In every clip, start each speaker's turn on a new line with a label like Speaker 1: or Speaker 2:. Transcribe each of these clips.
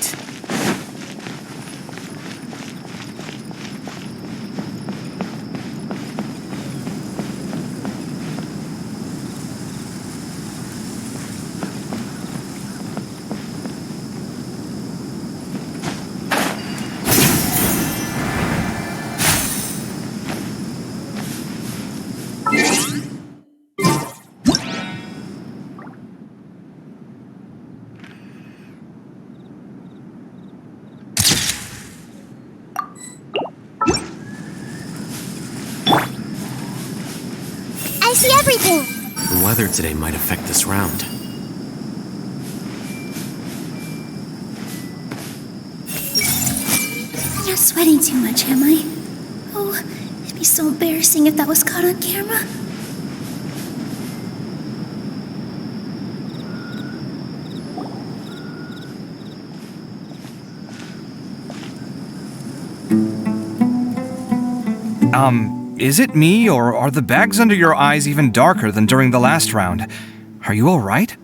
Speaker 1: that. I see everything!
Speaker 2: The weather today might affect this round.
Speaker 1: I'm not sweating too much, am I? Oh, it'd be so embarrassing if that was caught on camera.
Speaker 3: Is it me, or are the bags under your eyes even darker than during the last round? Are you alright?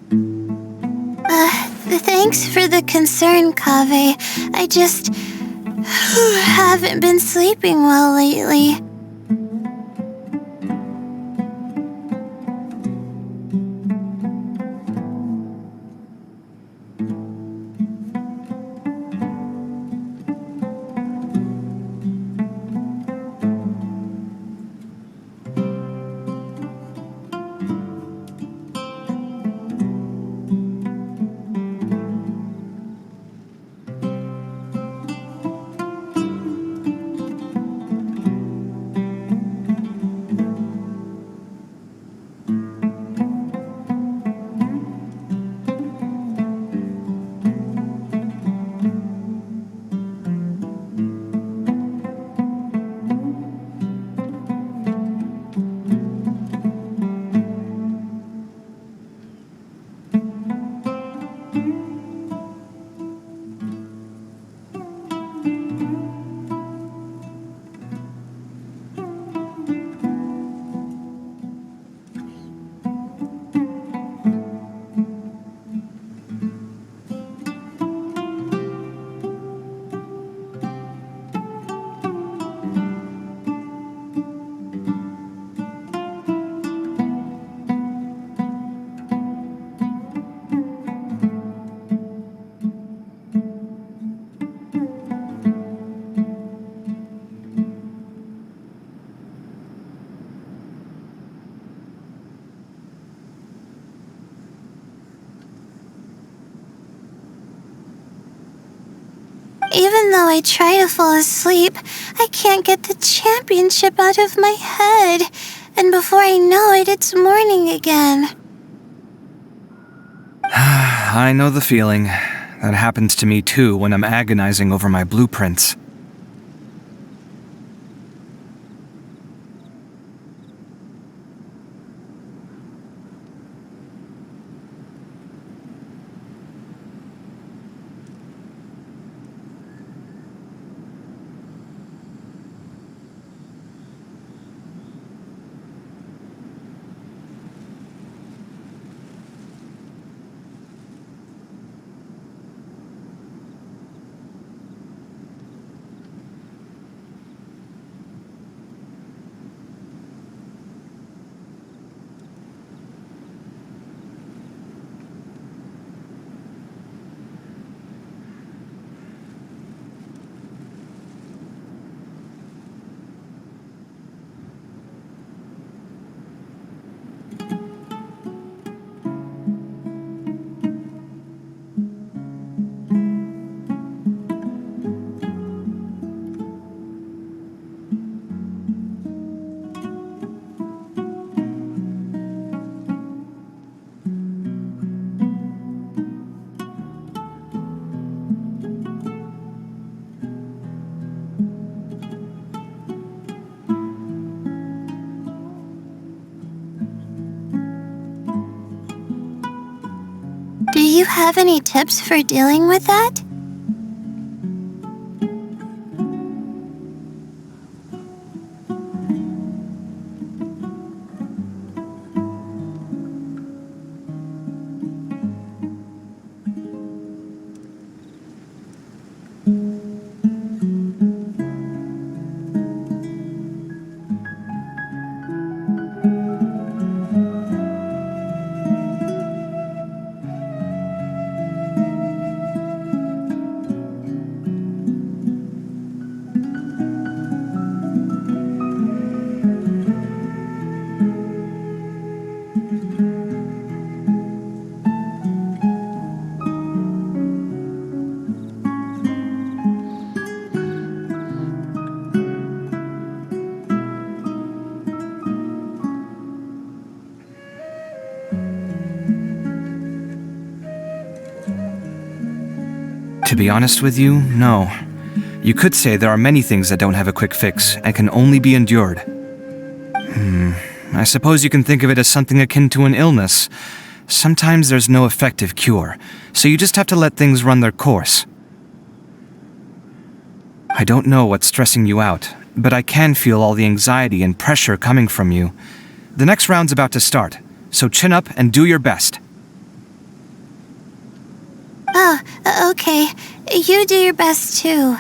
Speaker 1: Thanks for the concern, Kaveh. I just haven't been sleeping well lately. Even though I try to fall asleep, I can't get the championship out of my head. And before I know it, it's morning again.
Speaker 3: I know the feeling. That happens to me too when I'm agonizing over my blueprints.
Speaker 1: Do you have any tips for dealing with that?
Speaker 3: To be honest with you, no. You could say there are many things that don't have a quick fix and can only be endured. I suppose you can think of it as something akin to an illness. Sometimes there's no effective cure, so you just have to let things run their course. I don't know what's stressing you out, but I can feel all the anxiety and pressure coming from you. The next round's about to start, so chin up and do your best.
Speaker 1: Oh, okay. You do your best too.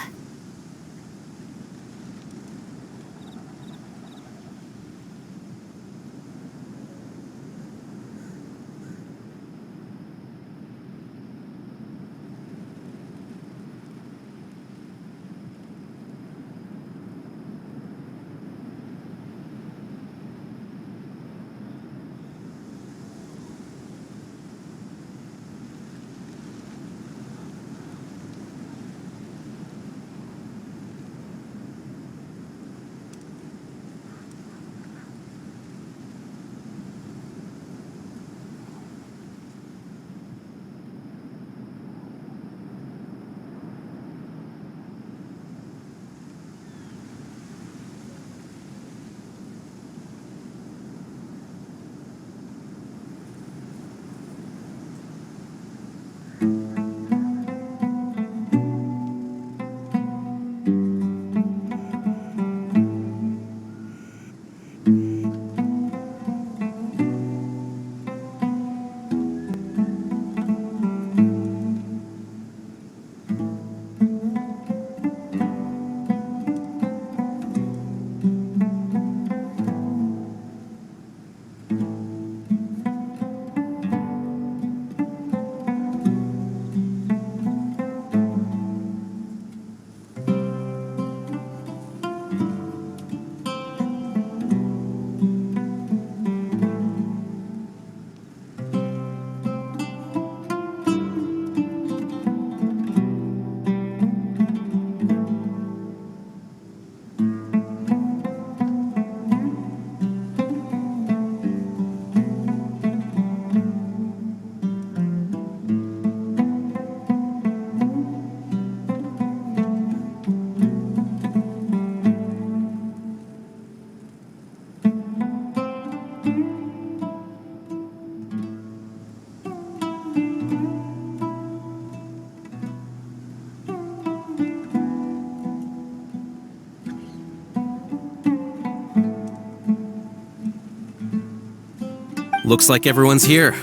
Speaker 2: Looks like everyone's here.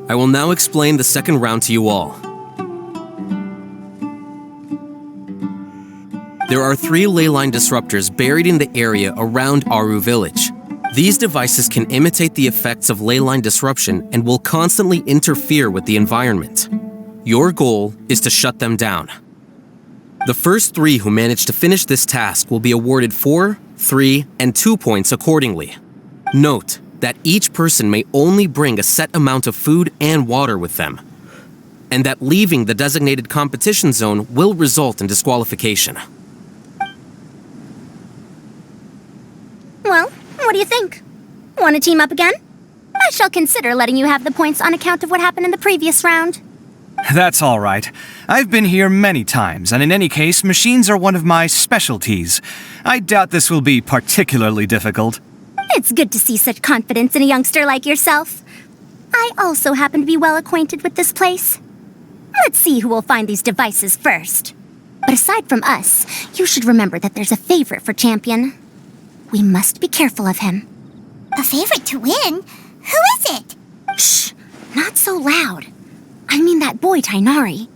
Speaker 2: I will now explain the second round to you all. There are 3 leyline disruptors buried in the area around Aru Village. These devices can imitate the effects of leyline disruption and will constantly interfere with the environment. Your goal is to shut them down. The first 3 who manage to finish this task will be awarded 4, 3, and 2 points accordingly. Note that each person may only bring a set amount of food and water with them, and that leaving the designated competition zone will result in disqualification.
Speaker 4: Well, what do you think? Want to team up again? I shall consider letting you have the points on account of what happened in the previous round.
Speaker 3: That's all right. I've been here many times, and in any case, machines are one of my specialties. I doubt this will be particularly difficult.
Speaker 4: It's good to see such confidence in a youngster like yourself. I also happen to be well acquainted with this place. Let's see who will find these devices first. But aside from us, you should remember that there's a favorite for Champion. We must be careful of him.
Speaker 5: A favorite to win? Who is it?
Speaker 4: Shh! Not so loud. I mean that boy Tainari.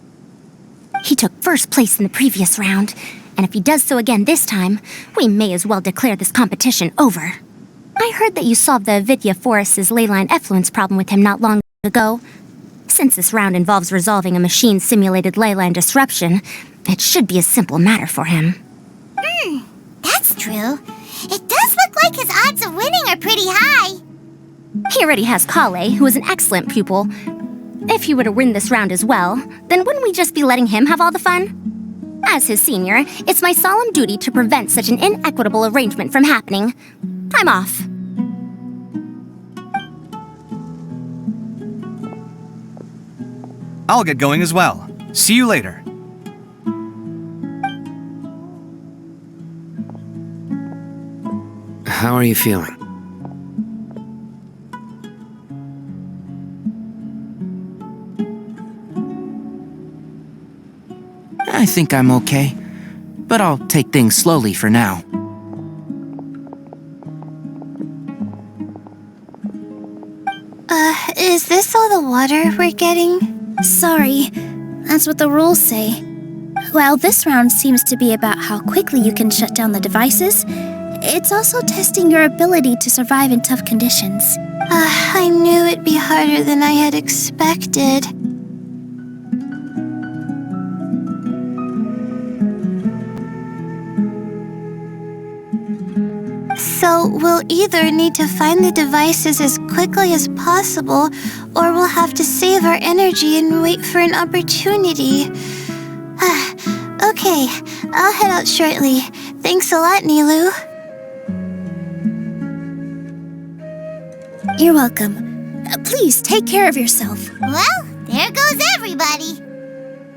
Speaker 4: He took first place in the previous round, and if he does so again this time, we may as well declare this competition over. I heard that you solved the Vidya Forest's leyline effluence problem with him not long ago. Since this round involves resolving a machine-simulated leyline disruption, it should be a simple matter for him.
Speaker 5: That's true. It does look like his odds of winning are pretty high.
Speaker 4: He already has Kale, who is an excellent pupil. If he were to win this round as well, then wouldn't we just be letting him have all the fun? As his senior, it's my solemn duty to prevent such an inequitable arrangement from happening. I'm off.
Speaker 3: I'll get going as well. See you later.
Speaker 6: how are you feeling?
Speaker 7: I think I'm okay, but I'll take things slowly for now.
Speaker 1: Is this all the water we're getting?
Speaker 8: Sorry, that's what the rules say. While this round seems to be about how quickly you can shut down the devices, it's also testing your ability to survive in tough conditions.
Speaker 1: I knew it'd be harder than I had expected. So we'll either need to find the devices as quickly as possible, or we'll have to save our energy and wait for an opportunity. Okay, I'll head out shortly. Thanks a lot, Nilu.
Speaker 8: You're welcome. Please take care of yourself.
Speaker 5: Well, there goes everybody.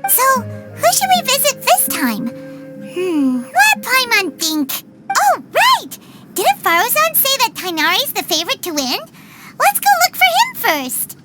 Speaker 5: So, who should we visit this time? Let Paimon think. Oh, right! Didn't Farozan say that Tainari's the favorite to win? Let's go look for him first.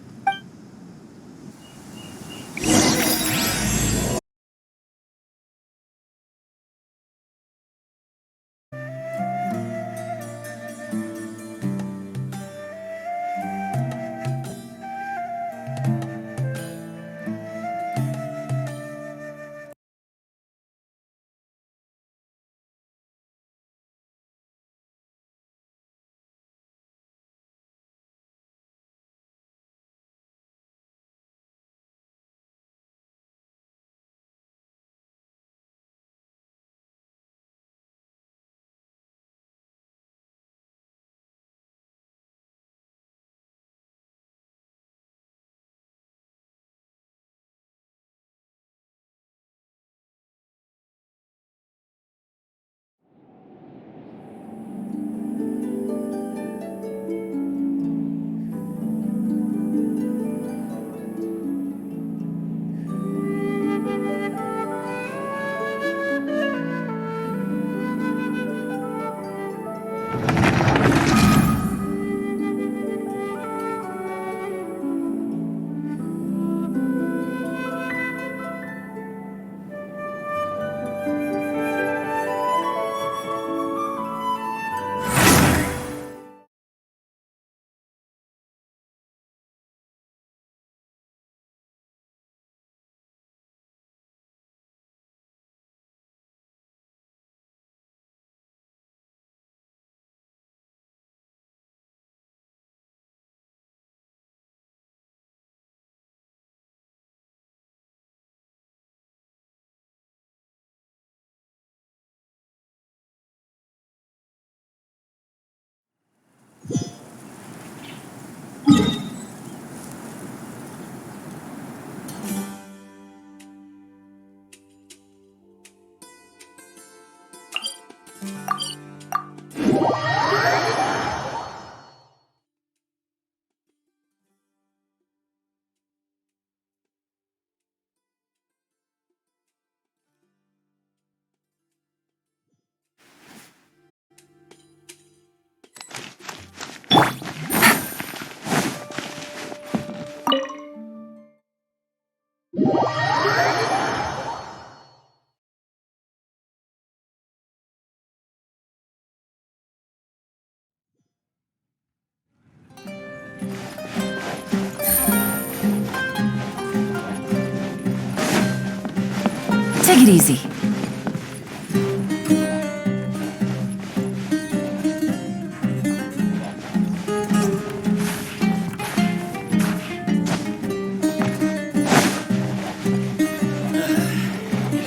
Speaker 9: Take it easy.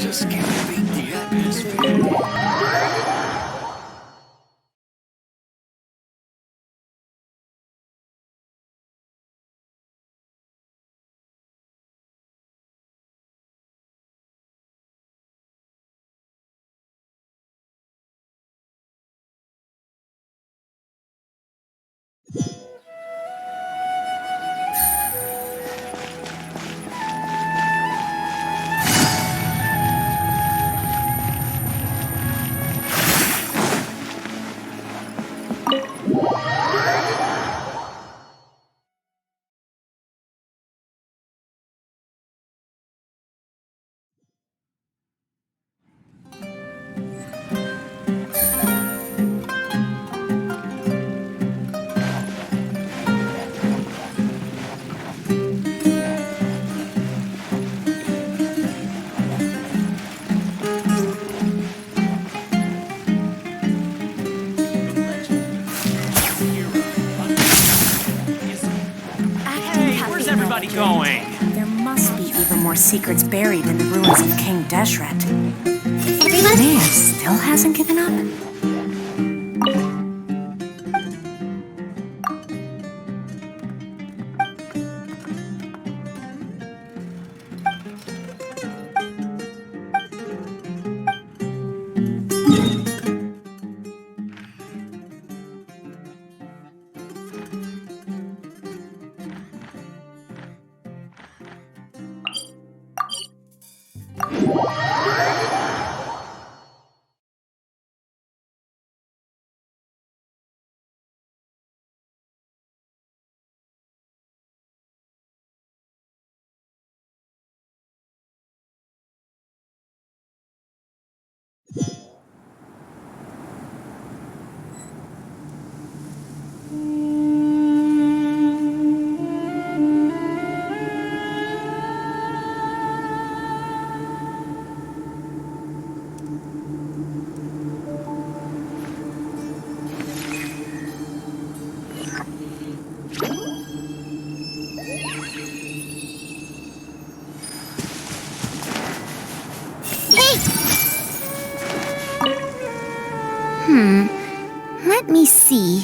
Speaker 6: Just can't beat the atmosphere.
Speaker 9: secrets buried in the ruins of King Deshret.
Speaker 5: Everyone?
Speaker 9: Man still hasn't given up?
Speaker 4: Let me see.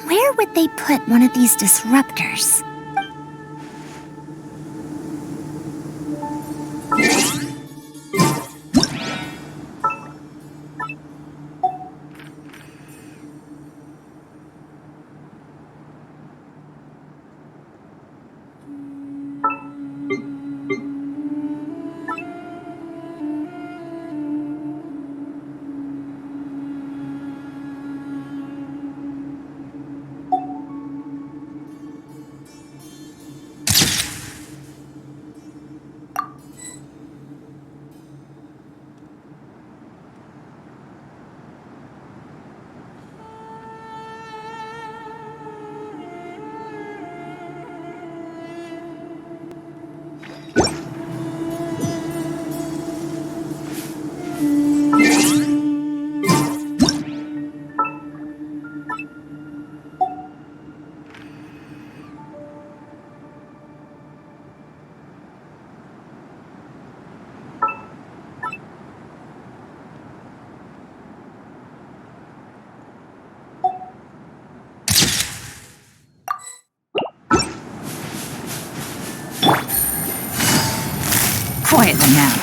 Speaker 4: Where would they put one of these disruptors?
Speaker 9: Quietly now.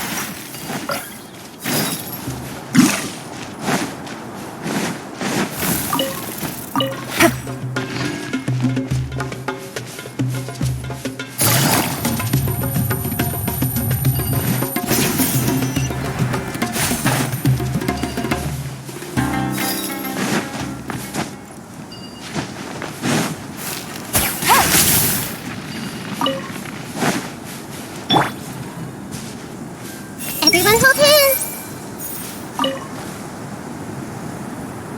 Speaker 5: Everyone hold hands!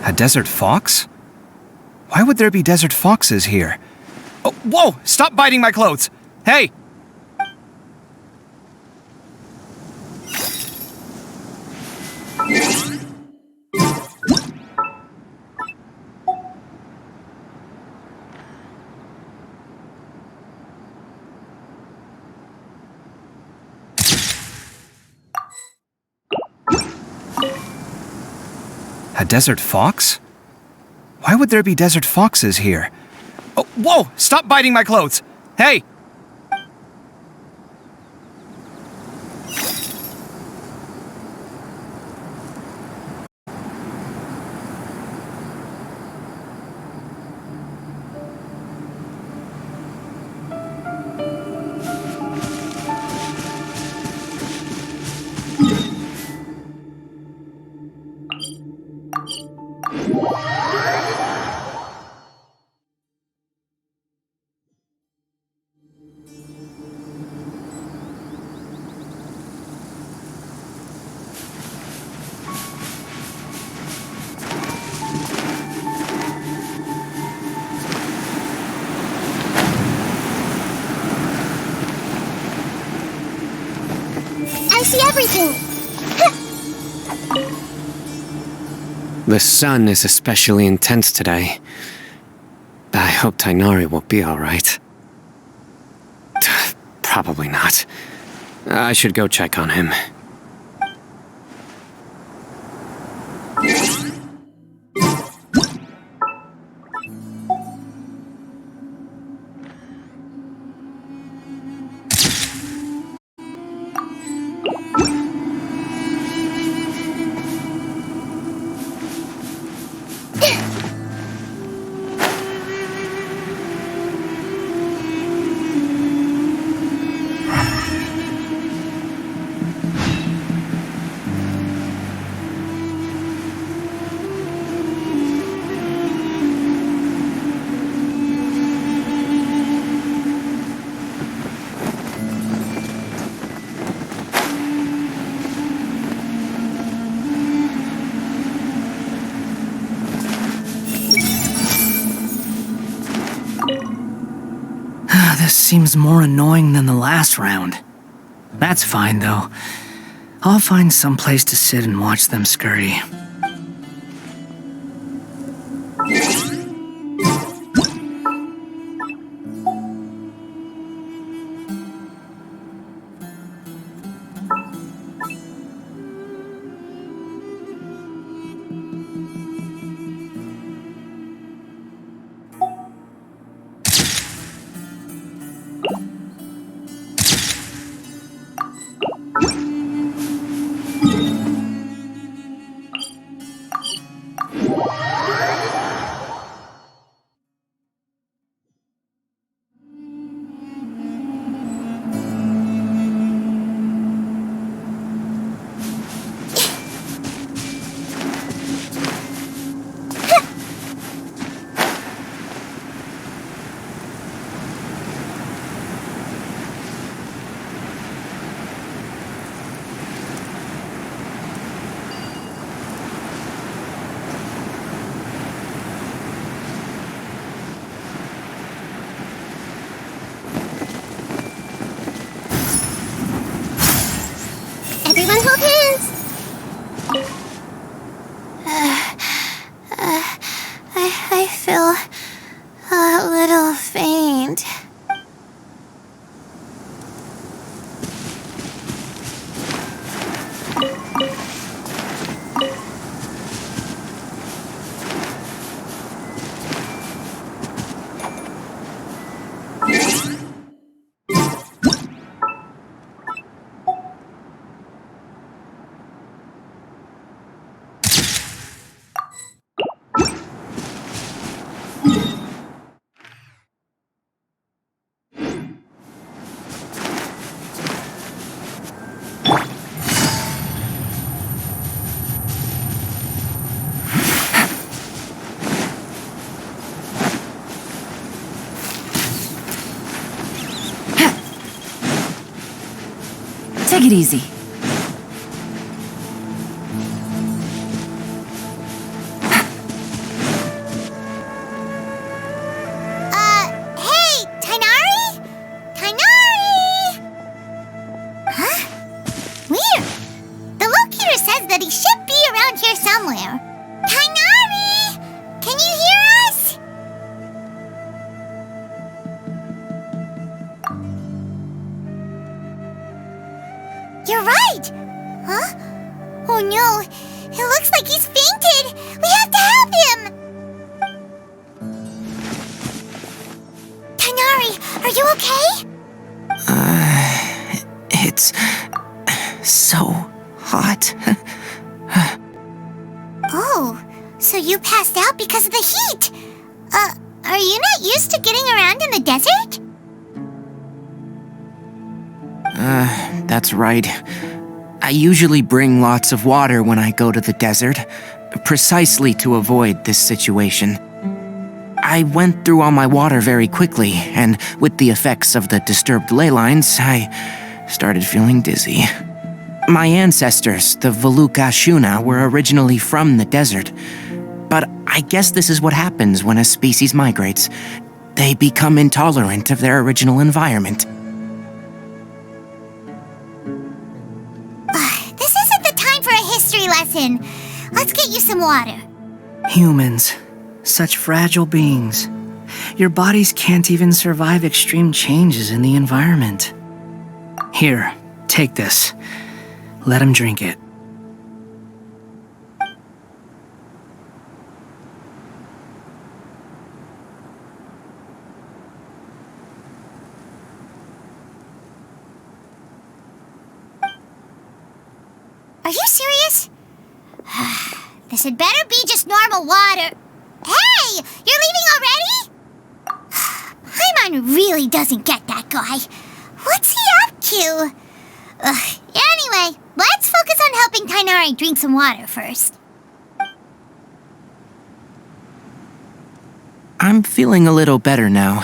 Speaker 3: A desert fox? Why would there be desert foxes here? Oh, whoa! Stop biting my clothes! Hey! A desert fox? Why would there be desert foxes here? Oh, whoa! Stop biting my clothes! Hey!
Speaker 5: I see everything!
Speaker 10: The sun is especially intense today. I hope Tainari will be alright. Probably not. I should go check on him.
Speaker 11: This seems more annoying than the last round. That's fine, though. I'll find some place to sit and watch them scurry.
Speaker 5: Everyone hold hands!
Speaker 1: I feel a little faint.
Speaker 9: Take it easy.
Speaker 5: Hey, Tainari? Tainari! Huh? Weird. The locator says that he should be around here somewhere. Tainari! Can you hear us? You're right! Huh? Oh no, it looks like he's fainted! We have to help him! Tainari, are you okay?
Speaker 7: It's so hot.
Speaker 5: Oh, so you passed out because of the heat! Are you not used to getting around in the desert?
Speaker 7: That's right. I usually bring lots of water when I go to the desert, precisely to avoid this situation. I went through all my water very quickly, and with the effects of the disturbed ley lines, I started feeling dizzy. My ancestors, the Valukashuna, were originally from the desert. But I guess this is what happens when a species migrates. They become intolerant of their original environment.
Speaker 5: This isn't the time for a history lesson. Let's get you some water.
Speaker 11: Humans. Such fragile beings. Your bodies can't even survive extreme changes in the environment. Here, Take this. Let him drink it.
Speaker 5: Are you serious? This had better be just normal water. Hey! You're leaving already? Paimon really doesn't get that guy. What's he up to? Anyway, let's focus on helping Tighnari drink some water first.
Speaker 7: I'm feeling a little better now.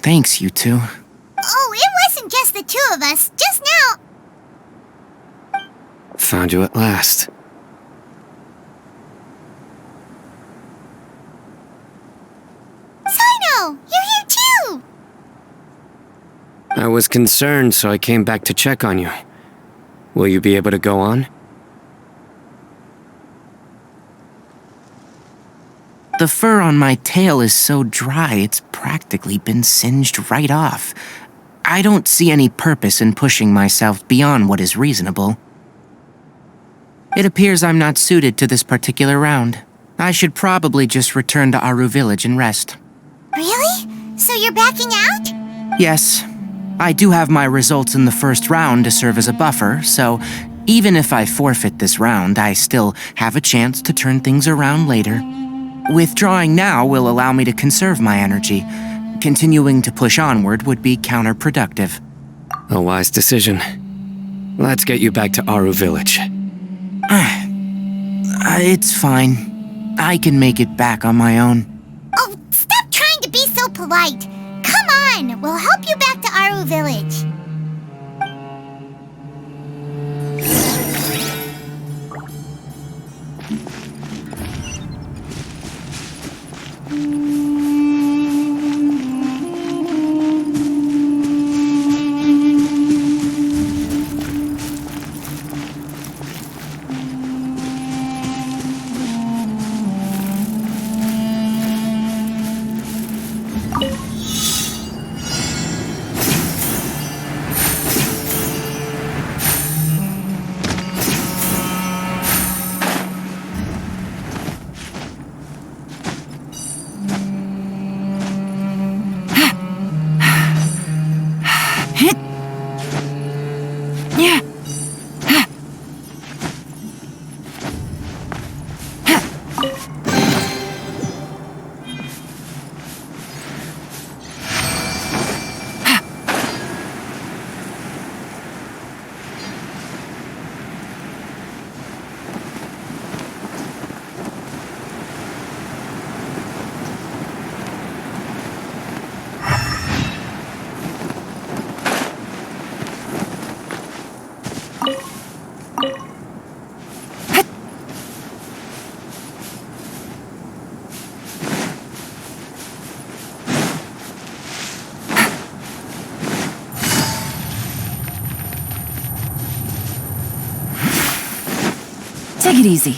Speaker 7: Thanks, you two.
Speaker 5: Oh, it wasn't just the two of us. Just now...
Speaker 10: Found you at last.
Speaker 5: Sino, you're here too!
Speaker 10: I was concerned, so I came back to check on you. Will you be able to go on?
Speaker 7: The fur on my tail is so dry, it's practically been singed right off. I don't see any purpose in pushing myself beyond what is reasonable. It appears I'm not suited to this particular round. I should probably just return to Aru Village and rest.
Speaker 5: Really? So you're backing out?
Speaker 7: Yes. I do have my results in the first round to serve as a buffer, so even if I forfeit this round, I still have a chance to turn things around later. Withdrawing now will allow me to conserve my energy. Continuing to push onward would be counterproductive.
Speaker 10: A wise decision. Let's get you back to Aru Village.
Speaker 7: It's fine. I can make it back on my own.
Speaker 5: Oh, stop trying to be so polite. Come on, we'll help you back to Aru Village.
Speaker 9: Take it easy.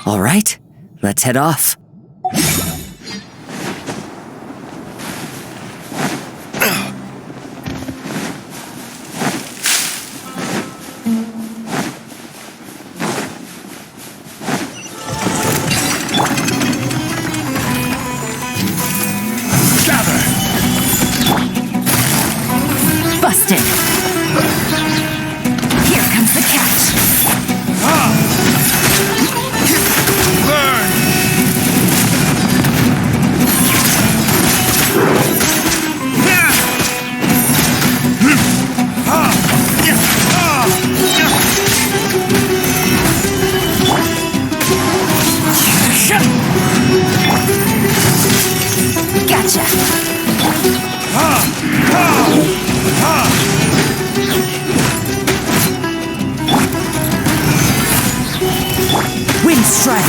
Speaker 6: All right, let's head off.
Speaker 9: Busted. Here comes the catch.
Speaker 11: Shut!
Speaker 9: Gotcha. Wind strike.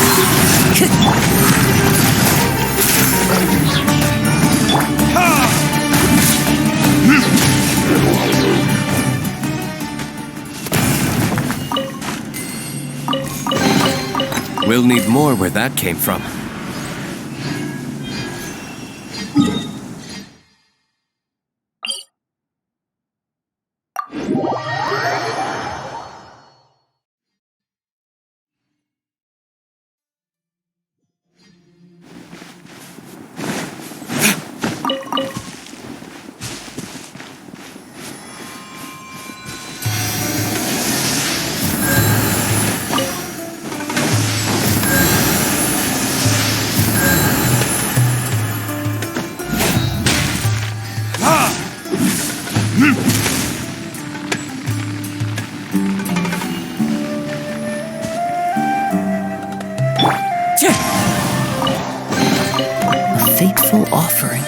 Speaker 2: We'll need more where that came from.
Speaker 6: A fateful offering.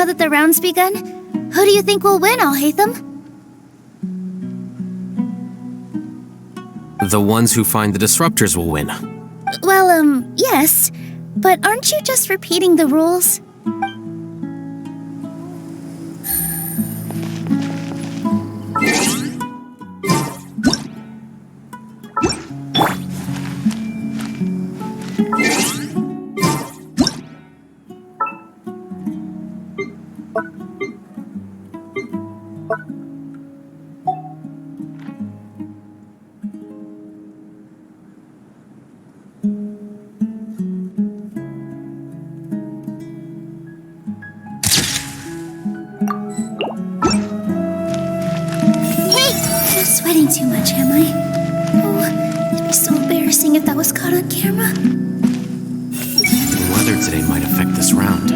Speaker 8: Now that the round's begun, who do you think will win, Alhaitham?
Speaker 2: The ones who find the disruptors will win.
Speaker 8: Well, yes. But aren't you just repeating the rules? Sweating too much, am I? Oh, it'd be so embarrassing if that was caught on camera.
Speaker 2: The weather today might affect this round.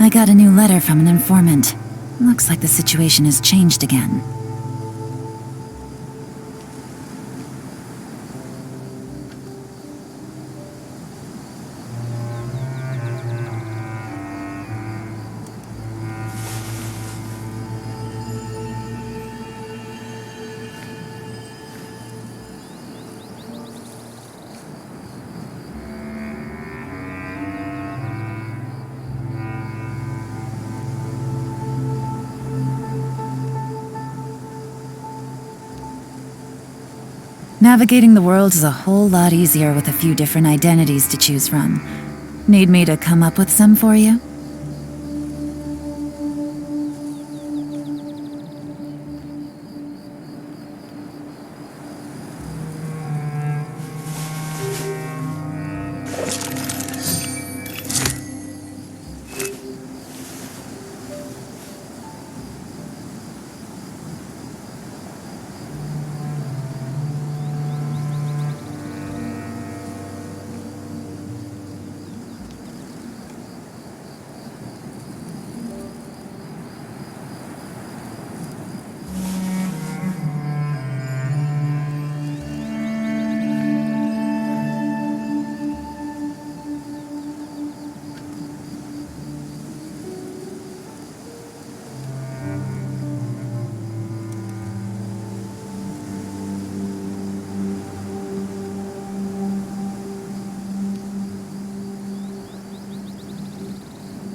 Speaker 9: I got a new letter from an informant. Looks like the situation has changed again. Navigating the world is a whole lot easier with a few different identities to choose from. Need me to come up with some for you?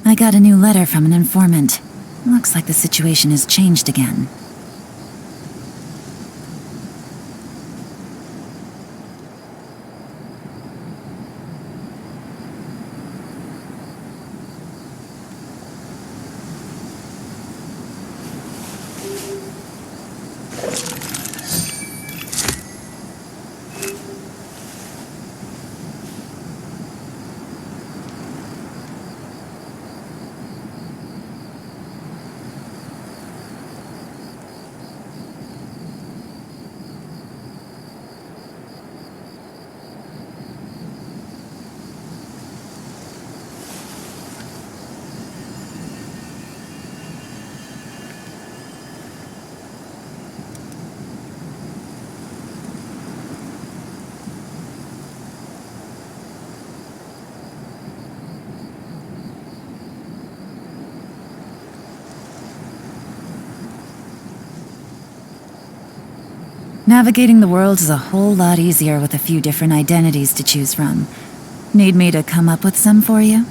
Speaker 9: I got a new letter from an informant. Looks like the situation has changed again. Navigating the world is a whole lot easier with a few different identities to choose from. Need me to come up with some for you?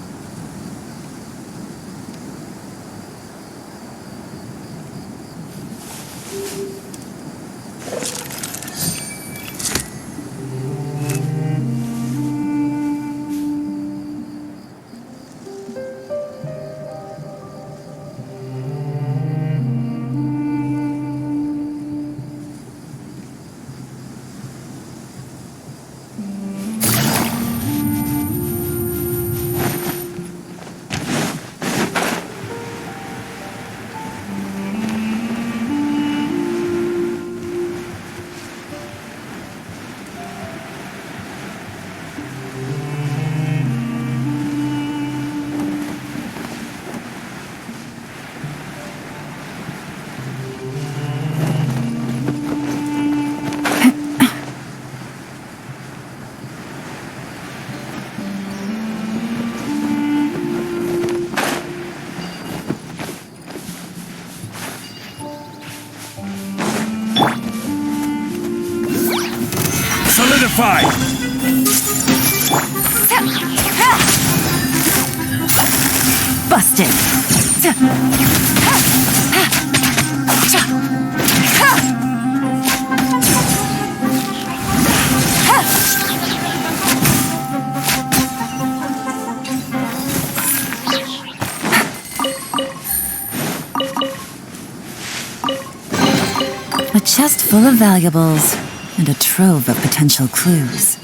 Speaker 12: Fortified!
Speaker 9: Busted! A chest full of valuables and a trove of potential clues.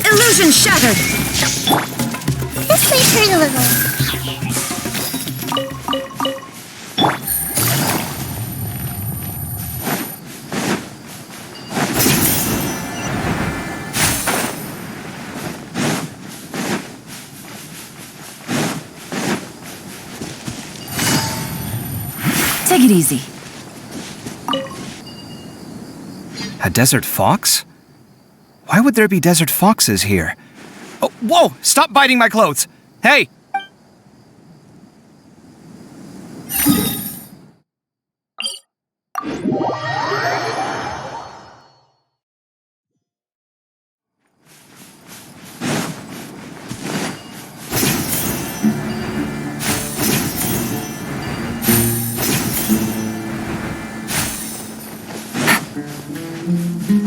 Speaker 5: Illusion shattered! This may hurt a little.
Speaker 9: Take it easy.
Speaker 3: A desert fox? Why would there be desert foxes here? Oh, whoa! Stop biting my clothes! Hey!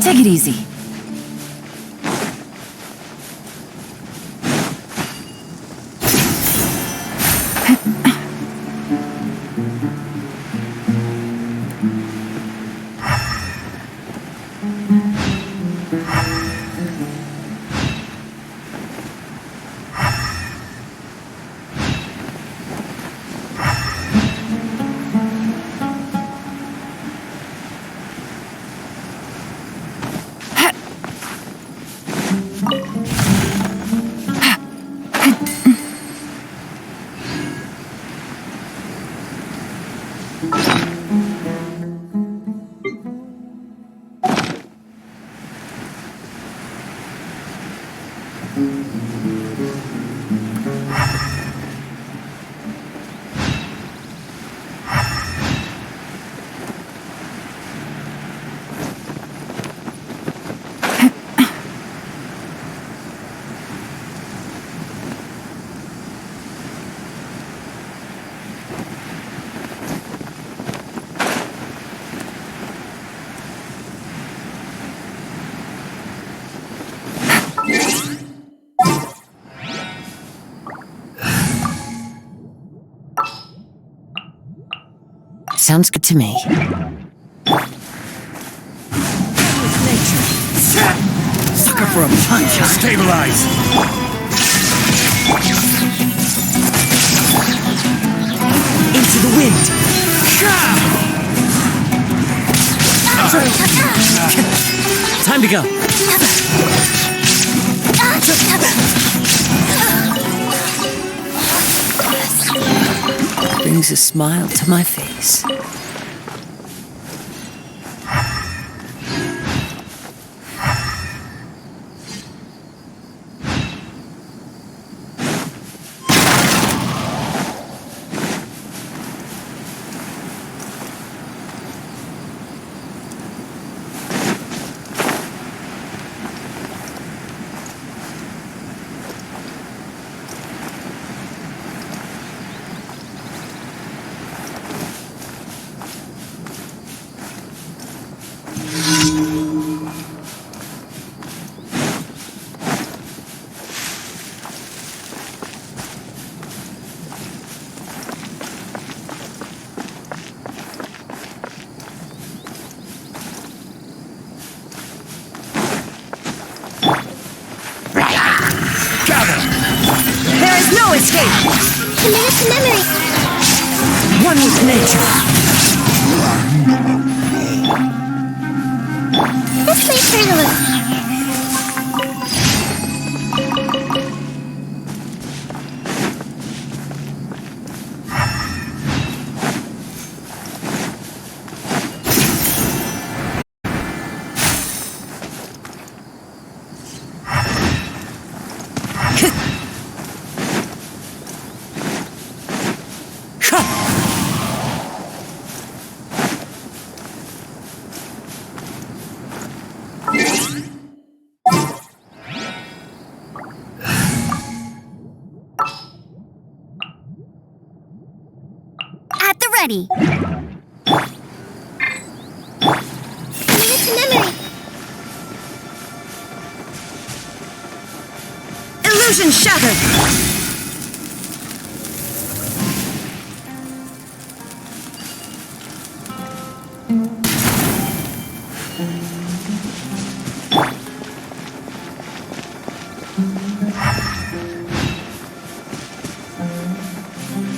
Speaker 9: Take it easy.
Speaker 6: Sounds good to me.
Speaker 12: Sucker for a punch, huh? Stabilize!
Speaker 6: Into the wind! Time to go! brings a smile to my face.
Speaker 13: There is no escape!
Speaker 5: Commit to memory!
Speaker 13: One with nature!
Speaker 5: This way, Colonel.
Speaker 4: At the ready.
Speaker 5: Commit to memory!
Speaker 13: Illusion shattered!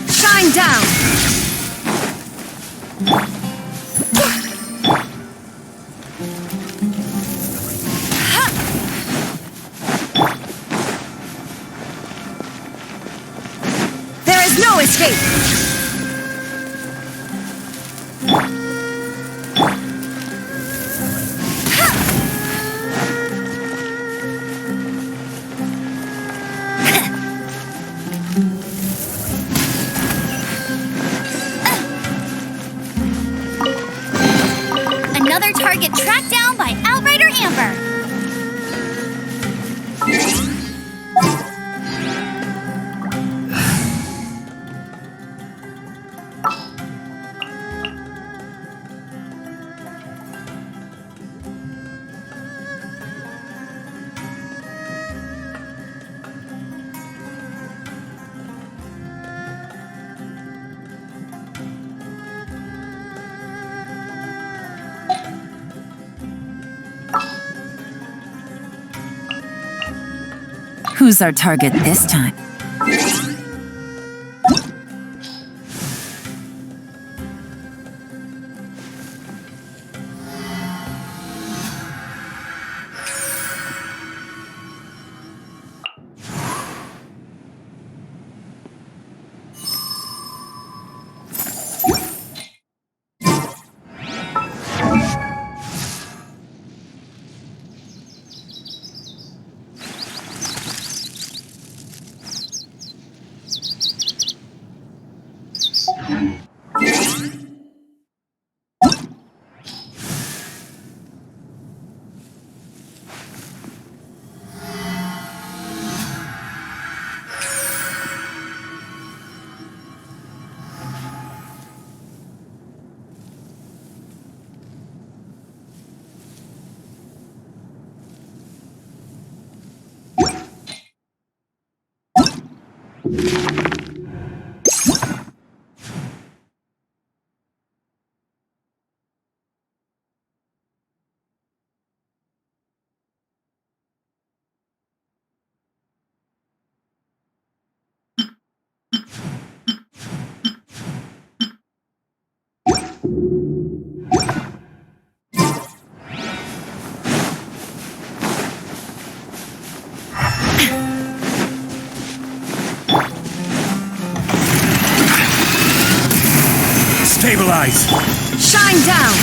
Speaker 13: Shine down! There is no escape!
Speaker 4: Another target tracked down by Outrider Amber.
Speaker 9: Who's our target this time?
Speaker 12: Stabilize!
Speaker 13: Shine down!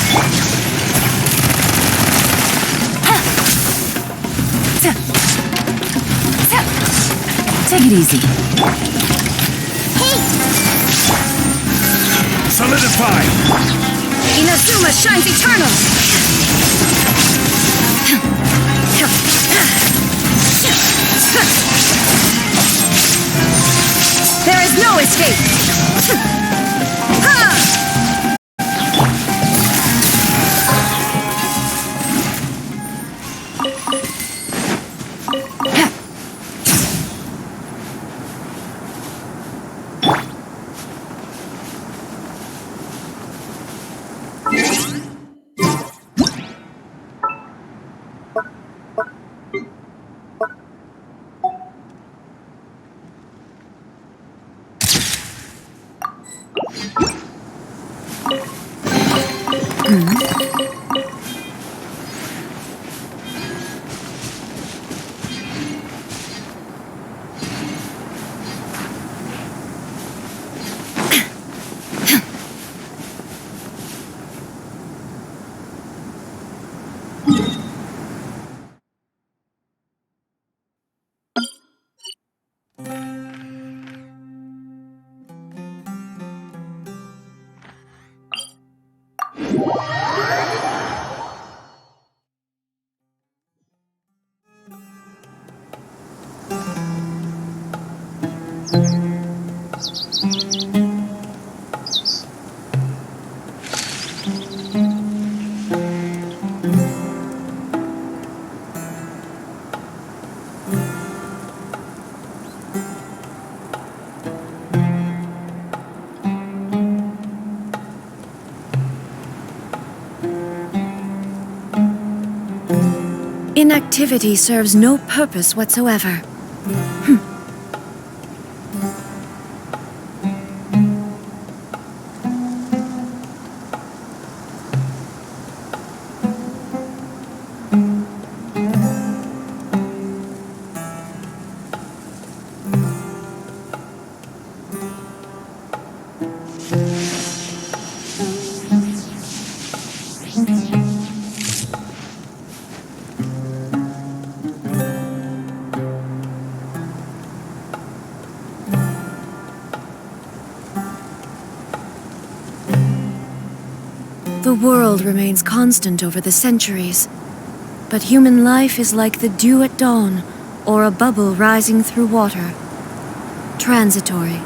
Speaker 9: Take it easy.
Speaker 12: Solidify!
Speaker 13: Inazuma shines eternal! There is no escape! Inactivity serves no purpose whatsoever. The world remains constant over the centuries, but human life is like the dew at dawn, or a bubble rising through water. Transitory.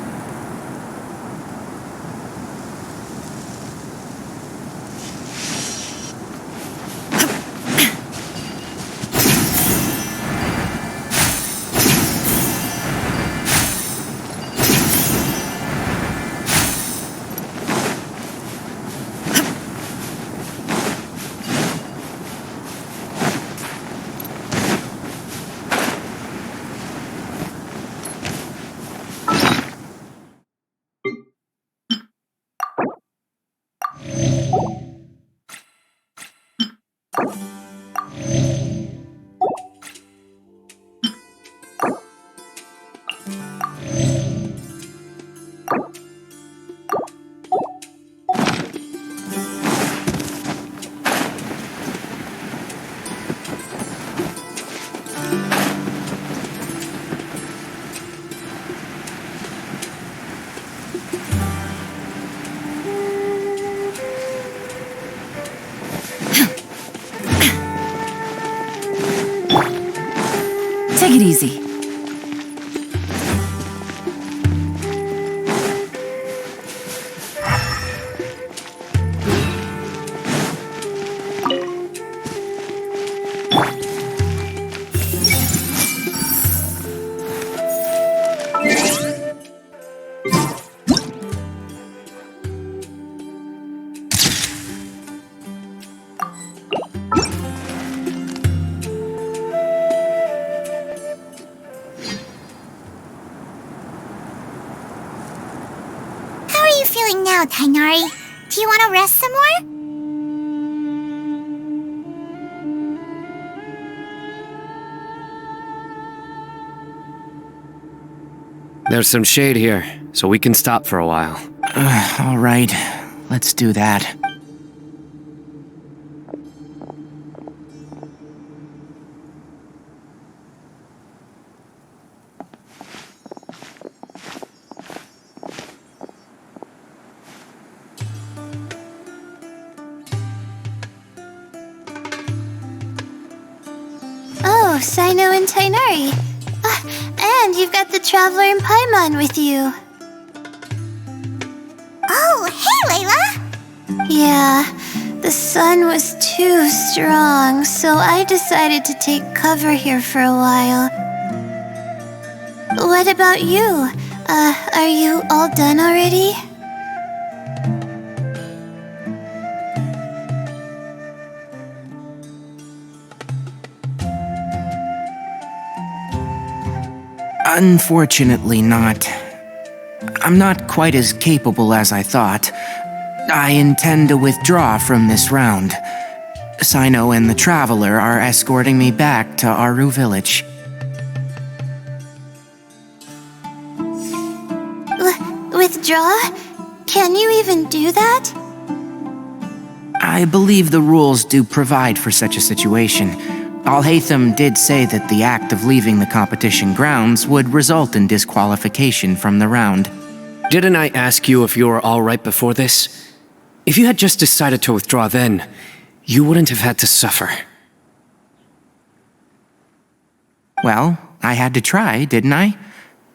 Speaker 9: Take it easy.
Speaker 5: Now, Tainari, do you want to rest some more?
Speaker 10: There's some shade here, so we can stop for a while.
Speaker 7: All right. let's do that.
Speaker 1: Oh, Sino and Tainari. And you've got the Traveler and Paimon with you.
Speaker 5: Oh, hey, Layla!
Speaker 1: Yeah, the sun was too strong, so I decided to take cover here for a while. What about you? Are you all done already?
Speaker 7: Unfortunately not. I'm not quite as capable as I thought. I intend to withdraw from this round. Sino and the Traveler are escorting me back to Aru Village.
Speaker 1: Withdraw? Can you even do that?
Speaker 7: I believe the rules do provide for such a situation. Alhaitham did say that the act of leaving the competition grounds would result in disqualification from the round.
Speaker 10: Didn't I ask you if you were alright before this? If you had just decided to withdraw then, you wouldn't have had to suffer.
Speaker 7: Well, I had to try, didn't I?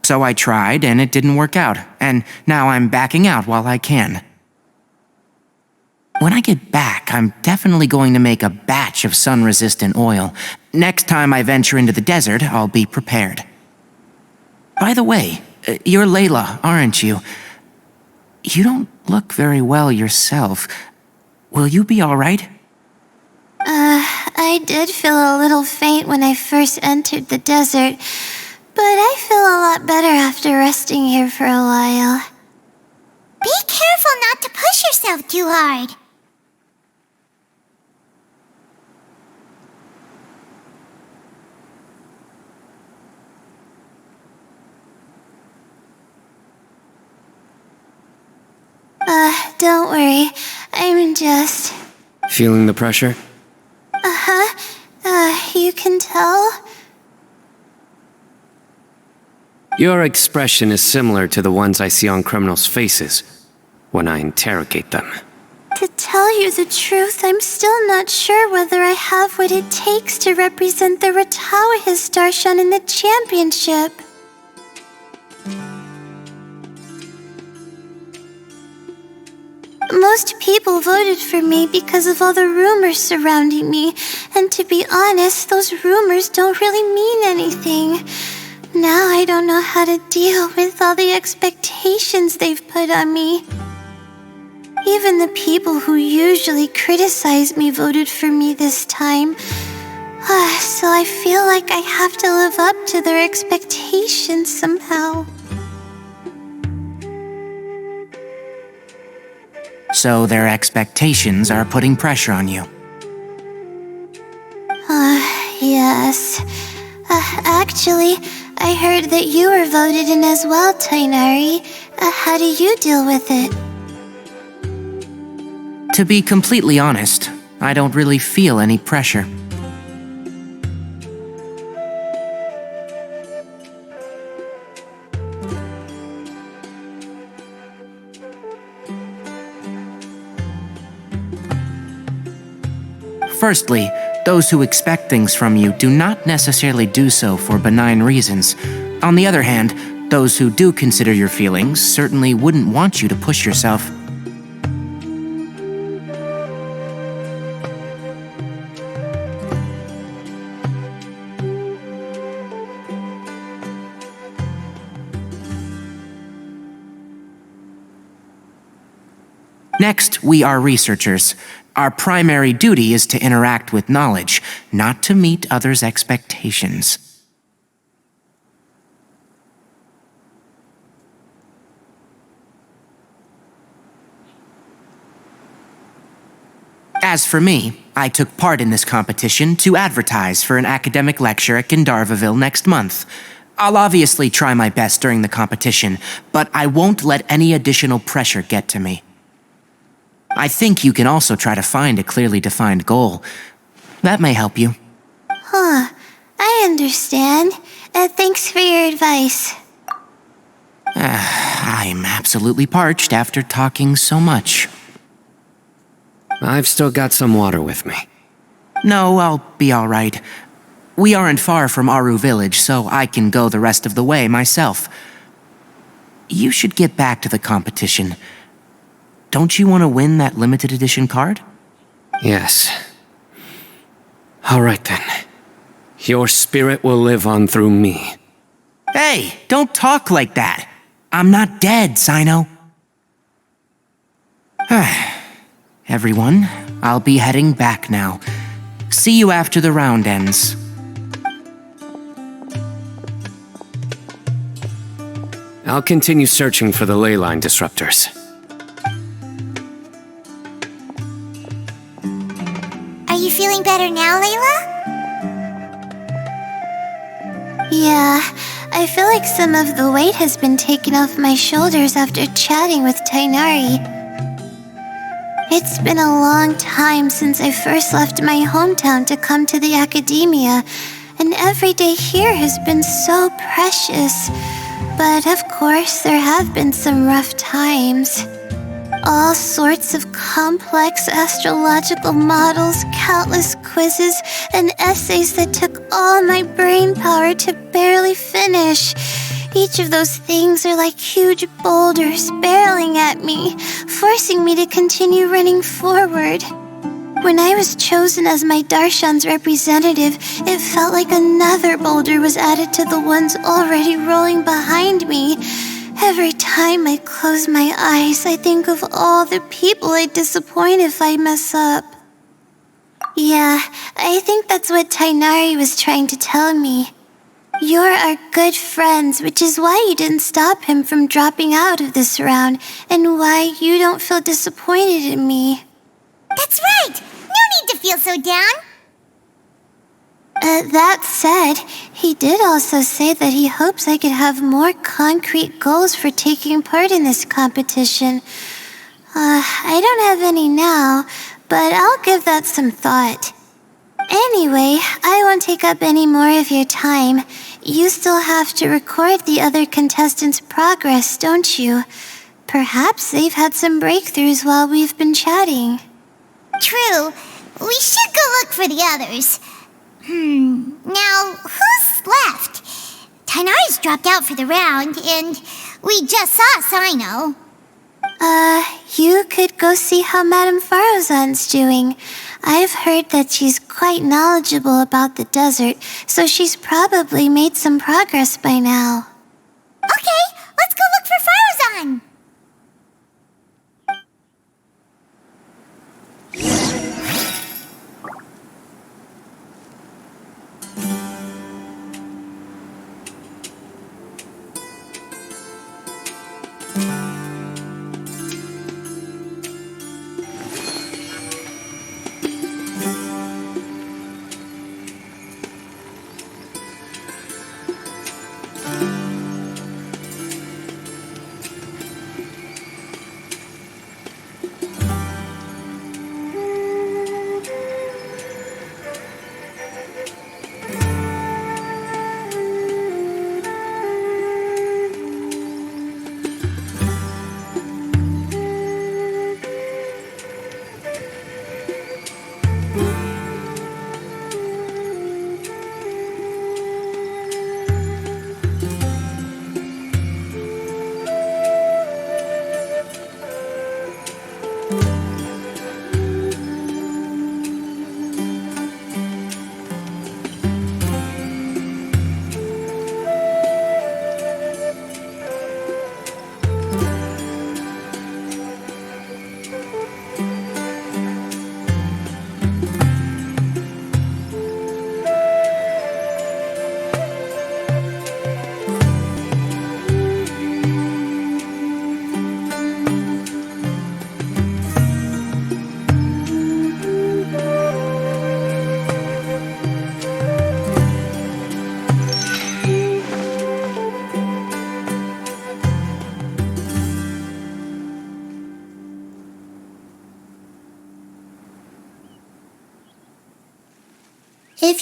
Speaker 7: So I tried, and it didn't work out, and now I'm backing out while I can. When I get back, I'm definitely going to make a batch of sun-resistant oil. Next time I venture into the desert, I'll be prepared. By the way, you're Layla, aren't you? You don't look very well yourself. Will you be alright?
Speaker 1: I did feel a little faint when I first entered the desert, but I feel a lot better after resting here for a while.
Speaker 5: Be careful not to push yourself too hard.
Speaker 1: Don't worry. I'm just...
Speaker 10: Feeling the pressure?
Speaker 1: You can tell?
Speaker 10: Your expression is similar to the ones I see on criminals' faces when I interrogate them.
Speaker 1: To tell you the truth, I'm still not sure whether I have what it takes to represent the Ratawa Histarshan in the championship. Most people voted for me because of all the rumors surrounding me, and to be honest, those rumors don't really mean anything. Now I don't know how to deal with all the expectations they've put on me. Even the people who usually criticize me voted for me this time. So I feel like I have to live up to their expectations somehow.
Speaker 7: So their expectations are putting pressure on you.
Speaker 1: Yes. Actually, I heard that you were voted in as well, Tainari. How do you deal with it?
Speaker 7: To be completely honest, I don't really feel any pressure. Firstly, those who expect things from you do not necessarily do so for benign reasons. On the other hand, those who do consider your feelings certainly wouldn't want you to push yourself. Next, we are researchers. Our primary duty is to interact with knowledge, not to meet others' expectations. As for me, I took part in this competition to advertise for an academic lecture at Gandharvaville next month. I'll obviously try my best during the competition, but I won't let any additional pressure get to me. I think you can also try to find a clearly defined goal. That may help you.
Speaker 1: Huh. I understand. Thanks for your advice.
Speaker 7: I'm absolutely parched after talking so much.
Speaker 10: I've still got some water with me.
Speaker 7: No, I'll be all right. We aren't far from Aru Village, so I can go the rest of the way myself. You should get back to the competition. Don't you want to win that limited edition card?
Speaker 10: Yes. All right then. Your spirit will live on through me.
Speaker 7: Hey, don't talk like that. I'm not dead, Sino. Everyone, I'll be heading back now. See you after the round ends.
Speaker 10: I'll continue searching for the ley line disruptors.
Speaker 5: Are you feeling better now, Layla?
Speaker 1: Yeah, I feel like some of the weight has been taken off my shoulders after chatting with Tainari. It's been a long time since I first left my hometown to come to the academia, and every day here has been so precious. But of course, there have been some rough times. All sorts of complex astrological models, countless quizzes, and essays that took all my brain power to barely finish. Each of those things are like huge boulders barreling at me, forcing me to continue running forward. When I was chosen as my Darshan's representative, it felt like another boulder was added to the ones already rolling behind me. Every time I close my eyes, I think of all the people I'd disappoint if I mess up. Yeah, I think that's what Tainari was trying to tell me. You're our good friends, which is why you didn't stop him from dropping out of this round, and why you don't feel disappointed in me.
Speaker 5: That's right! No need to feel so down!
Speaker 1: That said, he did also say that he hopes I could have more concrete goals for taking part in this competition. I don't have any now, but I'll give that some thought. Anyway, I won't take up any more of your time. You still have to record the other contestants' progress, don't you? Perhaps they've had some breakthroughs while we've been chatting.
Speaker 5: True. We should go look for the others. Now, who's left? Tainari's dropped out for the round, and we just saw Sino.
Speaker 1: You could go see how Madame Farozan's doing. I've heard that she's quite knowledgeable about the desert, so she's probably made some progress by now.
Speaker 5: Okay, let's go look for Farozan!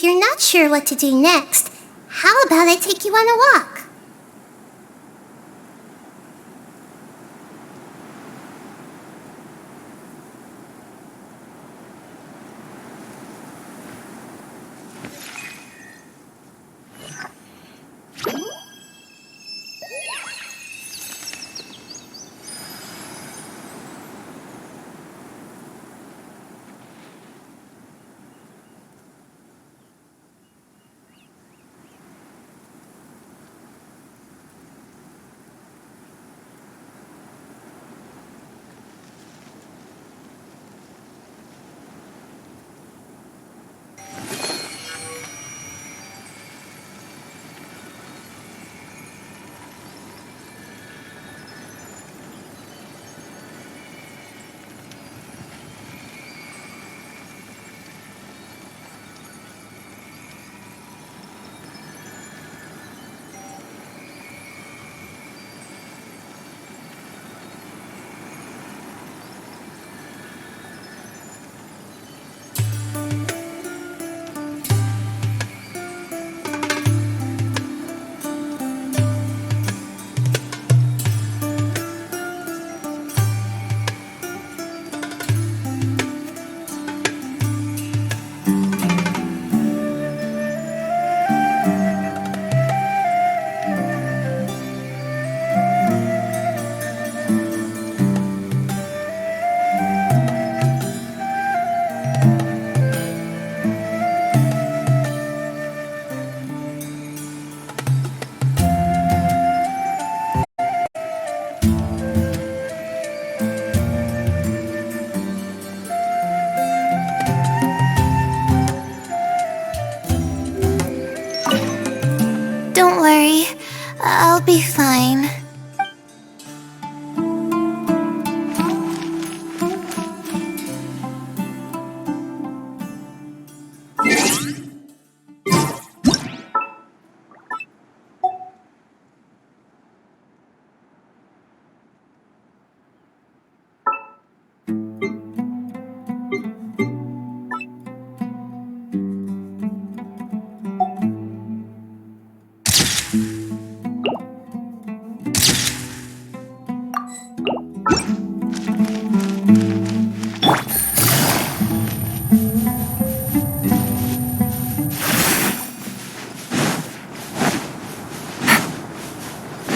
Speaker 5: you're not sure what to do next, how about I take you on a walk?
Speaker 1: Don't worry, I'll be fine.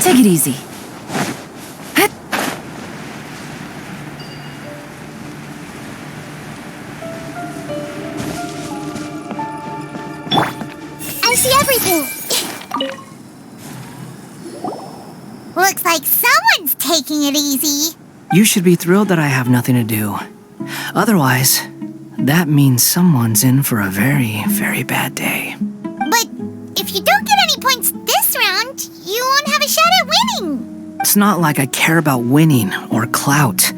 Speaker 9: Take it easy.
Speaker 5: I see everything. Looks like someone's taking it easy.
Speaker 11: You should be thrilled that I have nothing to do. Otherwise, that means someone's in for a very, very bad day.
Speaker 5: But if you don't get any points this round, you won't have a shot at winning.
Speaker 11: It's not like I care about winning or clout.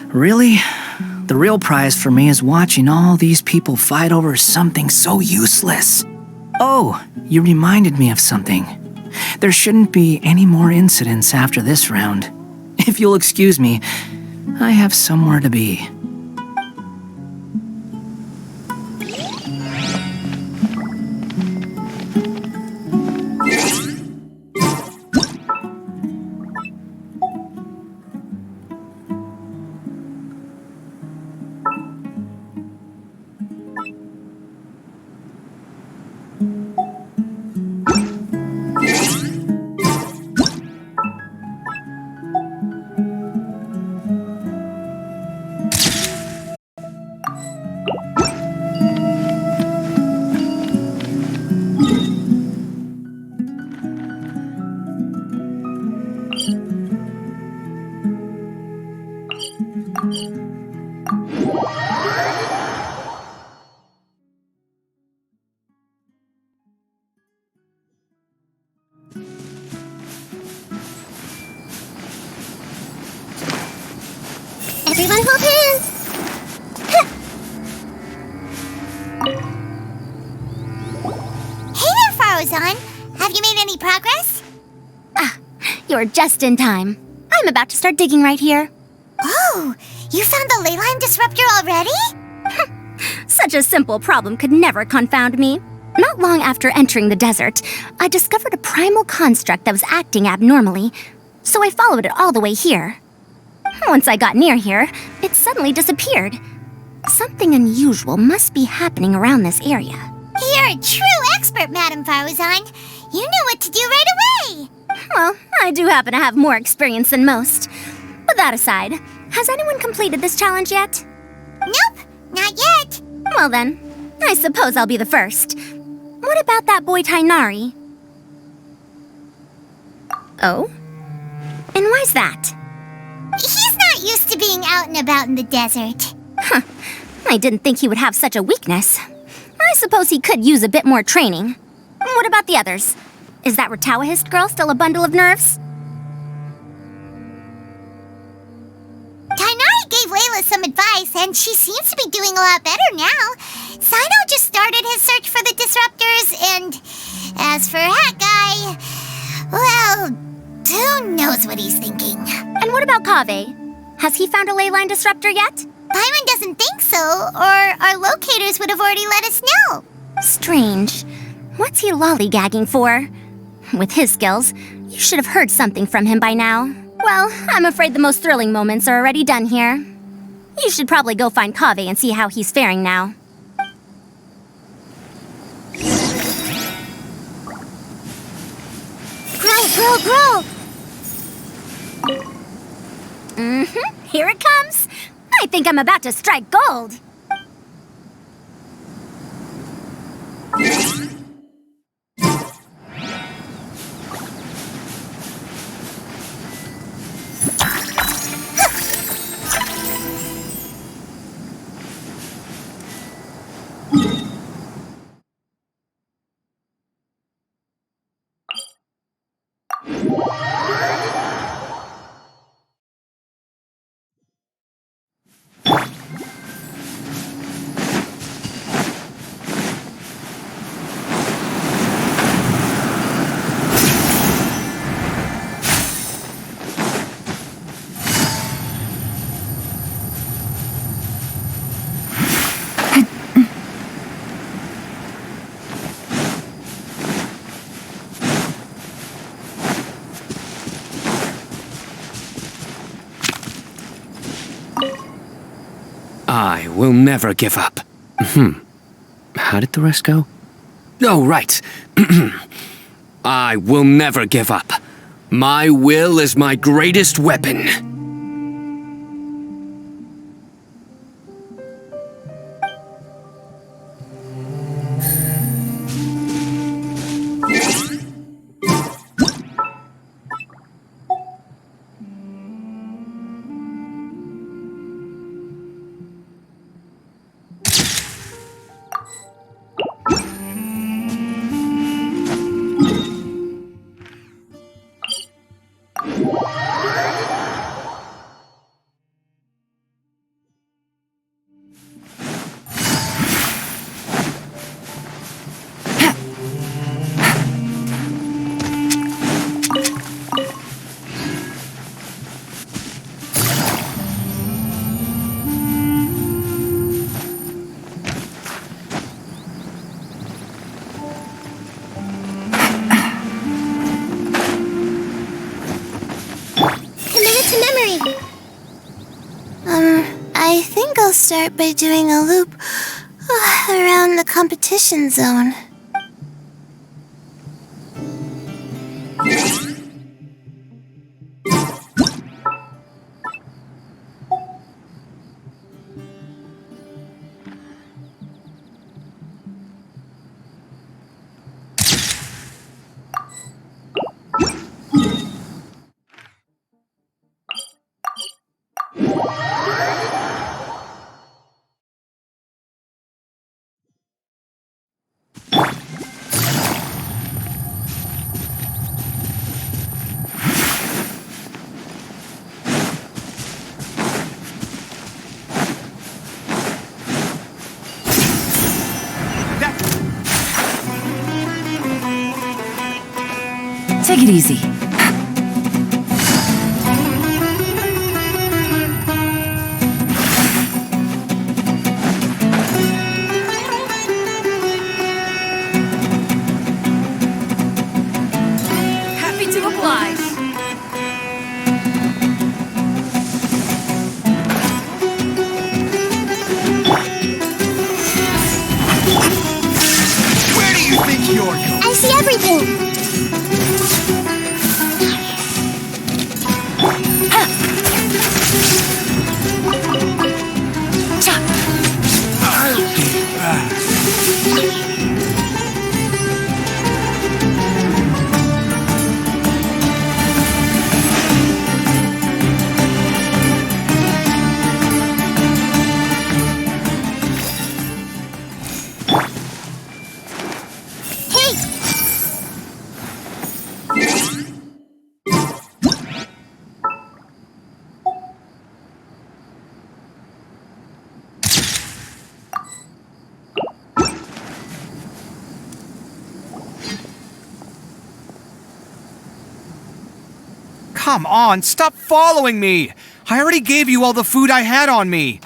Speaker 11: Really, the real prize for me is watching all these people fight over something so useless. Oh, you reminded me of something. There shouldn't be any more incidents after this round. If you'll excuse me, I have somewhere to be.
Speaker 5: Everyone hold hands. Hey there, Farozan. Have you made any progress?
Speaker 4: You're just in time. I'm about to start digging right here.
Speaker 5: Oh, you found the ley line disruptor already?
Speaker 4: Such a simple problem could never confound me. Not long after entering the desert, I discovered a primal construct that was acting abnormally, so I followed it all the way here. Once I got near here, it suddenly disappeared. Something unusual must be happening around this area.
Speaker 5: You're a true expert, Madame Faruzan. You knew what to do right away.
Speaker 4: Well, I do happen to have more experience than most. But that aside, has anyone completed this challenge yet?
Speaker 5: Nope, not yet.
Speaker 4: Well then, I suppose I'll be the first. What about that boy Tainari? Oh? And why's that?
Speaker 5: He's not used to being out and about in the desert.
Speaker 4: Huh. I didn't think he would have such a weakness. I suppose he could use a bit more training. What about the others? Is that Ratawahist girl still a bundle of nerves?
Speaker 5: Tainari gave Layla some advice, and she seems to be doing a lot better now. Sino just started his search for the disruptors, and as for Hat Guy, well, who knows what he's thinking.
Speaker 4: And what about Kaveh? Has he found a ley line disruptor yet?
Speaker 5: Paimon doesn't think so, or our locators would have already let us know.
Speaker 4: Strange. What's he lollygagging for? With his skills, you should have heard something from him by now. Well, I'm afraid the most thrilling moments are already done here. You should probably go find Kaveh and see how he's faring now.
Speaker 5: Grow!
Speaker 4: Here it comes. I think I'm about to strike gold.
Speaker 10: I will never give up. How did the rest go? Oh, right. I will never give up. My will is my greatest weapon.
Speaker 1: I think I'll start by doing a loop around the competition zone.
Speaker 9: Take it easy.
Speaker 13: supplies.
Speaker 12: Where do you think you're going?
Speaker 5: I see everything.
Speaker 12: I'll be back.
Speaker 3: Come on, stop following me! I already gave you all the food I had on me!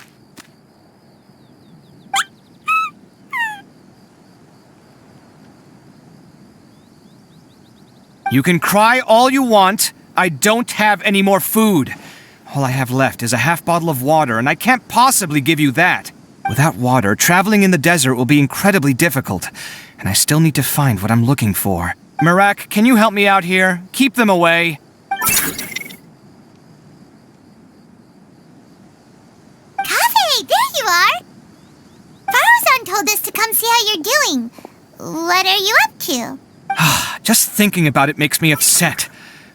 Speaker 3: You can cry all you want. I don't have any more food. All I have left is a half bottle of water, and I can't possibly give you that. Without water, traveling in the desert will be incredibly difficult, and I still need to find what I'm looking for. Marak, can you help me out here? Keep them away.
Speaker 5: Kaveh, there you are! Farozan told us to come see how you're doing. What are you up to?
Speaker 3: Just thinking about it makes me upset.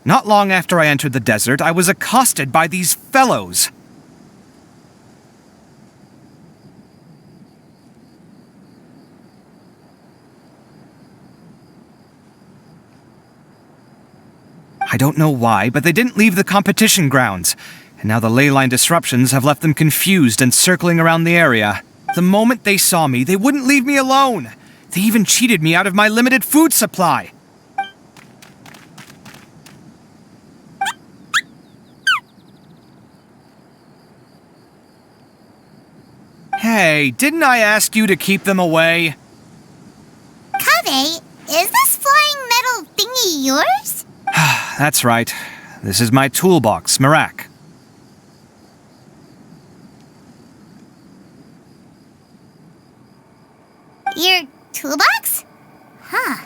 Speaker 3: Not long after I entered the desert, I was accosted by these fellows. I don't know why, but they didn't leave the competition grounds. And now the ley line disruptions have left them confused and circling around the area. The moment they saw me, they wouldn't leave me alone. They even cheated me out of my limited food supply. Hey, didn't I ask you to keep them away?
Speaker 5: Kaveh, is this flying metal thingy yours?
Speaker 3: That's right. This is my toolbox, Marak.
Speaker 5: Your toolbox? Huh.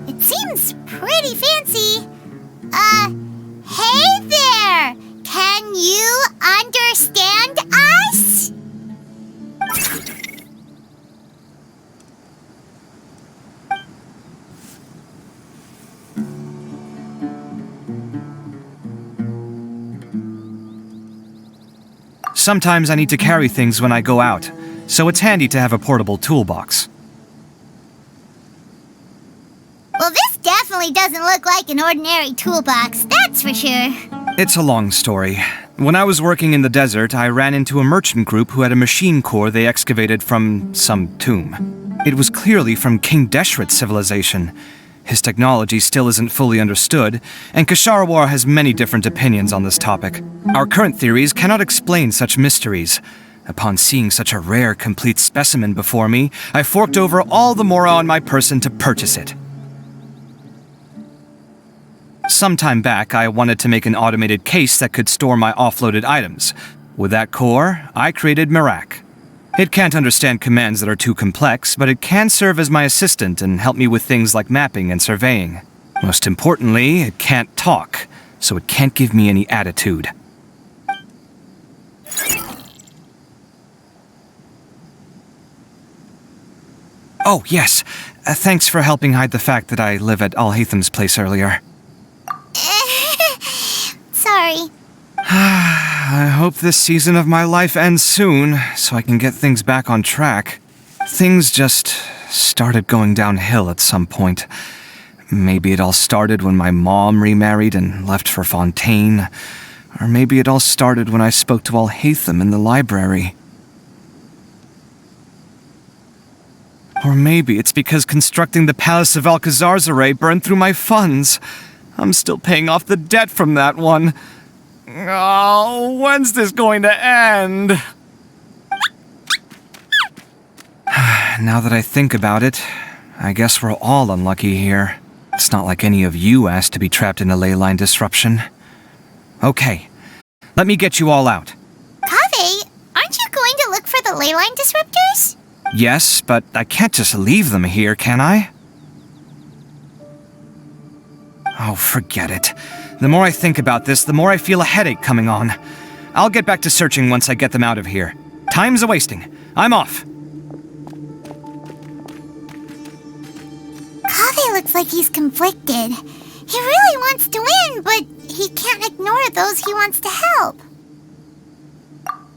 Speaker 5: It seems pretty fancy. Hey there! Can you understand us?
Speaker 3: Sometimes I need to carry things when I go out, so it's handy to have a portable toolbox.
Speaker 5: Well, this definitely doesn't look like an ordinary toolbox, that's for sure.
Speaker 3: It's a long story. When I was working in the desert, I ran into a merchant group who had a machine core they excavated from some tomb. It was clearly from King Deshret's civilization. His technology still isn't fully understood, and Kasharawar has many different opinions on this topic. Our current theories cannot explain such mysteries. Upon seeing such a rare, complete specimen before me, I forked over all the mora on my person to purchase it. Some time back, I wanted to make an automated case that could store my offloaded items. With that core, I created Marak. It can't understand commands that are too complex, but it can serve as my assistant and help me with things like mapping and surveying. Most importantly, it can't talk, so it can't give me any attitude. Oh, yes. Thanks for helping hide the fact that I live at Al-Haytham's place earlier.
Speaker 5: Sorry.
Speaker 3: I hope this season of my life ends soon, so I can get things back on track. Things just started going downhill at some point. Maybe it all started when my mom remarried and left for Fontaine. Or maybe it all started when I spoke to Al-Haytham in the library. Or maybe it's because constructing the Palace of Alcazar's burned through my funds. I'm still paying off the debt from that one. Oh, when's this going to end? Now that I think about it, I guess we're all unlucky here. It's not like any of you asked to be trapped in a ley line disruption. Okay, let me get you all out.
Speaker 5: Kaveh, aren't you going to look for the ley line disruptors?
Speaker 3: Yes, but I can't just leave them here, can I? Oh, forget it. The more I think about this, the more I feel a headache coming on. I'll get back to searching once I get them out of here. Time's a-wasting. I'm off.
Speaker 5: Kaveh looks like he's conflicted. He really wants to win, but he can't ignore those he wants to help.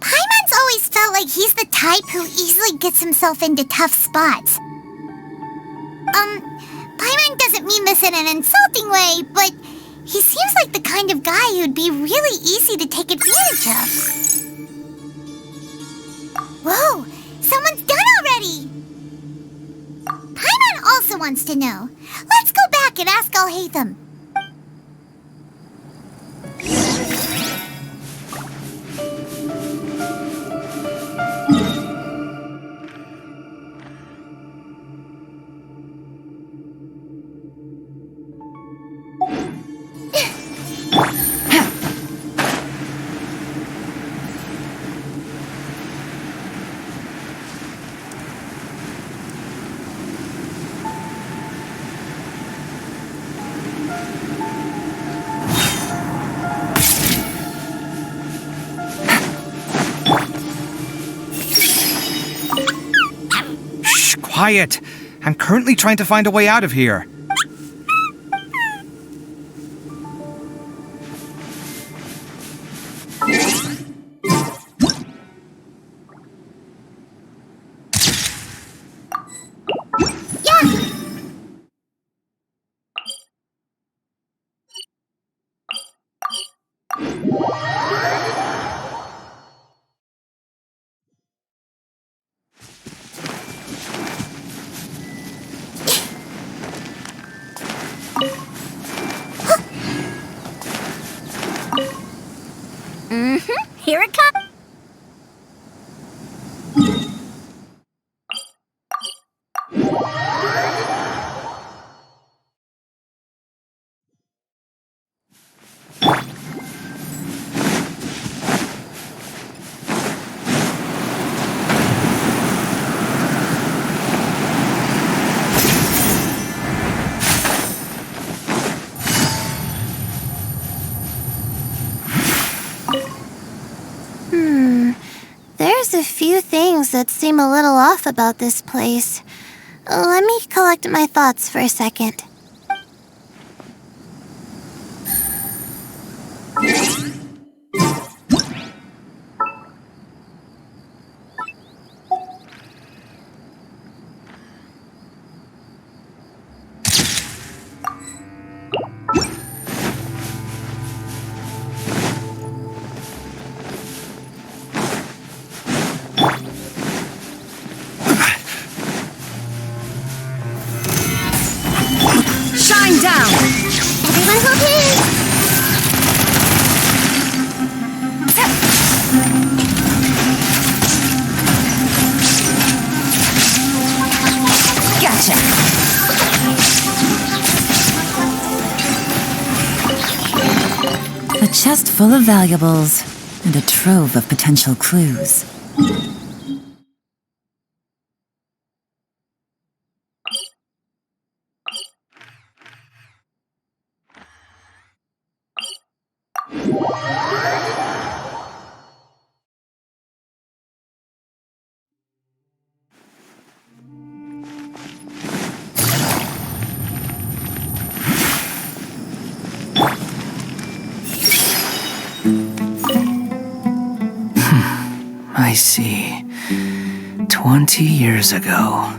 Speaker 5: Paimon's always felt like he's the type who easily gets himself into tough spots. Paimon doesn't mean this in an insulting way, but he seems like the kind of guy who'd be really easy to take advantage of. Whoa! Someone's done already! Paimon also wants to know. Let's go back and ask Alhaitham.
Speaker 3: Quiet! I'm currently trying to find a way out of here.
Speaker 4: Here it comes.
Speaker 1: There's a few things that seem a little off about this place. Let me collect my thoughts for a second.
Speaker 13: Shine down!
Speaker 5: Everyone hold hands!
Speaker 13: Gotcha!
Speaker 9: A chest full of valuables and a trove of potential clues.
Speaker 11: I see. 20 years ago.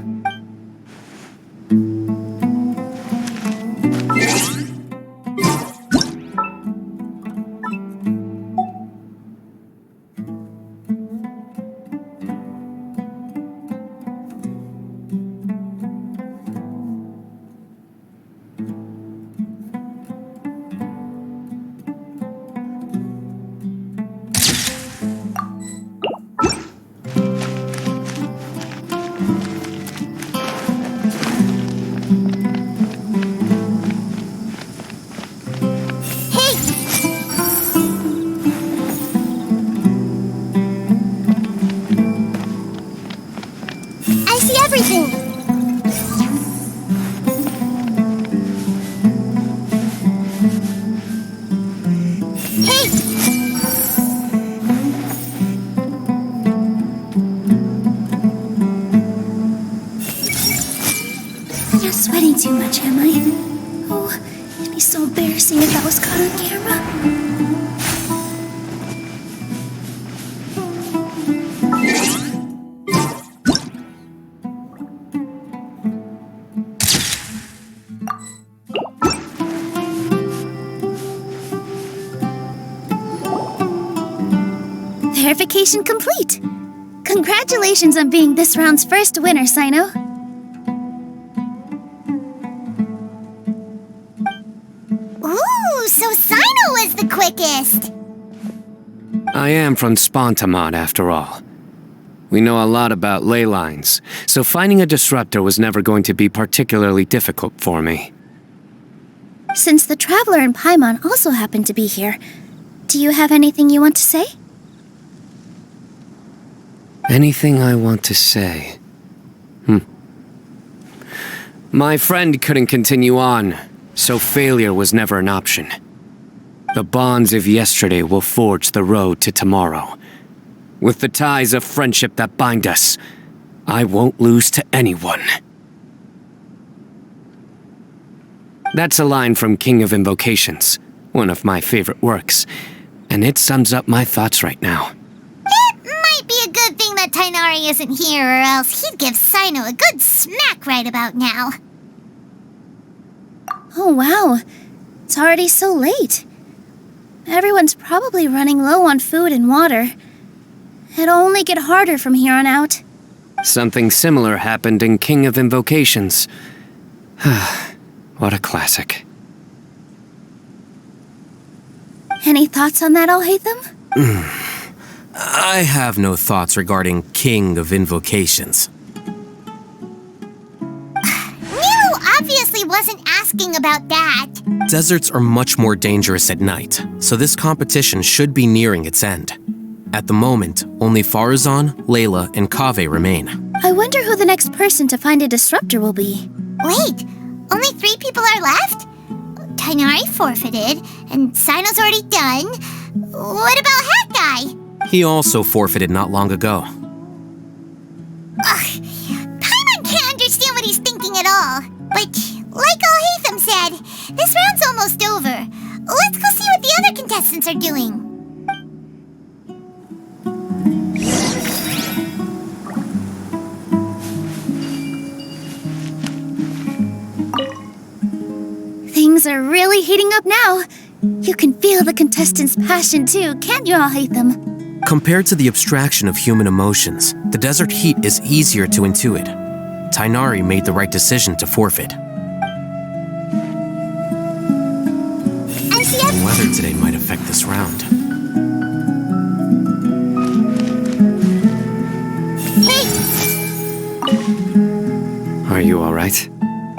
Speaker 5: Hey!
Speaker 8: I'm not sweating too much, am I? Oh, it'd be so embarrassing if I was caught on camera. Verification complete! Congratulations on being this round's first winner, Sino.
Speaker 5: Ooh, so Sino was the quickest!
Speaker 10: I am from Spontamod, after all. We know a lot about ley lines, so finding a disruptor was never going to be particularly difficult for me.
Speaker 8: Since the Traveler and Paimon also happen to be here, do you have anything you want to say?
Speaker 10: Anything I want to say? My friend couldn't continue on, so failure was never an option. The bonds of yesterday will forge the road to tomorrow. With the ties of friendship that bind us, I won't lose to anyone. That's a line from King of Invocations, one of my favorite works, and it sums up my thoughts right now.
Speaker 5: It might be a good thing that Tainari isn't here, or else he'd give Sino a good smack right about now.
Speaker 8: Oh wow, it's already so late. Everyone's probably running low on food and water. It'll only get harder from here on out.
Speaker 10: Something similar happened in King of Invocations. What a classic.
Speaker 8: Any thoughts on that, Alhaitham?
Speaker 2: I have no thoughts regarding King of Invocations.
Speaker 5: Nero obviously wasn't asking about that.
Speaker 2: Deserts are much more dangerous at night, so this competition should be nearing its end. At the moment, only Farazan, Layla, and Kaveh remain.
Speaker 8: I wonder who the next person to find a disruptor will be.
Speaker 5: Wait, only 3 people are left? Tainari forfeited, and Sino's already done. What about Hat Guy?
Speaker 2: He also forfeited not long ago.
Speaker 5: Ugh, Paimon can't understand what he's thinking at all. But, like Alhaitham said, this round's almost over. Let's go see what the other contestants are doing.
Speaker 8: Things are really heating up now. You can feel the contestants' passion too, can't you, Alhaitham?
Speaker 2: Compared to the abstraction of human emotions, the desert heat is easier to intuit. Tainari made the right decision to forfeit. The weather today might affect this round.
Speaker 10: Are you all right?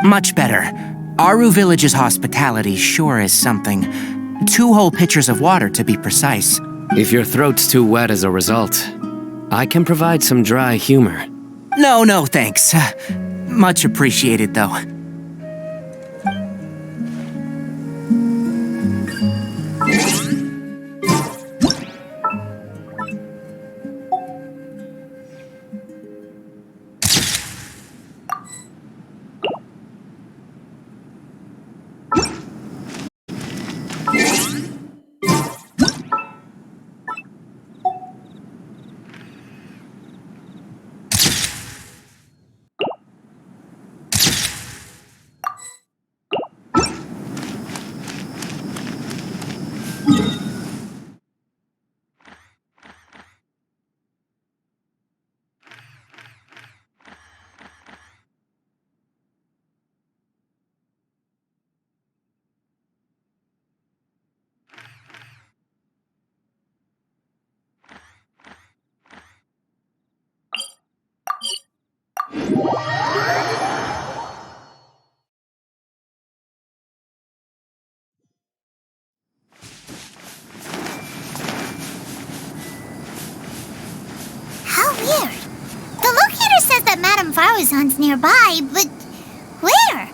Speaker 7: Much better. Aru Village's hospitality sure is something. 2 whole pitchers of water, to be precise.
Speaker 10: If your throat's too wet as a result, I can provide some dry humor.
Speaker 7: No, thanks. Much appreciated, though.
Speaker 5: How weird. The locator says that Madame Farazan's nearby, but where?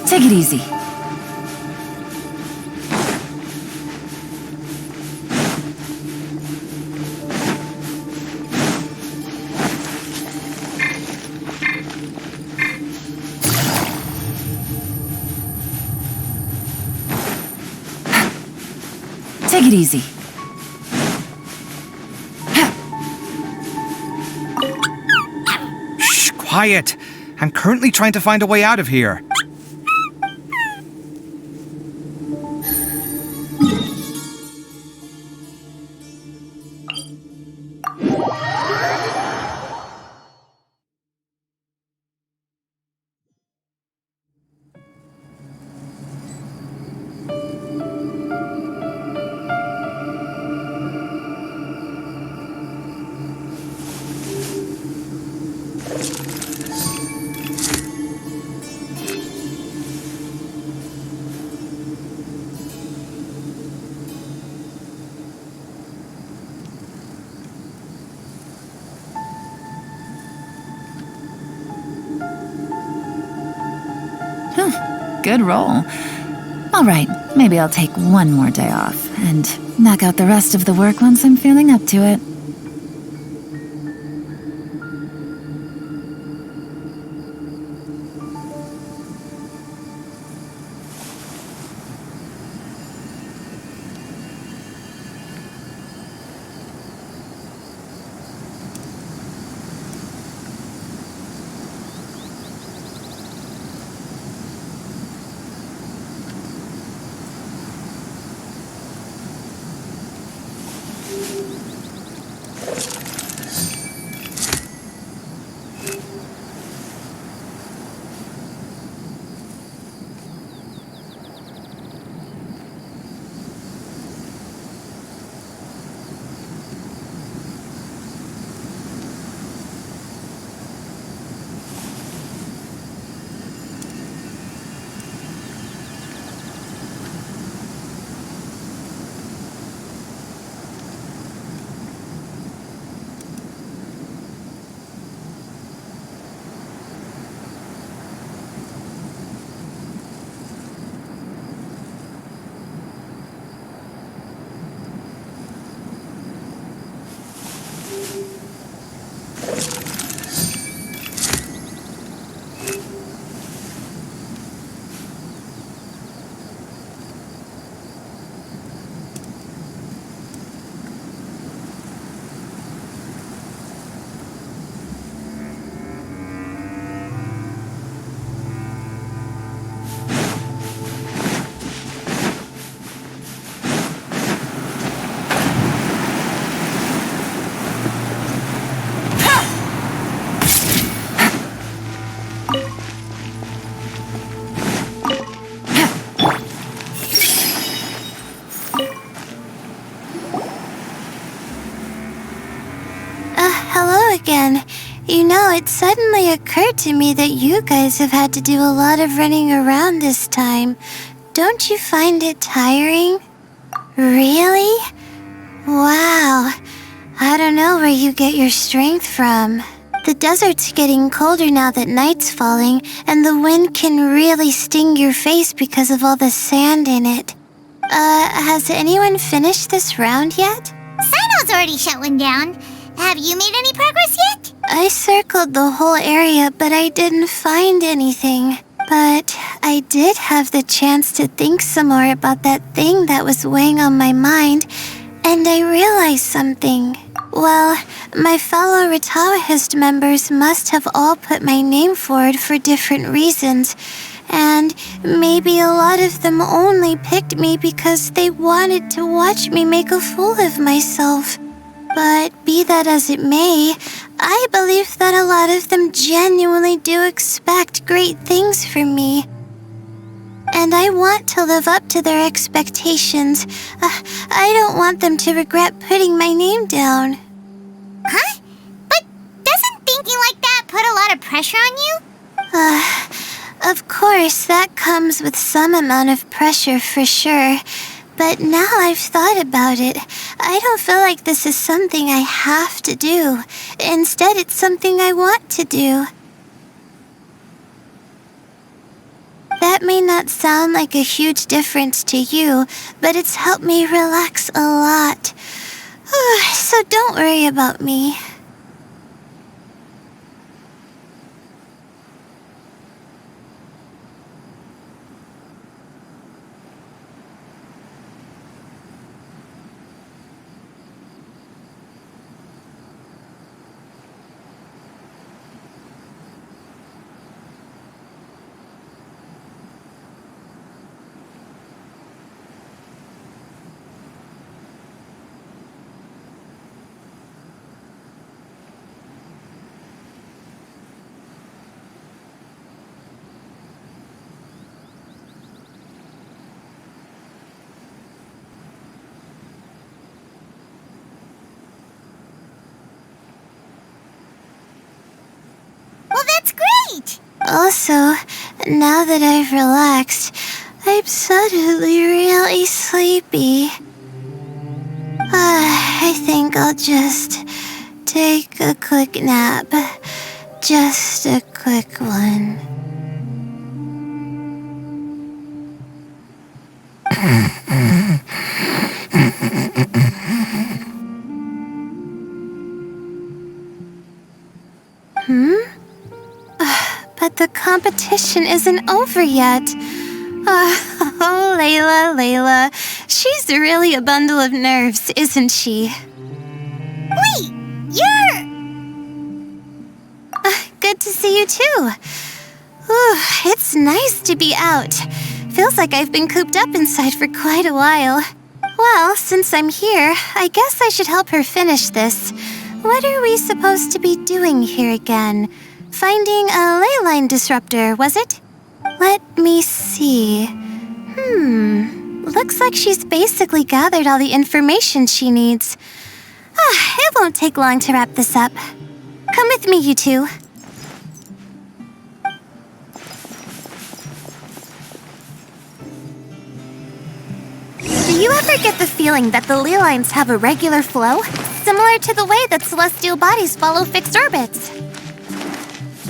Speaker 9: Take it easy. Take it easy.
Speaker 3: Shh, quiet. I'm currently trying to find a way out of here.
Speaker 9: Good roll. All right, maybe I'll take one more day off and knock out the rest of the work once I'm feeling up to it.
Speaker 1: Hello again. You know, it suddenly occurred to me that you guys have had to do a lot of running around this time. Don't you find it tiring? Really? Wow. I don't know where you get your strength from. The desert's getting colder now that night's falling, and the wind can really sting your face because of all the sand in it. Has anyone finished this round yet?
Speaker 5: Sino's already shut one down. Have you made any progress yet?
Speaker 1: I circled the whole area, but I didn't find anything. But I did have the chance to think some more about that thing that was weighing on my mind, and I realized something. Well, my fellow Retawahist members must have all put my name forward for different reasons, and maybe a lot of them only picked me because they wanted to watch me make a fool of myself. But be that as it may, I believe that a lot of them genuinely do expect great things from me. And I want to live up to their expectations. I don't want them to regret putting my name down.
Speaker 5: Huh? But doesn't pressure on you?
Speaker 1: Of course, that comes with some amount of pressure for sure. But now I've thought about it, I don't feel like this is something I have to do. Instead, it's something I want to do. That may not sound like a huge difference to you, but it's helped me relax a lot. So don't worry about me.
Speaker 5: Well, that's great!
Speaker 1: Also, now that I've relaxed, I'm suddenly really sleepy. I think I'll just take a quick nap. Just a quick one. But the competition isn't over yet. Oh, Layla. She's really a bundle of nerves, isn't she?
Speaker 5: Wait, you're...
Speaker 1: Good to see you too. It's nice to be out. Feels like I've been cooped up inside for quite a while. Well, since I'm here, I guess I should help her finish this. What are we supposed to be doing here again? Finding a ley line disruptor, was it? Let me see. Looks like she's basically gathered all the information she needs. It won't take long to wrap this up. Come with me, you two. Do you ever get the feeling that the ley lines have a regular flow? Similar to the way that celestial bodies follow fixed orbits.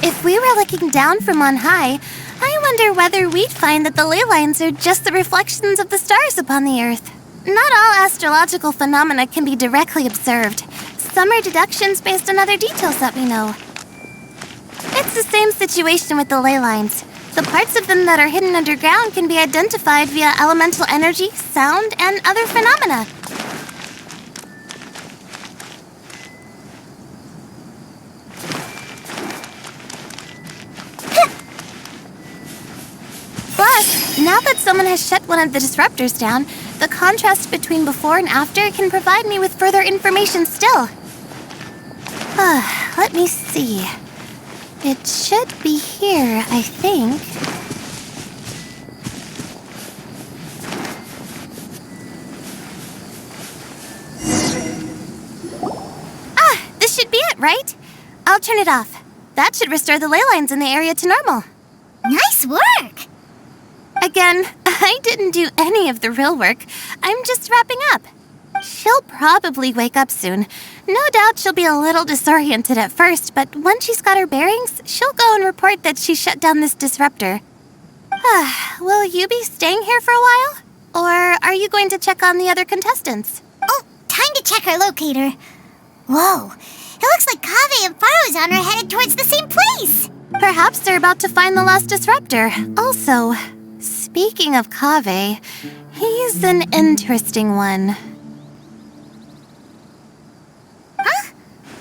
Speaker 1: If we were looking down from on high, I wonder whether we'd find that the ley lines are just the reflections of the stars upon the Earth. Not all astrological phenomena can be directly observed. Some are deductions based on other details that we know. It's the same situation with the ley lines. The parts of them that are hidden underground can be identified via elemental energy, sound, and other phenomena. Plus, now that someone has shut one of the disruptors down, the contrast between before and after can provide me with further information still. Let me see. It should be here, I think. This should be it, right? I'll turn it off. That should restore the ley lines in the area to normal.
Speaker 5: Nice work!
Speaker 1: Again, I didn't do any of the real work. I'm just wrapping up. She'll probably wake up soon. No doubt she'll be a little disoriented at first, but once she's got her bearings, she'll go and report that she shut down this disruptor. Will you be staying here for a while? Or are you going to check on the other contestants?
Speaker 5: Oh, time to check our locator. Whoa, it looks like Kaveh and Farozan are headed towards the same place.
Speaker 1: Perhaps they're about to find the last disruptor. Also, speaking of Kaveh, he's an interesting one.
Speaker 5: Huh?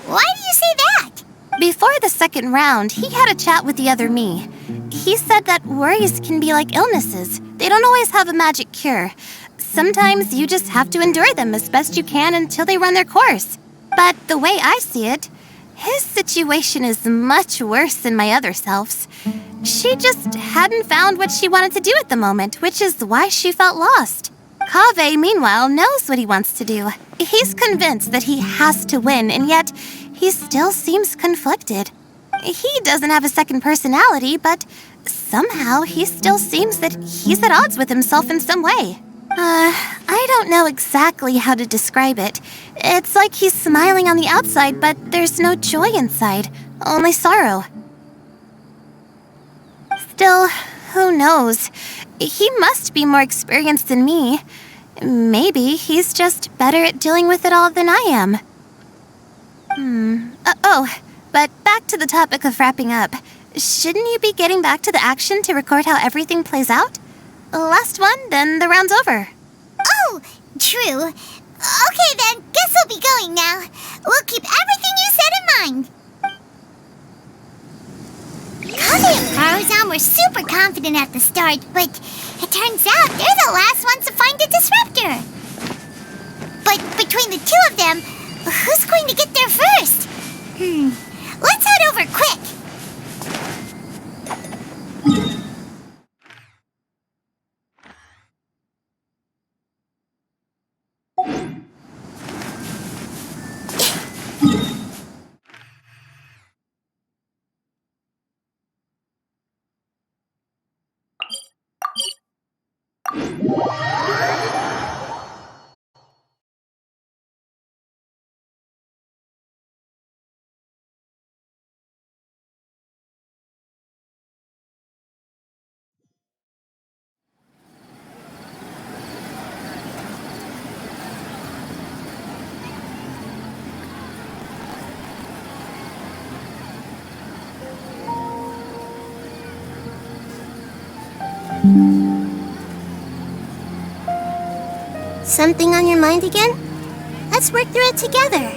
Speaker 5: Why do you say that?
Speaker 1: Before the second round, he had a chat with the other me. He said that worries can be like illnesses. They don't always have a magic cure. Sometimes you just have to endure them as best you can until they run their course. But the way I see it, his situation is much worse than my other self's. She just hadn't found what she wanted to do at the moment, which is why she felt lost. Kaveh, meanwhile, knows what he wants to do. He's convinced that he has to win, and yet he still seems conflicted. He doesn't have a second personality, but somehow he still seems that he's at odds with himself in some way. I don't know exactly how to describe it. It's like he's smiling on the outside, but there's no joy inside, only sorrow. Still, who knows? He must be more experienced than me. Maybe he's just better at dealing with it all than I am. But back to the topic of wrapping up. Shouldn't you be getting back to the action to record how everything plays out? Last one, then the round's over.
Speaker 5: Oh, true. Okay then, guess we'll be going now. We'll keep everything you said in mind. Kaze and Faruzan were super confident at the start, but it turns out they're the last ones to find the disruptor. But between the two of them, who's going to get there first? Let's head over quick. Something on your mind again? Let's work through it together.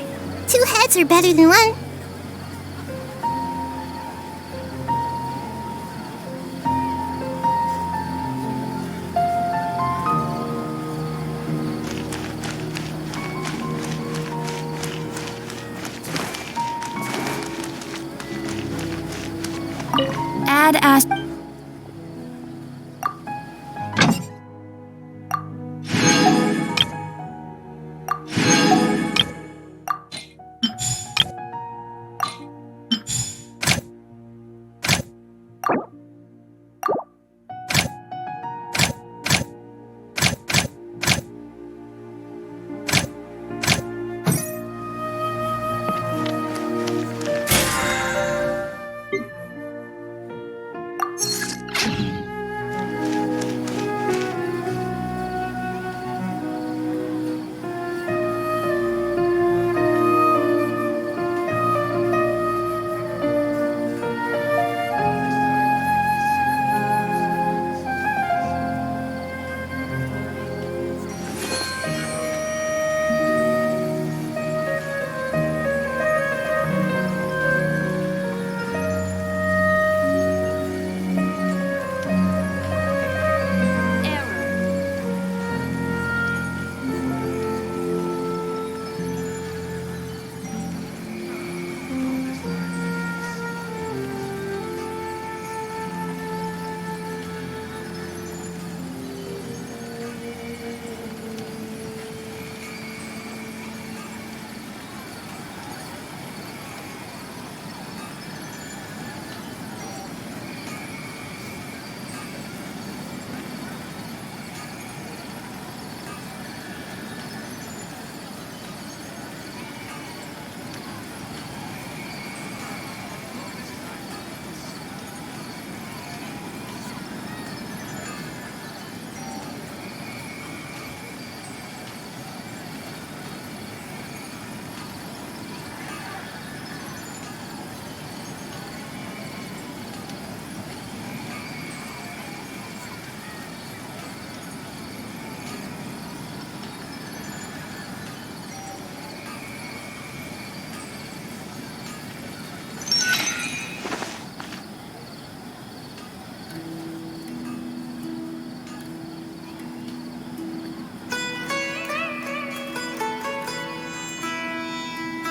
Speaker 5: 2 heads are better than 1.
Speaker 8: Add as...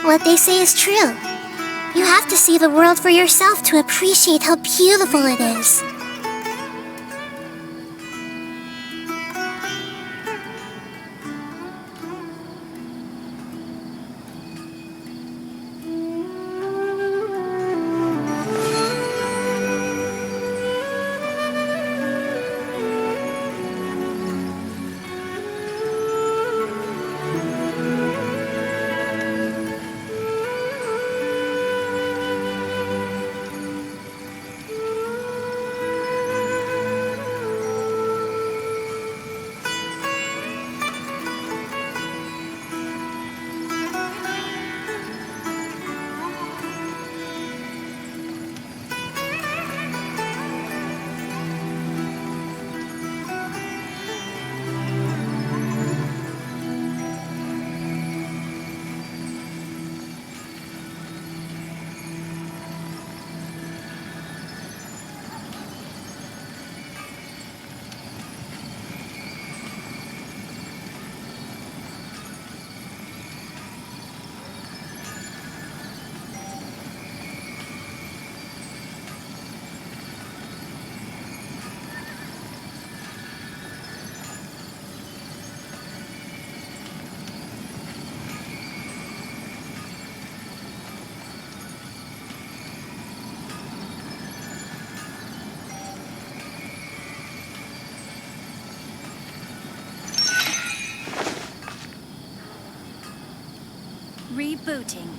Speaker 5: What they say is true. You have to see the world for yourself to appreciate how beautiful it is.
Speaker 13: Rebooting.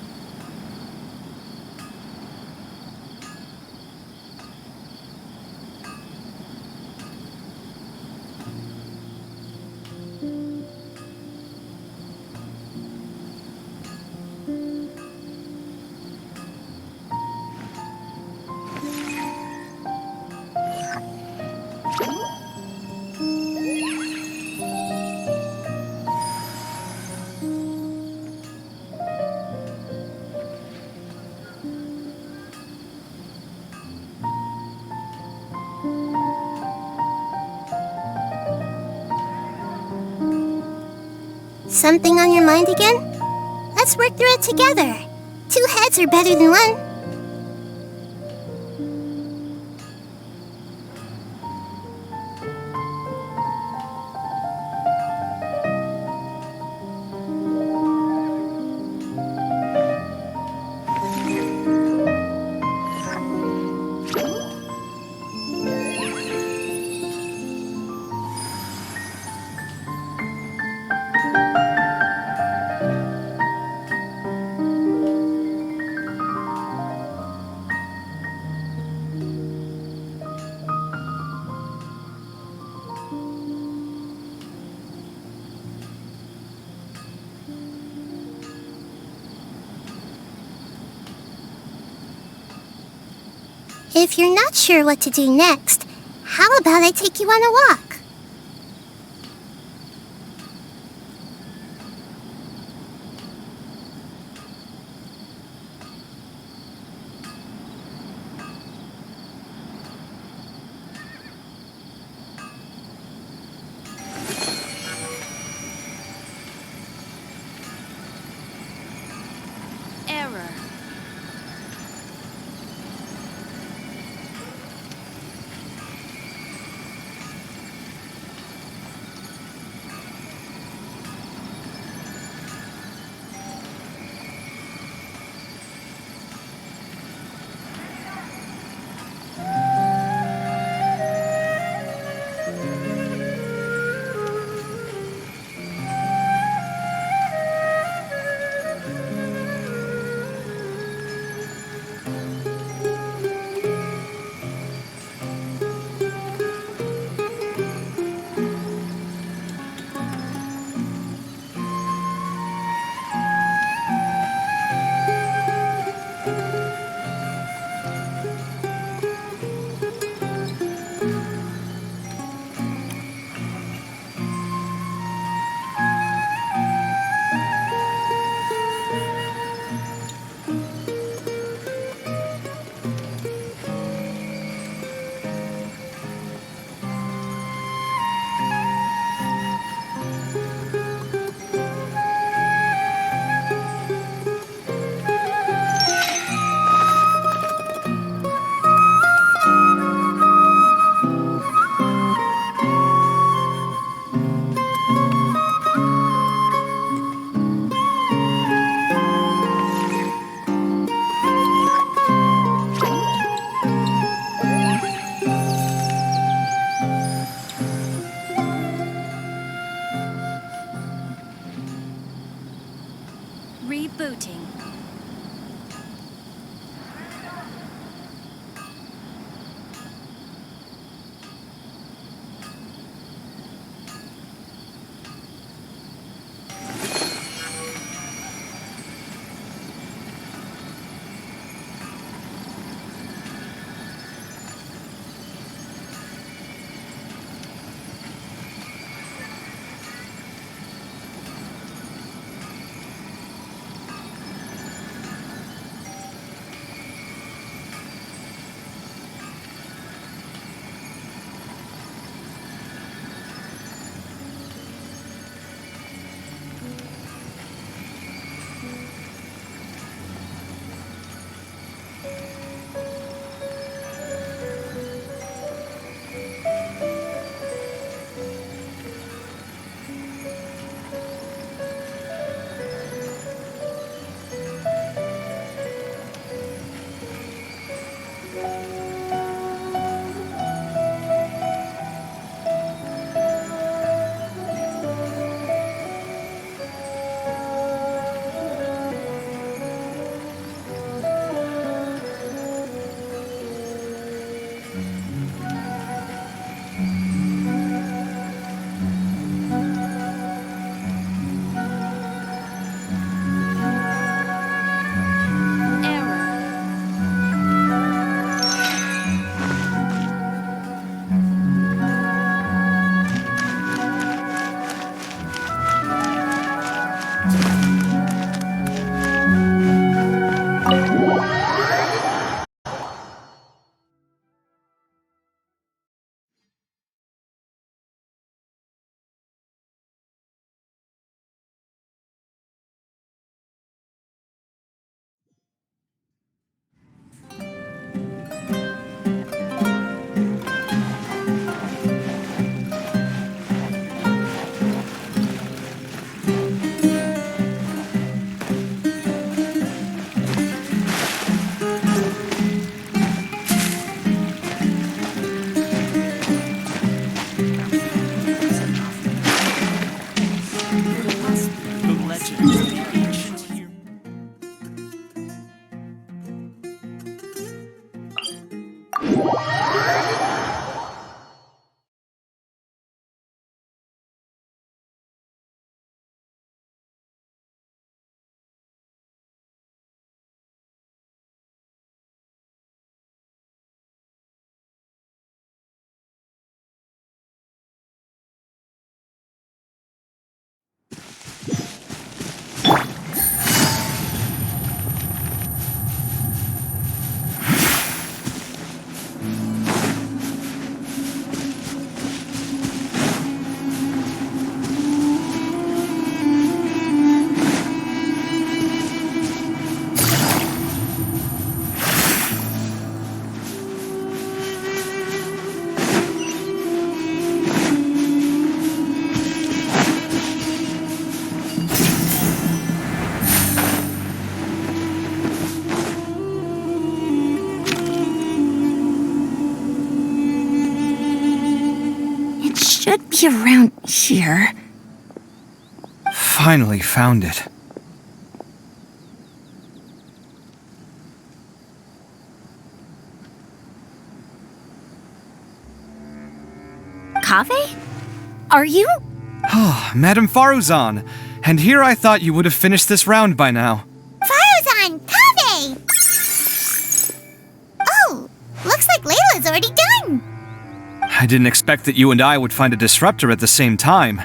Speaker 5: Something on your mind again? Let's work through it together. 2 heads are better than 1. If you're not sure what to do next, how about I take you on a walk?
Speaker 13: Error. Rebooting.
Speaker 4: be around here.
Speaker 3: Finally found it.
Speaker 4: Kaveh? Are you?
Speaker 3: Oh, Madame Faruzan. And here I thought you would have finished this round by now.
Speaker 5: Faruzan! Kaveh! Oh, looks like Layla's already done.
Speaker 3: I didn't expect that you and I would find a disruptor at the same time.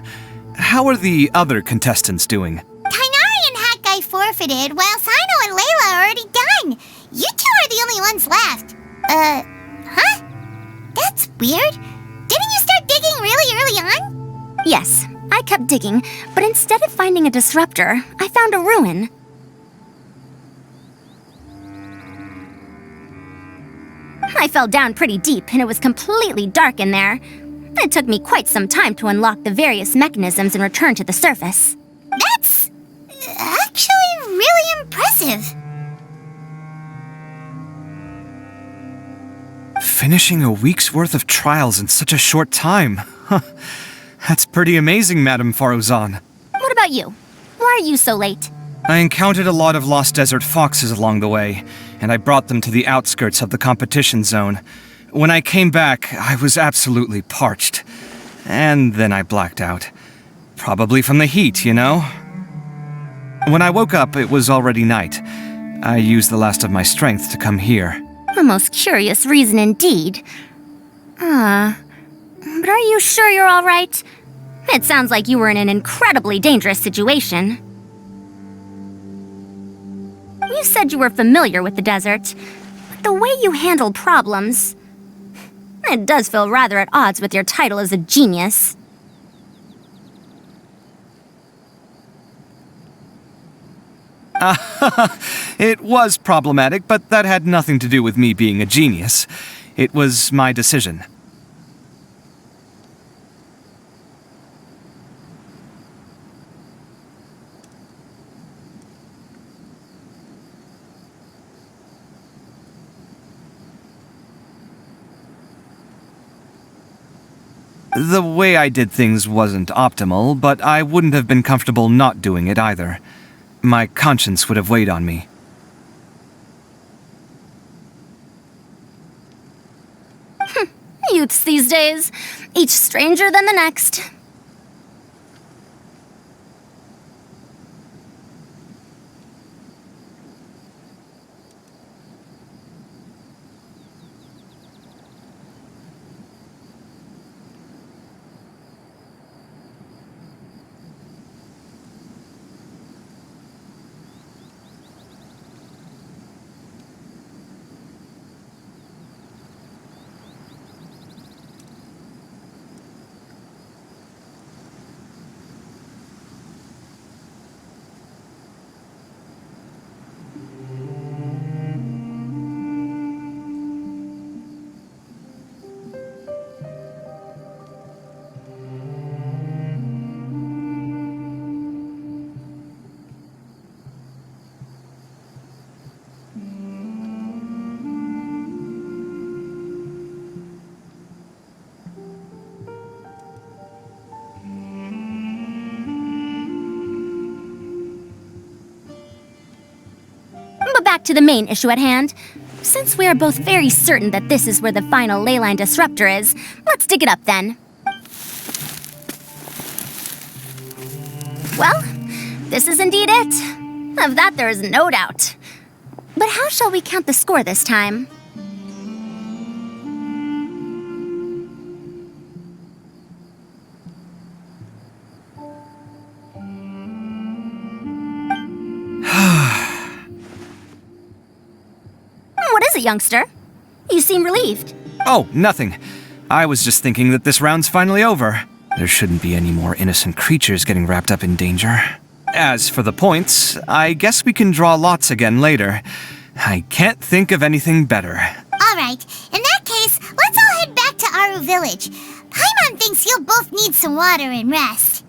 Speaker 3: How are the other contestants doing?
Speaker 5: Tainari and Hat Guy forfeited, while Sino and Layla are already done. You two are the only ones left. Huh? That's weird. Didn't you start digging really early on?
Speaker 4: Yes, I kept digging, but instead of finding a disruptor, I found a ruin. I fell down pretty deep, and it was completely dark in there. It took me quite some time to unlock the various mechanisms and return to the surface.
Speaker 5: That's actually really impressive.
Speaker 3: Finishing a week's worth of trials in such a short time. Huh. That's pretty amazing, Madame Faruzan.
Speaker 4: What about you? Why are you so late?
Speaker 3: I encountered a lot of lost desert foxes along the way, and I brought them to the outskirts of the competition zone. When I came back, I was absolutely parched. And then I blacked out. Probably from the heat, you know? When I woke up, it was already night. I used the last of my strength to come here.
Speaker 4: A most curious reason indeed. But are you sure you're all right? It sounds like you were in an incredibly dangerous situation. You said you were familiar with the desert, but the way you handle problems... It does feel rather at odds with your title as a genius.
Speaker 3: It was problematic, but that had nothing to do with me being a genius. It was my decision. The way I did things wasn't optimal, but I wouldn't have been comfortable not doing it either. My conscience would have weighed on me.
Speaker 4: Youths these days, each stranger than the next. But back to the main issue at hand. Since we are both very certain that this is where the final leyline disruptor is, let's dig it up then. Well, this is indeed it. Of that there is no doubt. But how shall we count the score this time? What is it, youngster? You seem relieved.
Speaker 3: Oh, nothing. I was just thinking that this round's finally over. There shouldn't be any more innocent creatures getting wrapped up in danger. As for the points, I guess we can draw lots again later. I can't think of anything better.
Speaker 5: Alright, in that case, let's all head back to Aru Village. Paimon thinks you'll both need some water and rest.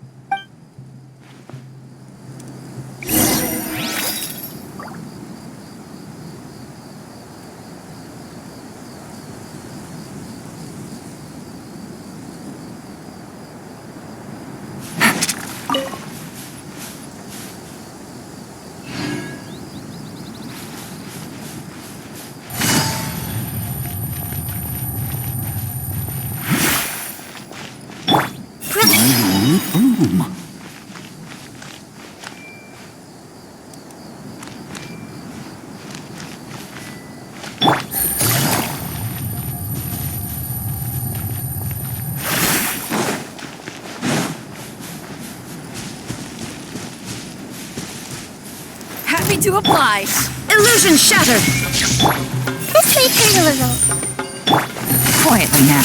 Speaker 12: broom.
Speaker 13: Happy to apply. Illusion shattered.
Speaker 5: This may hurt a little.
Speaker 9: Quietly now.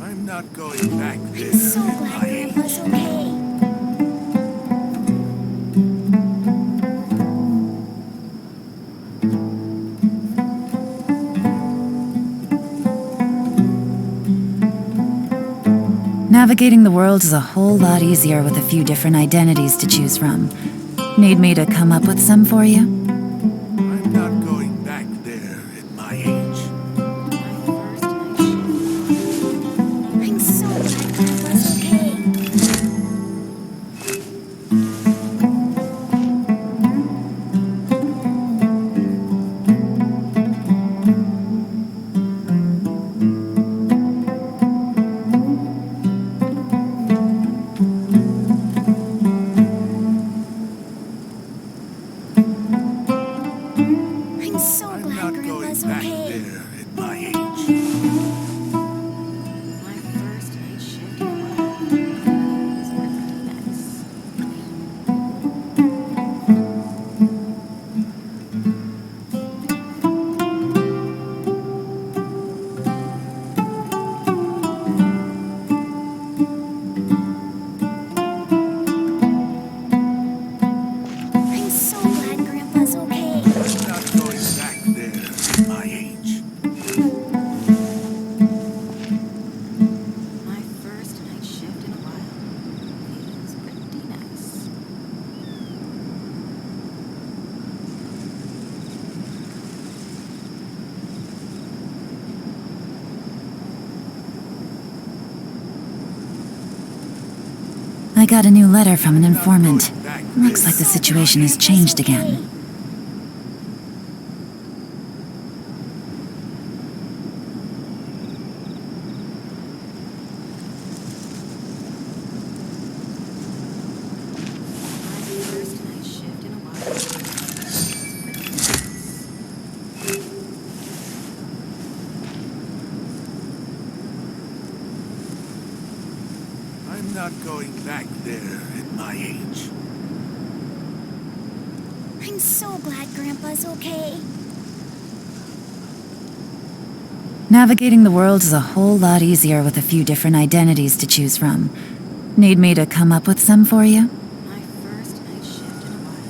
Speaker 12: I'm not going back there.
Speaker 5: I'm so glad Grandpa's okay.
Speaker 9: Navigating the world is a whole lot easier with a few different identities to choose from. Need me to come up with some for you?
Speaker 12: I'm not going back there at my age.
Speaker 5: I'm so glad Grandpa's okay. I'm so
Speaker 12: I'm
Speaker 5: glad
Speaker 12: not
Speaker 5: Grandpa's
Speaker 12: going back
Speaker 5: okay.
Speaker 12: there at my age.
Speaker 5: I'm so glad Grandpa's okay.
Speaker 12: I'm not going back there at my age.
Speaker 14: My first night shift in a while. Feels pretty nice.
Speaker 9: I got a new letter from an informant. Looks like the situation has changed again.
Speaker 14: My first night shift in a while.
Speaker 12: I'm not going back there at my age.
Speaker 5: I'm so glad Grandpa's okay.
Speaker 9: Navigating the world is a whole lot easier with a few different identities to choose from. Need me to come up with some for you?
Speaker 14: My first night shift in a while.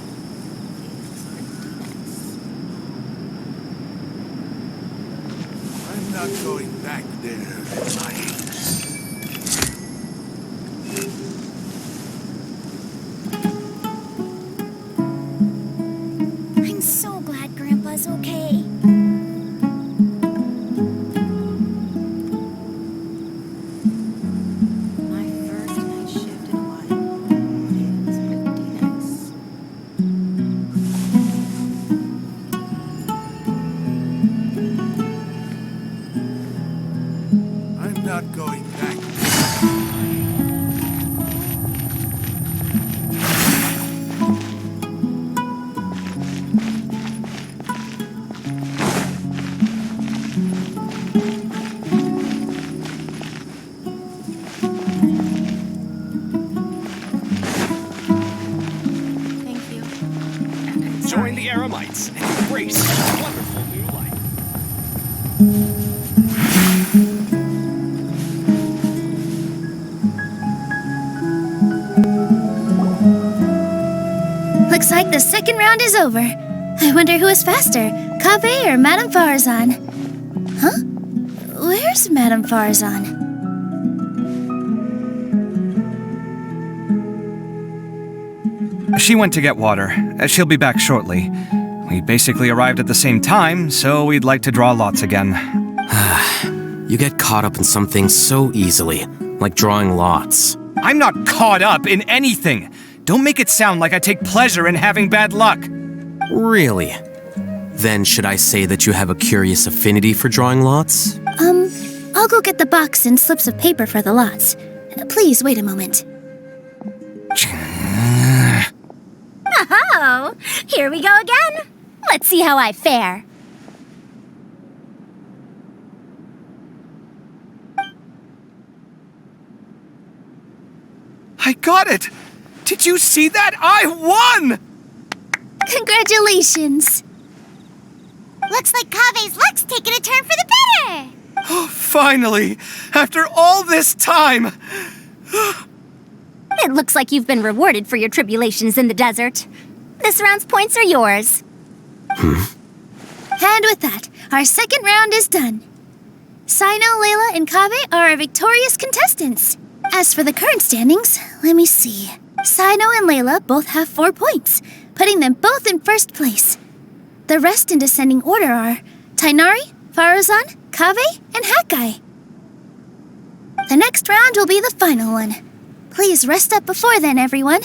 Speaker 14: Feels pretty nice.
Speaker 12: I'm not going back there at my age.
Speaker 5: I'm so glad Grandpa's okay.
Speaker 14: My first night shift in a while. Feels pretty nice.
Speaker 12: I'm not going back.
Speaker 14: Thank you.
Speaker 15: Join the Eremites and embrace a wonderful new life.
Speaker 8: is over. I wonder who is faster, Kaveh or Madame Farazan? Huh? Where's Madame Farazan?
Speaker 3: She went to get water. She'll be back shortly. We basically arrived at the same time, so we'd like to draw lots again.
Speaker 2: You get caught up in some things so easily, like drawing lots.
Speaker 3: I'm not caught up in anything! Don't make it sound like I take pleasure in having bad luck!
Speaker 2: Really? Then should I say that you have a curious affinity for drawing lots?
Speaker 8: I'll go get the box and slips of paper for the lots. Please wait a moment.
Speaker 4: Oh, here we go again. Let's see how I fare.
Speaker 3: I got it! Did you see that? I won!
Speaker 8: Congratulations!
Speaker 5: Looks like Kave's luck's taking a turn for the better!
Speaker 3: Oh, finally! After all this time!
Speaker 4: It looks like you've been rewarded for your tribulations in the desert. This round's points are yours.
Speaker 8: And with that, our second round is done. Sino, Layla, and Kaveh are our victorious contestants. As for the current standings, let me see. Sino and Layla both have 4 points, putting them both in first place. The rest in descending order are Tainari, Farazan, Kaveh, and Hakai. The next round will be the final one. Please rest up before then, everyone.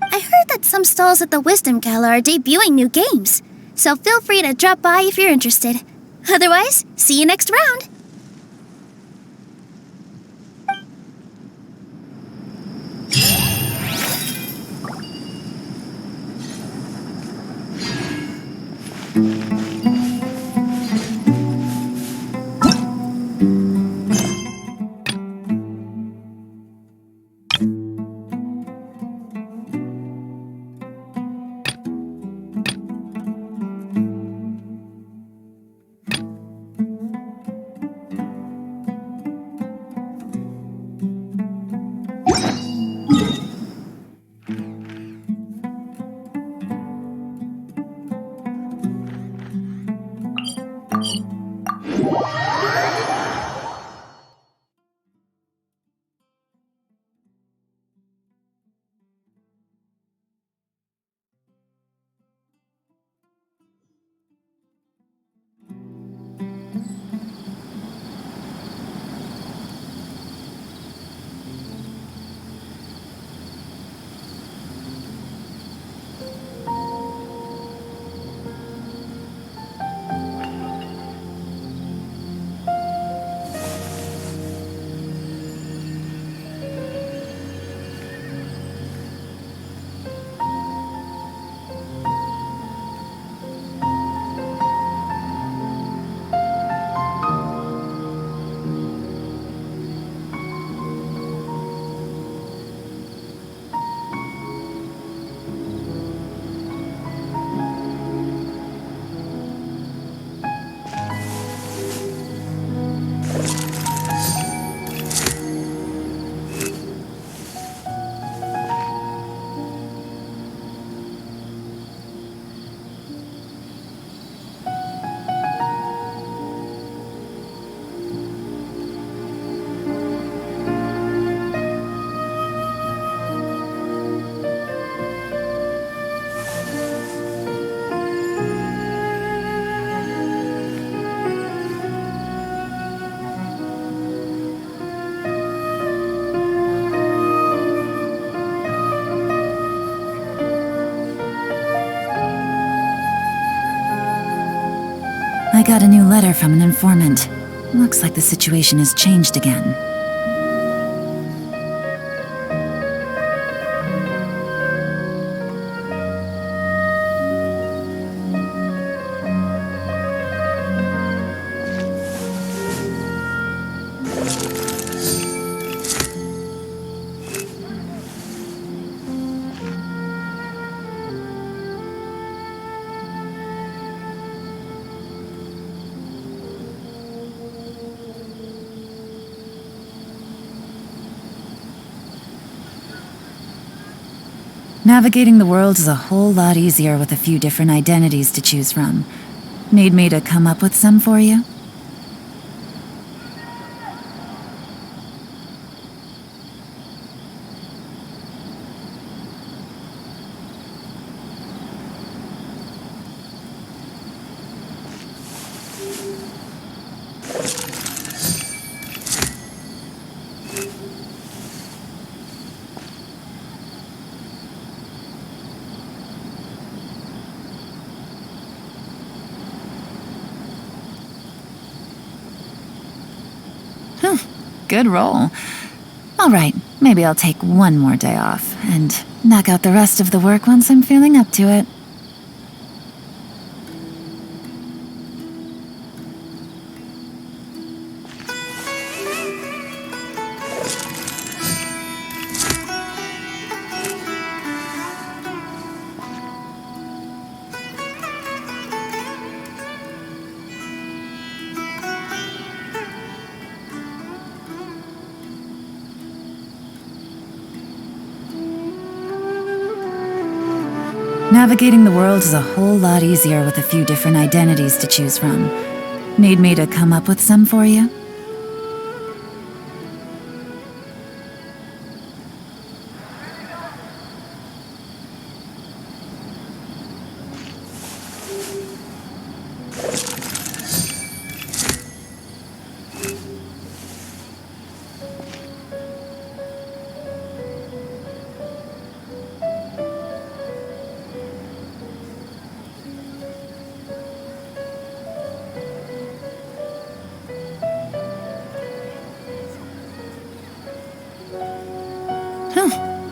Speaker 8: I heard that some stalls at the Wisdom Gala are debuting new games, so feel free to drop by if you're interested. Otherwise, see you next round.
Speaker 9: I got a new letter from an informant. Looks like the situation has changed again. Navigating the world is a whole lot easier with a few different identities to choose from. Need me to come up with some for you? Good roll. All right, maybe I'll take one more day off and knock out the rest of the work once I'm feeling up to it. Navigating the world is a whole lot easier with a few different identities to choose from. Need me to come up with some for you?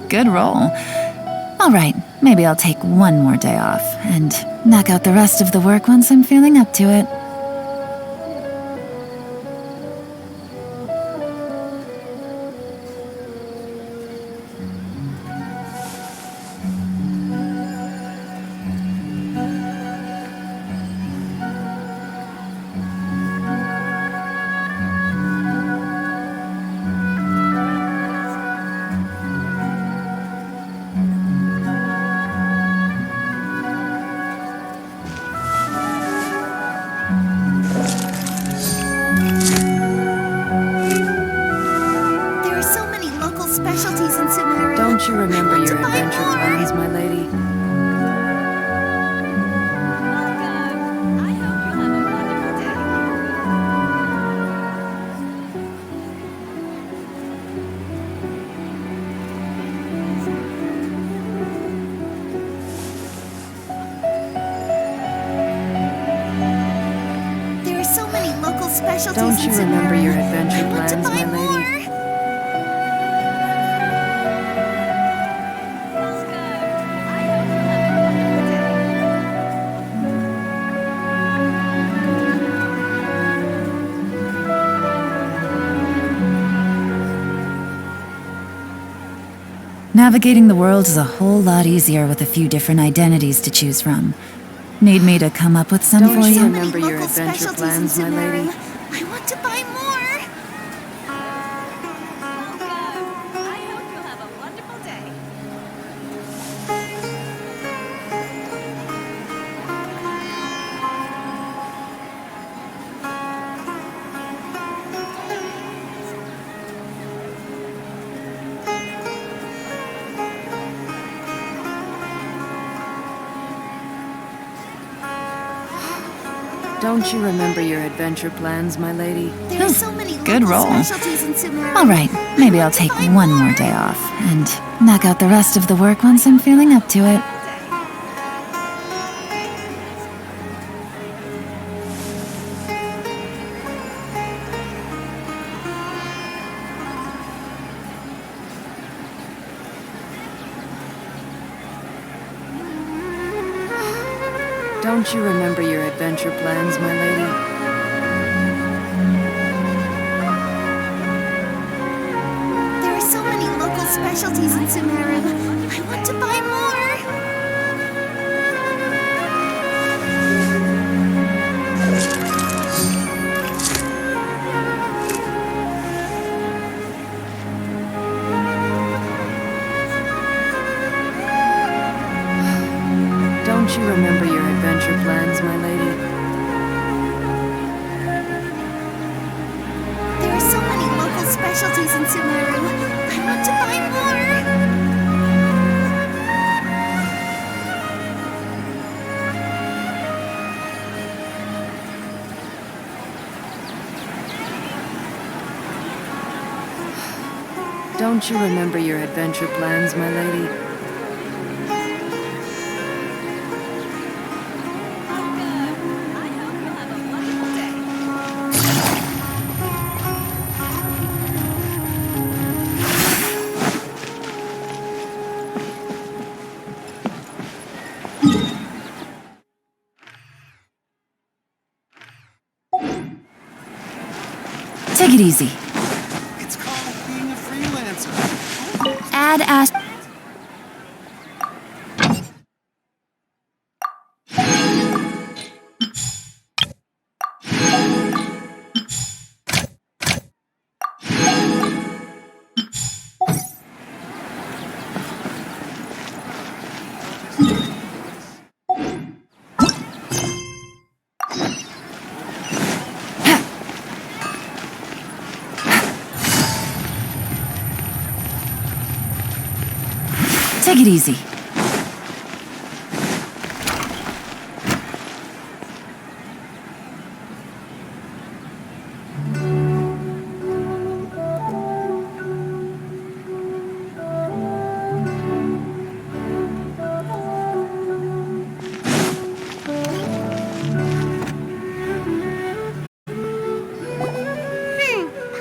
Speaker 9: Good roll. All right, maybe I'll take one more day off and knock out the rest of the work once I'm feeling up to it.
Speaker 8: Specialties in Sumeru.
Speaker 13: Don't you remember your adventure plans, my lady?
Speaker 8: There are so many local specialties.
Speaker 13: Don't you remember your adventure plans, my lady?
Speaker 9: Navigating the world is a whole lot easier with a few different identities to choose from. Need me to come up with some for
Speaker 13: Don't you
Speaker 9: you?
Speaker 13: remember your adventure plans, my lady?
Speaker 8: I want to buy more.
Speaker 13: Don't you remember your adventure plans, my lady?
Speaker 8: There are so many
Speaker 9: Good
Speaker 8: local
Speaker 9: roll.
Speaker 8: specialties in Sumeru.
Speaker 9: All right, maybe I'll take one more day off and knock out the rest of the work once I'm feeling up to it.
Speaker 13: Don't you remember your adventure plans, my lady?
Speaker 8: There are so many local specialties in Sumeru. I want to buy more. specialties in Sumeru. I want to buy more.
Speaker 13: Don't you remember your adventure plans, my lady?
Speaker 9: Take it easy.
Speaker 12: It's called being a freelancer.
Speaker 8: Add as.
Speaker 9: Take it easy.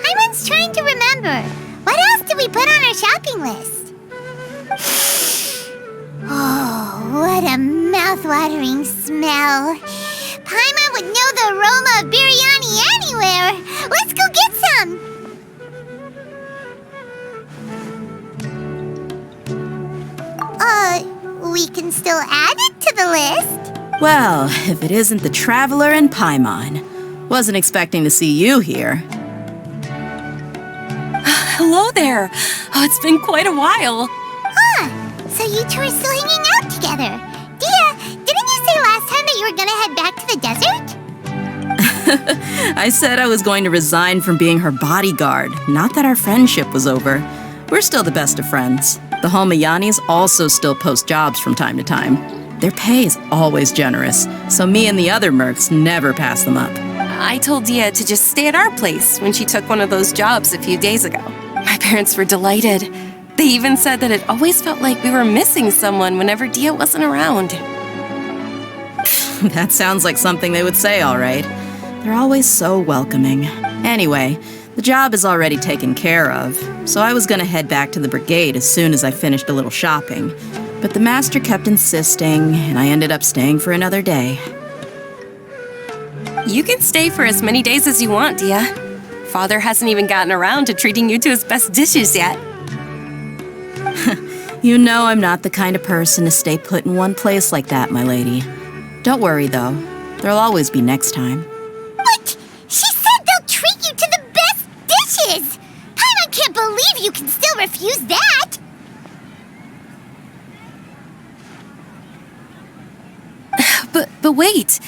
Speaker 5: Paimon's trying to remember. What else did we put on our shopping list? Oh, what a mouth-watering smell. Paimon would know the aroma of biryani anywhere. Let's go get some. We can still add it to the list.
Speaker 16: Well, if it isn't the Traveler and Paimon. Wasn't expecting to see you here.
Speaker 17: Hello there. Oh, it's been quite a while.
Speaker 5: Huh. So you two are still hanging out together. Dia, didn't you say last time that you were gonna head back to the desert?
Speaker 16: I said I was going to resign from being her bodyguard, not that our friendship was over. We're still the best of friends. The Homayanis also still post jobs from time to time. Their pay is always generous, so me and the other mercs never pass them up.
Speaker 17: I told Dia to just stay at our place when she took one of those jobs a few days ago. My parents were delighted. They even said that it always felt like we were missing someone whenever Dia wasn't around.
Speaker 16: That sounds like something they would say, all right. They're always so welcoming. Anyway, the job is already taken care of, so I was gonna head back to the brigade as soon as I finished a little shopping. But the master kept insisting, and I ended up staying for another day.
Speaker 17: You can stay for as many days as you want, Dia. Father hasn't even gotten around to treating you to his best dishes yet.
Speaker 16: You know I'm not the kind of person to stay put in one place like that, my lady. Don't worry, though. There'll always be next time.
Speaker 5: What? She said they'll treat you to the best dishes! Paimon can't believe you can still refuse that!
Speaker 17: But wait.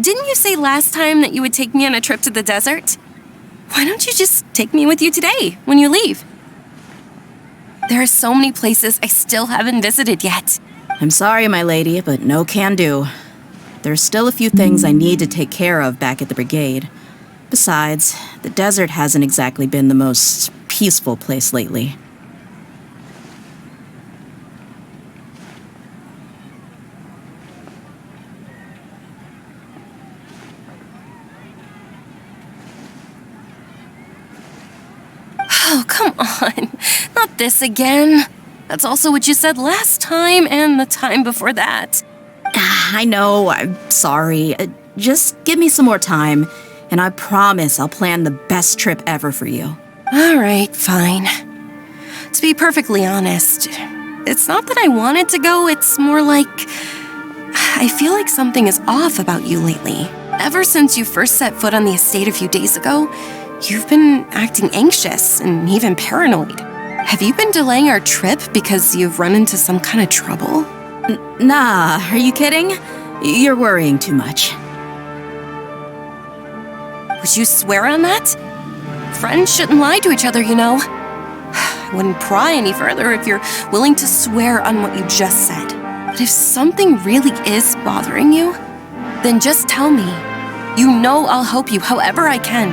Speaker 17: Didn't you say last time that you would take me on a trip to the desert? Why don't you just take me with you today, when you leave? There are so many places I still haven't visited yet.
Speaker 16: I'm sorry, my lady, but no can do. There's still a few things I need to take care of back at the brigade. Besides, the desert hasn't exactly been the most peaceful place lately.
Speaker 17: Oh, come on. Not this again. That's also what you said last time and the time before that.
Speaker 16: I know, I'm sorry. Just give me some more time, and I promise I'll plan the best trip ever for you.
Speaker 17: All right, fine. To be perfectly honest, it's not that I wanted to go, it's more like I feel like something is off about you lately. Ever since you first set foot on the estate a few days ago, you've been acting anxious and even paranoid. Have you been delaying our trip because you've run into some kind of trouble?
Speaker 16: Nah, are you kidding? You're worrying too much.
Speaker 17: Would you swear on that? Friends shouldn't lie to each other, you know. I wouldn't pry any further if you're willing to swear on what you just said. But if something really is bothering you, then just tell me. You know I'll help you however I can.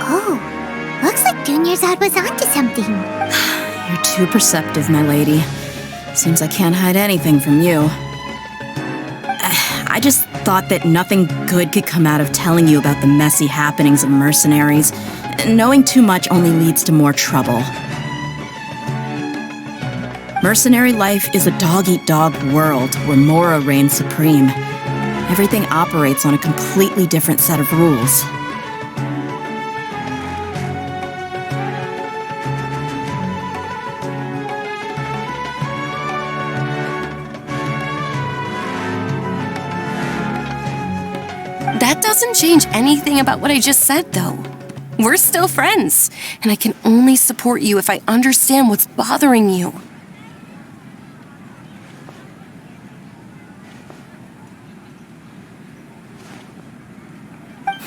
Speaker 5: Oh, looks like Junior's ad was onto something.
Speaker 16: You're too perceptive, my lady. Seems I can't hide anything from you. I just thought that nothing good could come out of telling you about the messy happenings of mercenaries. Knowing too much only leads to more trouble. Mercenary life is a dog-eat-dog world where Mora reigns supreme. Everything operates on a completely different set of rules.
Speaker 17: That doesn't change anything about what I just said, though. We're still friends, and I can only support you if I understand what's bothering you.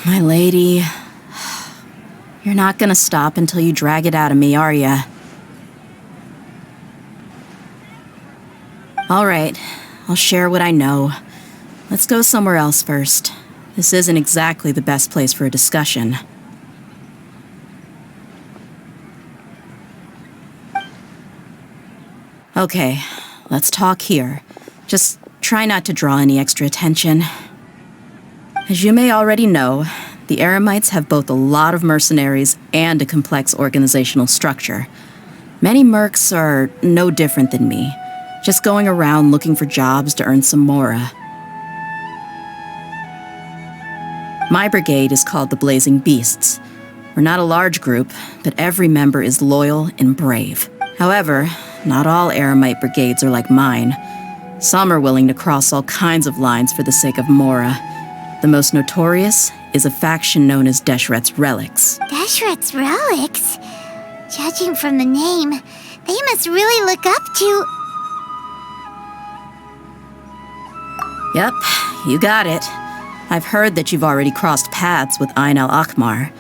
Speaker 16: My lady, you're not gonna stop until you drag it out of me, are ya? All right, I'll share what I know. Let's go somewhere else first. This isn't exactly the best place for a discussion. Okay, let's talk here. Just try not to draw any extra attention. As you may already know, the Eremites have both a lot of mercenaries and a complex organizational structure. Many mercs are no different than me, just going around looking for jobs to earn some mora. My brigade is called the Blazing Beasts. We're not a large group, but every member is loyal and brave. However, not all Eremite brigades are like mine. Some are willing to cross all kinds of lines for the sake of mora. The most notorious is a faction known as Deshret's Relics.
Speaker 5: Deshret's Relics? Judging from the name, they must really look up to...
Speaker 16: Yep, you got it. I've heard that you've already crossed paths with Ain al-Akmar.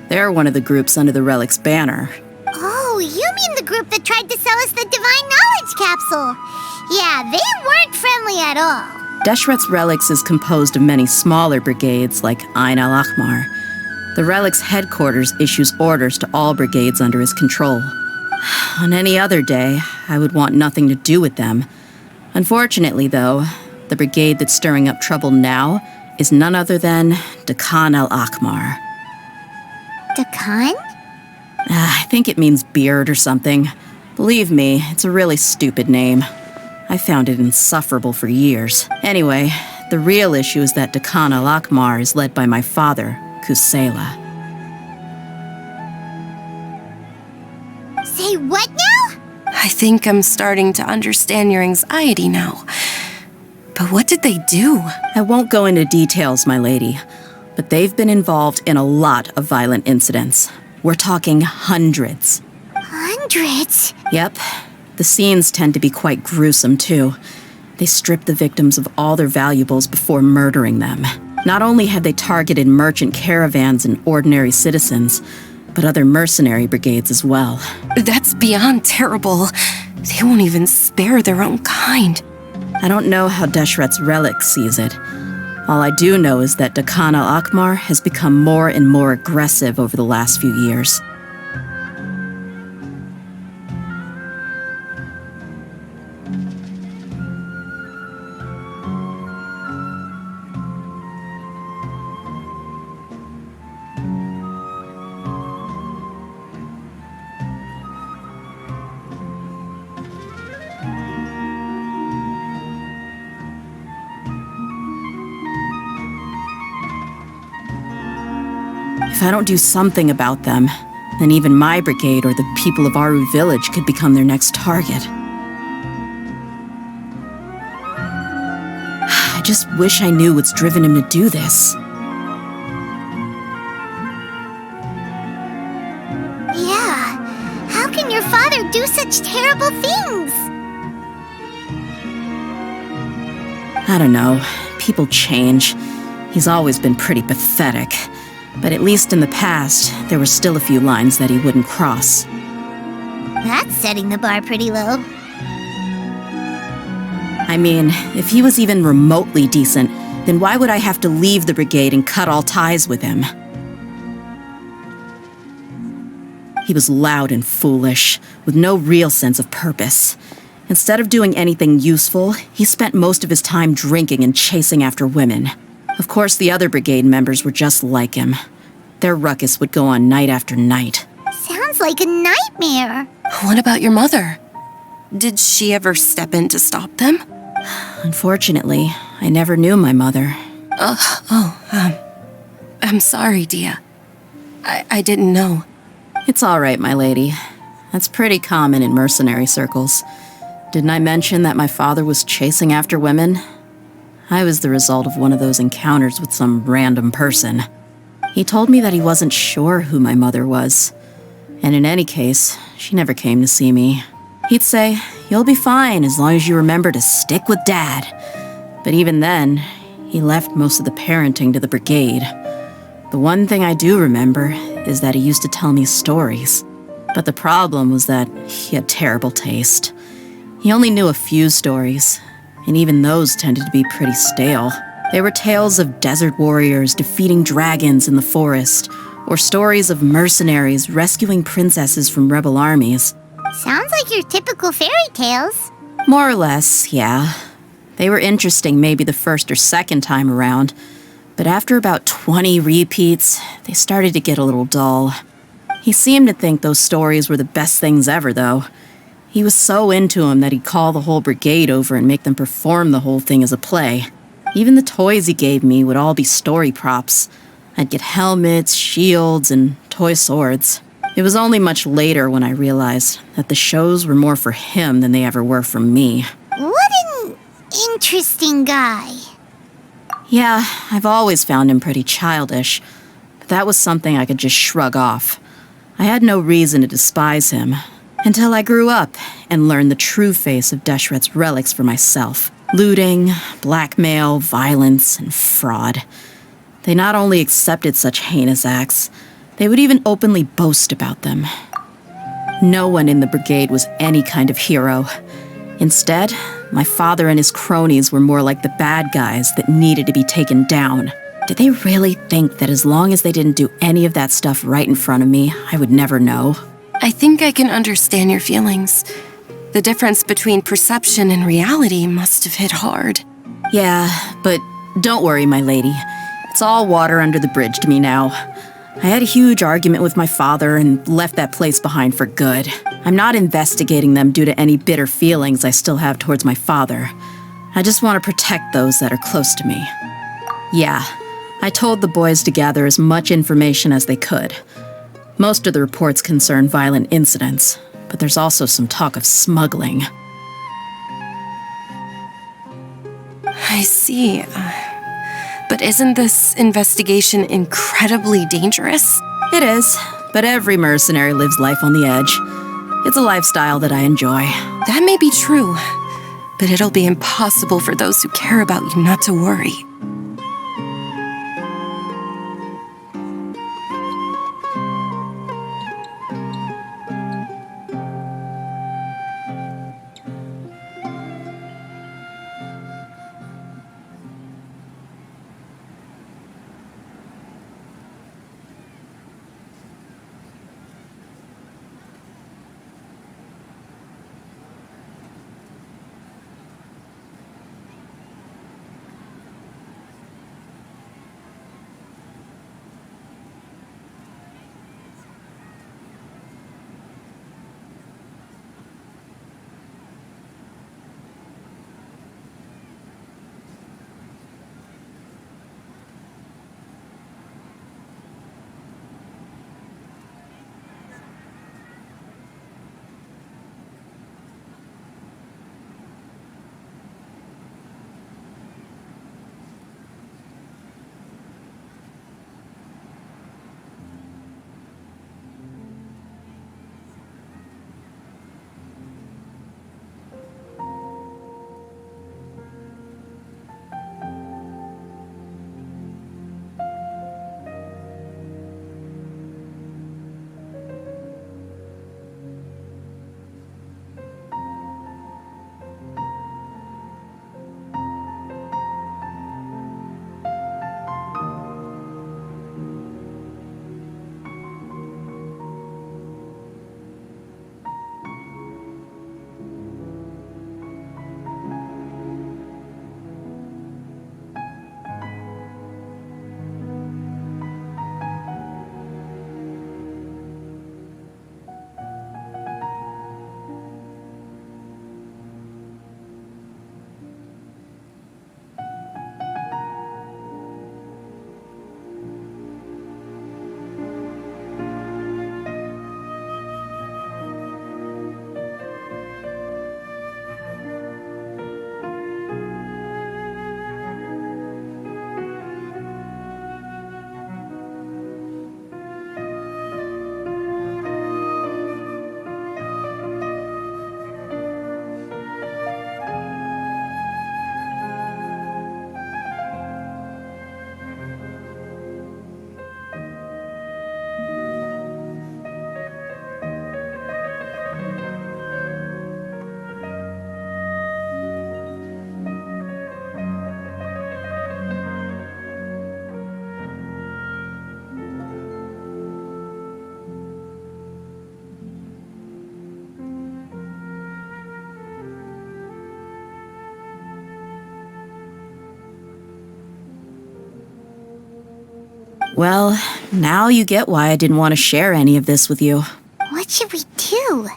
Speaker 16: They're one of the groups under the Relic's banner.
Speaker 5: Oh, you mean the group that tried to sell us the Divine Knowledge Capsule? Yeah, they weren't friendly at all.
Speaker 16: Deshret's Relics is composed of many smaller brigades like Ain al-Akmar. The Relic's headquarters issues orders to all brigades under his control. On any other day, I would want nothing to do with them. Unfortunately, though, the brigade that's stirring up trouble now is none other than Dakan al-Akmar.
Speaker 5: Dakan?
Speaker 16: I think it means beard or something. Believe me, it's a really stupid name. I found it insufferable for years. Anyway, the real issue is that Dakan al-Akmar is led by my father, Kusela.
Speaker 5: Say what now?
Speaker 17: I think I'm starting to understand your anxiety now. But what did they do?
Speaker 16: I won't go into details, my lady, but they've been involved in a lot of violent incidents. We're talking hundreds.
Speaker 5: Hundreds?
Speaker 16: Yep. The scenes tend to be quite gruesome, too. They strip the victims of all their valuables before murdering them. Not only have they targeted merchant caravans and ordinary citizens, but other mercenary brigades as well.
Speaker 17: That's beyond terrible. They won't even spare their own kind.
Speaker 16: I don't know how Deshret's Relic sees it. All I do know is that Dakan al-Akmar has become more and more aggressive over the last few years. If I don't do something about them, then even my brigade or the people of Aru village could become their next target. I just wish I knew what's driven him to do this.
Speaker 5: Yeah, how can your father do such terrible things?
Speaker 16: I don't know. People change. He's always been pretty pathetic. But at least in the past, there were still a few lines that he wouldn't cross.
Speaker 5: That's setting the bar pretty low.
Speaker 16: I mean, if he was even remotely decent, then why would I have to leave the brigade and cut all ties with him? He was loud and foolish, with no real sense of purpose. Instead of doing anything useful, he spent most of his time drinking and chasing after women. Of course, the other brigade members were just like him. Their ruckus would go on night after night.
Speaker 5: Sounds like a nightmare.
Speaker 17: What about your mother? Did she ever step in to stop them?
Speaker 16: Unfortunately, I never knew my mother.
Speaker 17: I'm sorry, Dia. I didn't know.
Speaker 16: It's all right, my lady. That's pretty common in mercenary circles. Didn't I mention that my father was chasing after women? I was the result of one of those encounters with some random person. He told me that he wasn't sure who my mother was. And in any case, she never came to see me. He'd say, "You'll be fine as long as you remember to stick with Dad." But even then, he left most of the parenting to the brigade. The one thing I do remember is that he used to tell me stories. But the problem was that he had terrible taste. He only knew a few stories, and even those tended to be pretty stale. They were tales of desert warriors defeating dragons in the forest, or stories of mercenaries rescuing princesses from rebel armies.
Speaker 5: Sounds like your typical fairy tales.
Speaker 16: More or less, yeah. They were interesting maybe the first or second time around, but after about 20 repeats, they started to get a little dull. He seemed to think those stories were the best things ever, though. He was so into them that he'd call the whole brigade over and make them perform the whole thing as a play. Even the toys he gave me would all be story props. I'd get helmets, shields, and toy swords. It was only much later when I realized that the shows were more for him than they ever were for me.
Speaker 5: What an interesting guy.
Speaker 16: Yeah, I've always found him pretty childish, but that was something I could just shrug off. I had no reason to despise him, until I grew up and learned the true face of Deshret's relics for myself. Looting, blackmail, violence, and fraud. They not only accepted such heinous acts, they would even openly boast about them. No one in the brigade was any kind of hero. Instead, my father and his cronies were more like the bad guys that needed to be taken down. Did they really think that as long as they didn't do any of that stuff right in front of me, I would never know?
Speaker 17: I think I can understand your feelings. The difference between perception and reality must have hit hard.
Speaker 16: Yeah, but don't worry, my lady. It's all water under the bridge to me now. I had a huge argument with my father and left that place behind for good. I'm not investigating them due to any bitter feelings I still have towards my father. I just want to protect those that are close to me. Yeah, I told the boys to gather as much information as they could. Most of the reports concern violent incidents, but there's also some talk of smuggling.
Speaker 17: I see. But isn't this investigation incredibly dangerous?
Speaker 16: It is, but every mercenary lives life on the edge. It's a lifestyle that I enjoy.
Speaker 17: That may be true, but it'll be impossible for those who care about you not to worry.
Speaker 16: Well, now you get why I didn't want to share any of this with you.
Speaker 5: What should we do?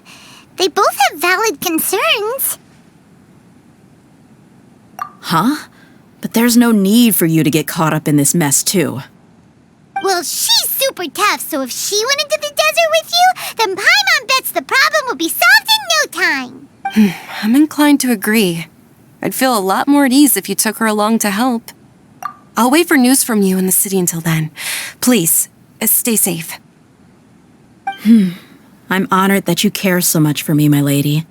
Speaker 5: They both have valid concerns.
Speaker 16: Huh? But there's no need for you to get caught up in this mess, too.
Speaker 5: Well, she's super tough, so if she went into the desert with you, then Paimon bets the problem will be solved in no time.
Speaker 17: I'm inclined to agree. I'd feel a lot more at ease if you took her along to help. I'll wait for news from you in the city until then. Please, stay safe.
Speaker 16: I'm honored that you care so much for me, my lady.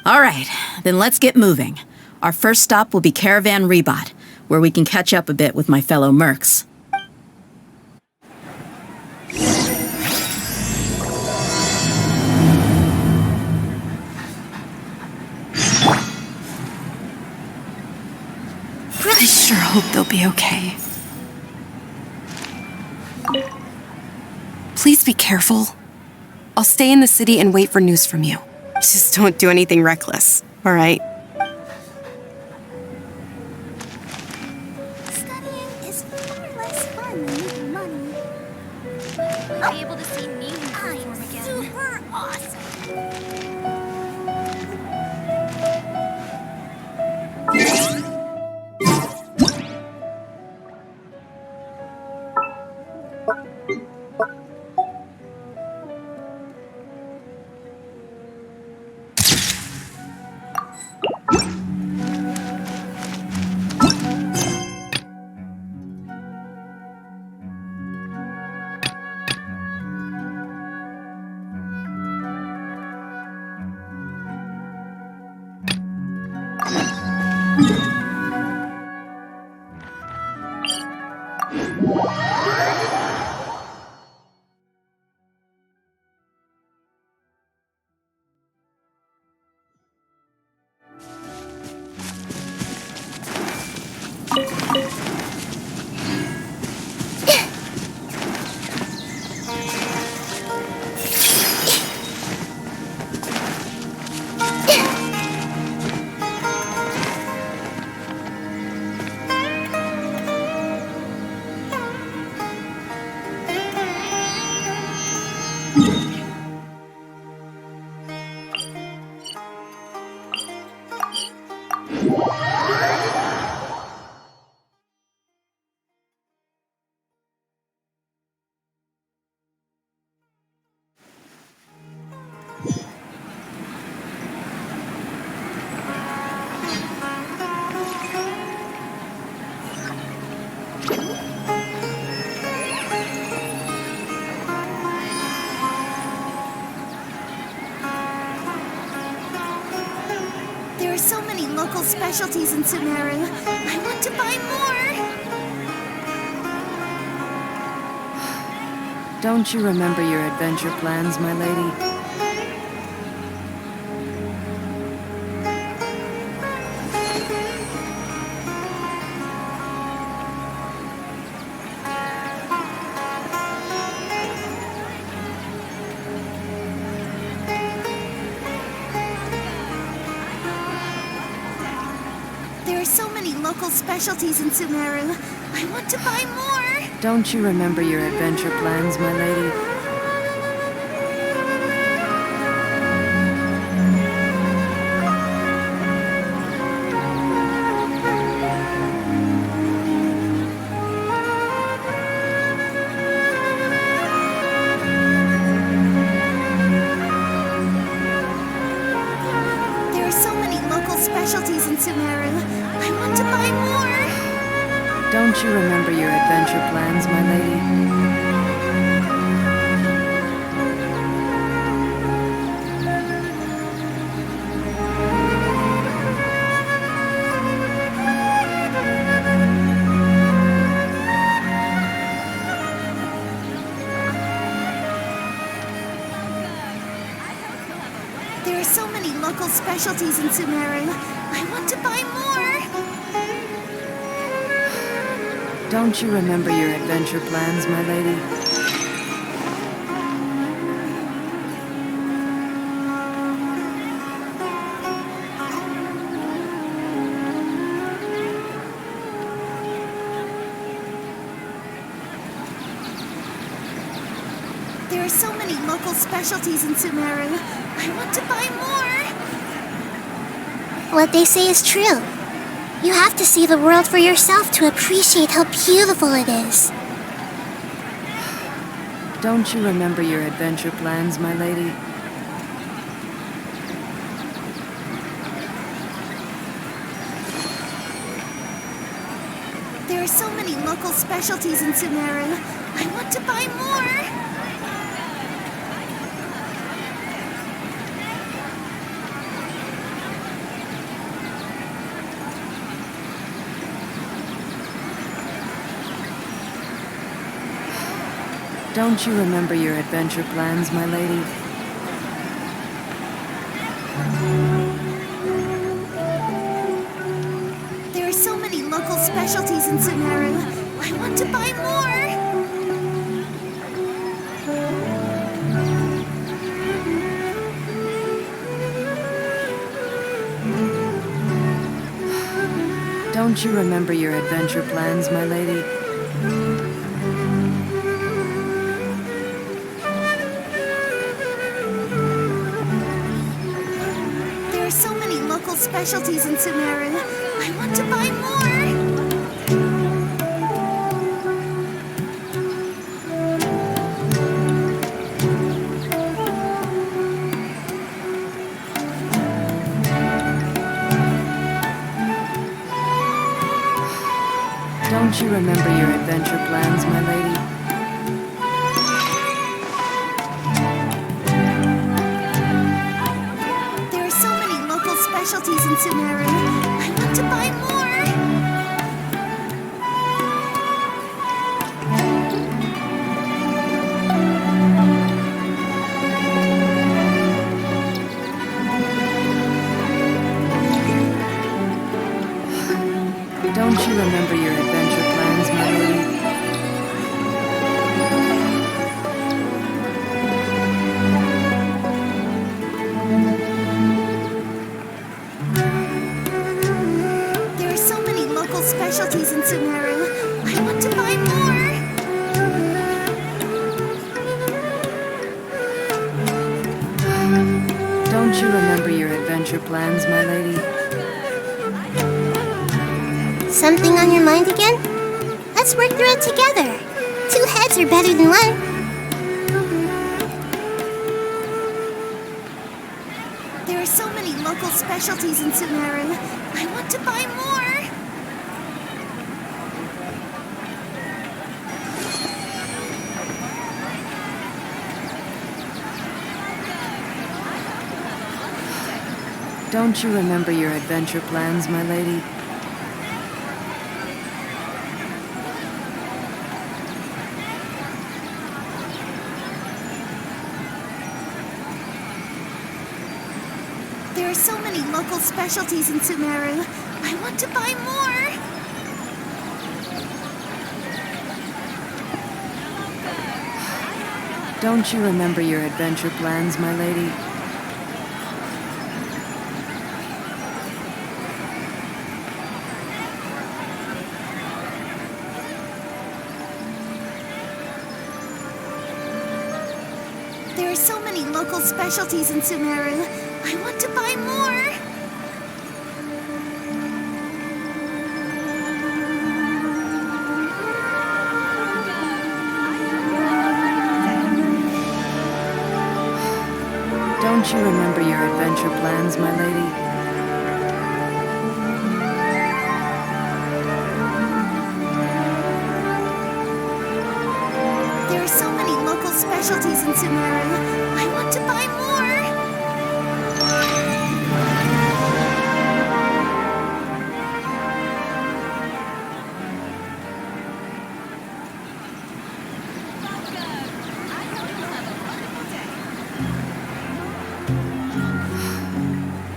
Speaker 16: All right, then let's get moving. Our first stop will be Caravan Rebot, where we can catch up a bit with my fellow mercs.
Speaker 17: I sure hope they'll be okay. Please be careful. I'll stay in the city and wait for news from you. Just don't do anything reckless, all right?
Speaker 5: Studying is far less fun than making money. We'll be able to see Newton perform again. Super awesome. There are so many local specialties in Sumeru. I want to buy more.
Speaker 13: Don't you remember your adventure plans, my lady?
Speaker 5: There are so many local specialties in Sumeru. I want to buy more.
Speaker 13: Don't you remember your adventure plans, my lady?
Speaker 5: There are so many local specialties in Sumeru. I want to buy more.
Speaker 13: Don't you remember your adventure plans, my lady?
Speaker 5: There are so many local specialties in Sumeru. I want to buy more.
Speaker 13: Don't you remember your adventure plans, my lady?
Speaker 5: There are so many local specialties in Sumeru. I want to buy more. What they say is true. You have to see the world for yourself to appreciate how beautiful it is.
Speaker 13: Don't you remember your adventure plans, my lady?
Speaker 5: There are so many local specialties in Sumeru. I want to buy more.
Speaker 13: Don't you remember your adventure plans, my lady?
Speaker 5: There are so many local specialties in Sumeru. I want to buy more.
Speaker 13: Don't you remember your adventure plans, my lady?
Speaker 5: There are so many local specialties in Sumeru. I want to buy more.
Speaker 13: Don't you remember your adventure plans, my lady?
Speaker 5: There are so many local specialties in Sumeru. I want to buy more.
Speaker 13: Don't you remember your adventure plans, my lady?
Speaker 5: There are so many local specialties in Sumeru. I want to buy more.
Speaker 13: Don't you remember your adventure plans, my lady?
Speaker 5: Something on your mind again? Let's work through it together. 2 heads are better than 1. There are so many local specialties in Sumeru. I want to buy more.
Speaker 13: Don't you remember your adventure plans, my lady?
Speaker 5: There are so many local specialties in Sumeru. I want to buy more.
Speaker 13: Don't you remember your adventure plans, my lady?
Speaker 5: There are so many local specialties in Sumeru. I want to buy more.
Speaker 13: Don't you remember your adventure plans, my lady?
Speaker 5: There are so many local specialties in Sumeru. I want to buy more.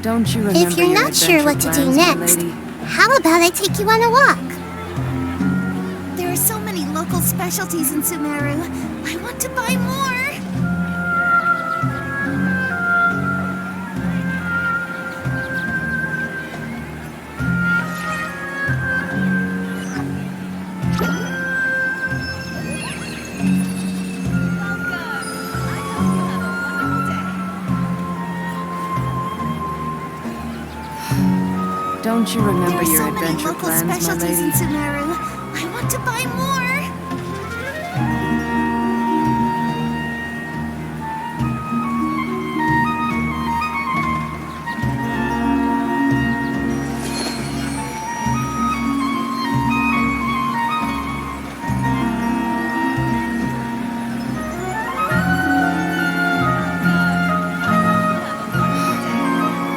Speaker 13: Don't you remember
Speaker 5: If you're
Speaker 13: your
Speaker 5: not sure what to do
Speaker 13: adventure plans, my
Speaker 5: next,
Speaker 13: lady?
Speaker 5: how about I take you on a walk? There are so many local specialties in Sumeru. I want to buy more.
Speaker 9: Don't you remember
Speaker 5: There's
Speaker 9: your
Speaker 5: so many
Speaker 9: adventure
Speaker 5: local
Speaker 9: plans, my
Speaker 5: specialties
Speaker 9: lady?
Speaker 5: in Sumeru. I want to buy more.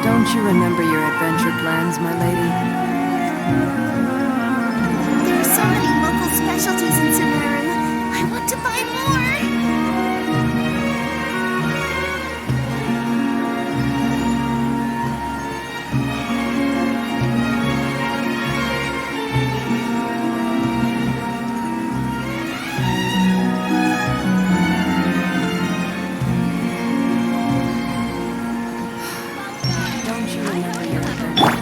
Speaker 9: Don't you remember your adventure plans, my lady?
Speaker 5: There are so many local specialties in Sumeru. I want to buy more.
Speaker 9: Don't you remember your adventure plans?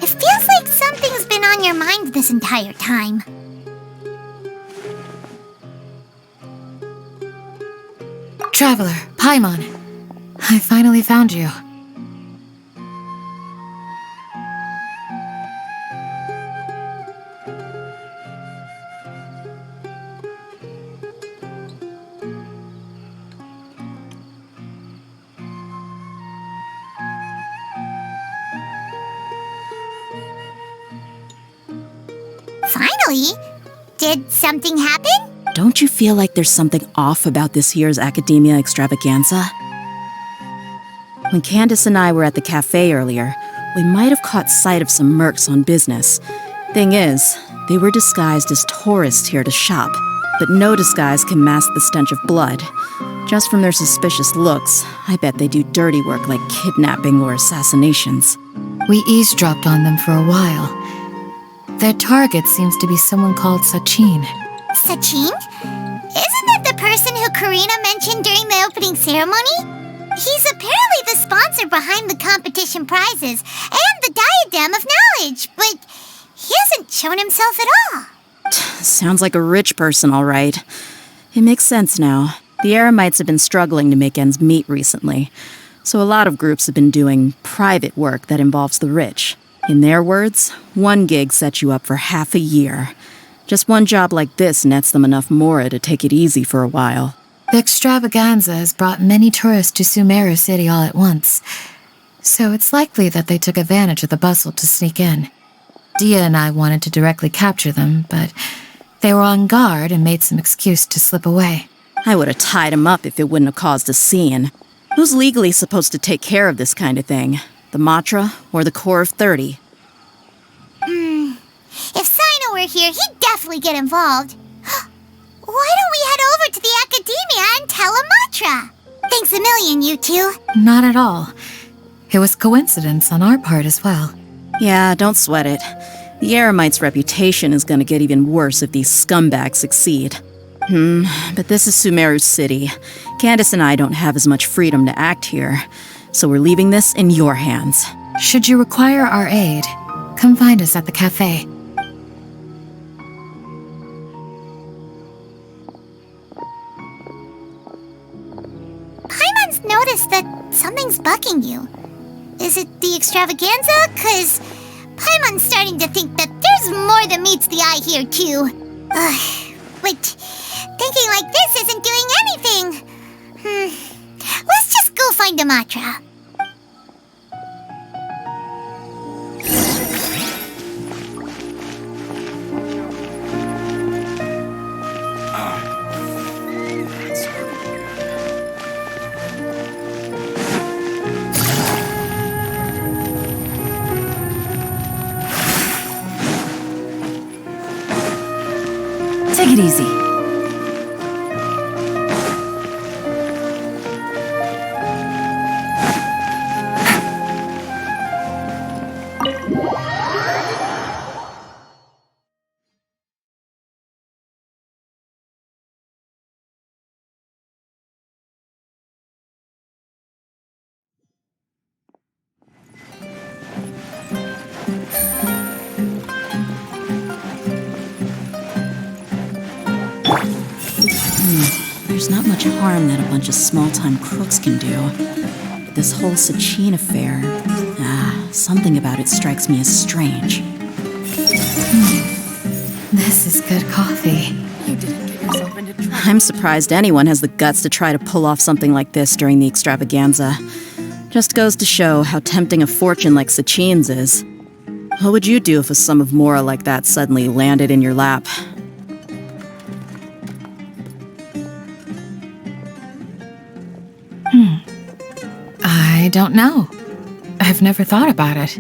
Speaker 5: It feels like something's been on your mind this entire time.
Speaker 18: Traveler, Paimon. I finally found you.
Speaker 5: Finally? Did something happen?
Speaker 16: Don't you feel like there's something off about this year's Academia Extravaganza? When Candace and I were at the cafe earlier, we might have caught sight of some mercs on business. Thing is, they were disguised as tourists here to shop, but no disguise can mask the stench of blood. Just from their suspicious looks, I bet they do dirty work like kidnapping or assassinations.
Speaker 18: We eavesdropped on them for a while. Their target seems to be someone called Sachin.
Speaker 5: Sachin? Isn't that the person who Karina mentioned during the opening ceremony? He's apparently the sponsor behind the competition prizes and the diadem of knowledge, but he hasn't shown himself at all.
Speaker 16: Sounds like a rich person, all right. It makes sense now. The Eremites have been struggling to make ends meet recently, so a lot of groups have been doing private work that involves the rich. In their words, one gig sets you up for half a year. Just one job like this nets them enough mora to take it easy for a while.
Speaker 18: The extravaganza has brought many tourists to Sumeru City all at once, so it's likely that they took advantage of the bustle to sneak in. Dia and I wanted to directly capture them, but they were on guard and made some excuse to slip away.
Speaker 16: I would have tied him up if it wouldn't have caused a scene. Who's legally supposed to take care of this kind of thing? The Matra or the Core of 30?
Speaker 5: If Sino were here, he'd definitely get involved. Why don't we head over to the Academia and tell Amatra? Thanks a million, you two.
Speaker 18: Not at all. It was coincidence on our part as well.
Speaker 16: Yeah, don't sweat it. The Eremites' reputation is going to get even worse if these scumbags succeed. But this is Sumeru City. Candace and I don't have as much freedom to act here, so we're leaving this in your hands.
Speaker 18: Should you require our aid, come find us at the cafe.
Speaker 5: Paimon's noticed that something's bugging you. Is it the extravaganza? 'Cause Paimon's starting to think that there's more than meets the eye here, too. But thinking like this isn't doing anything. Let's just go find Amatra.
Speaker 9: Take it easy.
Speaker 16: There's not much harm that a bunch of small-time crooks can do. But this whole Sachin affair, something about it strikes me as strange.
Speaker 18: This is good coffee.
Speaker 14: You didn't get yourself into trouble.
Speaker 16: I'm surprised anyone has the guts to try to pull off something like this during the extravaganza. Just goes to show how tempting a fortune like Sachin's is. What would you do if a sum of mora like that suddenly landed in your lap?
Speaker 18: I don't know. I've never thought about it.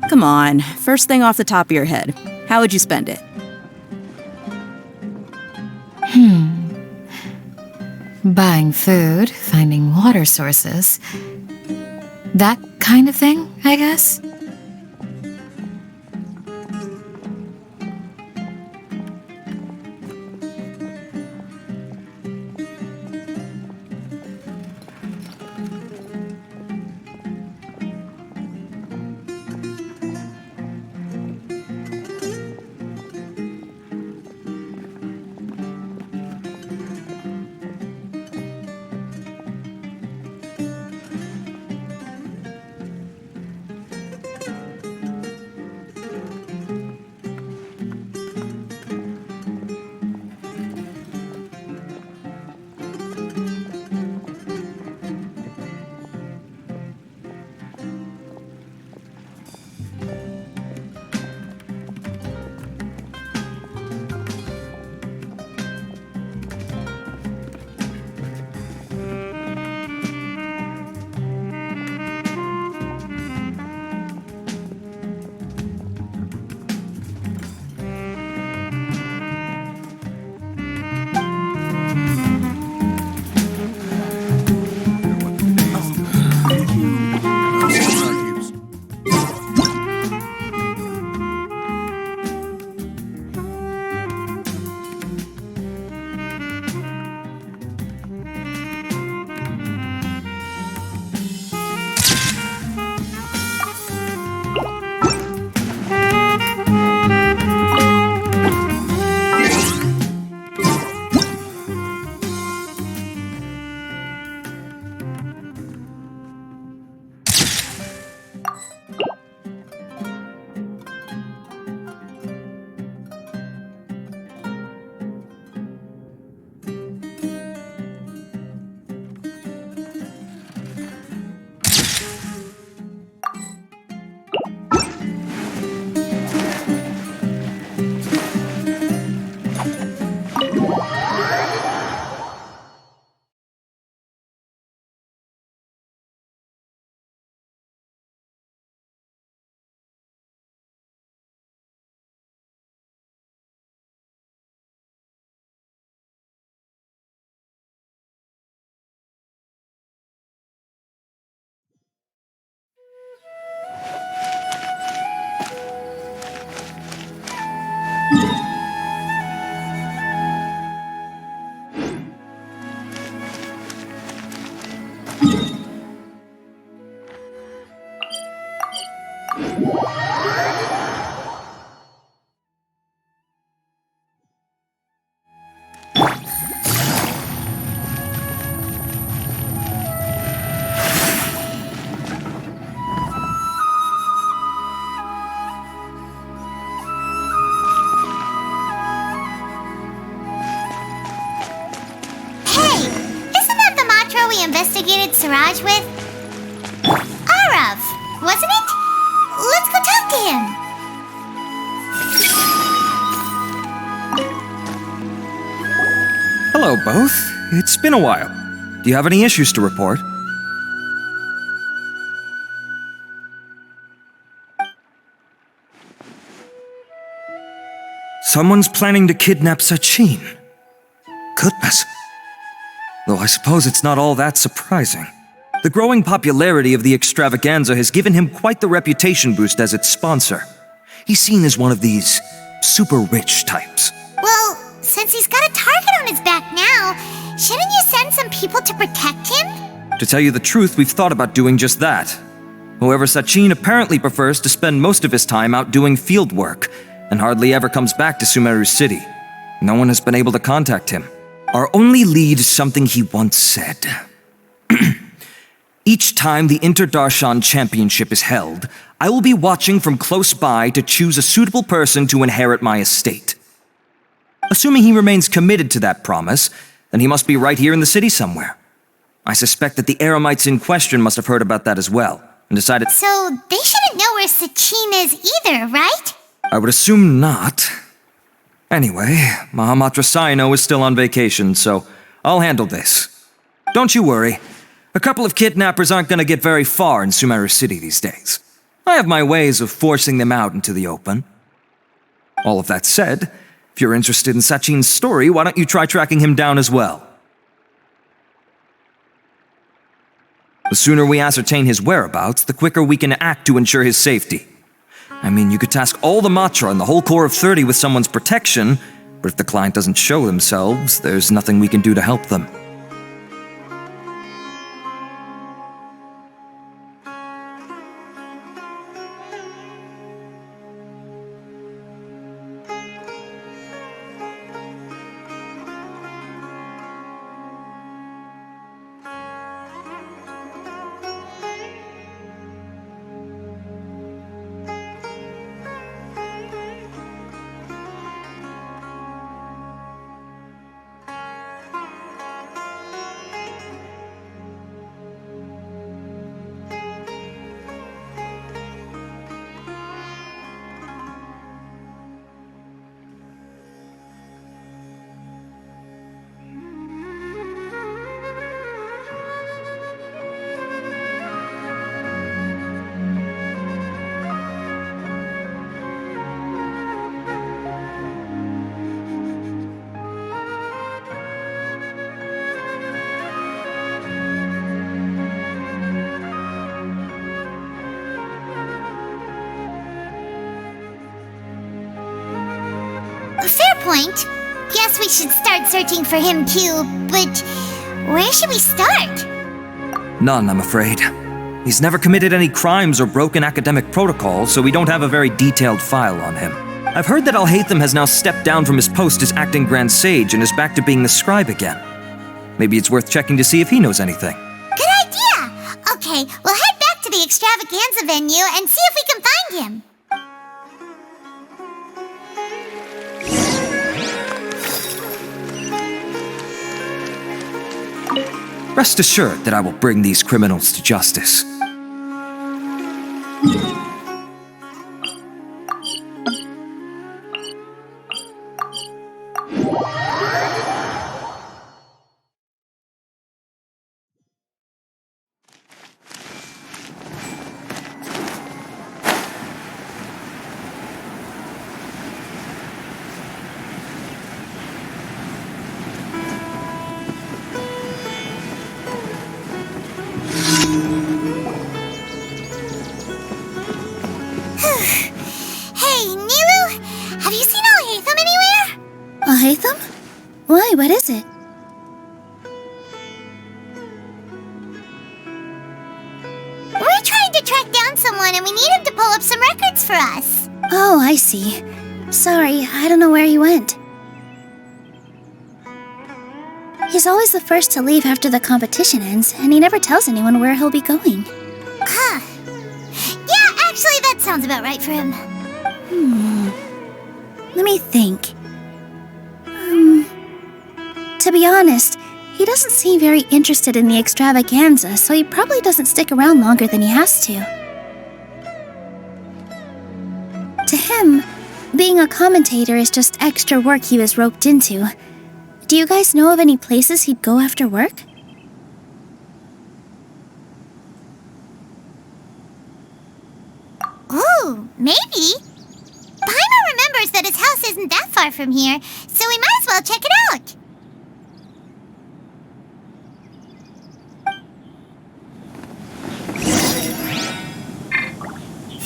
Speaker 16: Come on, first thing off the top of your head. How would you spend it?
Speaker 18: Buying food, finding water sources. That kind of thing, I guess?
Speaker 5: We investigated Siraj with? Arav, wasn't it? Let's go talk to him.
Speaker 3: Hello, both. It's been a while. Do you have any issues to report? Someone's planning to kidnap Sachin. Goodness. Though I suppose it's not all that surprising. The growing popularity of the extravaganza has given him quite the reputation boost as its sponsor. He's seen as one of these super rich types.
Speaker 5: Well, since he's got a target on his back now, shouldn't you send some people to protect him?
Speaker 3: To tell you the truth, we've thought about doing just that. However, Sachin apparently prefers to spend most of his time out doing field work, and hardly ever comes back to Sumeru City. No one has been able to contact him. Our only lead is something he once said. Each time the Inter-Darshan Championship is held, I will be watching from close by to choose a suitable person to inherit my estate. Assuming he remains committed to that promise, then he must be right here in the city somewhere. I suspect that the Eremites in question must have heard about that as well, and decided—
Speaker 5: So they shouldn't know where Sachin is either, right?
Speaker 3: I would assume not. Anyway, Mahamatra Saino is still on vacation, so I'll handle this. Don't you worry. A couple of kidnappers aren't gonna get very far in Sumeru City these days. I have my ways of forcing them out into the open. All of that said, if you're interested in Sachin's story, why don't you try tracking him down as well? The sooner we ascertain his whereabouts, the quicker we can act to ensure his safety. I mean, you could task all the Matra and the whole Corps of 30 with someone's protection, but if the client doesn't show themselves, there's nothing we can do to help them.
Speaker 5: Fair point. Guess we should start searching for him too, but where should we start?
Speaker 3: None, I'm afraid. He's never committed any crimes or broken academic protocol, so we don't have a very detailed file on him. I've heard that Alhaitham has now stepped down from his post as acting Grand Sage and is back to being the scribe again. Maybe it's worth checking to see if he knows anything.
Speaker 5: Good idea! Okay, we'll head back to the extravaganza venue and see if we can find him.
Speaker 3: Rest assured that I will bring these criminals to justice.
Speaker 5: Hey, Nilu! Have you seen Alhaitham anywhere?
Speaker 8: Alhaitham? Why, what is it?
Speaker 5: We're trying to track down someone and we need him to pull up some records for us.
Speaker 8: Oh, I see. Sorry, I don't know where he went. He's always the first to leave after the competition ends, and he never tells anyone where he'll be going.
Speaker 5: Huh. Yeah, actually, that sounds about right for him.
Speaker 8: Let me think. To be honest, he doesn't seem very interested in the extravaganza, so he probably doesn't stick around longer than he has to. To him, being a commentator is just extra work he was roped into. Do you guys know of any places he'd go after work?
Speaker 5: Ooh, maybe. Paimon remembers that his house isn't that far from here, so we might as well check it out.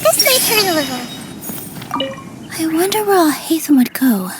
Speaker 5: This may turn a little.
Speaker 8: I wonder where Alhaitham would go.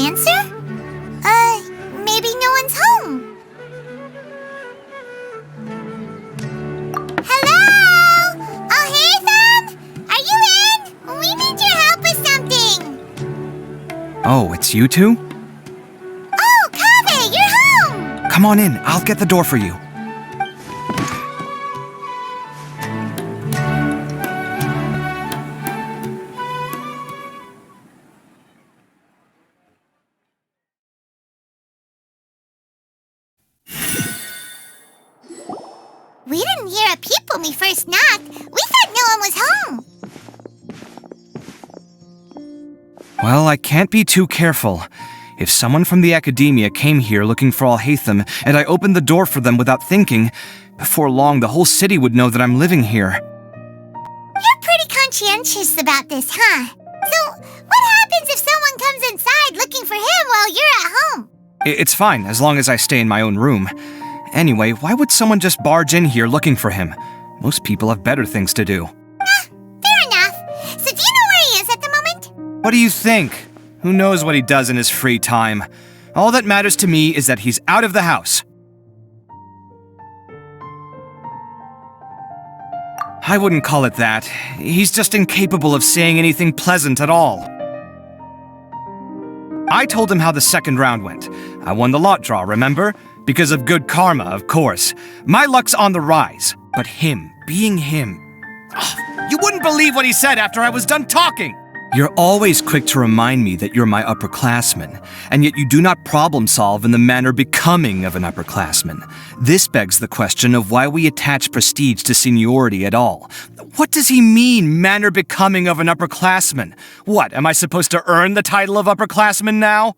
Speaker 5: answer? Maybe no one's home. Hello? Alhaitham? Are you in? We need your help with something.
Speaker 3: Oh, it's you two?
Speaker 5: Oh, Kaveh, you're home!
Speaker 3: Come on in, I'll get the door for you.
Speaker 5: We didn't hear a peep when we first knocked. We thought no one was home.
Speaker 3: Well, I can't be too careful. If someone from the academia came here looking for Alhaitham, and I opened the door for them without thinking, before long the whole city would know that I'm living here.
Speaker 5: You're pretty conscientious about this, huh? So, what happens if someone comes inside looking for him while you're at home?
Speaker 3: It's fine, as long as I stay in my own room. Anyway, why would someone just barge in here looking for him? Most people have better things to do.
Speaker 5: Fair enough. So do you know where he is at the moment?
Speaker 3: What do you think? Who knows what he does in his free time? All that matters to me is that he's out of the house. I wouldn't call it that. He's just incapable of saying anything pleasant at all. I told him how the second round went. I won the lot draw, remember? Because of good karma, of course. My luck's on the rise. But him, being him... Oh, you wouldn't believe what he said after I was done talking! You're always quick to remind me that you're my upperclassman, and yet you do not problem-solve in the manner becoming of an upperclassman. This begs the question of why we attach prestige to seniority at all. What does he mean, manner becoming of an upperclassman? What, am I supposed to earn the title of upperclassman now?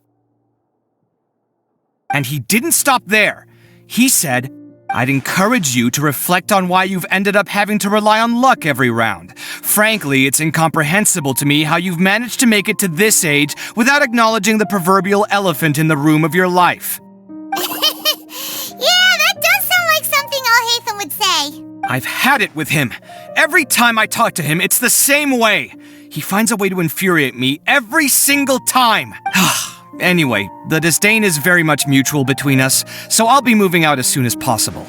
Speaker 3: And he didn't stop there. He said, I'd encourage you to reflect on why you've ended up having to rely on luck every round. Frankly, it's incomprehensible to me how you've managed to make it to this age without acknowledging the proverbial elephant in the room of your life.
Speaker 5: Yeah, that does sound like something Alhaitham would say.
Speaker 3: I've had it with him. Every time I talk to him, it's the same way. He finds a way to infuriate me every single time. Anyway, the disdain is very much mutual between us, so I'll be moving out as soon as possible.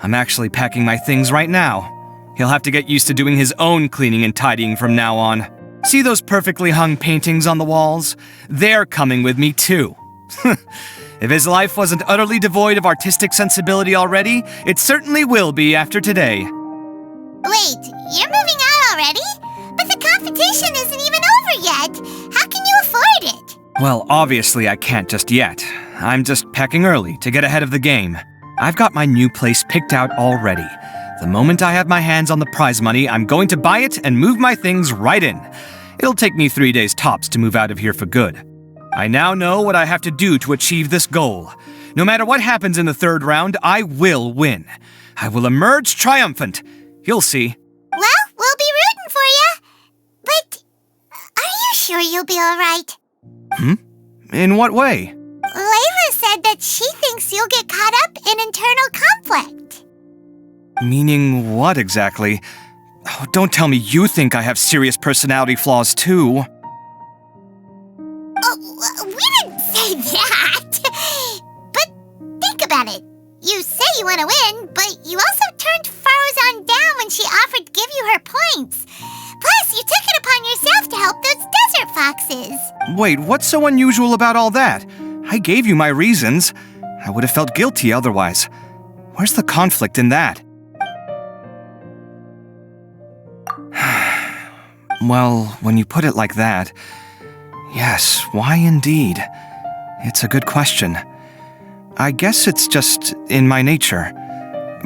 Speaker 3: I'm actually packing my things right now. He'll have to get used to doing his own cleaning and tidying from now on. See those perfectly hung paintings on the walls? They're coming with me too. If his life wasn't utterly devoid of artistic sensibility already, it certainly will be after today.
Speaker 5: Wait, you're moving out already? But the competition isn't even over yet. How can you afford it?
Speaker 3: Well, obviously I can't just yet. I'm just packing early to get ahead of the game. I've got my new place picked out already. The moment I have my hands on the prize money, I'm going to buy it and move my things right in. It'll take me 3 days tops to move out of here for good. I now know what I have to do to achieve this goal. No matter what happens in the third round, I will win. I will emerge triumphant. You'll see.
Speaker 5: Well, we'll be rooting for you. But are you sure you'll be all right?
Speaker 3: In what way?
Speaker 5: Layla said that she thinks you'll get caught up in internal conflict.
Speaker 3: Meaning what exactly? Oh, don't tell me you think I have serious personality flaws too.
Speaker 5: Oh, we didn't say that. But think about it. You say you want to win, but you also turned Farozan down when she offered to give you her points. Plus, you took it upon yourself to help those desert foxes.
Speaker 3: Wait, what's so unusual about all that? I gave you my reasons. I would have felt guilty otherwise. Where's the conflict in that? Well, when you put it like that, yes, why indeed? It's a good question. I guess it's just in my nature.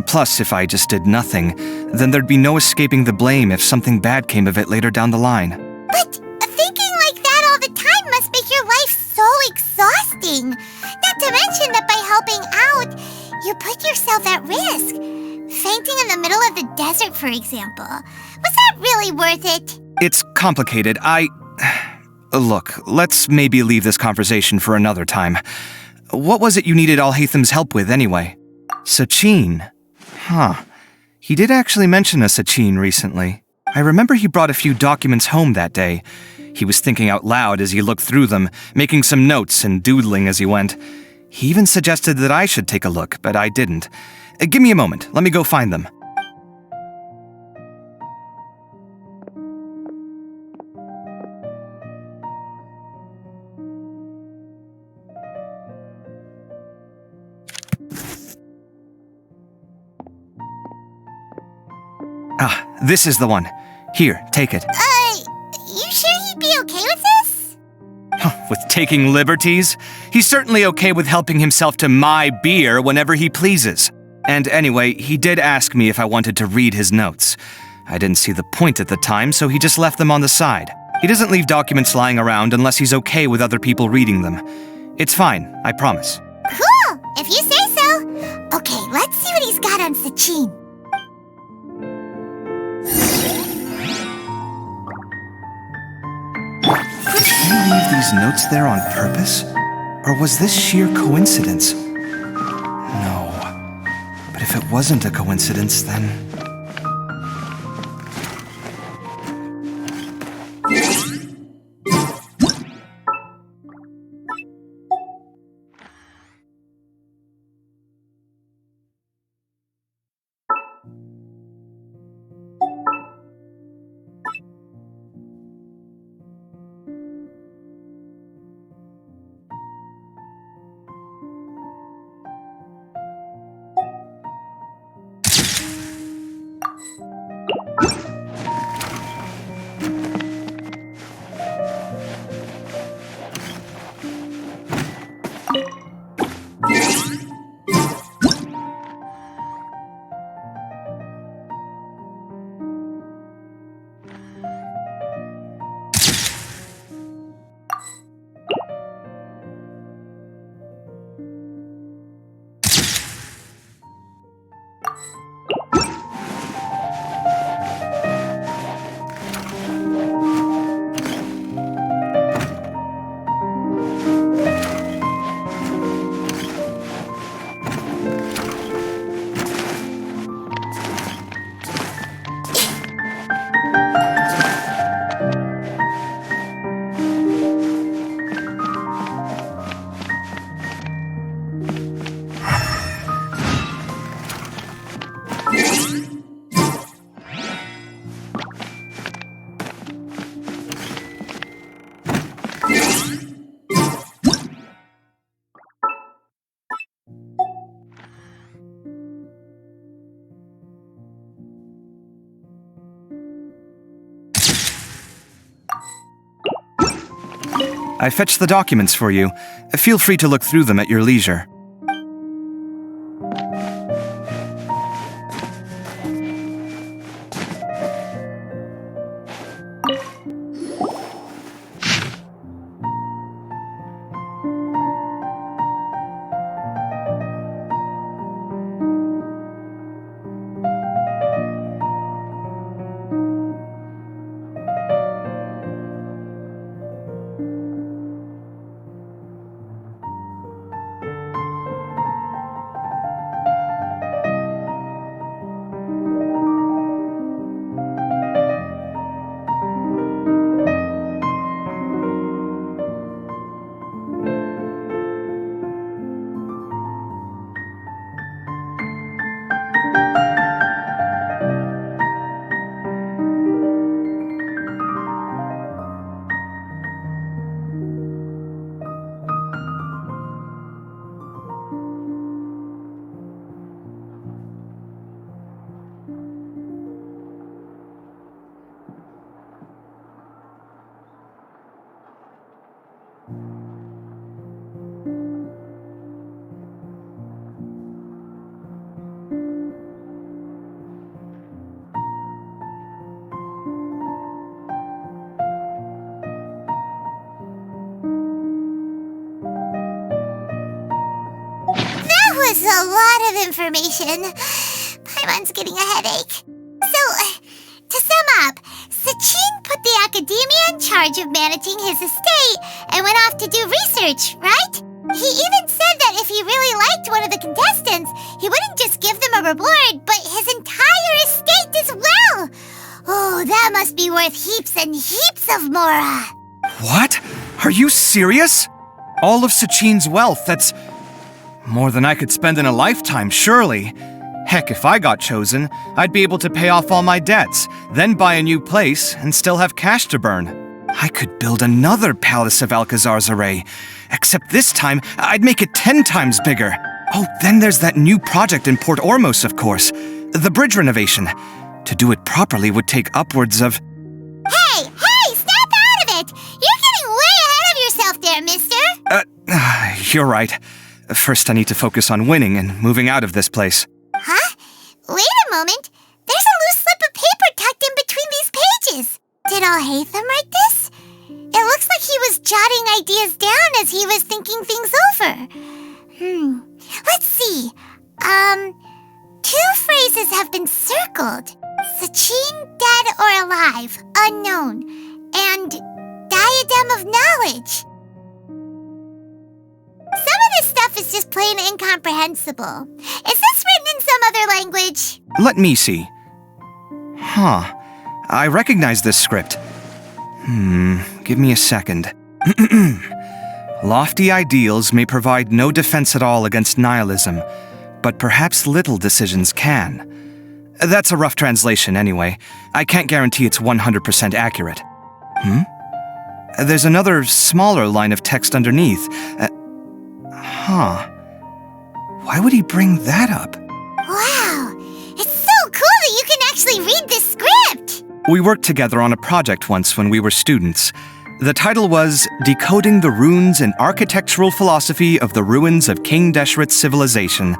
Speaker 3: Plus, if I just did nothing, then there'd be no escaping the blame if something bad came of it later down the line.
Speaker 5: But thinking like that all the time must make your life so exhausting. Not to mention that by helping out, you put yourself at risk. Fainting in the middle of the desert, for example. Was that really worth it?
Speaker 3: It's complicated. Look, let's maybe leave this conversation for another time. What was it you needed Alhaitham's help with, anyway? Sachin. Huh. He did actually mention a Sachin recently. I remember he brought a few documents home that day. He was thinking out loud as he looked through them, making some notes and doodling as he went. He even suggested that I should take a look, but I didn't. Give me a moment. Let me go find them. Ah, this is the one. Here, take it.
Speaker 5: You sure he'd be okay with this?
Speaker 3: With taking liberties? He's certainly okay with helping himself to my beer whenever he pleases. And anyway, he did ask me if I wanted to read his notes. I didn't see the point at the time, so he just left them on the side. He doesn't leave documents lying around unless he's okay with other people reading them. It's fine, I promise.
Speaker 5: Cool, if you say so. Okay, let's see what he's got on Sachin.
Speaker 3: Did he leave these notes there on purpose? Or was this sheer coincidence? No. But if it wasn't a coincidence, then... I fetched the documents for you. Feel free to look through them at your leisure.
Speaker 5: Was a lot of information. Paimon's getting a headache. So, to sum up, Sachin put the academia in charge of managing his estate and went off to do research, right? He even said that if he really liked one of the contestants, he wouldn't just give them a reward, but his entire estate as well. Oh, that must be worth heaps and heaps of Mora.
Speaker 3: What? Are you serious? All of Sachin's wealth, that's more than I could spend in a lifetime, surely. Heck, if I got chosen, I'd be able to pay off all my debts, then buy a new place, and still have cash to burn. I could build another Palace of Alcazar's array, except this time, I'd make it 10 times bigger. Oh, then there's that new project in Port Ormos, of course. The bridge renovation. To do it properly would take upwards of...
Speaker 5: Hey, snap out of it! You're getting way ahead of yourself there, mister!
Speaker 3: You're right. First, I need to focus on winning and moving out of this place.
Speaker 5: Huh? Wait a moment. There's a loose slip of paper tucked in between these pages. Did Alhaitham write this? It looks like he was jotting ideas down as he was thinking things over. Let's see. Two phrases have been circled. Sachin, dead or alive, unknown. And diadem of knowledge. Some of this stuff is just plain incomprehensible. Is this written in some other language?
Speaker 3: Let me see. Huh. I recognize this script. Give me a second. Lofty ideals may provide no defense at all against nihilism, but perhaps little decisions can. That's a rough translation anyway. I can't guarantee it's 100% accurate. There's another smaller line of text underneath. Why would he bring that up?
Speaker 5: Wow, it's so cool that you can actually read this script!
Speaker 3: We worked together on a project once when we were students. The title was Decoding the Runes and Architectural Philosophy of the Ruins of King Deshret's Civilization.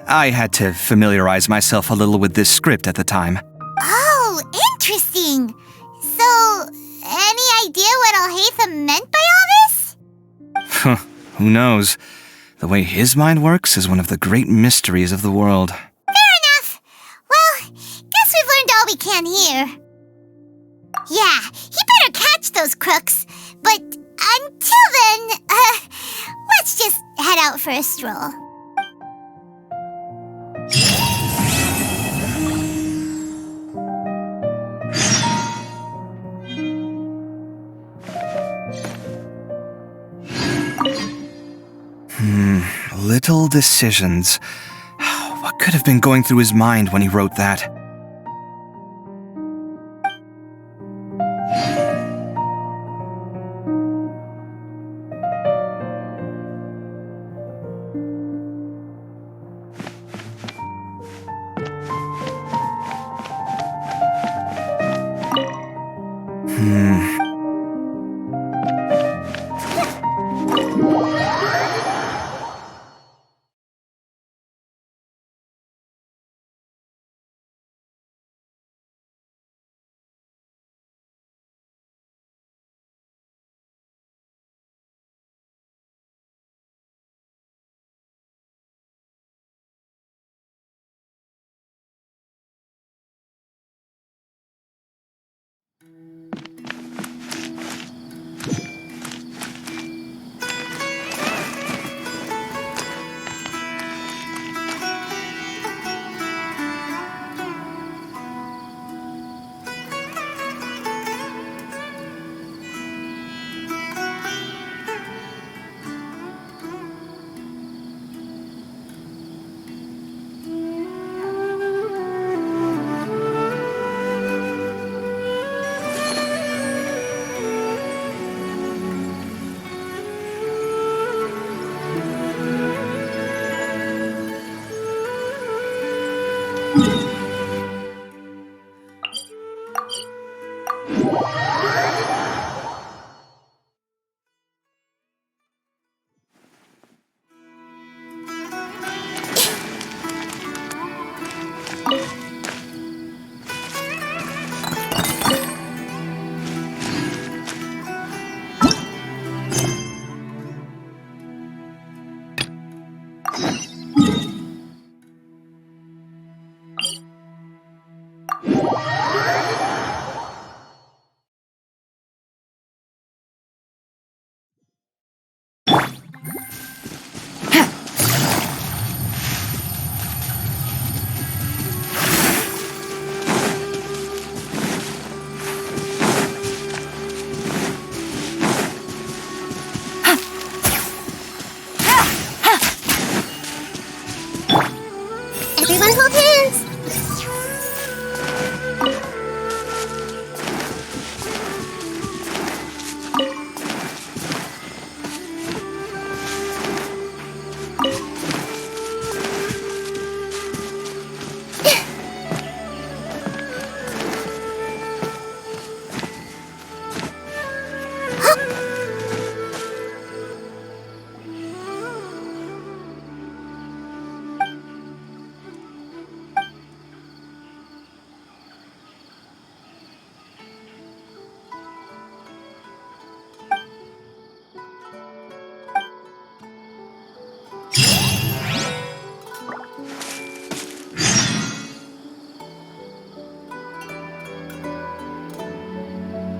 Speaker 3: I had to familiarize myself a little with this script at the time.
Speaker 5: Oh, interesting. So, any idea what Alhaitham meant by all this?
Speaker 3: Who knows? The way his mind works is one of the great mysteries of the world.
Speaker 5: Fair enough. Well, guess we've learned all we can here. Yeah, he better catch those crooks. But until then, let's just head out for a stroll.
Speaker 3: Little decisions. What could have been going through his mind when he wrote that?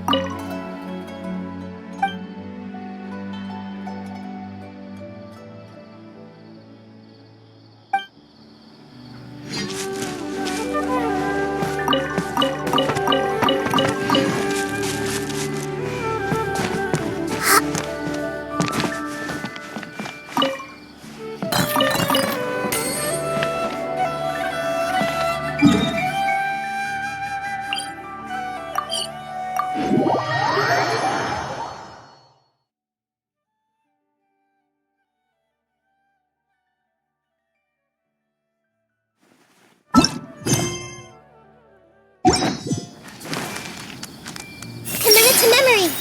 Speaker 5: Commit to memory!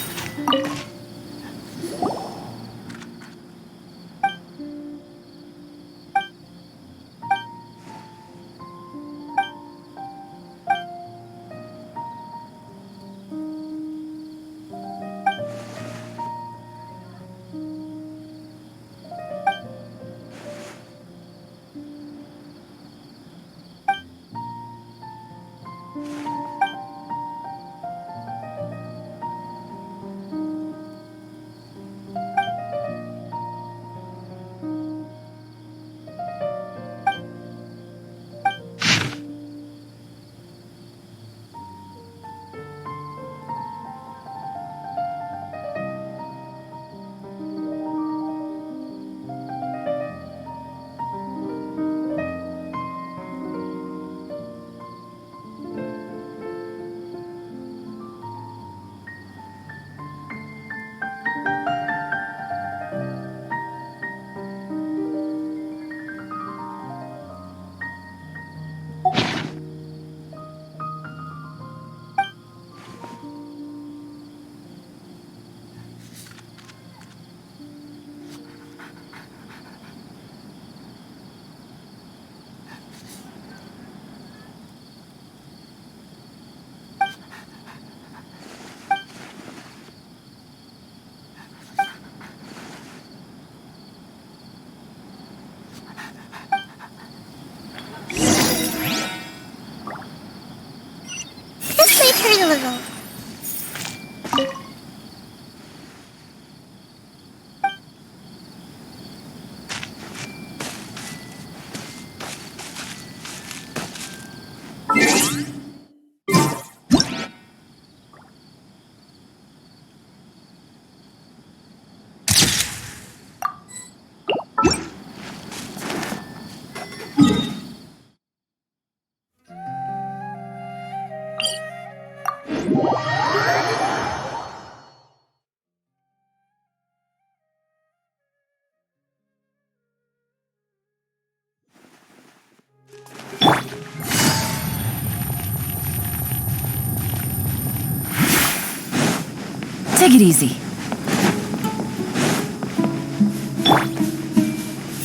Speaker 9: Take it easy.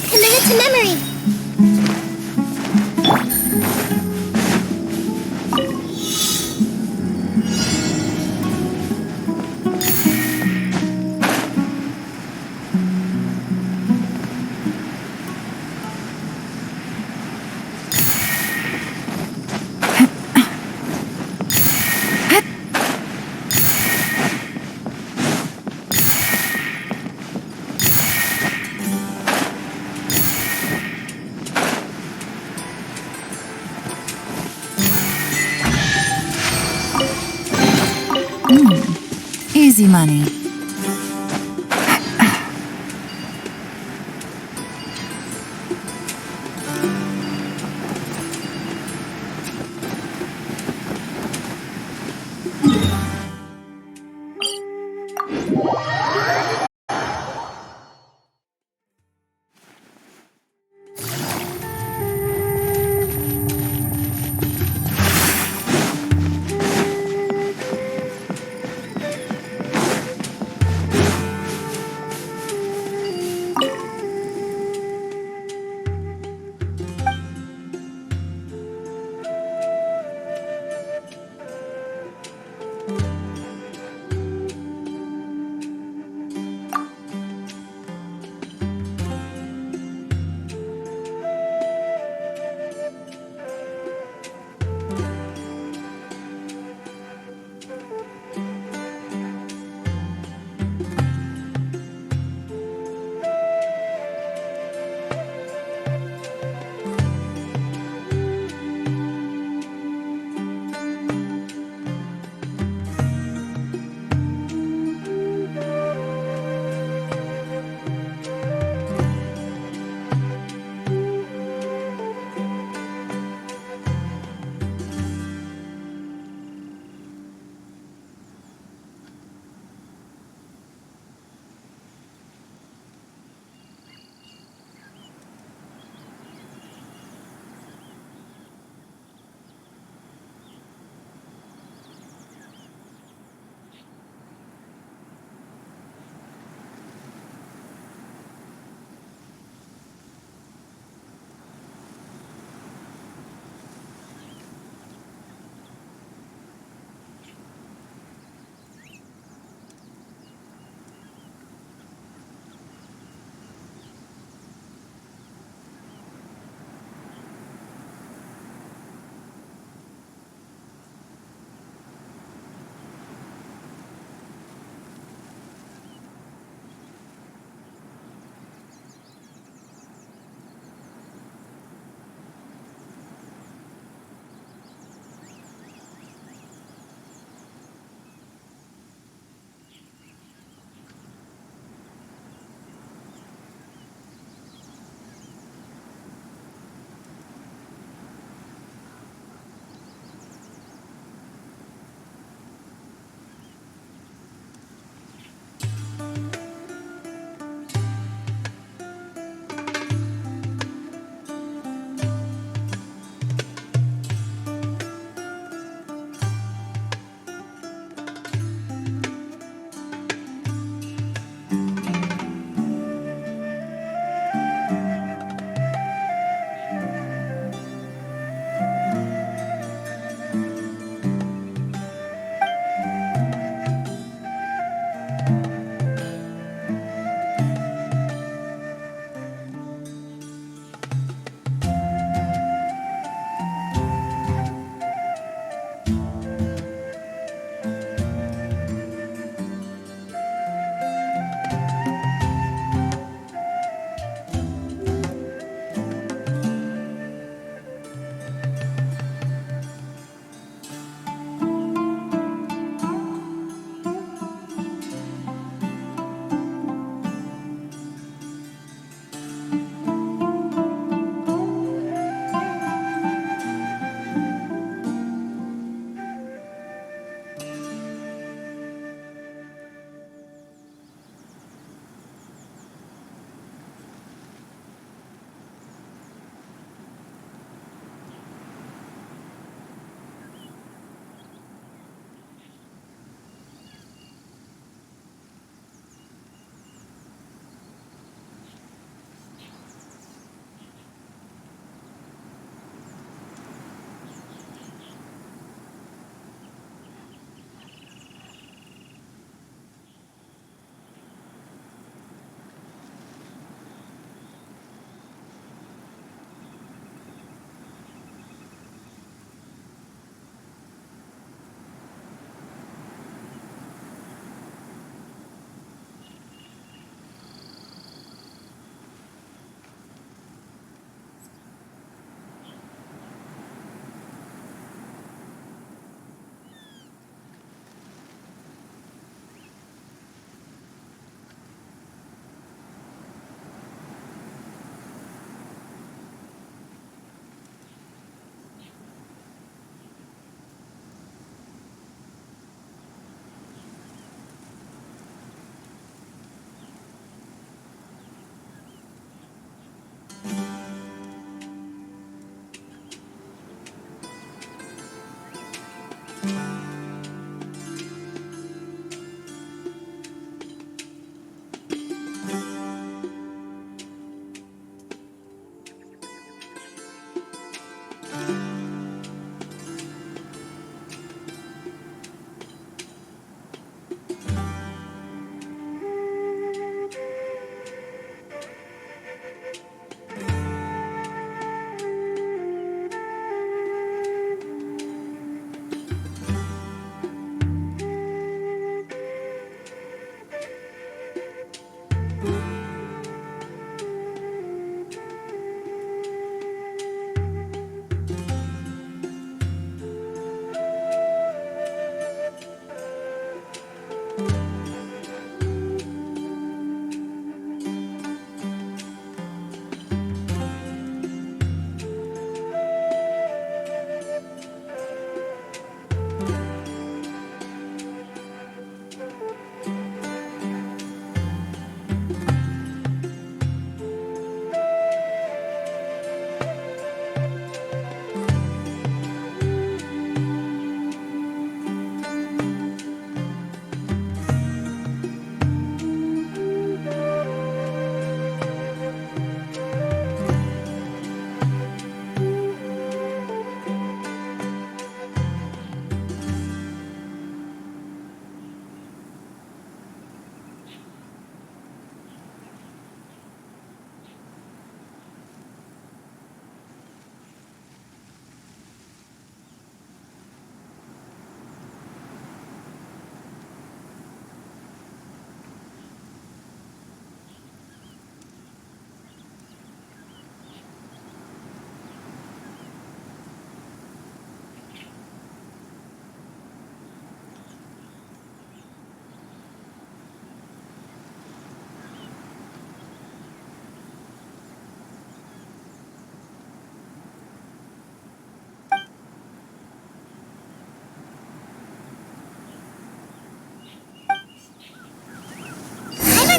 Speaker 5: Committed to memory.
Speaker 9: Easy money.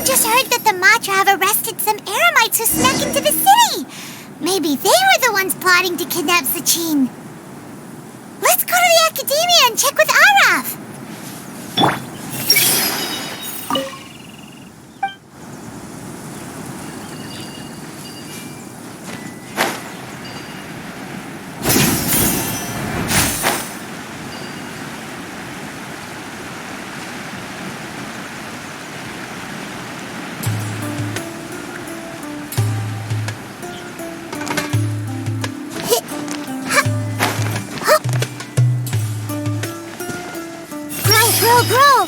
Speaker 5: I just heard that the Matra have arrested some Eremites who snuck into the city. Maybe they were the ones plotting to kidnap Sachin. Let's go to the Academia and check with Araf. Grow!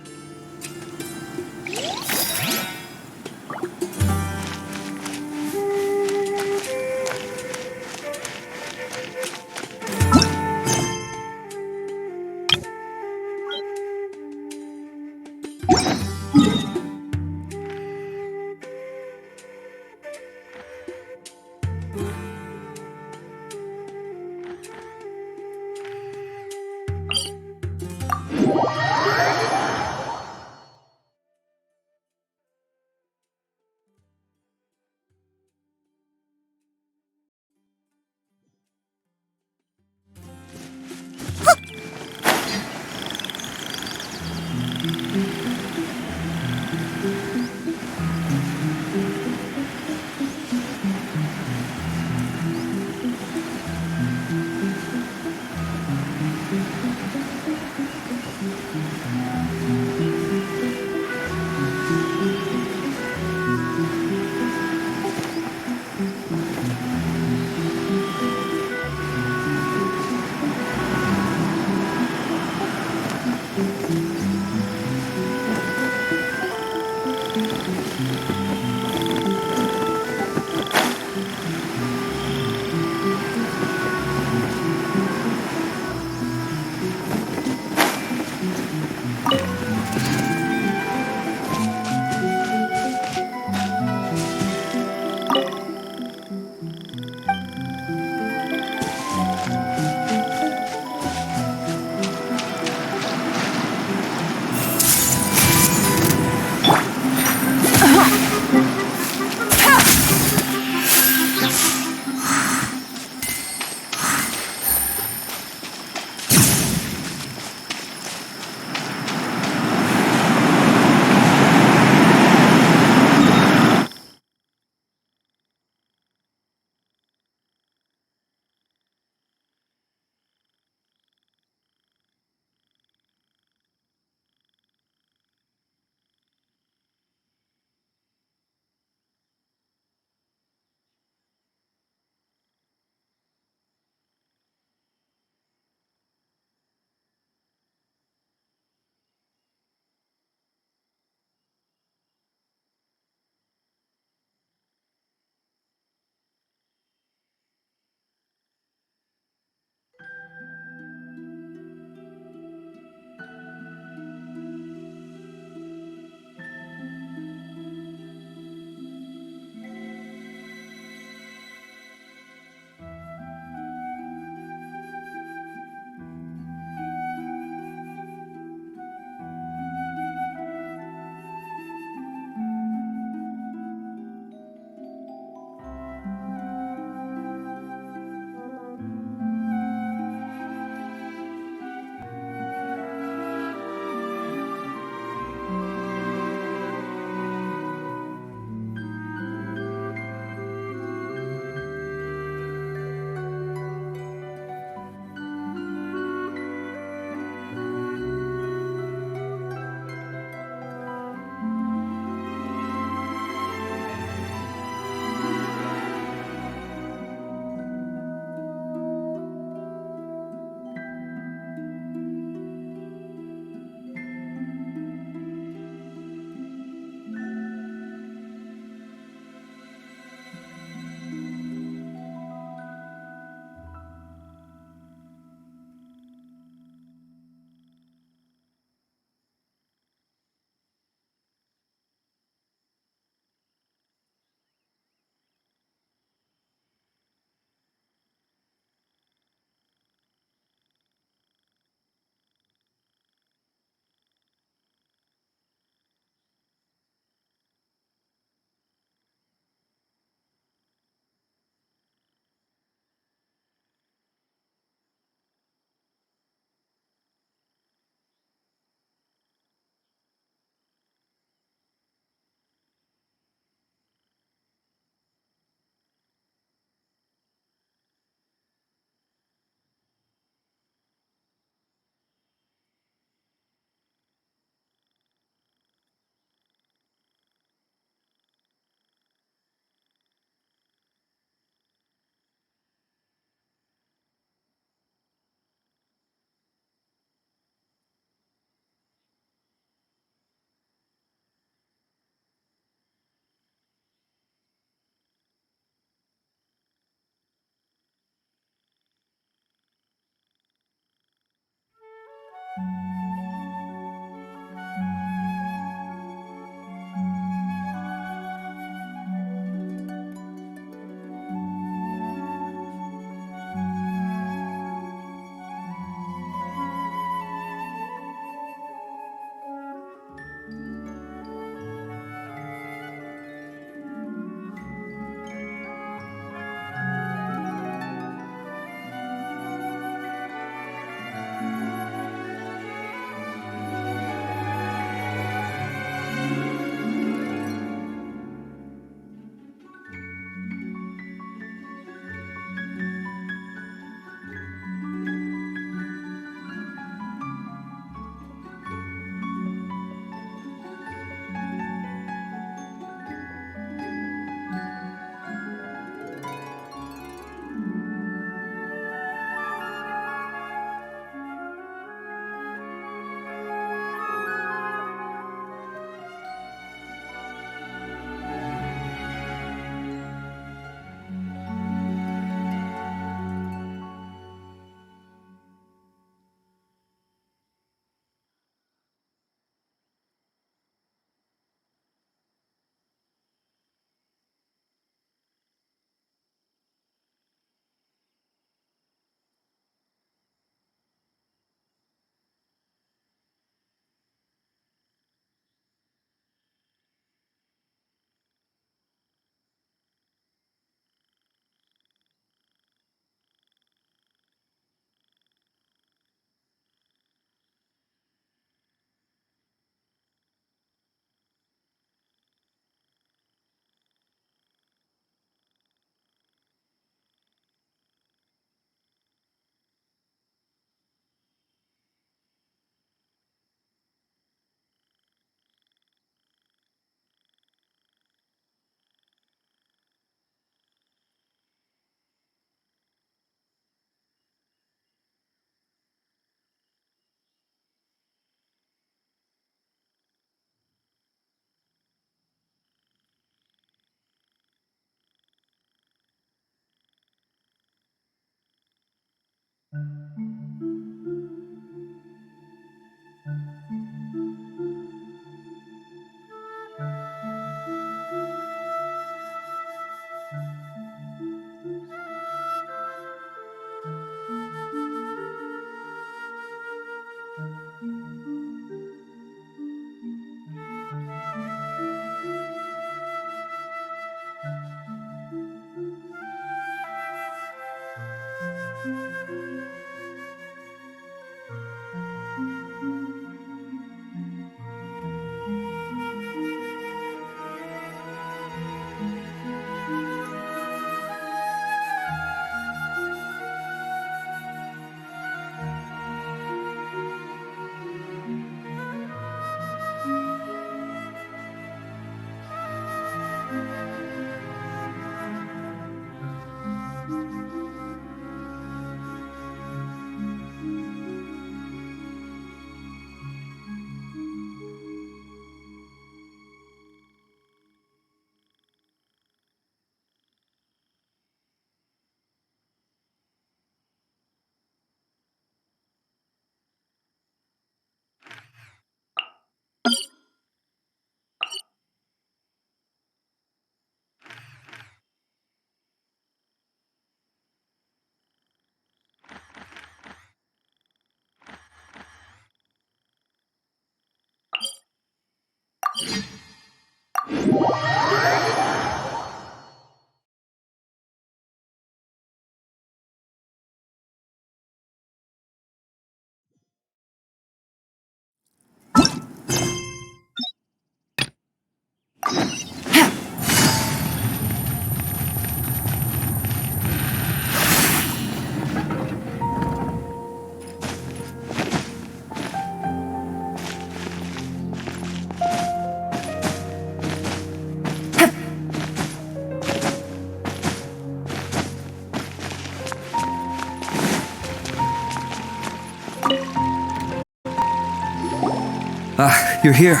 Speaker 3: You're here.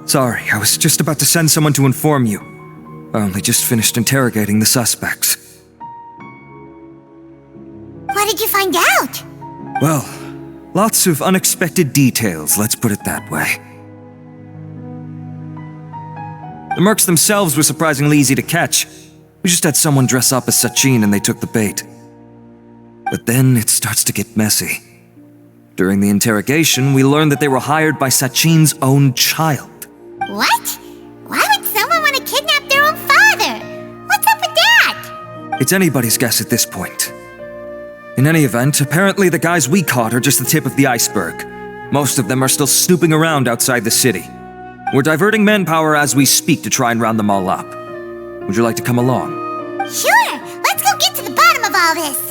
Speaker 3: Sorry, I was just about to send someone to inform you. I only just finished interrogating the suspects.
Speaker 5: What did you find out?
Speaker 3: Well, lots of unexpected details, let's put it that way. The mercs themselves were surprisingly easy to catch. We just had someone dress up as Sachin and they took the bait. But then it starts to get messy. During the interrogation, we learned that they were hired by Sachin's own child.
Speaker 5: What? Why would someone want to kidnap their own father? What's up with that?
Speaker 3: It's anybody's guess at this point. In any event, apparently the guys we caught are just the tip of the iceberg. Most of them are still snooping around outside the city. We're diverting manpower as we speak to try and round them all up. Would you like to come along?
Speaker 5: Sure! Let's go get to the bottom of all this!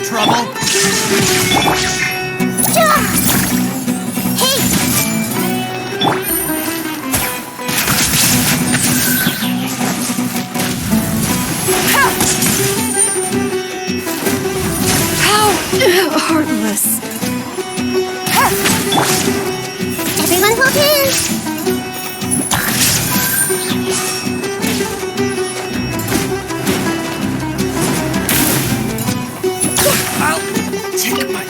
Speaker 12: trouble?
Speaker 13: How heartless.
Speaker 5: Everyone hold hands.
Speaker 12: I'll take my...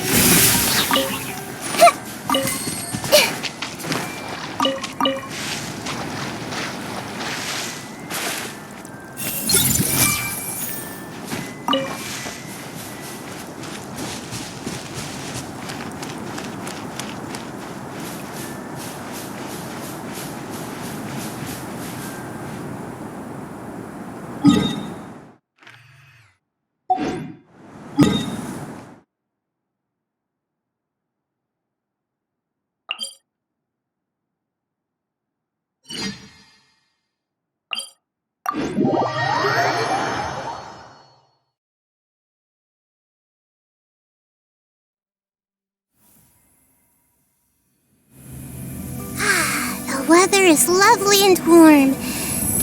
Speaker 5: The weather is lovely and warm.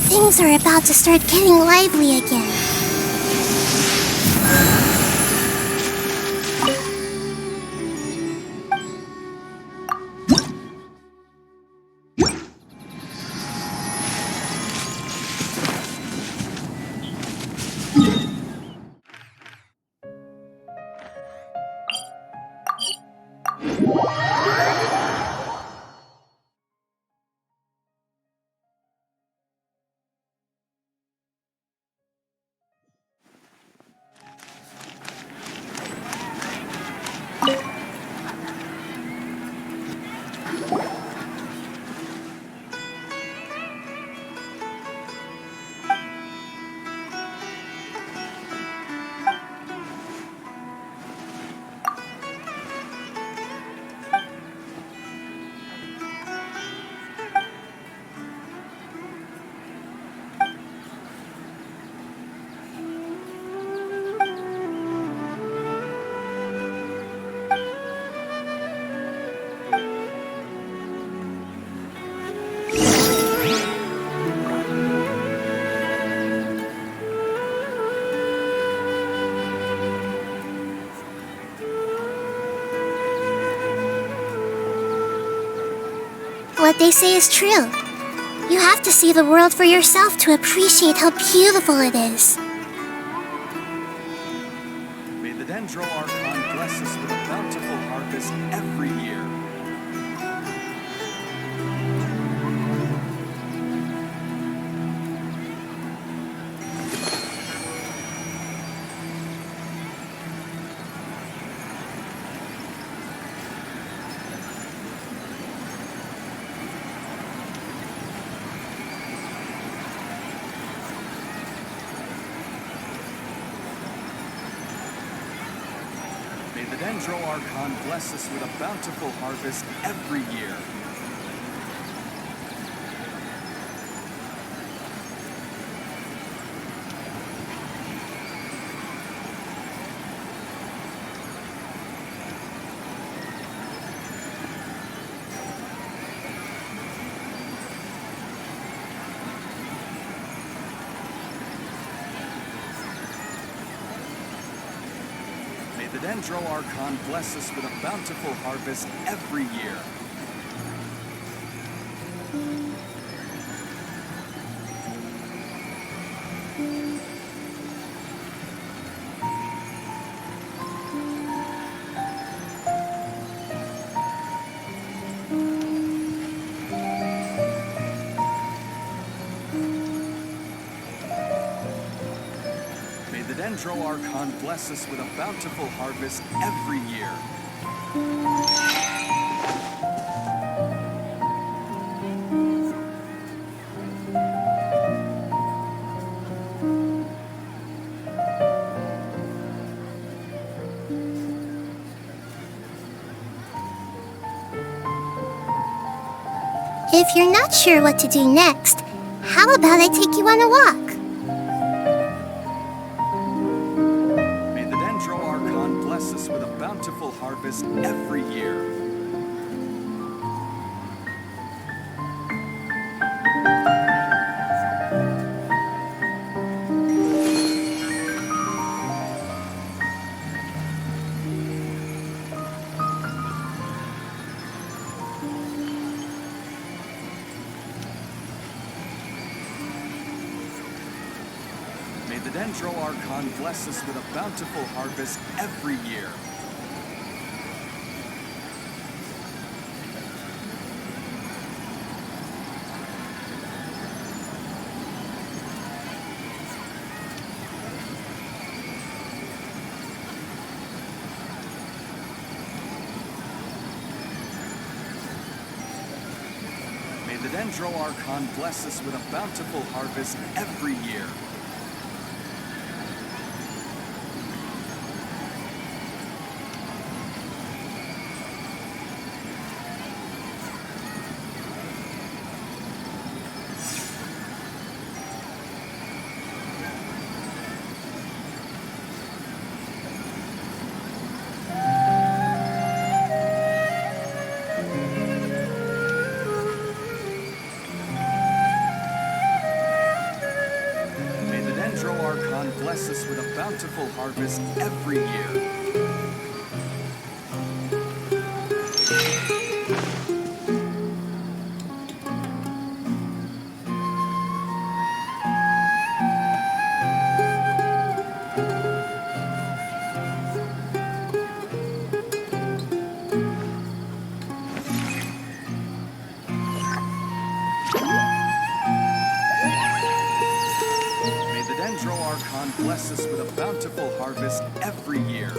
Speaker 5: Things are about to start getting lively again. What they say is true. You have to see the world for yourself to appreciate how beautiful it is.
Speaker 19: May the Dendro Archon bless us with a bountiful harvest every year. May the Dendro Archon bless us with a bountiful harvest every year. May the Dendro Archon bless us with a bountiful harvest every year. May the Dendro Archon bless us with a bountiful harvest every year.
Speaker 5: If you're not sure what to do next, how about I take you on a walk?
Speaker 19: May the Dendro Archon bless harvest every year. May the Dendro Archon bless us with a bountiful harvest every year. May the Dendro Archon bless us with a bountiful harvest every year. May the Dendro Archon bless us with a bountiful harvest every year. May the Dendro Archon bless us with a bountiful harvest every year.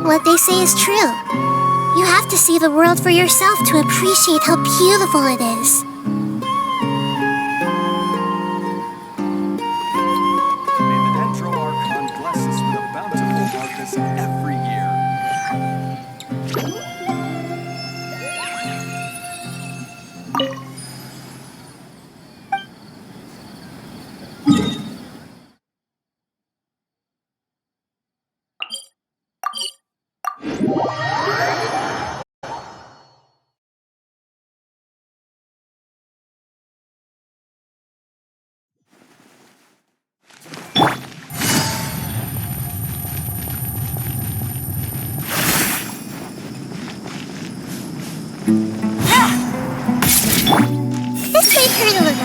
Speaker 5: What they say is true. You have to see the world for yourself to appreciate how beautiful it is.
Speaker 19: May the Dendro Archon bless us with a bountiful harvest every year.
Speaker 5: This might hurt a little.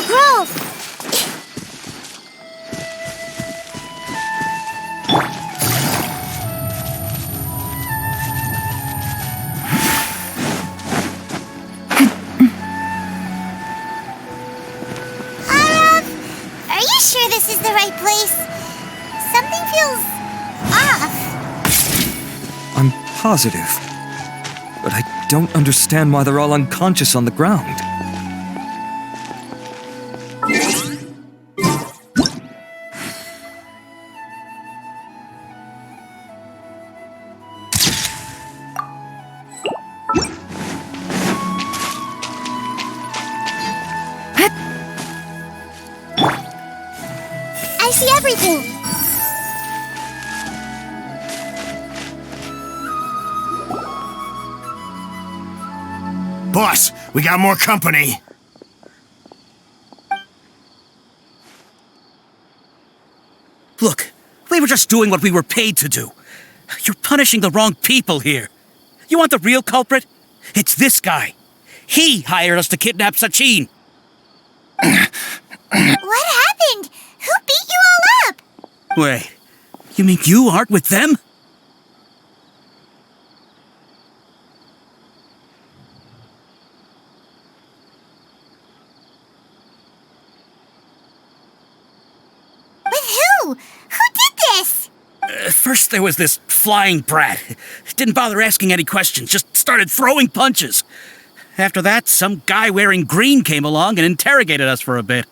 Speaker 5: Grow! Are you sure this is the right place? Something feels off.
Speaker 3: I'm positive. But I don't understand why they're all unconscious on the ground.
Speaker 5: I see everything.
Speaker 12: Boss, we got more company.
Speaker 20: Look, we were just doing what we were paid to do. You're punishing the wrong people here. You want the real culprit? It's this guy. He hired us to kidnap Sachin.
Speaker 5: What happened? Who beat you all up?
Speaker 20: Wait, you mean you aren't with them?
Speaker 5: With who? Who did this?
Speaker 20: First there was this flying brat. Didn't bother asking any questions, just started throwing punches. After that, some guy wearing green came along and interrogated us for a bit.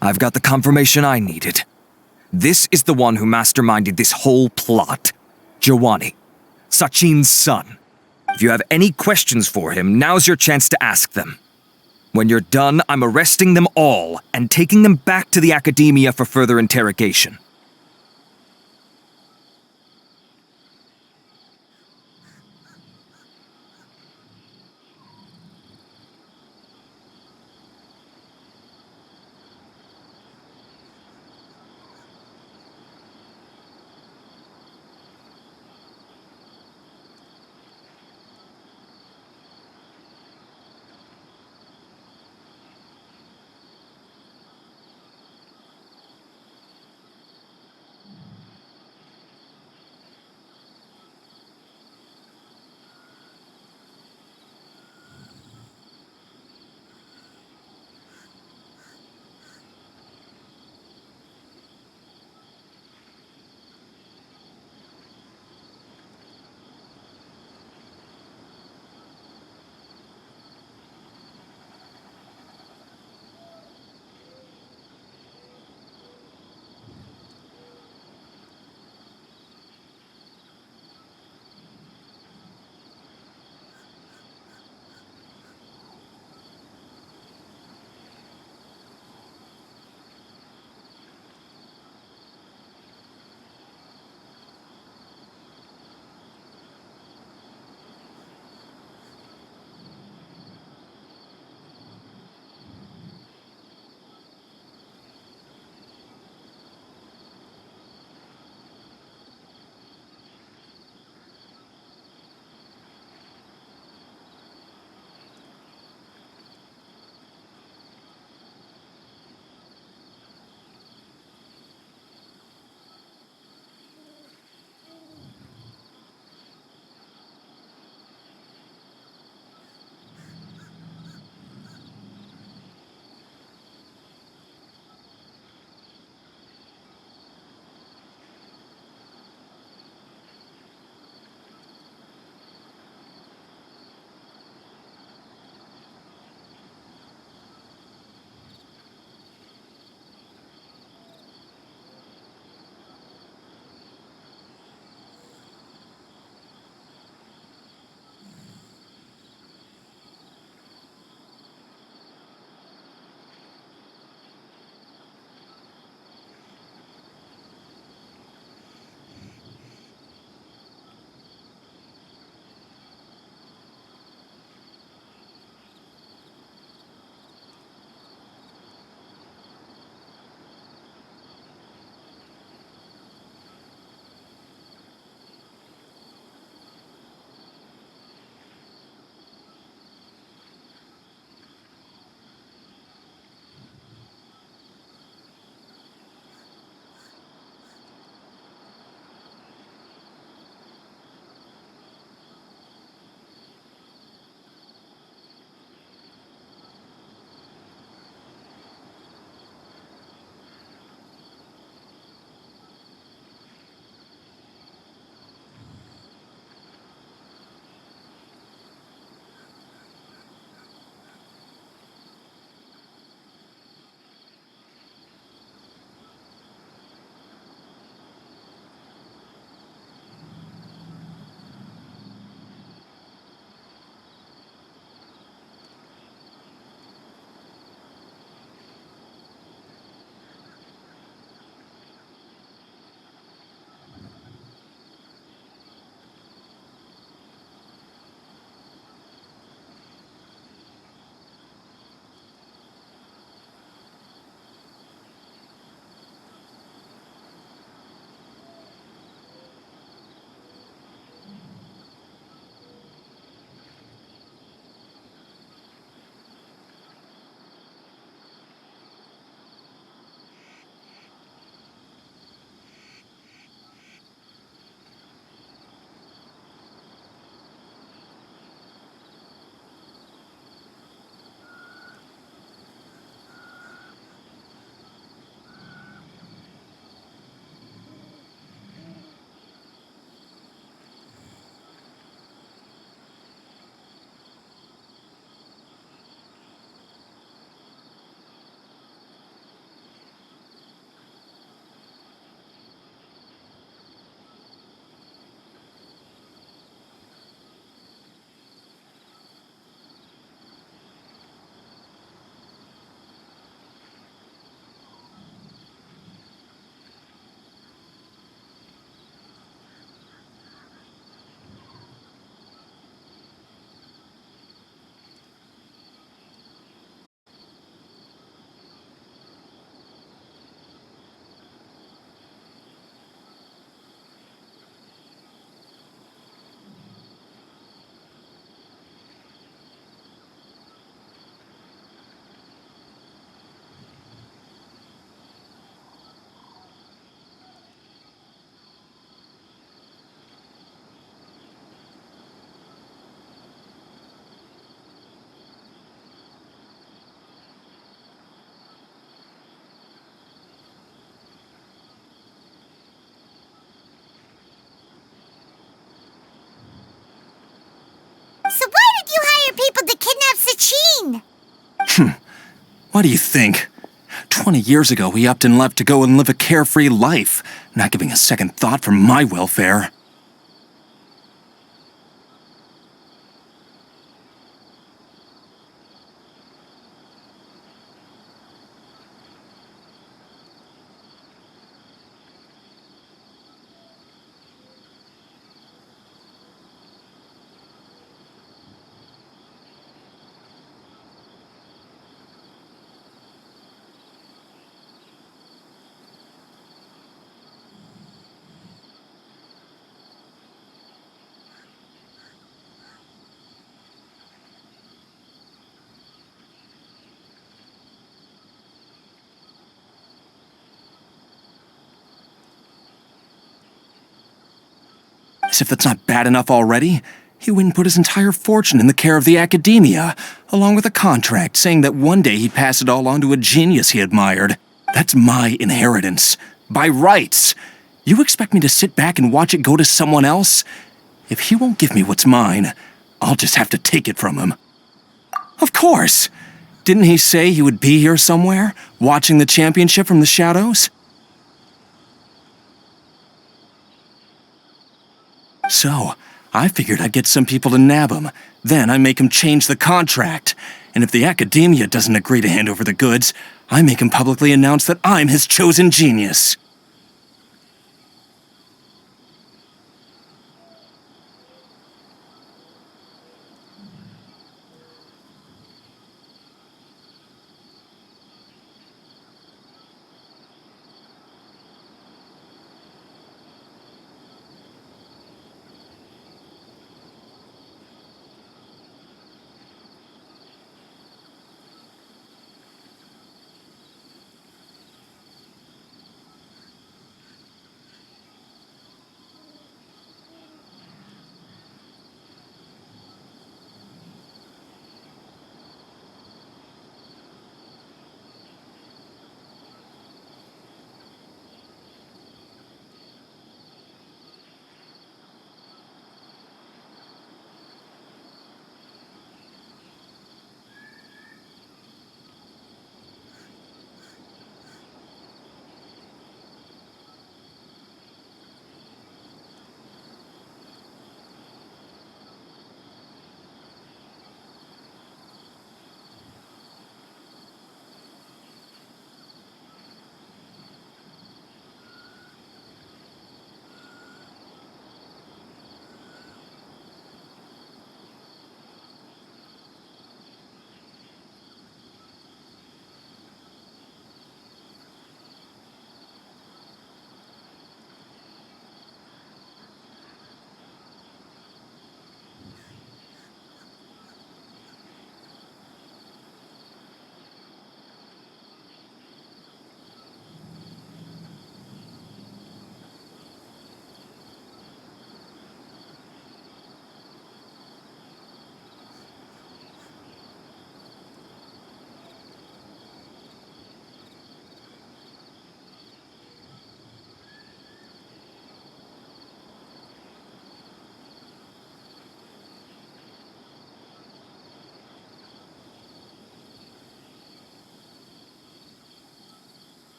Speaker 3: I've got the confirmation I needed. This is the one who masterminded this whole plot. Jawani, Sachin's son. If you have any questions for him, now's your chance to ask them. When you're done, I'm arresting them all and taking them back to the academia for further interrogation.
Speaker 19: What do you think? 20 years ago, he upped and left to go and live a carefree life, not giving a second thought for my welfare. As if that's not bad enough already, he went and put his entire fortune in the care of the academia, along with a contract saying that one day he'd pass it all on to a genius he admired. That's my inheritance. By rights. You expect me to sit back and watch it go to someone else? If he won't give me what's mine, I'll just have to take it from him. Of course! Didn't he say he would be here somewhere, watching the championship from the shadows? So, I figured I'd get some people to nab him. Then I make him change the contract. And if the academia doesn't agree to hand over the goods, I make him publicly announce that I'm his chosen genius.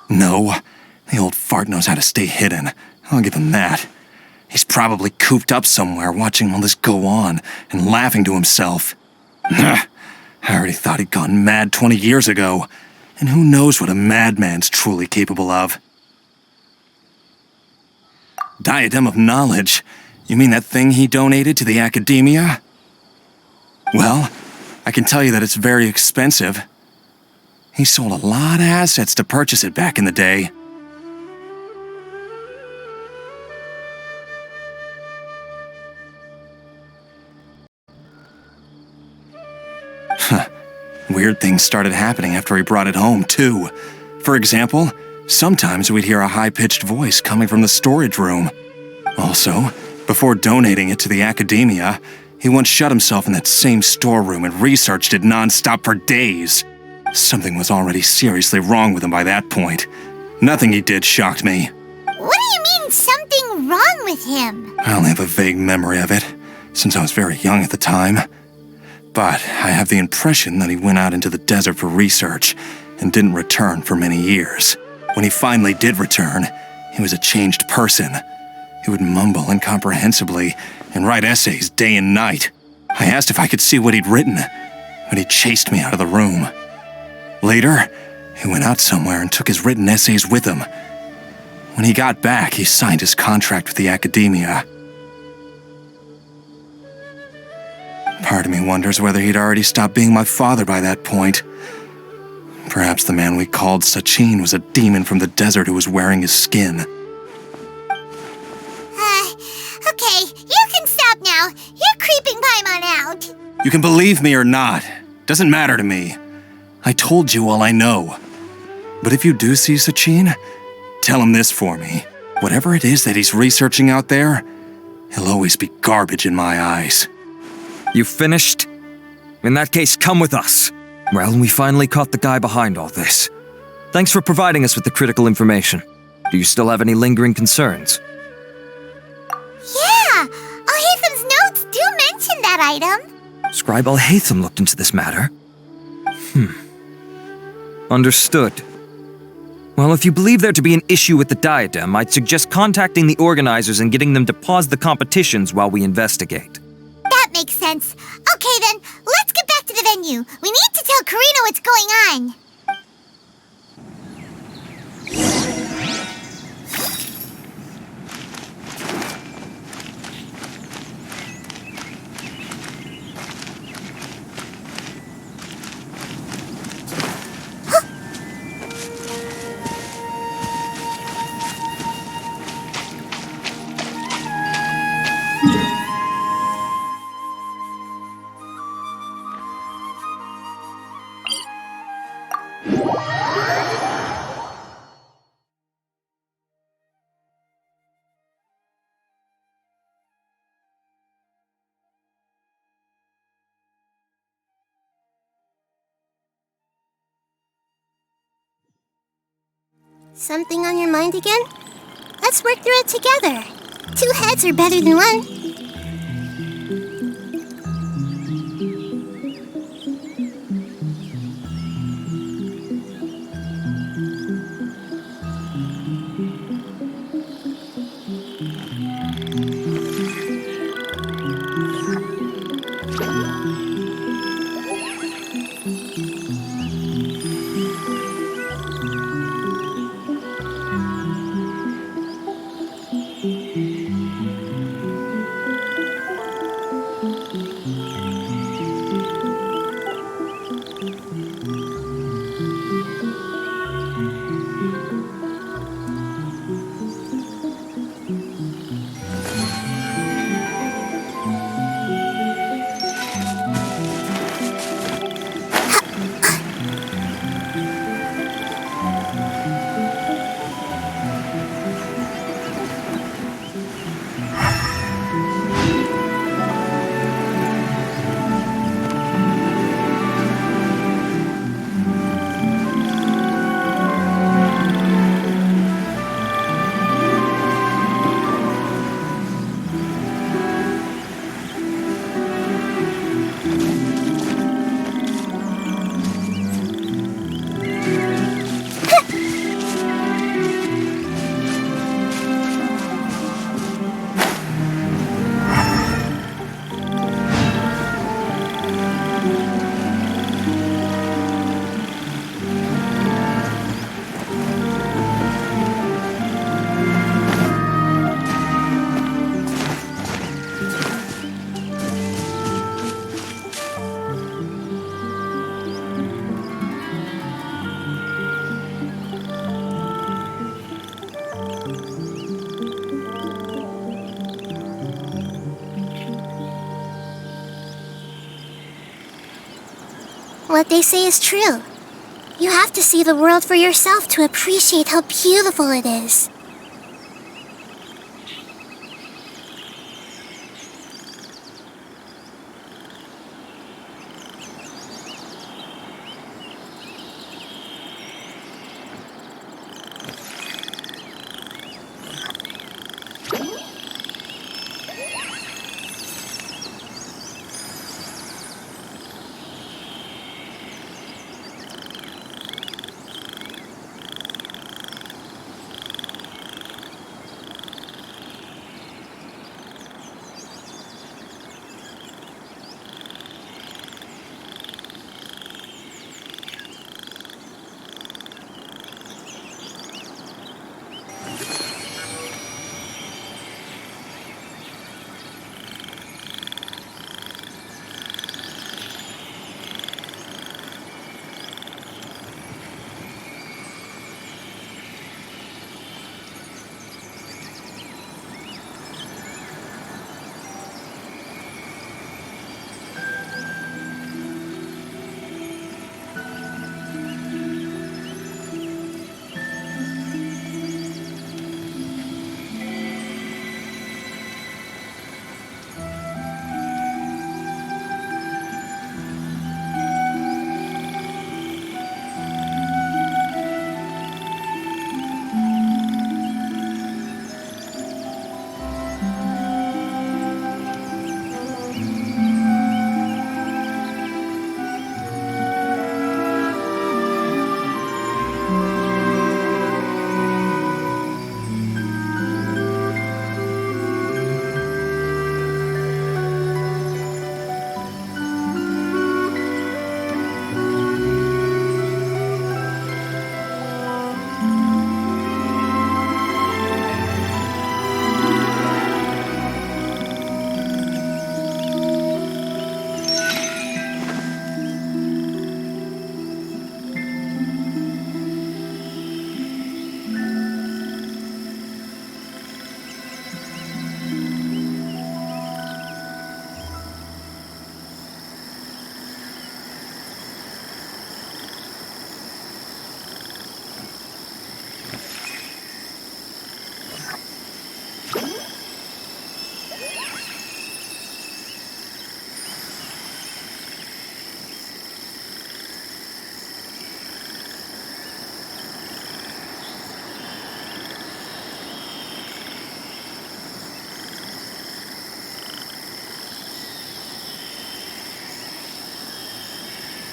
Speaker 19: No, the old fart knows how to stay hidden. I'll give him that. He's probably cooped up somewhere watching all this go on and laughing to himself. I already thought he'd gone mad 20 years ago. And who knows what a madman's truly capable of. Diadem of Knowledge? You mean that thing he donated to the Academia? Well, I can tell you that it's very expensive. He sold a lot of assets to purchase it back in the day. Weird things started happening after he brought it home, too. For example, sometimes we'd hear a high-pitched voice coming from the storage room. Also, before donating it to the Academia, he once shut himself in that same storeroom and researched it non-stop for days. Something was already seriously wrong with him by that point. Nothing he did shocked me.
Speaker 5: What do you mean, something wrong with him?
Speaker 19: I only have a vague memory of it, since I was very young at the time. But I have the impression that he went out into the desert for research and didn't return for many years. When he finally did return, he was a changed person. He would mumble incomprehensibly and write essays day and night. I asked if I could see what he'd written, but he chased me out of the room. Later, he went out somewhere and took his written essays with him. When he got back, he signed his contract with the Academia. Part of me wonders whether he'd already stopped being my father by that point. Perhaps the man we called Sachin was a demon from the desert who was wearing his skin.
Speaker 5: Okay, you can stop now. You're creeping Paimon out.
Speaker 19: You can believe me or not. Doesn't matter to me. I told you all I know. But if you do see Sachin, tell him this for me. Whatever it is that he's researching out there, he'll always be garbage in my eyes.
Speaker 3: You finished? In that case, come with us. Well, we finally caught the guy behind all this. Thanks for providing us with the critical information. Do you still have any lingering concerns?
Speaker 5: Yeah! Al-Haytham's notes do mention that item.
Speaker 3: Scribe Al-Haytham looked into this matter. Understood. Well, if you believe there to be an issue with the diadem, I'd suggest contacting the organizers and getting them to pause the competitions while we investigate.
Speaker 5: That makes sense. Okay then, let's get back to the venue. We need to tell Karina what's going on.
Speaker 8: Something on your mind again? Let's work through it together. 2 heads are better than 1.
Speaker 5: What they say is true. You have to see the world for yourself to appreciate how beautiful it is.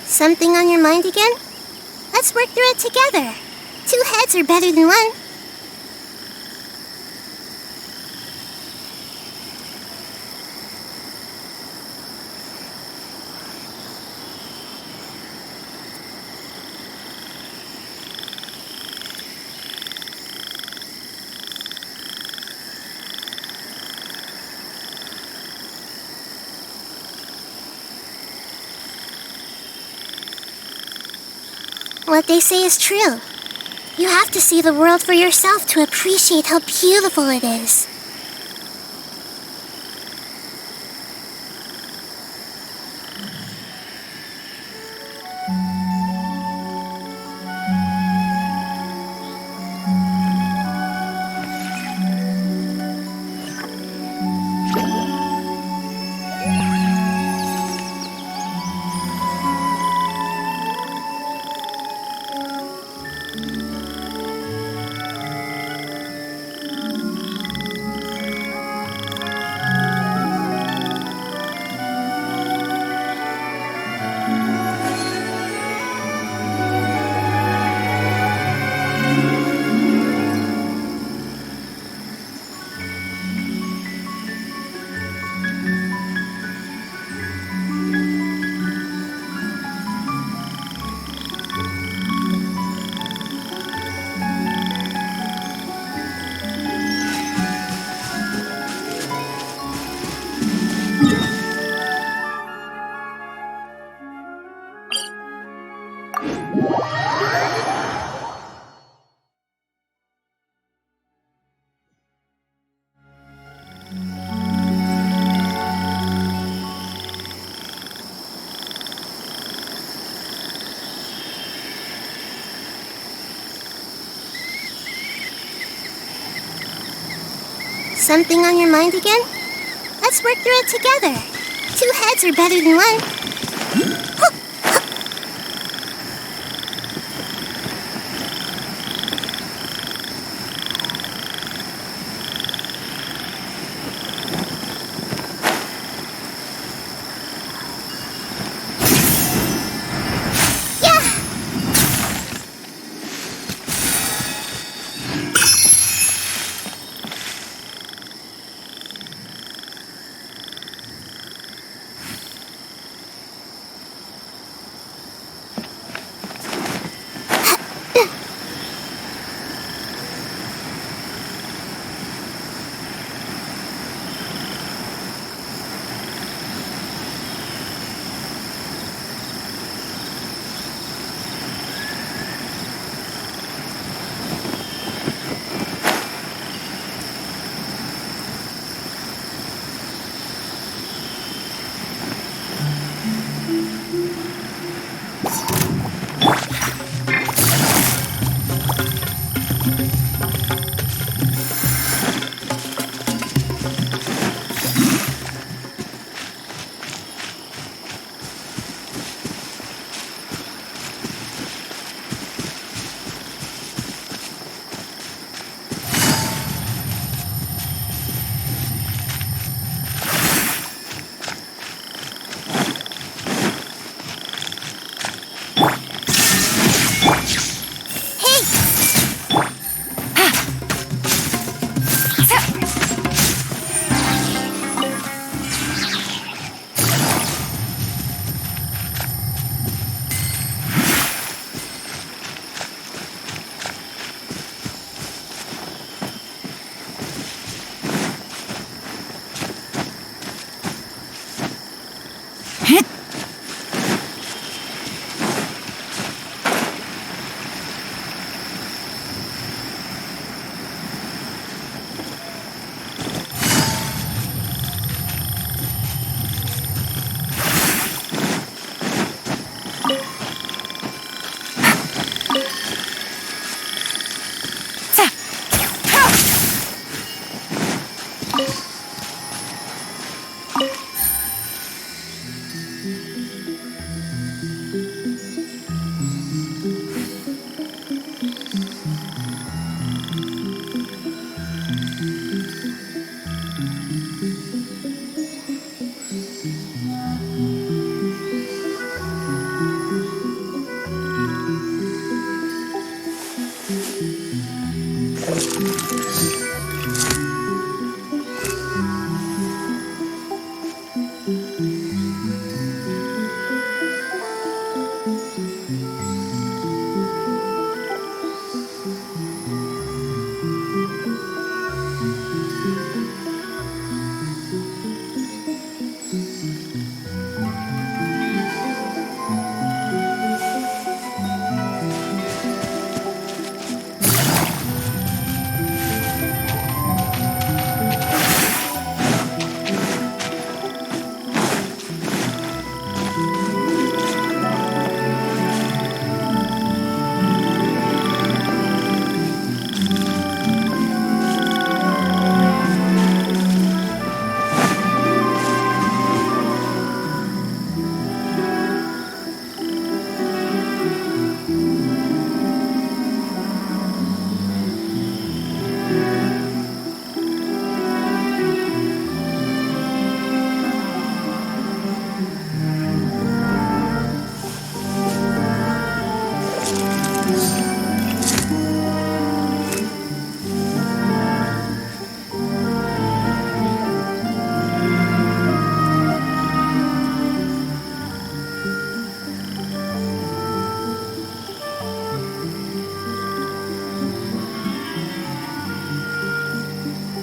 Speaker 5: Something on your mind again? Let's work through it together. 2 heads are better than 1. What they say is true. You have to see the world for yourself to appreciate how beautiful it is. Something on your mind again? Let's work through it together. 2 heads are better than 1.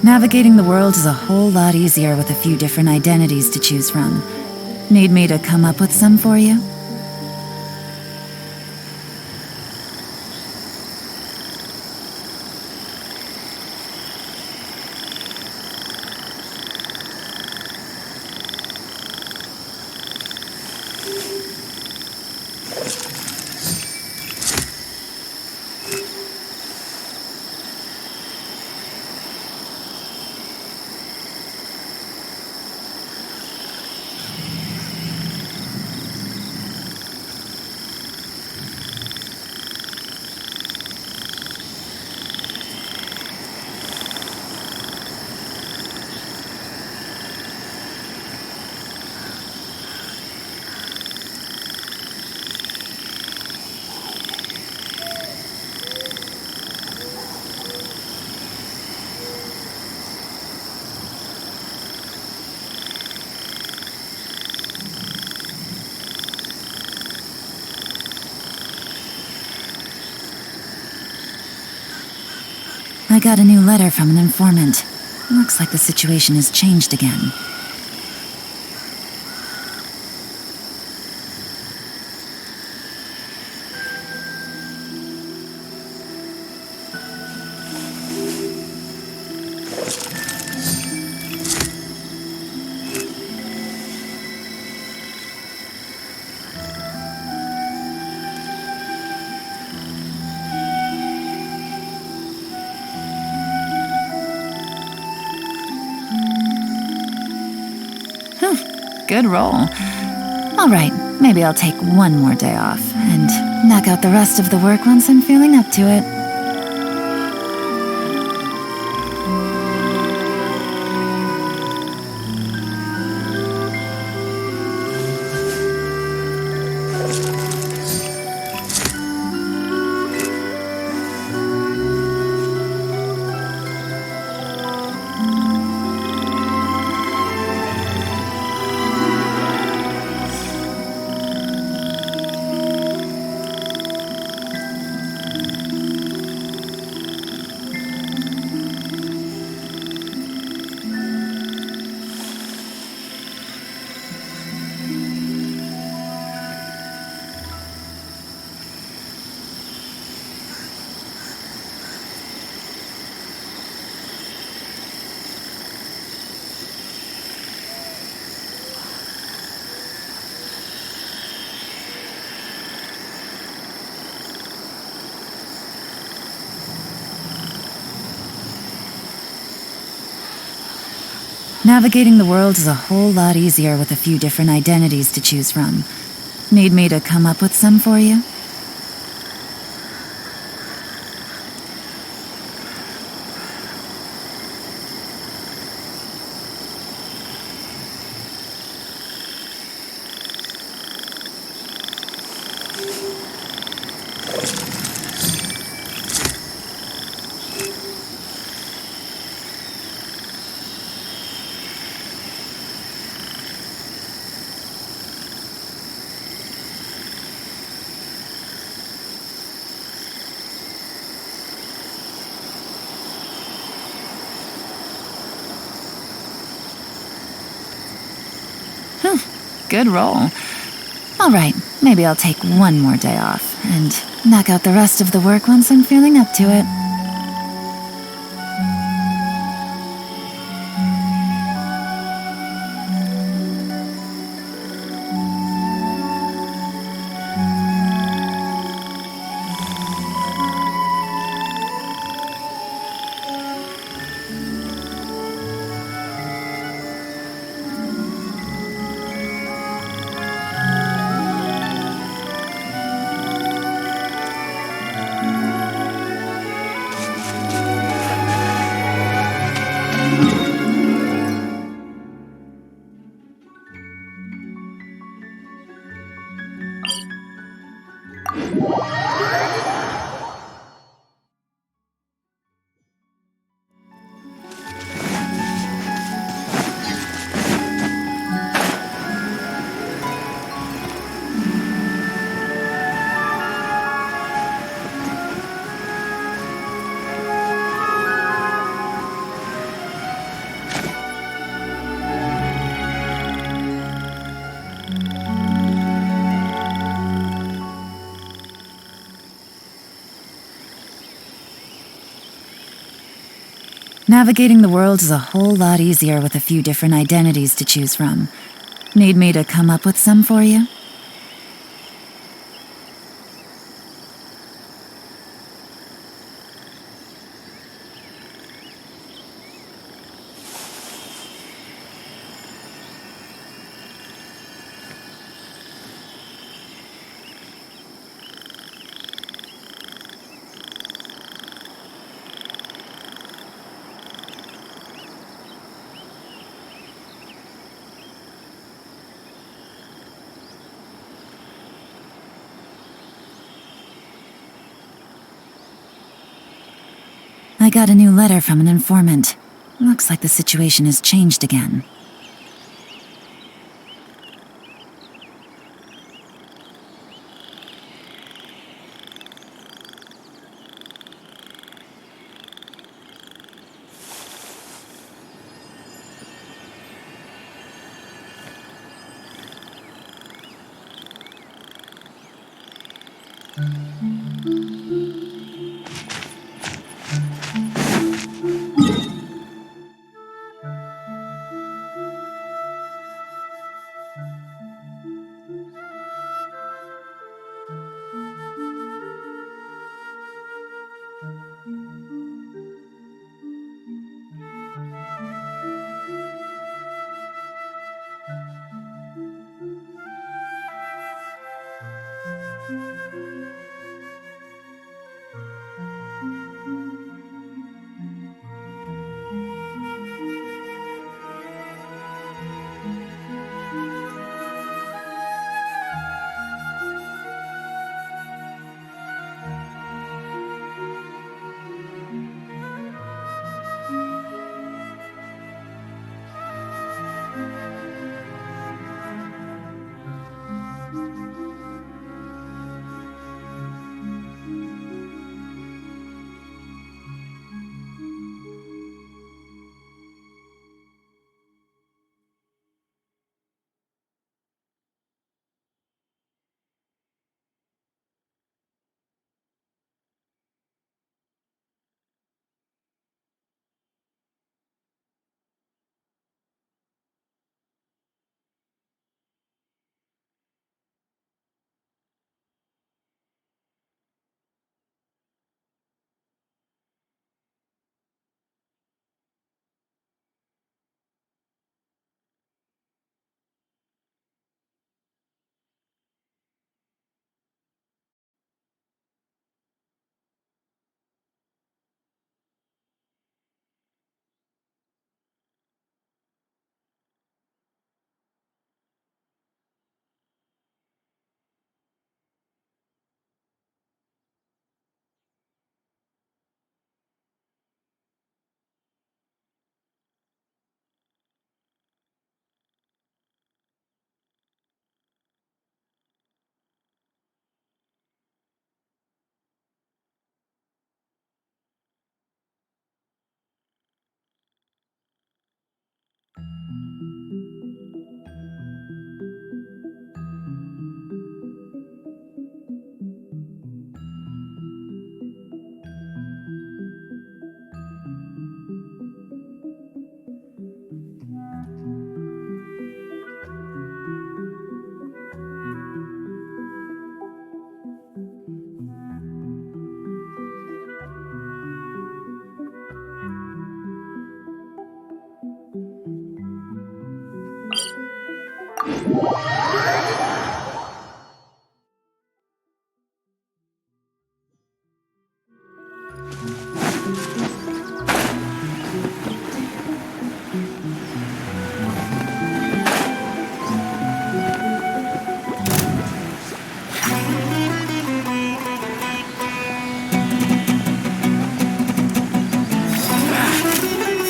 Speaker 9: Navigating the world is a whole lot easier with a few different identities to choose from. Need me to come up with some for you? I got a new letter from an informant. Looks like the situation has changed again. Good roll. Alright, maybe I'll take one more day off and knock out the rest of the work once I'm feeling up to it. Navigating the world is a whole lot easier with a few different identities to choose from. Need me to come up with some for you? Good roll. Alright, maybe I'll take one more day off and knock out the rest of the work once I'm feeling up to it. Navigating the world is a whole lot easier with a few different identities to choose from. Need me to come up with some for you? I got a new letter from an informant. Looks like the situation has changed again.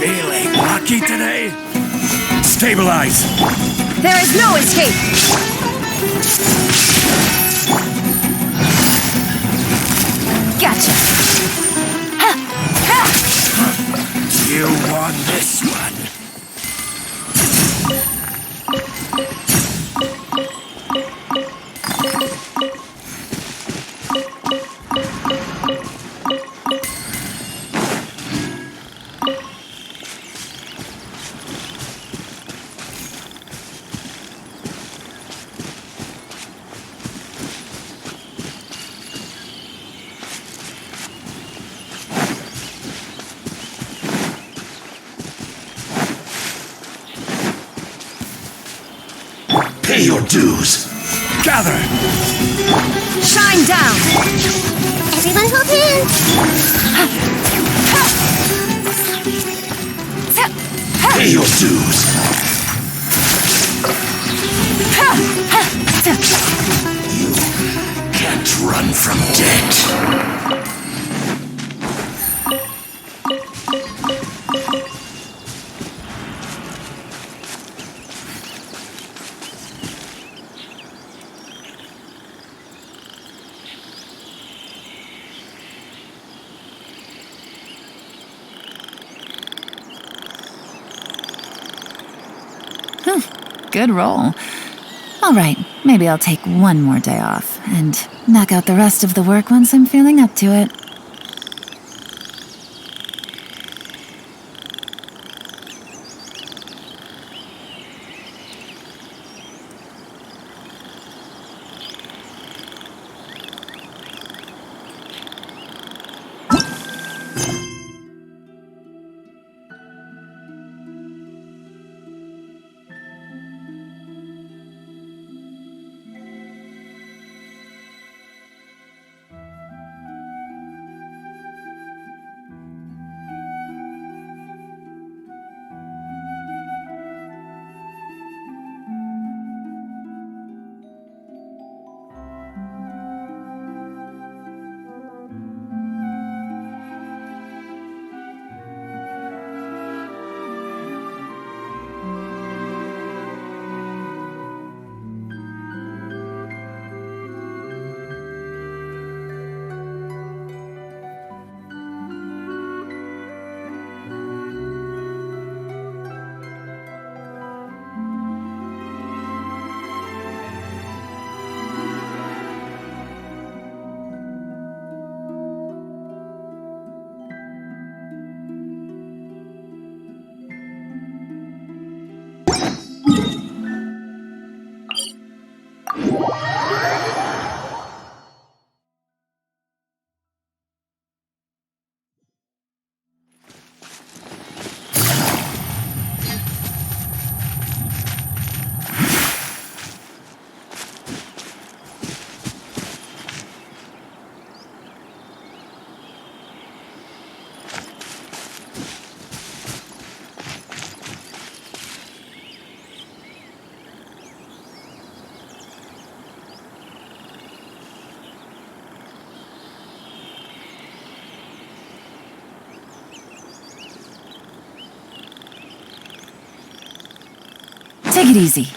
Speaker 12: Feeling lucky today? Stabilize!
Speaker 13: There is no escape! Gotcha!
Speaker 12: You won this one. Pay your dues. Gather.
Speaker 13: Shine down!
Speaker 5: Everyone hold hands!
Speaker 12: Pay your dues. You can't run from debt.
Speaker 9: Good roll. All right, maybe I'll take one more day off and knock out the rest of the work once I'm feeling up to it. Take it easy.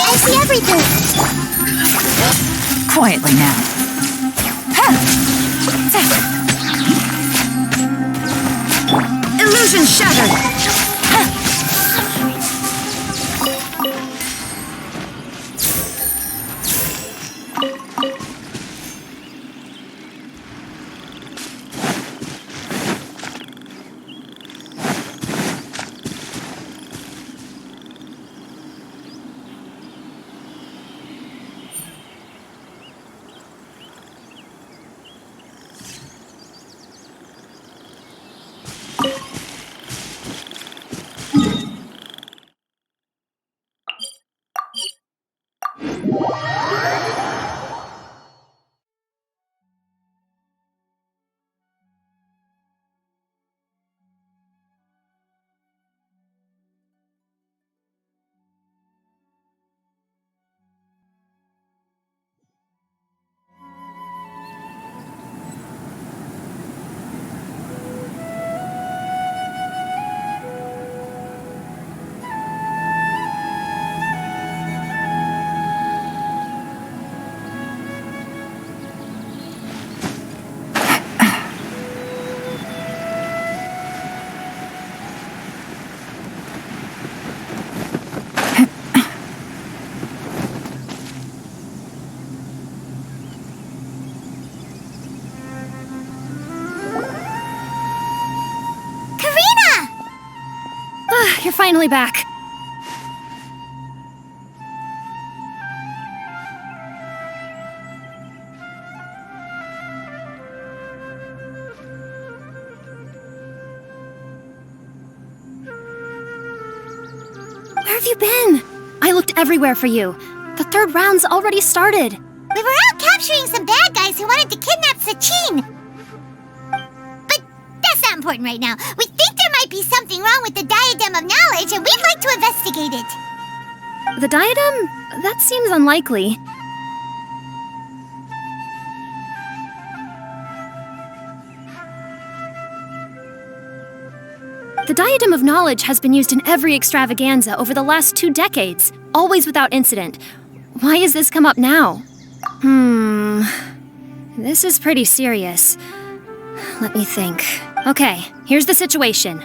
Speaker 5: I see everything!
Speaker 9: Quietly now.
Speaker 13: Illusion shattered!
Speaker 4: You're finally back. Where have you been? I looked everywhere for you. The third round's already started.
Speaker 5: We were out capturing some bad guys who wanted to kidnap Sachin. But that's not important right now. We think there might be something wrong with the Diadem of Knowledge, and we'd like to investigate it.
Speaker 4: The diadem? That seems unlikely. The Diadem of Knowledge has been used in every extravaganza over the last 2 decades, always without incident. Why has this come up now? This is pretty serious. Let me think. Okay, here's the situation.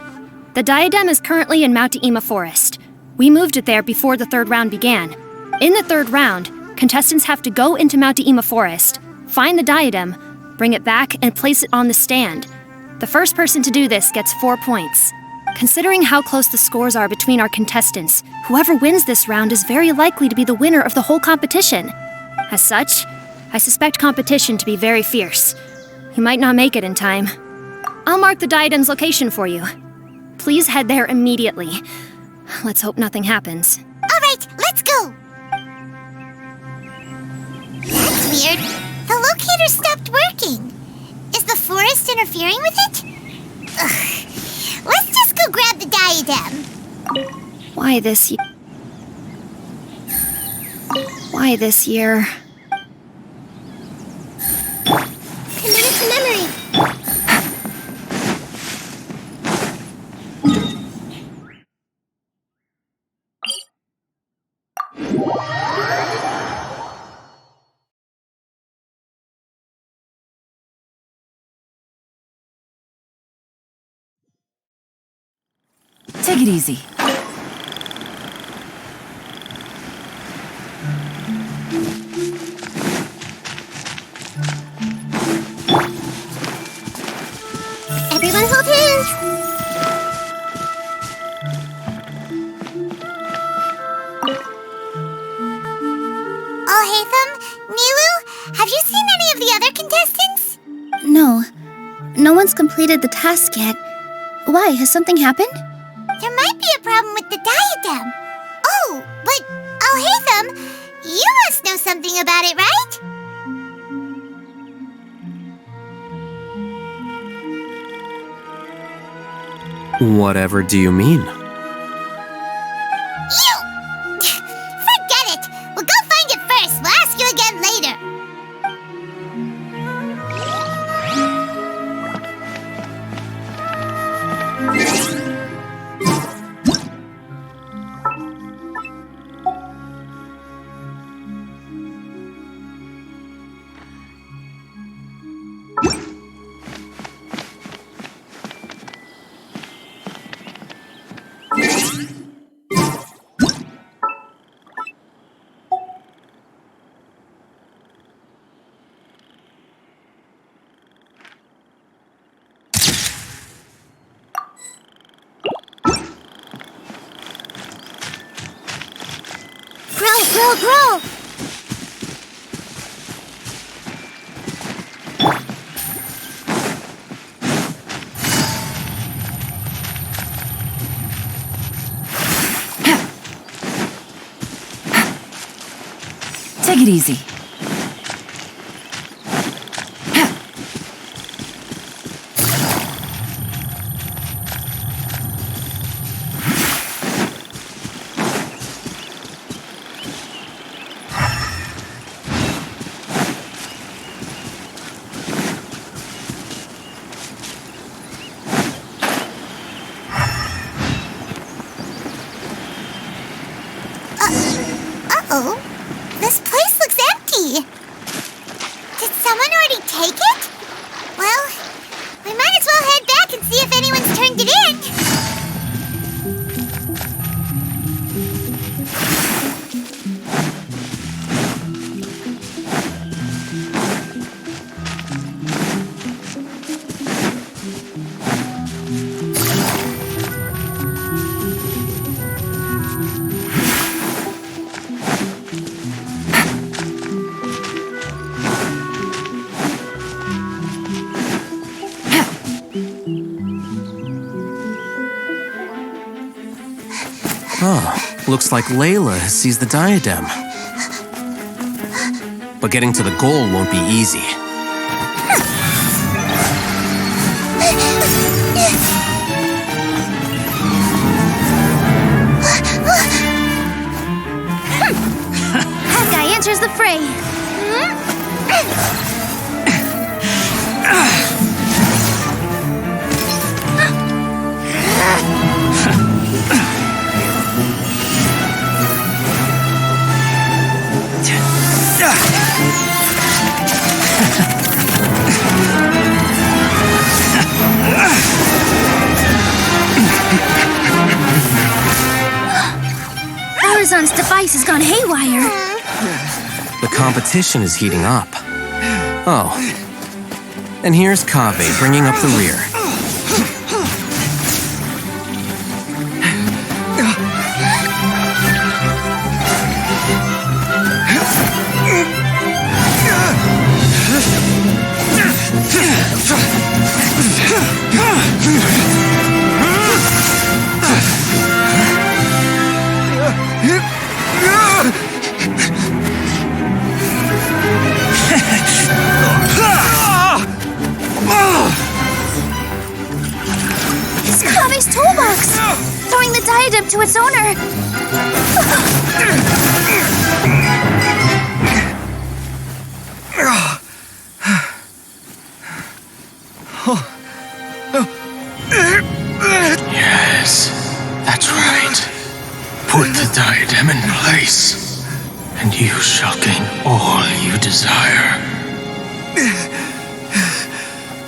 Speaker 4: The diadem is currently in Mount Ima Forest. We moved it there before the third round began. In the third round, contestants have to go into Mount Ima Forest, find the diadem,
Speaker 21: Bring it back and place it on the stand. The first person to do this gets 4 points. Considering how close the scores are between our contestants, whoever wins this round is very likely to be the winner of the whole competition. As such, I suspect competition to be very fierce. You might not make it in time. I'll mark the diadem's location for you. Please head there immediately. Let's hope nothing happens.
Speaker 5: All right, let's go! That's weird. The locator stopped working. Is the forest interfering with it? Ugh. Let's just go grab the diadem.
Speaker 21: Why this year? Why this year?
Speaker 5: Commit it to memory.
Speaker 9: Take it easy.
Speaker 5: Everyone hold hands. Nilu, have you seen any of the other contestants?
Speaker 8: No. No one's completed the task yet. Why? Has something happened?
Speaker 5: There might be a problem with the diadem. Oh, but Alhaitham, you must know something about it, right?
Speaker 2: Whatever do you mean?
Speaker 5: You! Forget it! We'll go find it first. We'll ask you again later. Grow!
Speaker 9: Take it easy.
Speaker 5: Uh-oh. This place looks empty. Did someone already take it? Well, we might as well head back and see if anyone's turned it in.
Speaker 2: Oh, looks like Layla has seized the diadem. But getting to the goal won't be easy.
Speaker 8: That guy enters the fray. Arizon's device has gone haywire.
Speaker 2: The competition is heating up. Oh, And here's Kaveh bringing up the rear.
Speaker 8: It's Kave's toolbox! Throwing the diadem to its owner!
Speaker 6: Yes, that's right. Put the diadem in place, and you shall gain all you desire.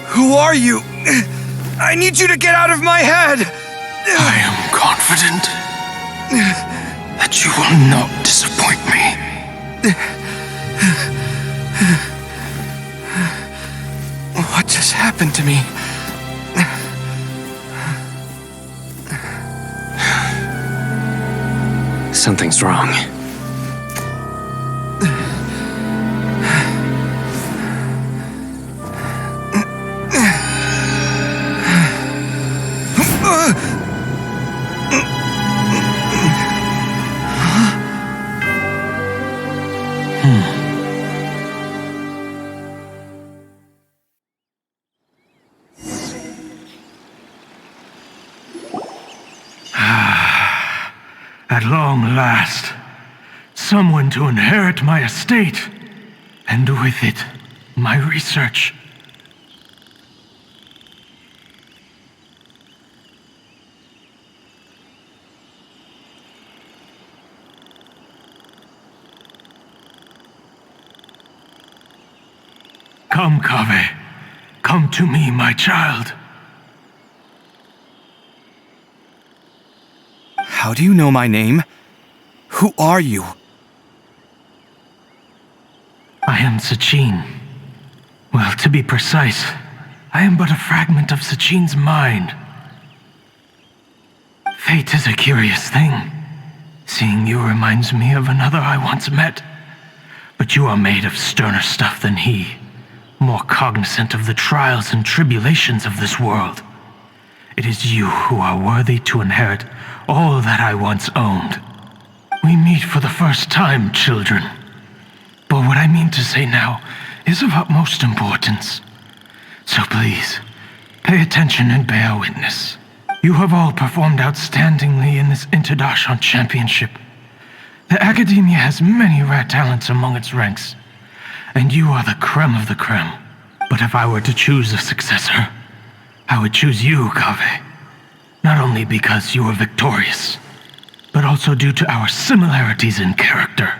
Speaker 3: Who are you? I need you to get out of my head!
Speaker 6: I am confident that you will not disappoint me.
Speaker 3: What just happened to me?
Speaker 10: Something's wrong.
Speaker 6: At long last, someone to inherit my estate, and with it, my research. Come, Kaveh. Come to me, my child.
Speaker 3: How do you know my name? Who are you?
Speaker 6: I am Sachin. Well, to be precise, I am but a fragment of Sachin's mind. Fate is a curious thing. Seeing you reminds me of another I once met. But you are made of sterner stuff than he, more cognizant of the trials and tribulations of this world. It is you who are worthy to inherit all that I once owned. We meet for the first time, children. But what I mean to say now is of utmost importance. So please, pay attention and bear witness. You have all performed outstandingly in this Interdashon Championship. The Academia has many rare talents among its ranks, and you are the creme of the creme. But if I were to choose a successor, I would choose you, Kaveh. Not only because you were victorious, but also due to our similarities in character.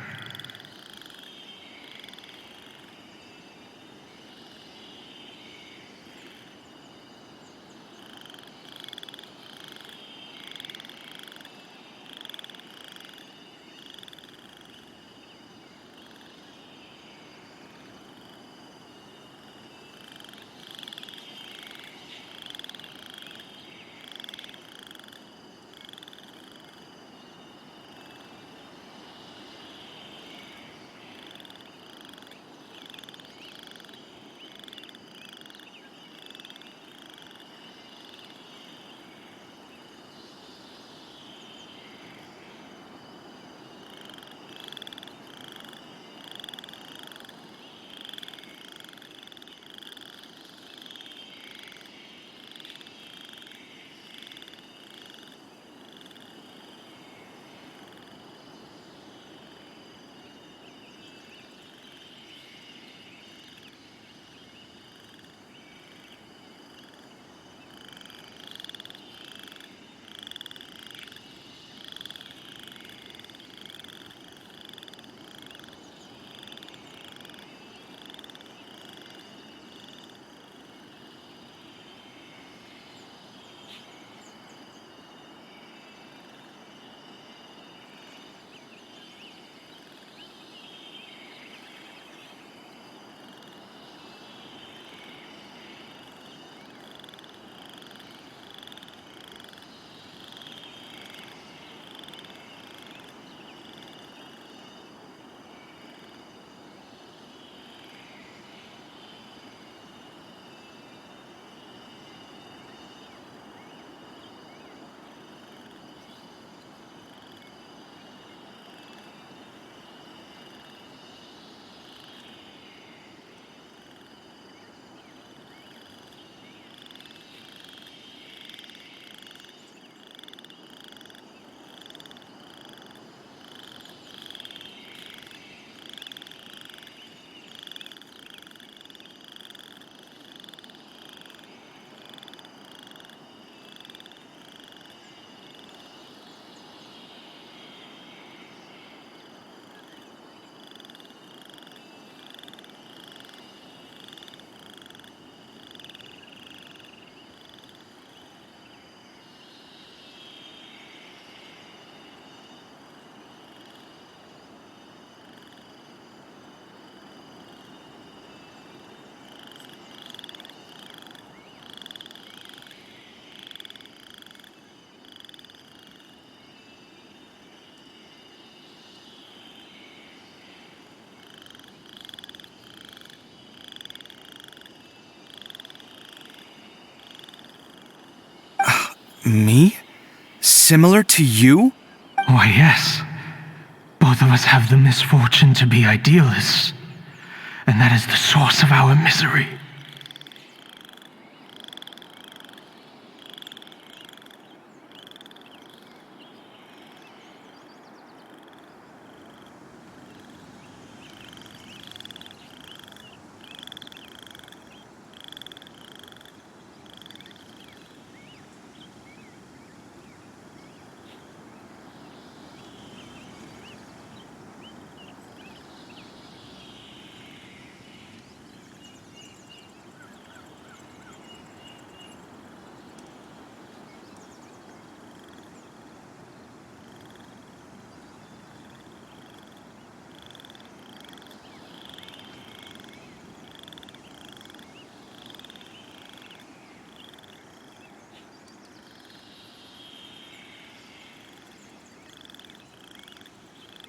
Speaker 3: Me? Similar to you?
Speaker 6: Why, yes. Both of us have the misfortune to be idealists, and that is the source of our misery.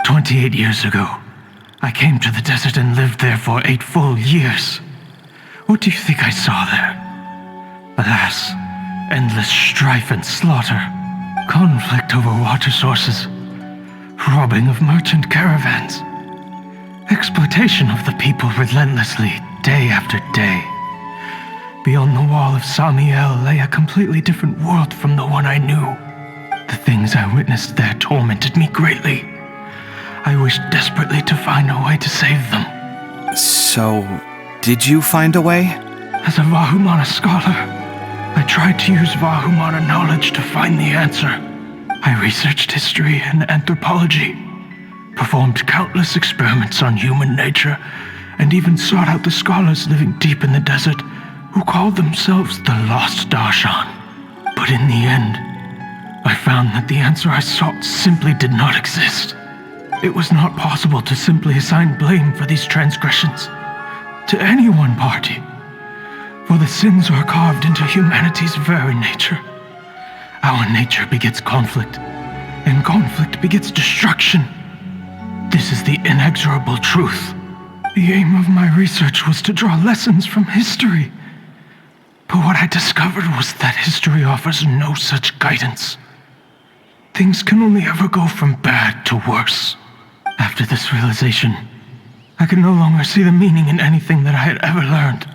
Speaker 6: "28 years ago, I came to the desert and lived there for 8 full years. What do you think I saw there? Alas, endless strife and slaughter, conflict over water sources, robbing of merchant caravans, exploitation of the people relentlessly, day after day. Beyond the wall of Samiel lay a completely different world from the one I knew. The things I witnessed there tormented me greatly. I wished desperately to find a way to save them."
Speaker 3: So, did you find a way?
Speaker 6: As a Vahumana scholar, I tried to use Vahumana knowledge to find the answer. I researched history and anthropology, performed countless experiments on human nature, and even sought out the scholars living deep in the desert who called themselves the Lost Darshan. But in the end, I found that the answer I sought simply did not exist. It was not possible to simply assign blame for these transgressions to any one party, for the sins are carved into humanity's very nature. Our nature begets conflict, and conflict begets destruction. This is the inexorable truth. The aim of my research was to draw lessons from history, but what I discovered was that history offers no such guidance. Things can only ever go from bad to worse. After this realization, I could no longer see the meaning in anything that I had ever learned.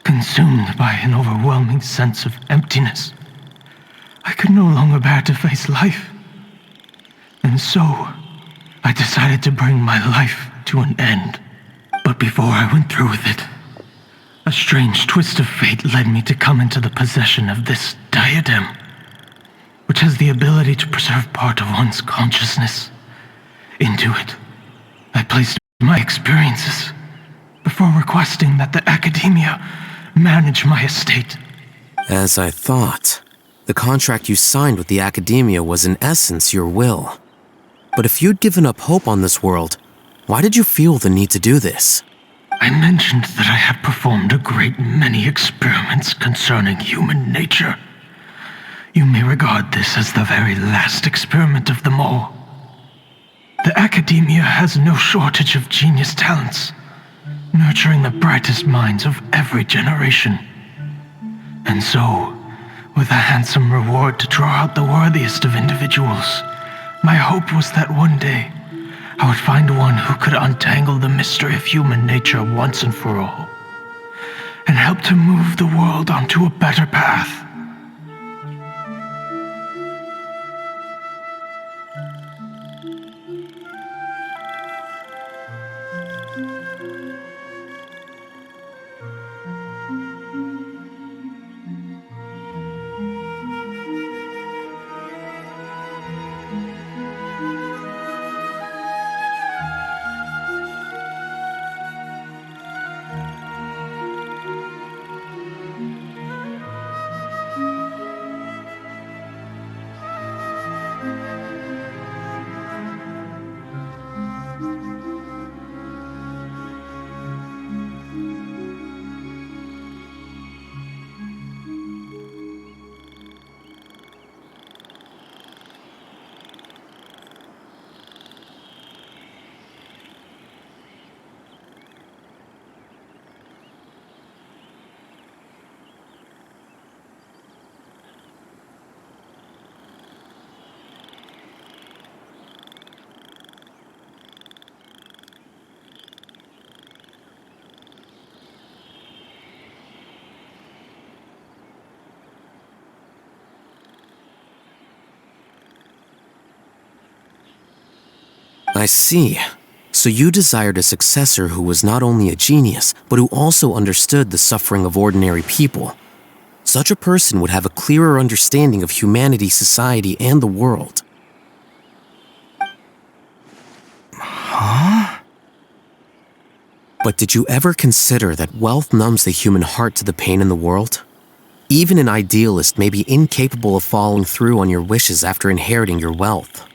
Speaker 6: Consumed by an overwhelming sense of emptiness, I could no longer bear to face life. And so, I decided to bring my life to an end. But before I went through with it, a strange twist of fate led me to come into the possession of this diadem, which has the ability to preserve part of one's consciousness. Into it, I placed my experiences before requesting that the academia manage my estate.
Speaker 2: As I thought, the contract you signed with the academia was in essence your will. But if you'd given up hope on this world, why did you feel the need to do this?
Speaker 6: I mentioned that I had performed a great many experiments concerning human nature. You may regard this as the very last experiment of them all. The academia has no shortage of genius talents, nurturing the brightest minds of every generation. And so, with a handsome reward to draw out the worthiest of individuals, my hope was that one day I would find one who could untangle the mystery of human nature once and for all, and help to move the world onto a better path.
Speaker 2: I see. So you desired a successor who was not only a genius, but who also understood the suffering of ordinary people. Such a person would have a clearer understanding of humanity, society, and the world.
Speaker 3: Huh?
Speaker 2: But did you ever consider that wealth numbs the human heart to the pain in the world? Even an idealist may be incapable of following through on your wishes after inheriting your wealth.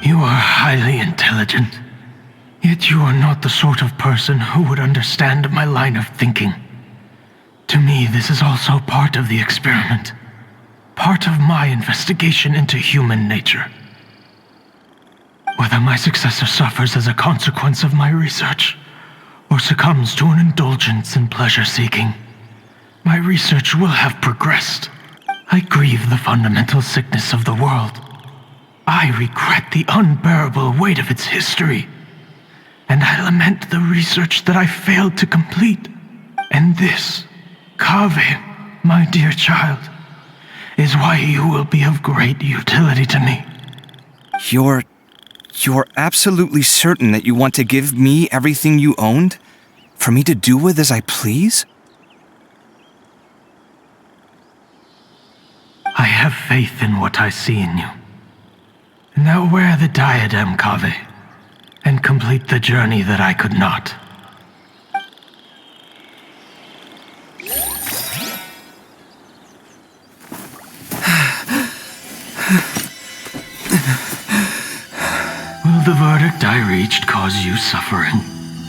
Speaker 6: You are highly intelligent, yet you are not the sort of person who would understand my line of thinking. To me, this is also part of the experiment. Part of my investigation into human nature. Whether my successor suffers as a consequence of my research, or succumbs to an indulgence in pleasure-seeking, my research will have progressed. I grieve the fundamental sickness of the world. I regret the unbearable weight of its history. And I lament the research that I failed to complete. And this, Kaveh, my dear child, is why you will be of great utility to me.
Speaker 3: You're absolutely certain that you want to give me everything you owned? For me to do with as I please?
Speaker 6: I have faith in what I see in you. Now wear the diadem, Kaveh, and complete the journey that I could not. Will the verdict I reached cause you suffering,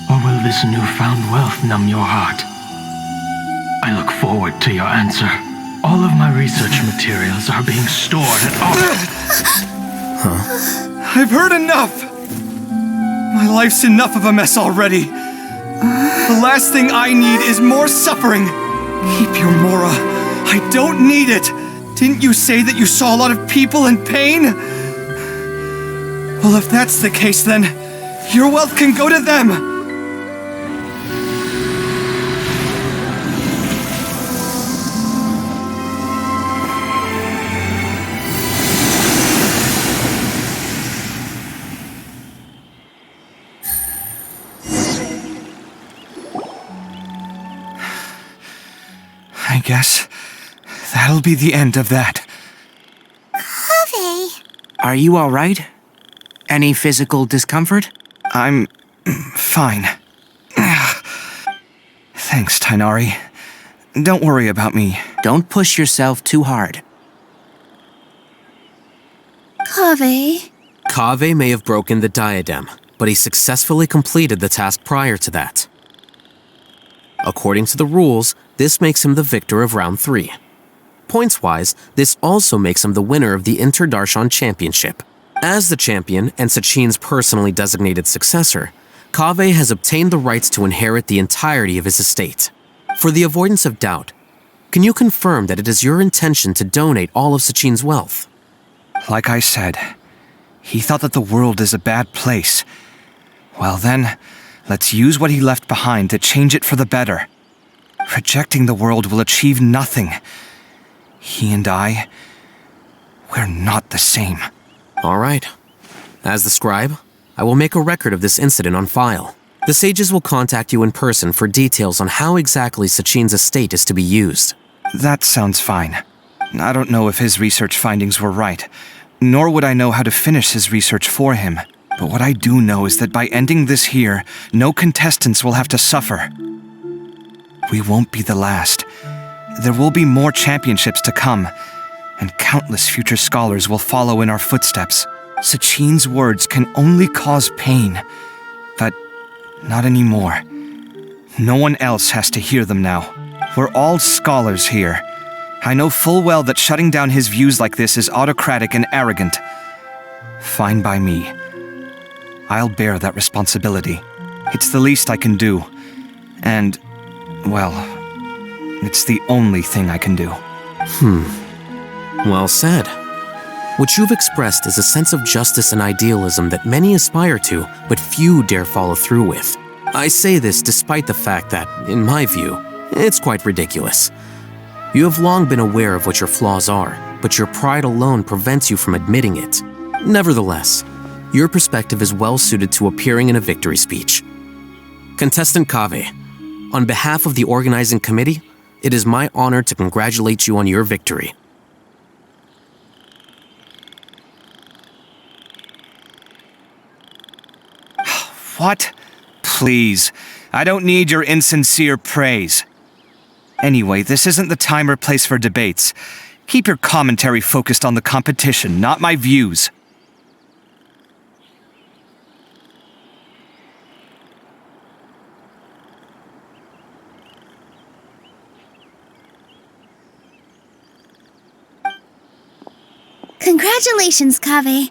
Speaker 6: or will this newfound wealth numb your heart? I look forward to your answer. All of my research materials are being stored at
Speaker 3: I've heard enough! My life's enough of a mess already. The last thing I need is more suffering. Keep your Mora. I don't need it. Didn't you say that you saw a lot of people in pain? Well, if that's the case, then your wealth can go to them. I guess that'll be the end of that.
Speaker 5: Kaveh!
Speaker 7: Are you all right? Any physical discomfort?
Speaker 3: I'm fine. Thanks, Tainari. Don't worry about me.
Speaker 7: Don't push yourself too hard.
Speaker 8: Kaveh.
Speaker 2: Kaveh may have broken the diadem, but he successfully completed the task prior to that. According to the rules, this makes him the victor of round 3. Points-wise, this also makes him the winner of the Interdarshan Championship. As the champion and Sachin's personally designated successor, Kaveh has obtained the rights to inherit the entirety of his estate. For the avoidance of doubt, can you confirm that it is your intention to donate all of Sachin's wealth?
Speaker 3: Like I said, he thought that the world is a bad place. Well then, let's use what he left behind to change it for the better. Rejecting the world will achieve nothing. He and I, we're not the same.
Speaker 2: All right. As the scribe, I will make a record of this incident on file. The sages will contact you in person for details on how exactly Sachin's estate is to be used.
Speaker 3: That sounds fine. I don't know if his research findings were right, nor would I know how to finish his research for him. But what I do know is that by ending this here, no contestants will have to suffer. We won't be the last. There will be more championships to come, and countless future scholars will follow in our footsteps. Sachin's words can only cause pain, but not anymore. No one else has to hear them now. We're all scholars here. I know full well that shutting down his views like this is autocratic and arrogant. Fine by me. I'll bear that responsibility. It's the least I can do. And, well, it's the only thing I can do.
Speaker 2: Well said. What you've expressed is a sense of justice and idealism that many aspire to, but few dare follow through with. I say this despite the fact that, in my view, it's quite ridiculous. You have long been aware of what your flaws are, but your pride alone prevents you from admitting it. Nevertheless, your perspective is well suited to appearing in a victory speech. Contestant Kaveh, on behalf of the organizing committee, it is my honor to congratulate you on your victory.
Speaker 3: What? Please, I don't need your insincere praise. Anyway, this isn't the time or place for debates. Keep your commentary focused on the competition, not my views.
Speaker 8: Congratulations, Kaveh.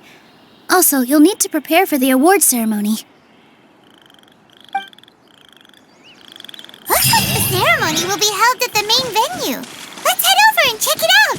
Speaker 8: Also, you'll need to prepare for the award ceremony.
Speaker 5: Looks like the ceremony will be held at the main venue. Let's head over and check it out.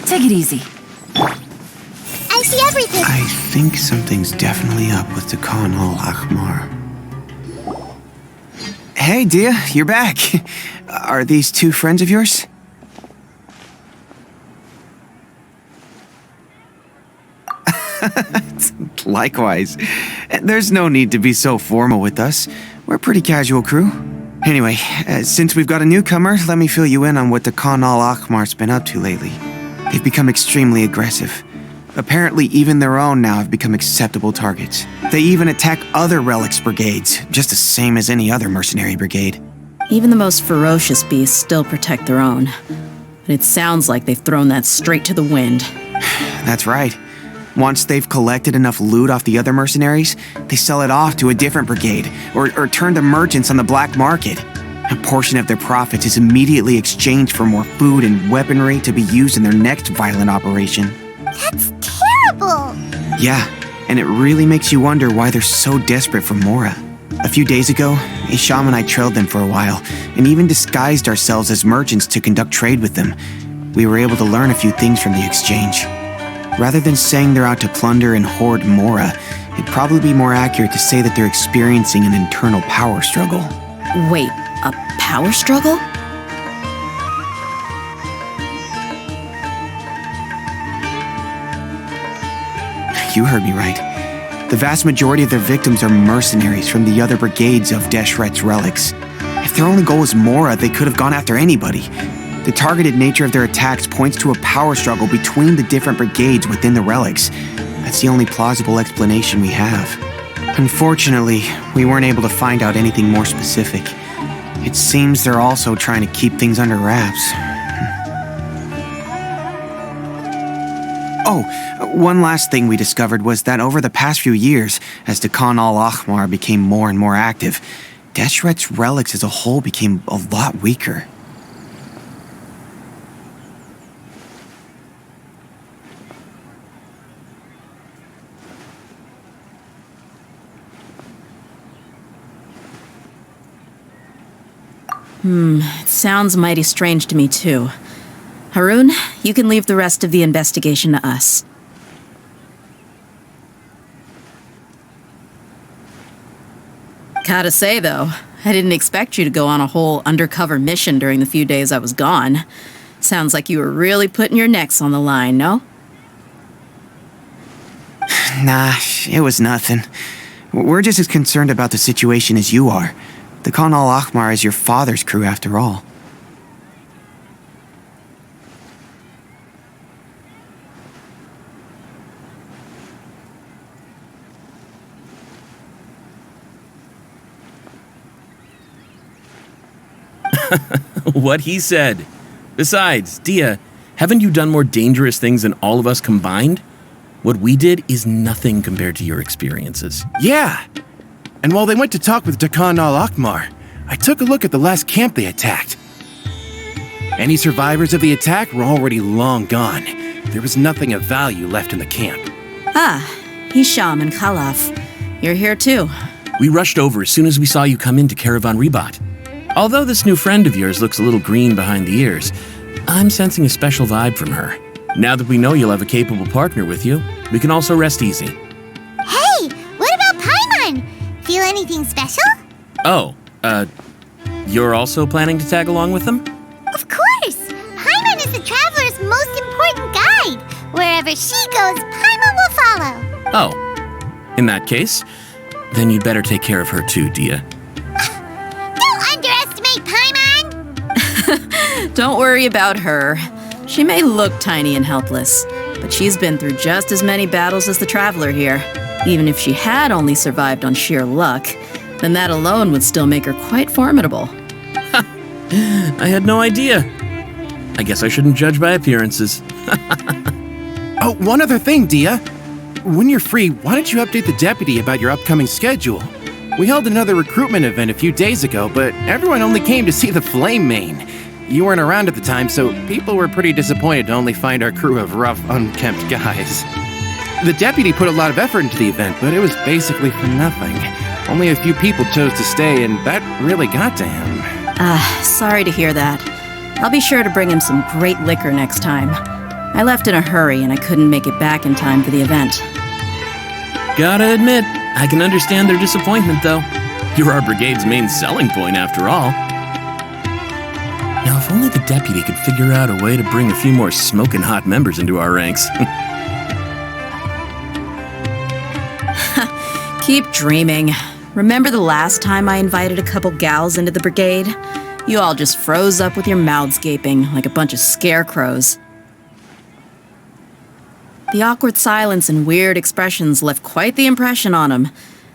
Speaker 9: Take it easy.
Speaker 5: I see everything.
Speaker 11: I think something's definitely up with the Khan al-Ahmar.
Speaker 7: Hey, Dia, you're back. Are these two friends of yours? Likewise. There's no need to be so formal with us. We're a pretty casual crew. Anyway, since we've got a newcomer, let me fill you in on what the Khan al-Ahmar's been up to lately. They've become extremely aggressive. Apparently, even their own now have become acceptable targets. They even attack other relics brigades, just the same as any other mercenary brigade.
Speaker 16: Even the most ferocious beasts still protect their own. But it sounds like they've thrown that straight to the wind.
Speaker 7: That's right. Once they've collected enough loot off the other mercenaries, they sell it off to a different brigade, or turn to merchants on the black market. A portion of their profits is immediately exchanged for more food and weaponry to be used in their next violent operation.
Speaker 5: That's terrible!
Speaker 7: Yeah, and it really makes you wonder why they're so desperate for Mora. A few days ago, Isham and I trailed them for a while, and even disguised ourselves as merchants to conduct trade with them. We were able to learn a few things from the exchange. Rather than saying they're out to plunder and hoard Mora, it'd probably be more accurate to say that they're experiencing an internal power struggle.
Speaker 16: Wait, a power struggle?
Speaker 7: You heard me right. The vast majority of their victims are mercenaries from the other brigades of Deshret's relics. If their only goal is Mora, they could have gone after anybody. The targeted nature of their attacks points to a power struggle between the different brigades within the relics. That's the only plausible explanation we have. Unfortunately, we weren't able to find out anything more specific. It seems they're also trying to keep things under wraps. Oh, one last thing we discovered was that over the past few years, as the Khan al-Ahmar became more and more active, Deshret's relics as a whole became a lot weaker.
Speaker 16: It sounds mighty strange to me too. Harun, you can leave the rest of the investigation to us. Gotta say, though, I didn't expect you to go on a whole undercover mission during the few days I was gone. Sounds like you were really putting your necks on the line, no?
Speaker 7: Nah, it was nothing. We're just as concerned about the situation as you are. The Khan al-Ahmar is your father's crew, after all.
Speaker 15: What he said. Besides, Dia, haven't you done more dangerous things than all of us combined? What we did is nothing compared to your experiences.
Speaker 22: Yeah. And while they went to talk with Khan al-Ahmar, I took a look at the last camp they attacked. Any survivors of the attack were already long gone. There was nothing of value left in the camp.
Speaker 16: Ah, Hisham and Khalaf. You're here too.
Speaker 15: We rushed over as soon as we saw you come into Caravan Ribat. Although this new friend of yours looks a little green behind the ears, I'm sensing a special vibe from her. Now that we know you'll have a capable partner with you, we can also rest easy.
Speaker 5: Hey, what about Paimon? Feel anything special?
Speaker 15: Oh, You're also planning to tag along with them?
Speaker 5: Of course! Paimon is the traveler's most important guide. Wherever she goes, Paimon will follow.
Speaker 15: Oh. In that case, then you'd better take care of her too, Dia.
Speaker 5: Don't underestimate Paimon!
Speaker 16: Don't worry about her. She may look tiny and helpless, but she's been through just as many battles as the traveler here. Even if she had only survived on sheer luck, then that alone would still make her quite formidable.
Speaker 15: I had no idea. I guess I shouldn't judge by appearances.
Speaker 22: Oh, one other thing, Dia. When you're free, why don't you update the deputy about your upcoming schedule? We held another recruitment event a few days ago, but everyone only came to see the Flame Mane. You weren't around at the time, so people were pretty disappointed to only find our crew of rough, unkempt guys. The deputy put a lot of effort into the event, but it was basically for nothing. Only a few people chose to stay, and that really got to him.
Speaker 16: Sorry to hear that. I'll be sure to bring him some great liquor next time. I left in a hurry, and I couldn't make it back in time for the event.
Speaker 15: Gotta admit, I can understand their disappointment, though. You're our brigade's main selling point, after all. Now, if only the deputy could figure out a way to bring a few more smoking hot members into our ranks.
Speaker 16: Keep dreaming. Remember the last time I invited a couple gals into the brigade? You all just froze up with your mouths gaping like a bunch of scarecrows. The awkward silence and weird expressions left quite the impression on them.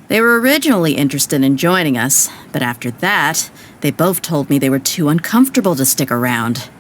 Speaker 16: They were originally interested in joining us, but after that, they both told me they were too uncomfortable to stick around.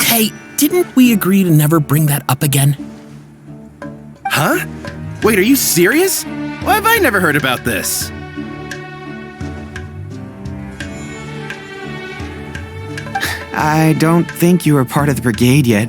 Speaker 15: Hey, didn't we agree to never bring that up again?
Speaker 22: Huh? Wait, are you serious? Why have I never heard about this?
Speaker 7: I don't think you were part of the brigade yet.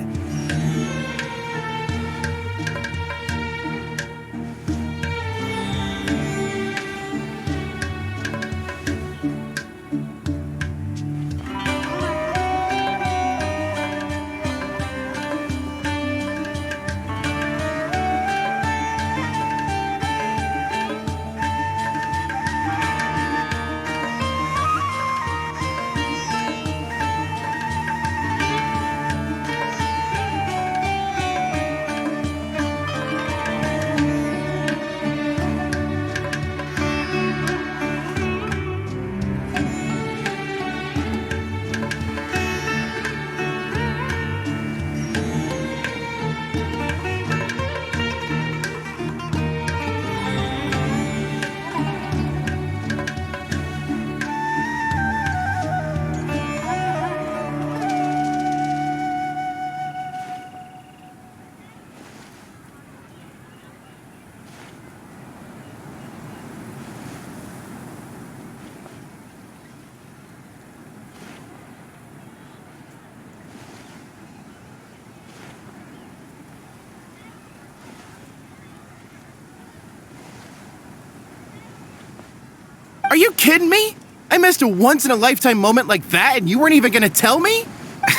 Speaker 22: Are you kidding me? I missed a once-in-a-lifetime moment like that and you weren't even gonna tell me?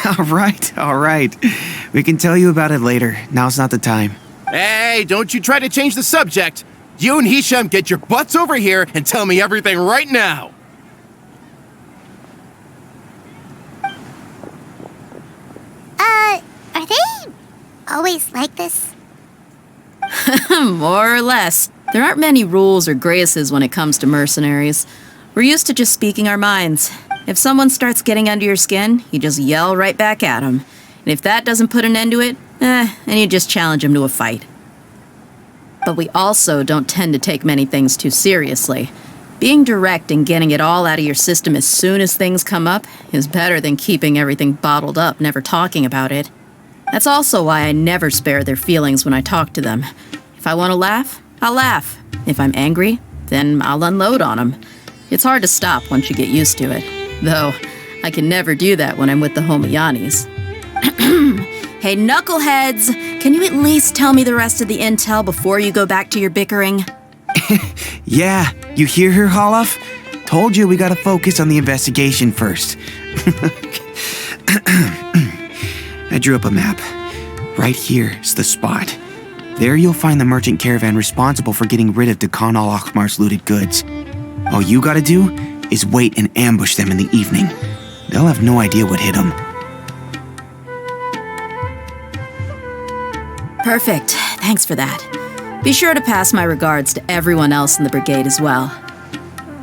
Speaker 7: All right. We can tell you about it later. Now's not the time.
Speaker 22: Hey, don't you try to change the subject. You and Hisham get your butts over here and tell me everything right now.
Speaker 5: Are they always like this?
Speaker 16: More or less. There aren't many rules or graces when it comes to mercenaries. We're used to just speaking our minds. If someone starts getting under your skin, you just yell right back at them. And if that doesn't put an end to it, then you just challenge them to a fight. But we also don't tend to take many things too seriously. Being direct and getting it all out of your system as soon as things come up is better than keeping everything bottled up, never talking about it. That's also why I never spare their feelings when I talk to them. If I want to laugh, I'll laugh. If I'm angry, then I'll unload on them. It's hard to stop once you get used to it. Though, I can never do that when I'm with the Homiyanis. Hey, knuckleheads! Can you at least tell me the rest of the intel before you go back to your bickering?
Speaker 7: Yeah, you hear her, Holloff? Told you we gotta focus on the investigation first. I drew up a map. Right here is the spot. There you'll find the merchant caravan responsible for getting rid of Dakan al-Akhmar's looted goods. All you gotta do is wait and ambush them in the evening. They'll have no idea what hit them.
Speaker 16: Perfect. Thanks for that. Be sure to pass my regards to everyone else in the brigade as well.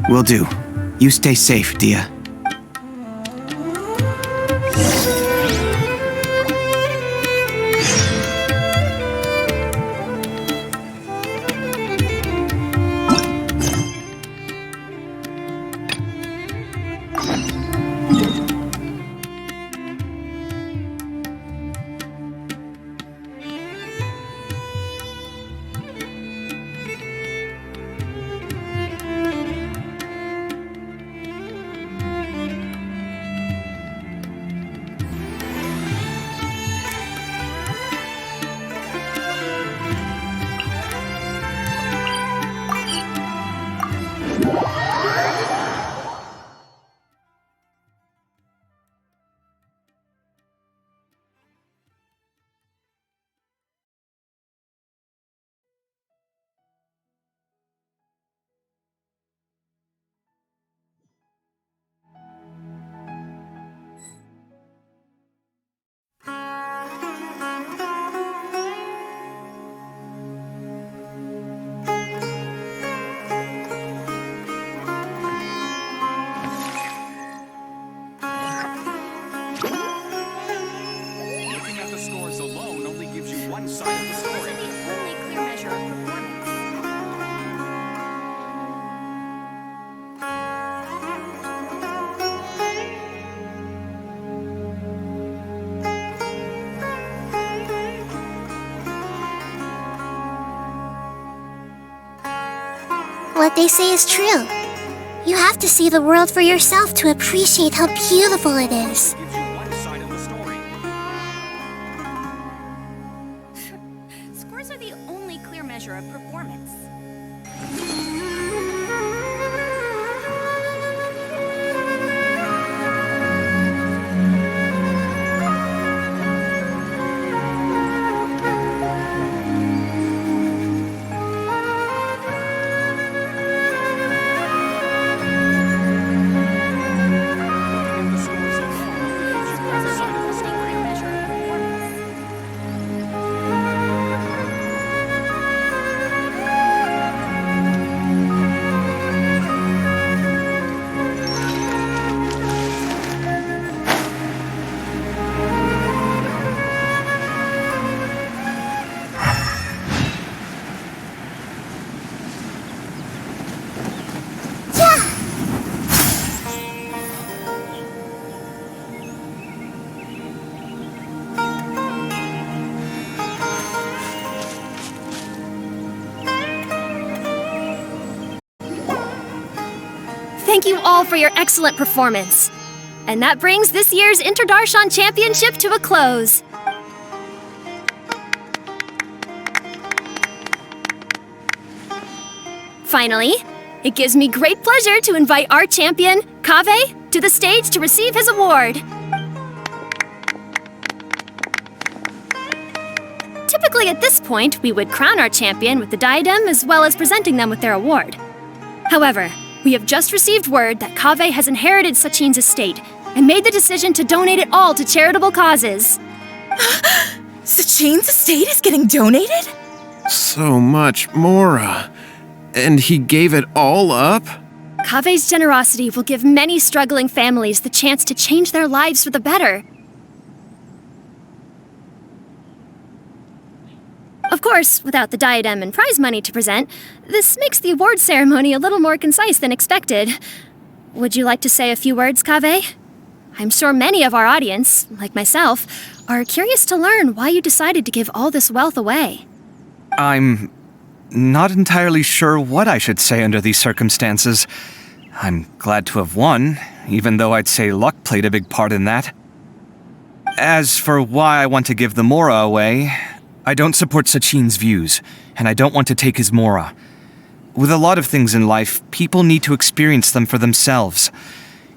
Speaker 7: Will do. You stay safe, Dia.
Speaker 5: What they say is true. You have to see the world for yourself to appreciate how beautiful it is.
Speaker 21: Scores are the only clear measure of performance. Thank you all for your excellent performance. And that brings this year's Interdarshan Championship to a close. Finally, it gives me great pleasure to invite our champion, Kaveh, to the stage to receive his award. Typically at this point, we would crown our champion with the diadem as well as presenting them with their award. However, we have just received word that Kaveh has inherited Sachin's estate and made the decision to donate it all to charitable causes.
Speaker 1: Sachin's estate is getting donated?
Speaker 22: So much Mora. And he gave it all up?
Speaker 21: Kaveh's generosity will give many struggling families the chance to change their lives for the better. Of course, without the diadem and prize money to present, this makes the award ceremony a little more concise than expected. Would you like to say a few words, Kaveh? I'm sure many of our audience, like myself, are curious to learn why you decided to give all this wealth away.
Speaker 3: I'm not entirely sure what I should say under these circumstances. I'm glad to have won, even though I'd say luck played a big part in that. As for why I want to give the Mora away, I don't support Sachin's views, and I don't want to take his Mora. With a lot of things in life, people need to experience them for themselves.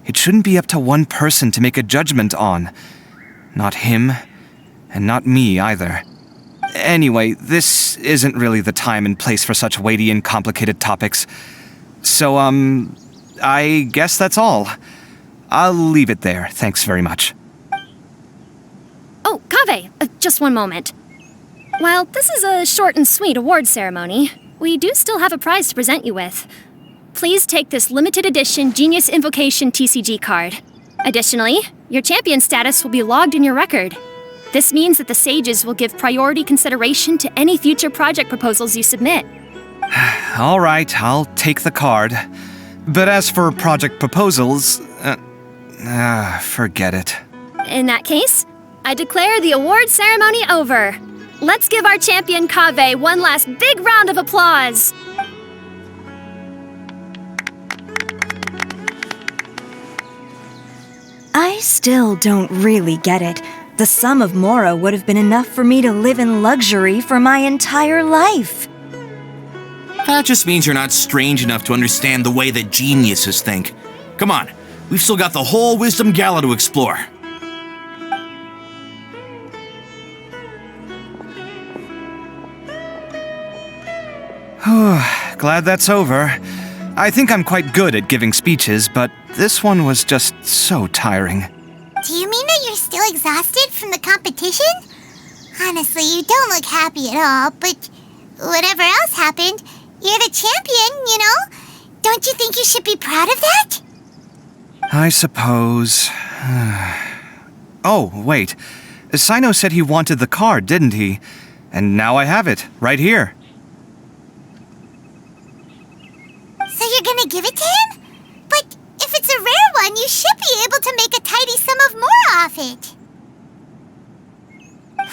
Speaker 3: It shouldn't be up to one person to make a judgment on. Not him, and not me either. Anyway, this isn't really the time and place for such weighty and complicated topics. So, I guess that's all. I'll leave it there, thanks very much.
Speaker 21: Oh, Kaveh, just one moment. While this is a short and sweet award ceremony, we do still have a prize to present you with. Please take this limited edition Genius Invocation TCG card. Additionally, your champion status will be logged in your record. This means that the Sages will give priority consideration to any future project proposals you submit.
Speaker 3: All right, I'll take the card. But as for project proposals, forget it.
Speaker 21: In that case, I declare the award ceremony over. Let's give our champion Kaveh one last big round of applause.
Speaker 1: I still don't really get it. The sum of Mora would have been enough for me to live in luxury for my entire life.
Speaker 17: That just means you're not strange enough to understand the way that geniuses think. Come on, we've still got the whole Wisdom Gala to explore.
Speaker 3: Glad that's over. I think I'm quite good at giving speeches, but this one was just so tiring.
Speaker 5: Do you mean that you're still exhausted from the competition? Honestly, you don't look happy at all, but whatever else happened, you're the champion, you know? Don't you think you should be proud of that?
Speaker 3: I suppose. Oh, wait. Sino said he wanted the card, didn't he? And now I have it, right here.
Speaker 5: So you're gonna give it to him? But if it's a rare one, you should be able to make a tidy sum of more off it.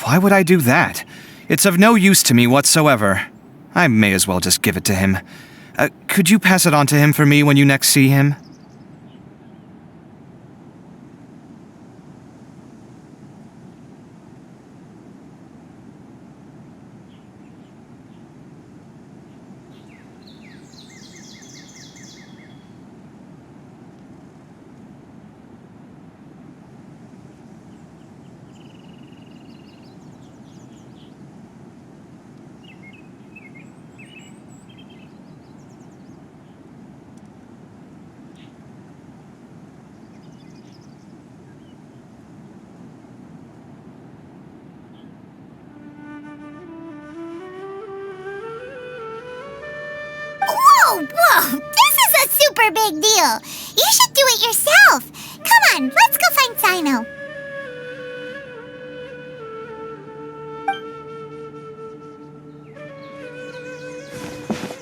Speaker 3: Why would I do that? It's of no use to me whatsoever. I may as well just give it to him. Could you pass it on to him for me when you next see him?
Speaker 5: Whoa! This is a super big deal! You should do it yourself! Come on, let's go find Sino.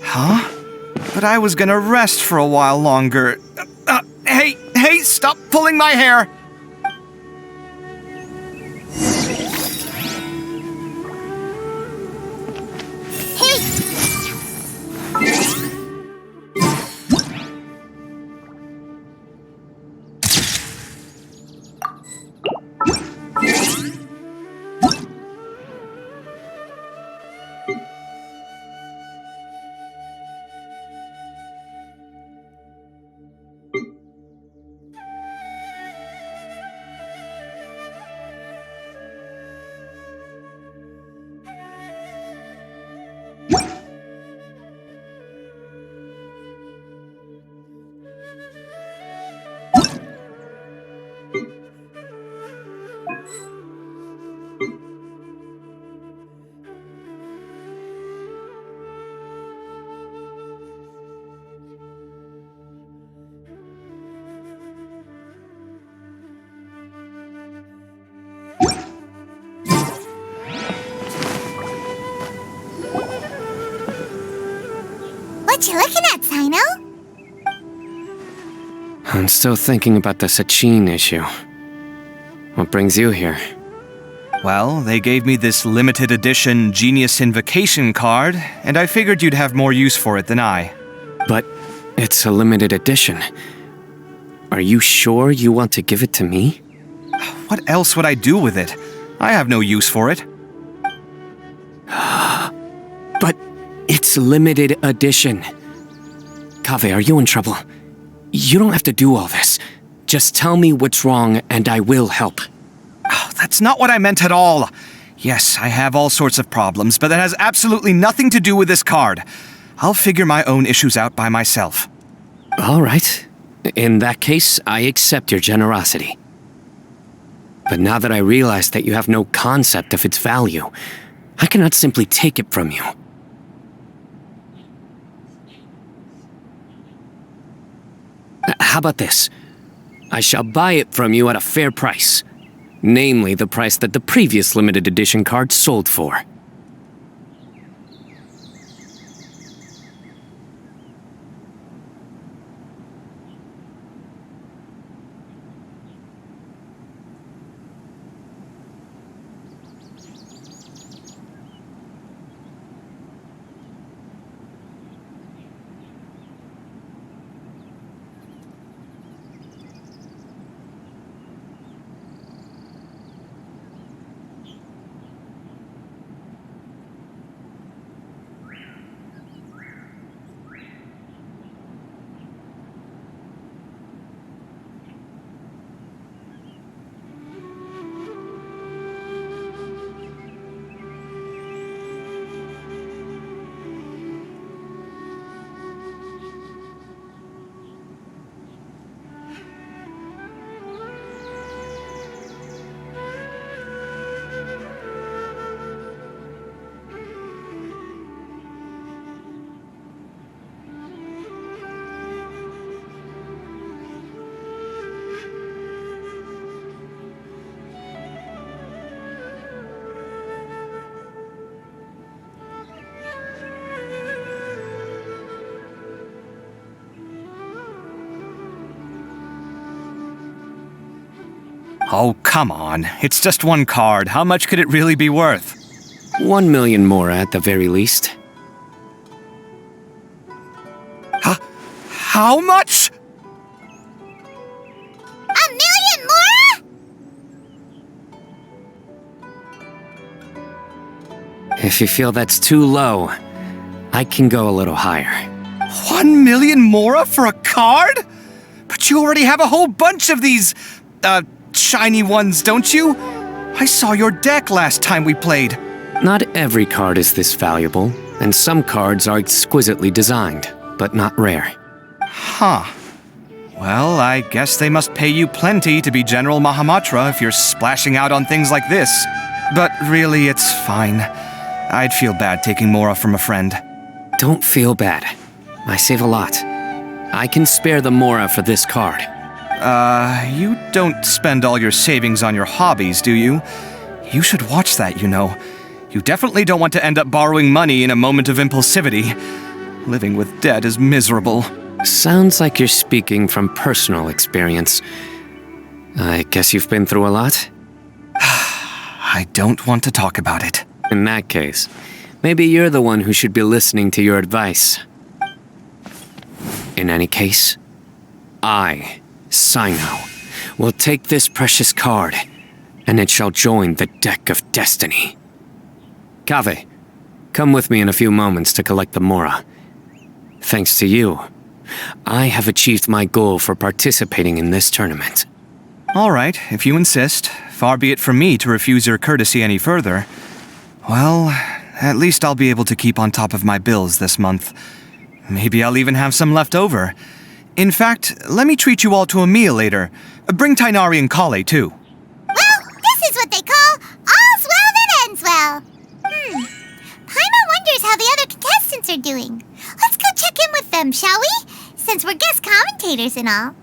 Speaker 3: Huh? But I was gonna rest for a while longer. Hey, stop pulling my hair!
Speaker 5: you looking at, Sino?
Speaker 10: I'm still thinking about the Sachin issue. What brings you here?
Speaker 3: Well, they gave me this limited edition Genius Invocation card, and I figured you'd have more use for it than I.
Speaker 10: But it's a limited edition. Are you sure you want to give it to me?
Speaker 3: What else would I do with it? I have no use for it.
Speaker 10: But it's limited edition. Kaveh, are you in trouble? You don't have to do all this. Just tell me what's wrong and I will help.
Speaker 3: Oh, that's not what I meant at all. Yes, I have all sorts of problems, but that has absolutely nothing to do with this card. I'll figure my own issues out by myself.
Speaker 10: All right. In that case, I accept your generosity. But now that I realize that you have no concept of its value, I cannot simply take it from you. How about this? I shall buy it from you at a fair price. Namely, the price that the previous limited edition card sold for.
Speaker 3: Oh, come on. It's just one card. How much could it really be worth?
Speaker 10: 1 million more at the very least.
Speaker 3: How much?
Speaker 5: 1 million more?
Speaker 10: If you feel that's too low, I can go a little higher.
Speaker 3: 1 million mora for a card? But you already have a whole bunch of these, shiny ones, don't you? I saw your deck last time we played.
Speaker 10: Not every card is this valuable, and some cards are exquisitely designed, but not rare.
Speaker 3: Huh. Well, I guess they must pay you plenty to be General Mahamatra if you're splashing out on things like this. But really, it's fine. I'd feel bad taking mora from a friend.
Speaker 10: Don't feel bad. I save a lot. I can spare the mora for this card.
Speaker 3: You don't spend all your savings on your hobbies, do you? You should watch that, you know. You definitely don't want to end up borrowing money in a moment of impulsivity. Living with debt is miserable.
Speaker 10: Sounds like you're speaking from personal experience. I guess you've been through a lot?
Speaker 3: I don't want to talk about it.
Speaker 10: In that case, maybe you're the one who should be listening to your advice. In any case, I, Sino, will take this precious card, and it shall join the deck of destiny. Kaveh, come with me in a few moments to collect the mora. Thanks to you, I have achieved my goal for participating in this tournament.
Speaker 3: All right, if you insist. Far be it from me to refuse your courtesy any further. Well, at least I'll be able to keep on top of my bills this month. Maybe I'll even have some left over. In fact, let me treat you all to a meal later. Bring Tainari and Kale, too.
Speaker 5: Well, this is what they call all's well that ends well. Paimon wonders how the other contestants are doing. Let's go check in with them, shall we? Since we're guest commentators and all.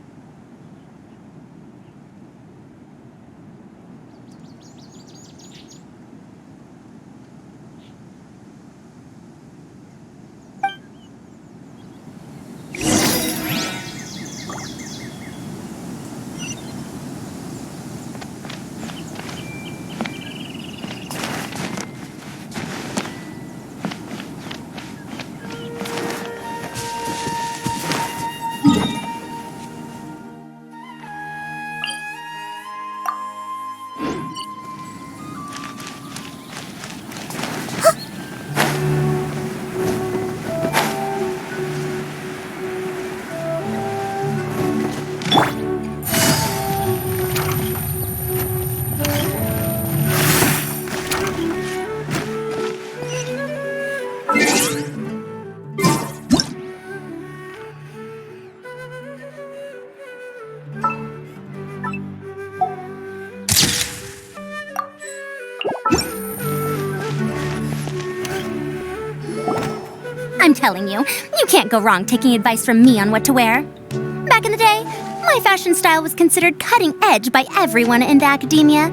Speaker 4: I'm telling you, you can't go wrong taking advice from me on what to wear. Back in the day, my fashion style was considered cutting edge by everyone in the academia.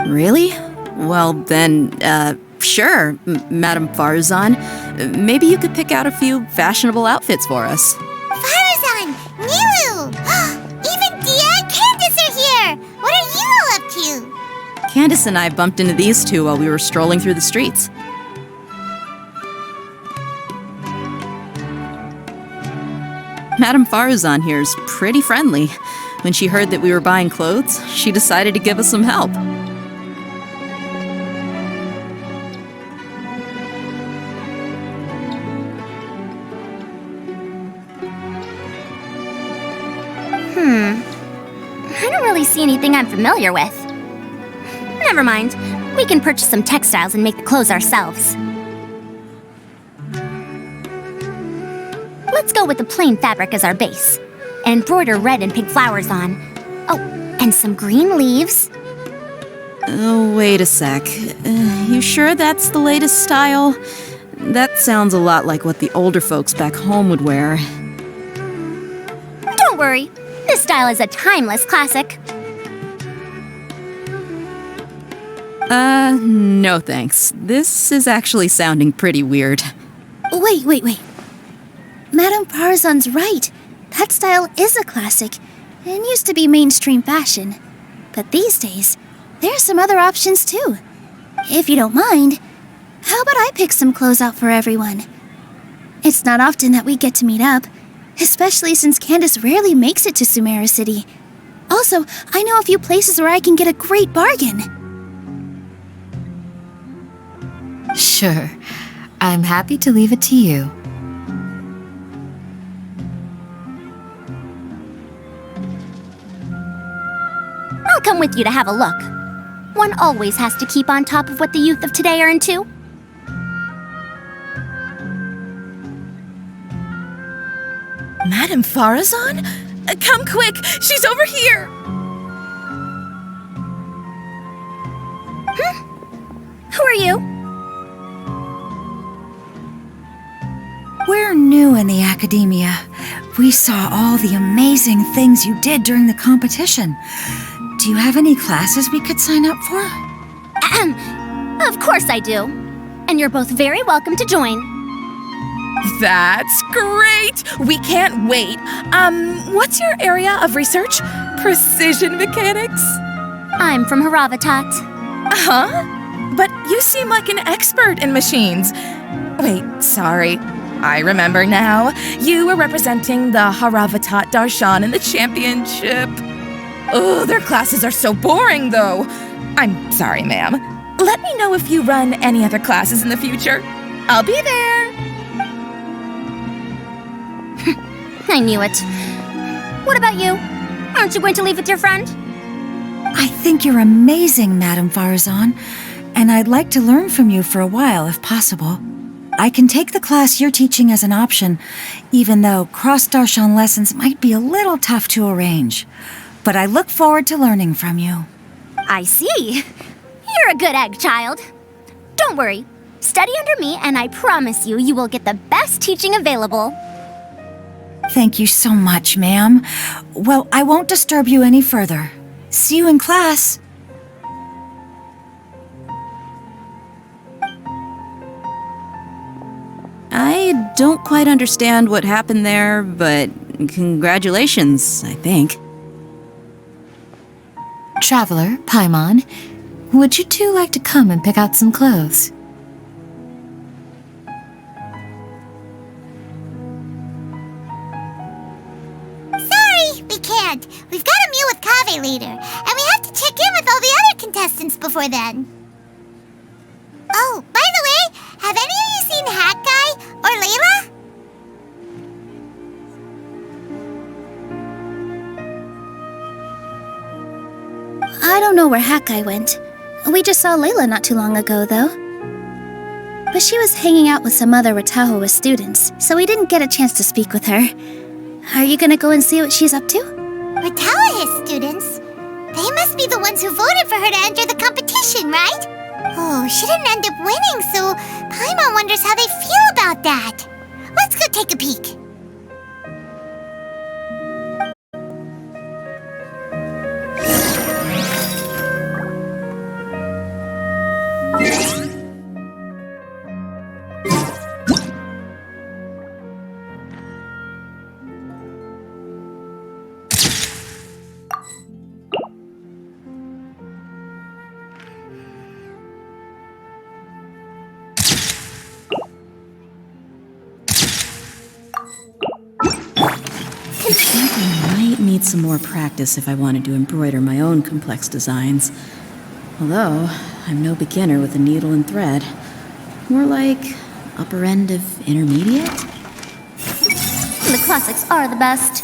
Speaker 16: Really? Well, then, sure, Madame Farazan. Maybe you could pick out a few fashionable outfits for us.
Speaker 5: Farazan! Miru! Even Dia and Candace are here! What are you all up to?
Speaker 16: Candace and I bumped into these two while we were strolling through the streets. Madame Farazan here's pretty friendly. When she heard that we were buying clothes, she decided to give us some help.
Speaker 4: I don't really see anything I'm familiar with. Never mind. We can purchase some textiles and make the clothes ourselves. Let's go with the plain fabric as our base. And embroider red and pink flowers on. Oh, and some green leaves.
Speaker 16: Oh, wait a sec. You sure that's the latest style? That sounds a lot like what the older folks back home would wear.
Speaker 4: Don't worry. This style is a timeless classic.
Speaker 16: No thanks. This is actually sounding pretty weird.
Speaker 8: Wait. Madame Farazan's right. That style is a classic and used to be mainstream fashion. But these days, there's some other options too. If you don't mind, how about I pick some clothes out for everyone? It's not often that we get to meet up, especially since Candace rarely makes it to Sumeru City. Also, I know a few places where I can get a great bargain.
Speaker 9: Sure. I'm happy to leave it to you.
Speaker 4: I'll come with you to have a look. One always has to keep on top of what the youth of today are into.
Speaker 14: Madame Farazan? Come quick! She's over here!
Speaker 4: Who are you?
Speaker 9: We're new in the academia. We saw all the amazing things you did during the competition. Do you have any classes we could sign up for?
Speaker 4: Of course I do. And you're both very welcome to join.
Speaker 14: That's great! We can't wait. What's your area of research? Precision mechanics?
Speaker 4: I'm from Haravatat.
Speaker 14: Huh? But you seem like an expert in machines. Wait, sorry. I remember now. You were representing the Haravatat Darshan in the championship. Oh, their classes are so boring, though. I'm sorry, ma'am. Let me know if you run any other classes in the future. I'll be there.
Speaker 4: I knew it. What about you? Aren't you going to leave with your friend?
Speaker 9: I think you're amazing, Madame Farazan, and I'd like to learn from you for a while, if possible. I can take the class you're teaching as an option, even though cross-Darshan lessons might be a little tough to arrange. But I look forward to learning from you.
Speaker 4: I see. You're a good egg, child. Don't worry. Study under me, and I promise you, you will get the best teaching available.
Speaker 9: Thank you so much, ma'am. Well, I won't disturb you any further. See you in class.
Speaker 16: I don't quite understand what happened there, but congratulations, I think.
Speaker 9: Traveler, Paimon, would you two like to come and pick out some clothes?
Speaker 5: Sorry, we can't. We've got a meal with Kaveh later, and we have to check in with all the other contestants before then. Oh, by the way, have any of you seen Hat Guy or Layla?
Speaker 8: I don't know where Hat Guy went. We just saw Layla not too long ago, though. But she was hanging out with some other Ratahoa students, so we didn't get a chance to speak with her. Are you gonna go and see what she's up to?
Speaker 5: Ratahoa students? They must be the ones who voted for her to enter the competition, right? Oh, she didn't end up winning, so Paimon wonders how they feel about that. Let's go take a peek.
Speaker 16: I might need some more practice if I wanted to embroider my own complex designs. Although, I'm no beginner with a needle and thread. More like upper end of intermediate?
Speaker 4: The classics are the best.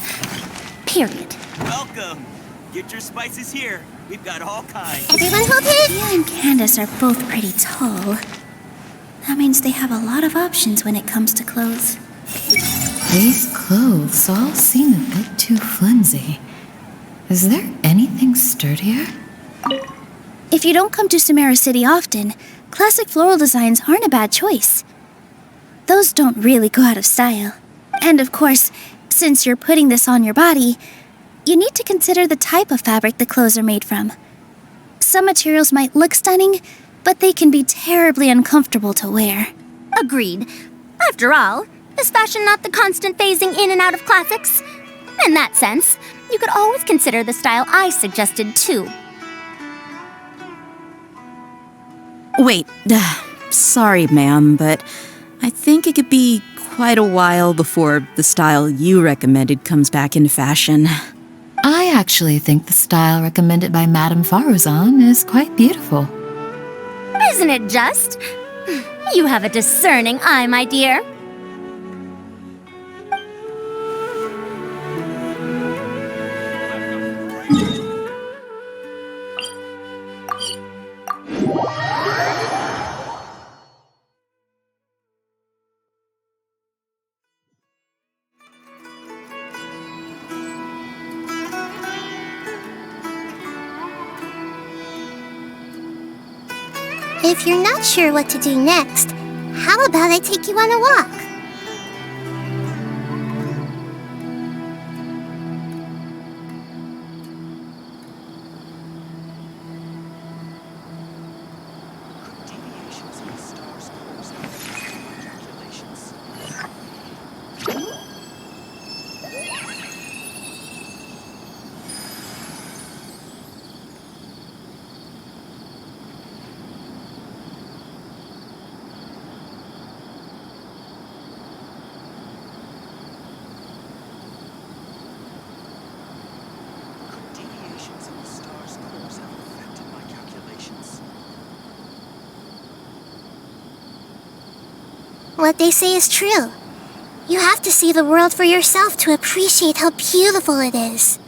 Speaker 4: Period.
Speaker 18: Welcome! Get your spices here. We've got all kinds.
Speaker 5: Everyone hold it!
Speaker 8: Thea and Candace are both pretty tall. That means they have a lot of options when it comes to clothes.
Speaker 20: These clothes all seem a bit too flimsy. Is there anything sturdier?
Speaker 8: If you don't come to Sumeru City often, classic floral designs aren't a bad choice. Those don't really go out of style. And of course, since you're putting this on your body, you need to consider the type of fabric the clothes are made from. Some materials might look stunning, but they can be terribly uncomfortable to wear.
Speaker 4: Agreed. After all, is fashion not the constant phasing in and out of classics? In that sense, you could always consider the style I suggested too.
Speaker 16: Wait, sorry, ma'am, but I think it could be quite a while before the style you recommended comes back into fashion.
Speaker 20: I actually think the style recommended by Madame Faruzan is quite beautiful.
Speaker 4: Isn't it just? You have a discerning eye, my dear.
Speaker 5: If you're not sure what to do next, how about I take you on a walk? What they say is true. You have to see the world for yourself to appreciate how beautiful it is.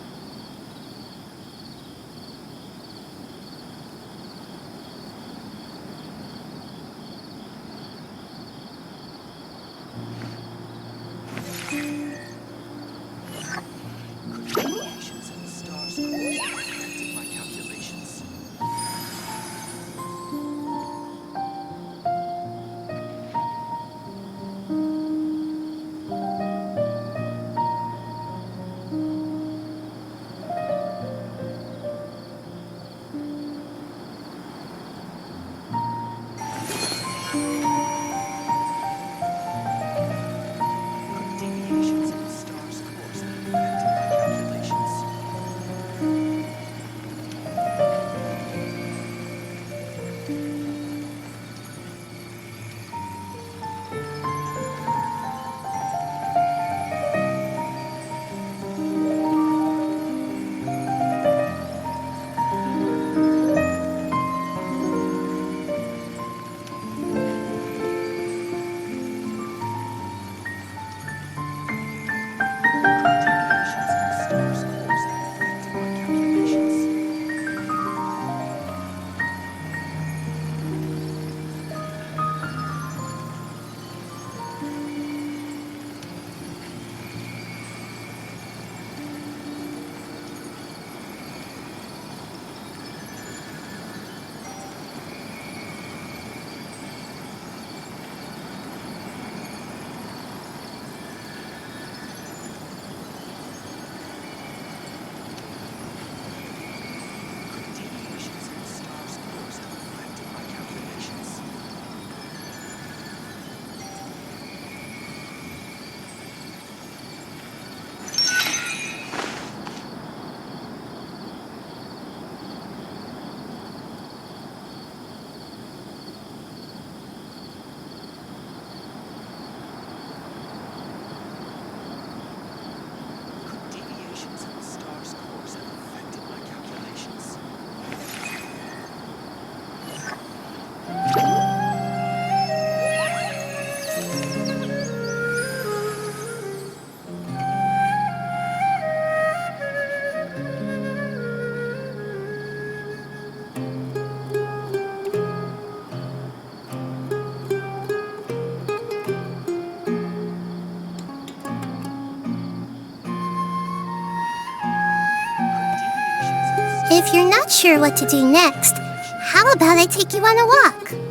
Speaker 5: if you're not sure what to do next, how about I take you on a walk?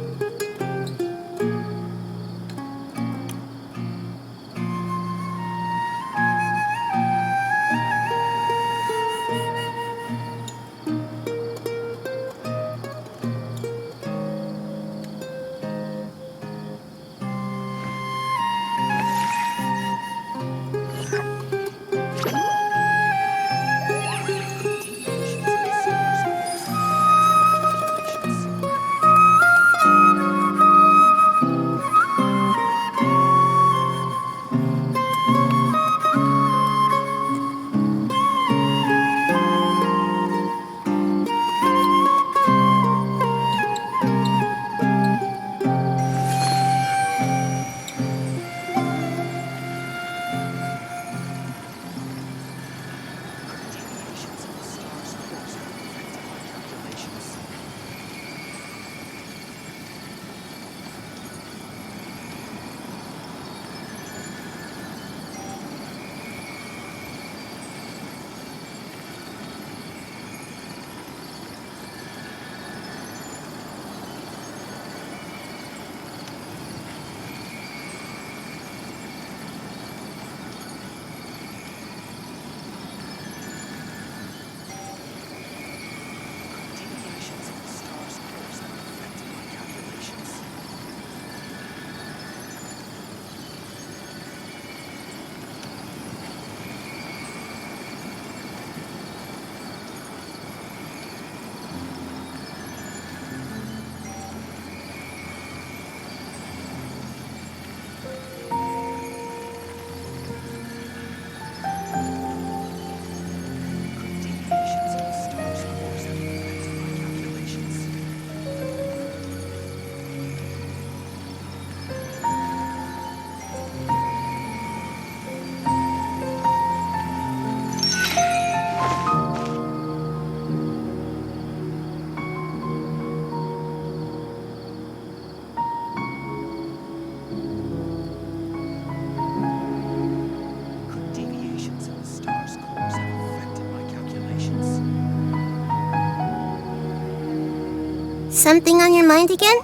Speaker 5: Something on your mind again?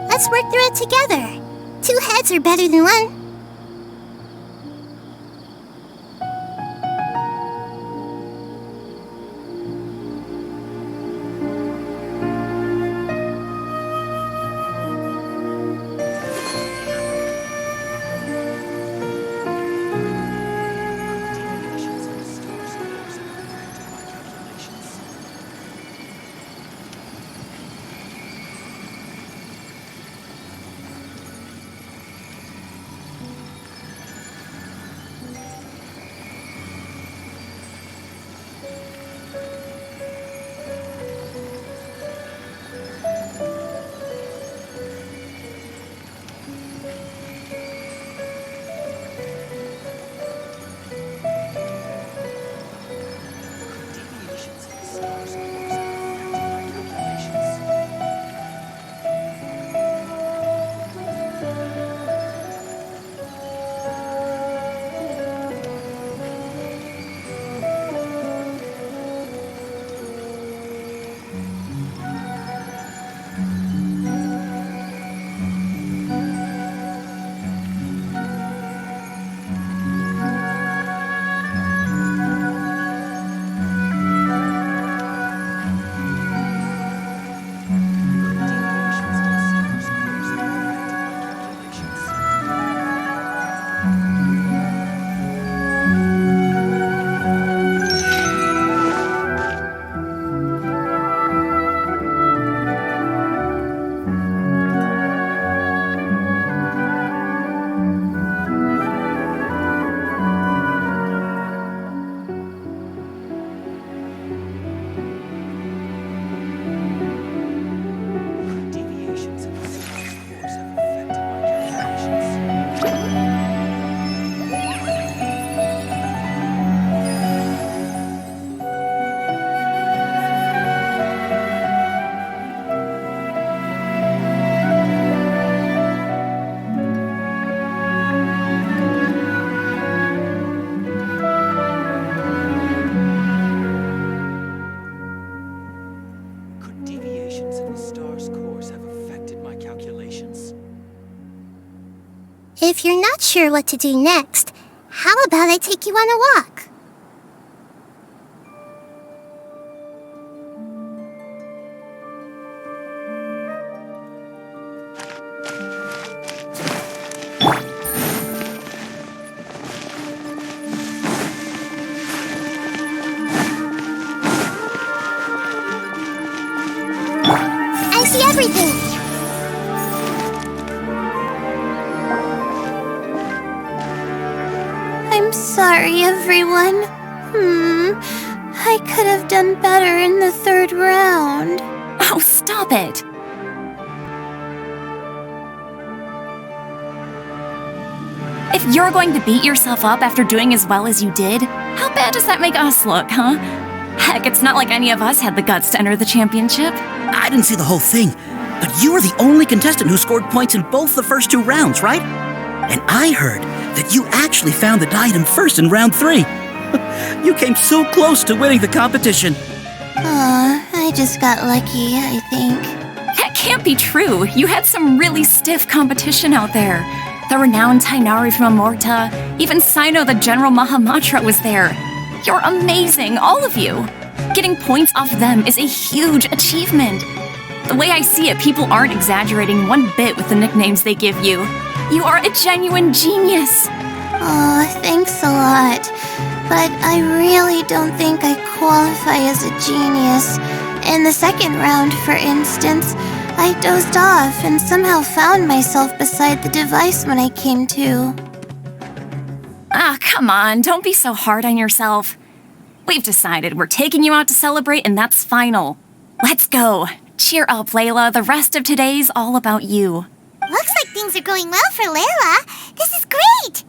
Speaker 5: Let's work through it together. 2 heads are better than 1. If you're not sure what to do next, how about I take you on a walk? I see everything! I'm sorry, everyone. I could have done better in the 3rd round.
Speaker 12: Oh, stop it! If you're going to beat yourself up after doing as well as you did, how bad does that make us look, huh? Heck, it's not like any of us had the guts to enter the championship.
Speaker 19: I didn't see the whole thing, but you were the only contestant who scored points in both the first 2 rounds, right? And I heard that you actually found the diadem first in round 3. You came so close to winning the competition.
Speaker 5: I just got lucky, I think.
Speaker 12: That can't be true. You had some really stiff competition out there. The renowned Tainari from Amorta, even Sino the General Mahamatra was there. You're amazing, all of you. Getting points off them is a huge achievement. The way I see it, people aren't exaggerating one bit with the nicknames they give you. You are a genuine genius.
Speaker 5: Oh, thanks a lot. But I really don't think I qualify as a genius. In the 2nd round, for instance, I dozed off and somehow found myself beside the device when I came to.
Speaker 12: Ah, come on, don't be so hard on yourself. We've decided we're taking you out to celebrate, and that's final. Let's go. Cheer up, Layla. The rest of today's all about you.
Speaker 5: Looks like things are going well for Layla. This is great.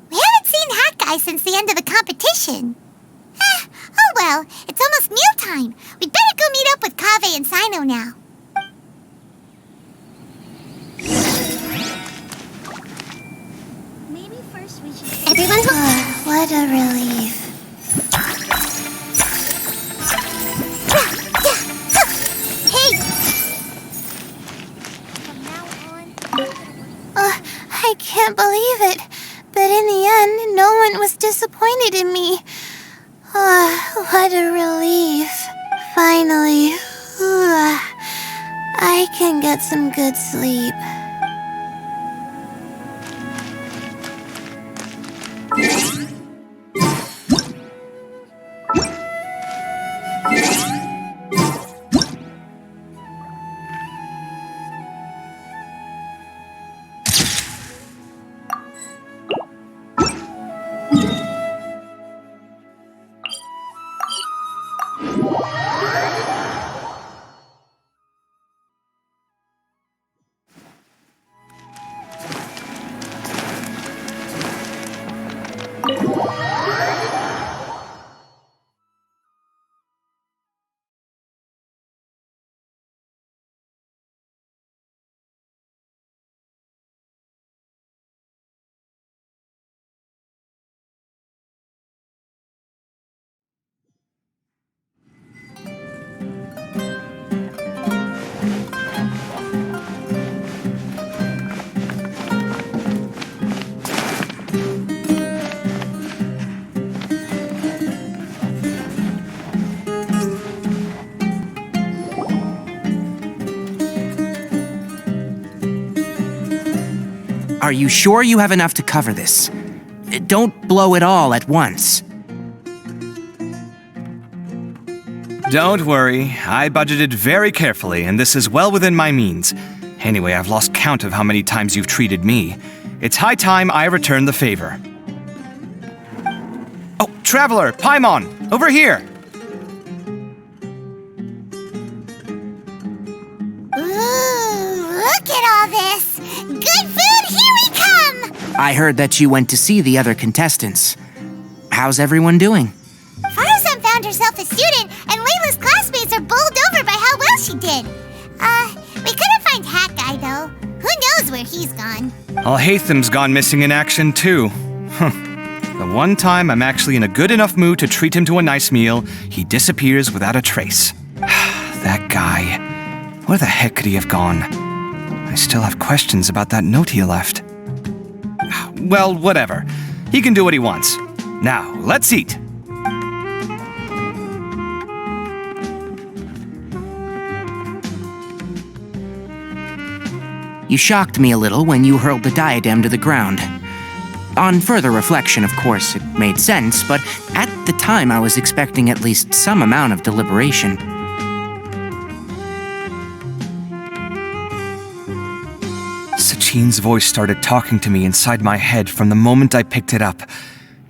Speaker 5: We haven't seen Hat Guy since the end of the competition. Oh well, it's almost mealtime. We'd better go meet up with Kaveh and Sino now. Maybe first we should... Everyone who... what a relief. Hey! From now on... I can't believe it. But in the end, no one was disappointed in me. What a relief. Finally, I can get some good sleep.
Speaker 7: Are you sure you have enough to cover this? Don't blow it all at once.
Speaker 3: Don't worry, I budgeted very carefully, and this is well within my means. Anyway, I've lost count of how many times you've treated me. It's high time I return the favor. Oh, Traveler, Paimon, over here!
Speaker 5: Ooh, look at all this! Good food, here we come!
Speaker 7: I heard that you went to see the other contestants. How's everyone doing?
Speaker 5: Farazan found herself a student, and Layla's classmates are bowled over by how well she did. We couldn't find Hat Guy, though. Who knows where he's gone?
Speaker 3: Al-Haytham's gone missing in action, too. The one time I'm actually in a good enough mood to treat him to a nice meal, he disappears without a trace. That guy. Where the heck could he have gone? I still have questions about that note he left. well, whatever. He can do what he wants. Now, let's eat.
Speaker 7: You shocked me a little when you hurled the diadem to the ground. On further reflection, of course, it made sense, but at the time I was expecting at least some amount of deliberation.
Speaker 3: Sachine's voice started talking to me inside my head from the moment I picked it up.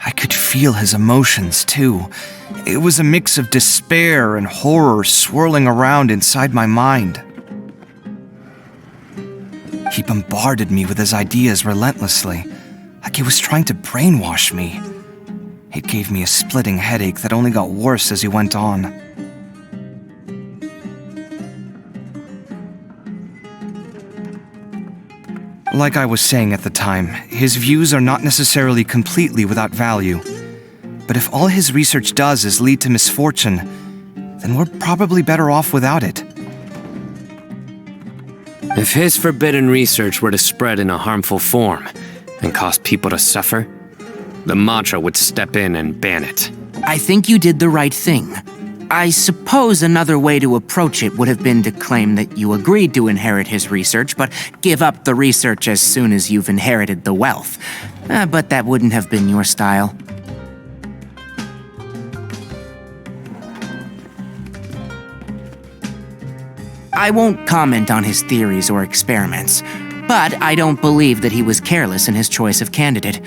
Speaker 3: I could feel his emotions, too. It was a mix of despair and horror swirling around inside my mind. He bombarded me with his ideas relentlessly, like he was trying to brainwash me. It gave me a splitting headache that only got worse as he went on. Like I was saying at the time, his views are not necessarily completely without value. But if all his research does is lead to misfortune, then we're probably better off without it.
Speaker 10: If his forbidden research were to spread in a harmful form and cause people to suffer, the Matra would step in and ban it.
Speaker 7: I think you did the right thing. I suppose another way to approach it would have been to claim that you agreed to inherit his research, but give up the research as soon as you've inherited the wealth. But that wouldn't have been your style. I won't comment on his theories or experiments, but I don't believe that he was careless in his choice of candidate.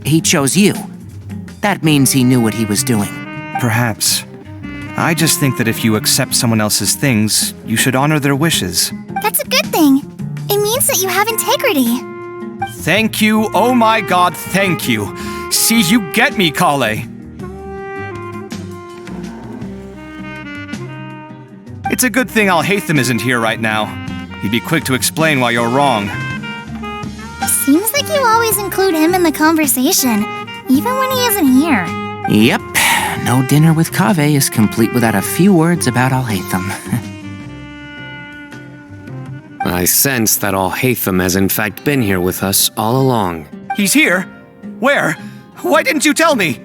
Speaker 7: He chose you. That means he knew what he was doing.
Speaker 3: Perhaps. I just think that if you accept someone else's things, you should honor their wishes.
Speaker 5: That's a good thing. It means that you have integrity.
Speaker 3: Thank you, oh my god, thank you. See, you get me, Kale. It's a good thing Alhaitham isn't here right now. He'd be quick to explain why you're wrong.
Speaker 5: Seems like you always include him in the conversation, even when he isn't here.
Speaker 7: Yep. No dinner with Kaveh is complete without a few words about Alhaitham.
Speaker 10: I sense that Alhaitham has in fact been here with us all along.
Speaker 3: He's here? Where? Why didn't you tell me?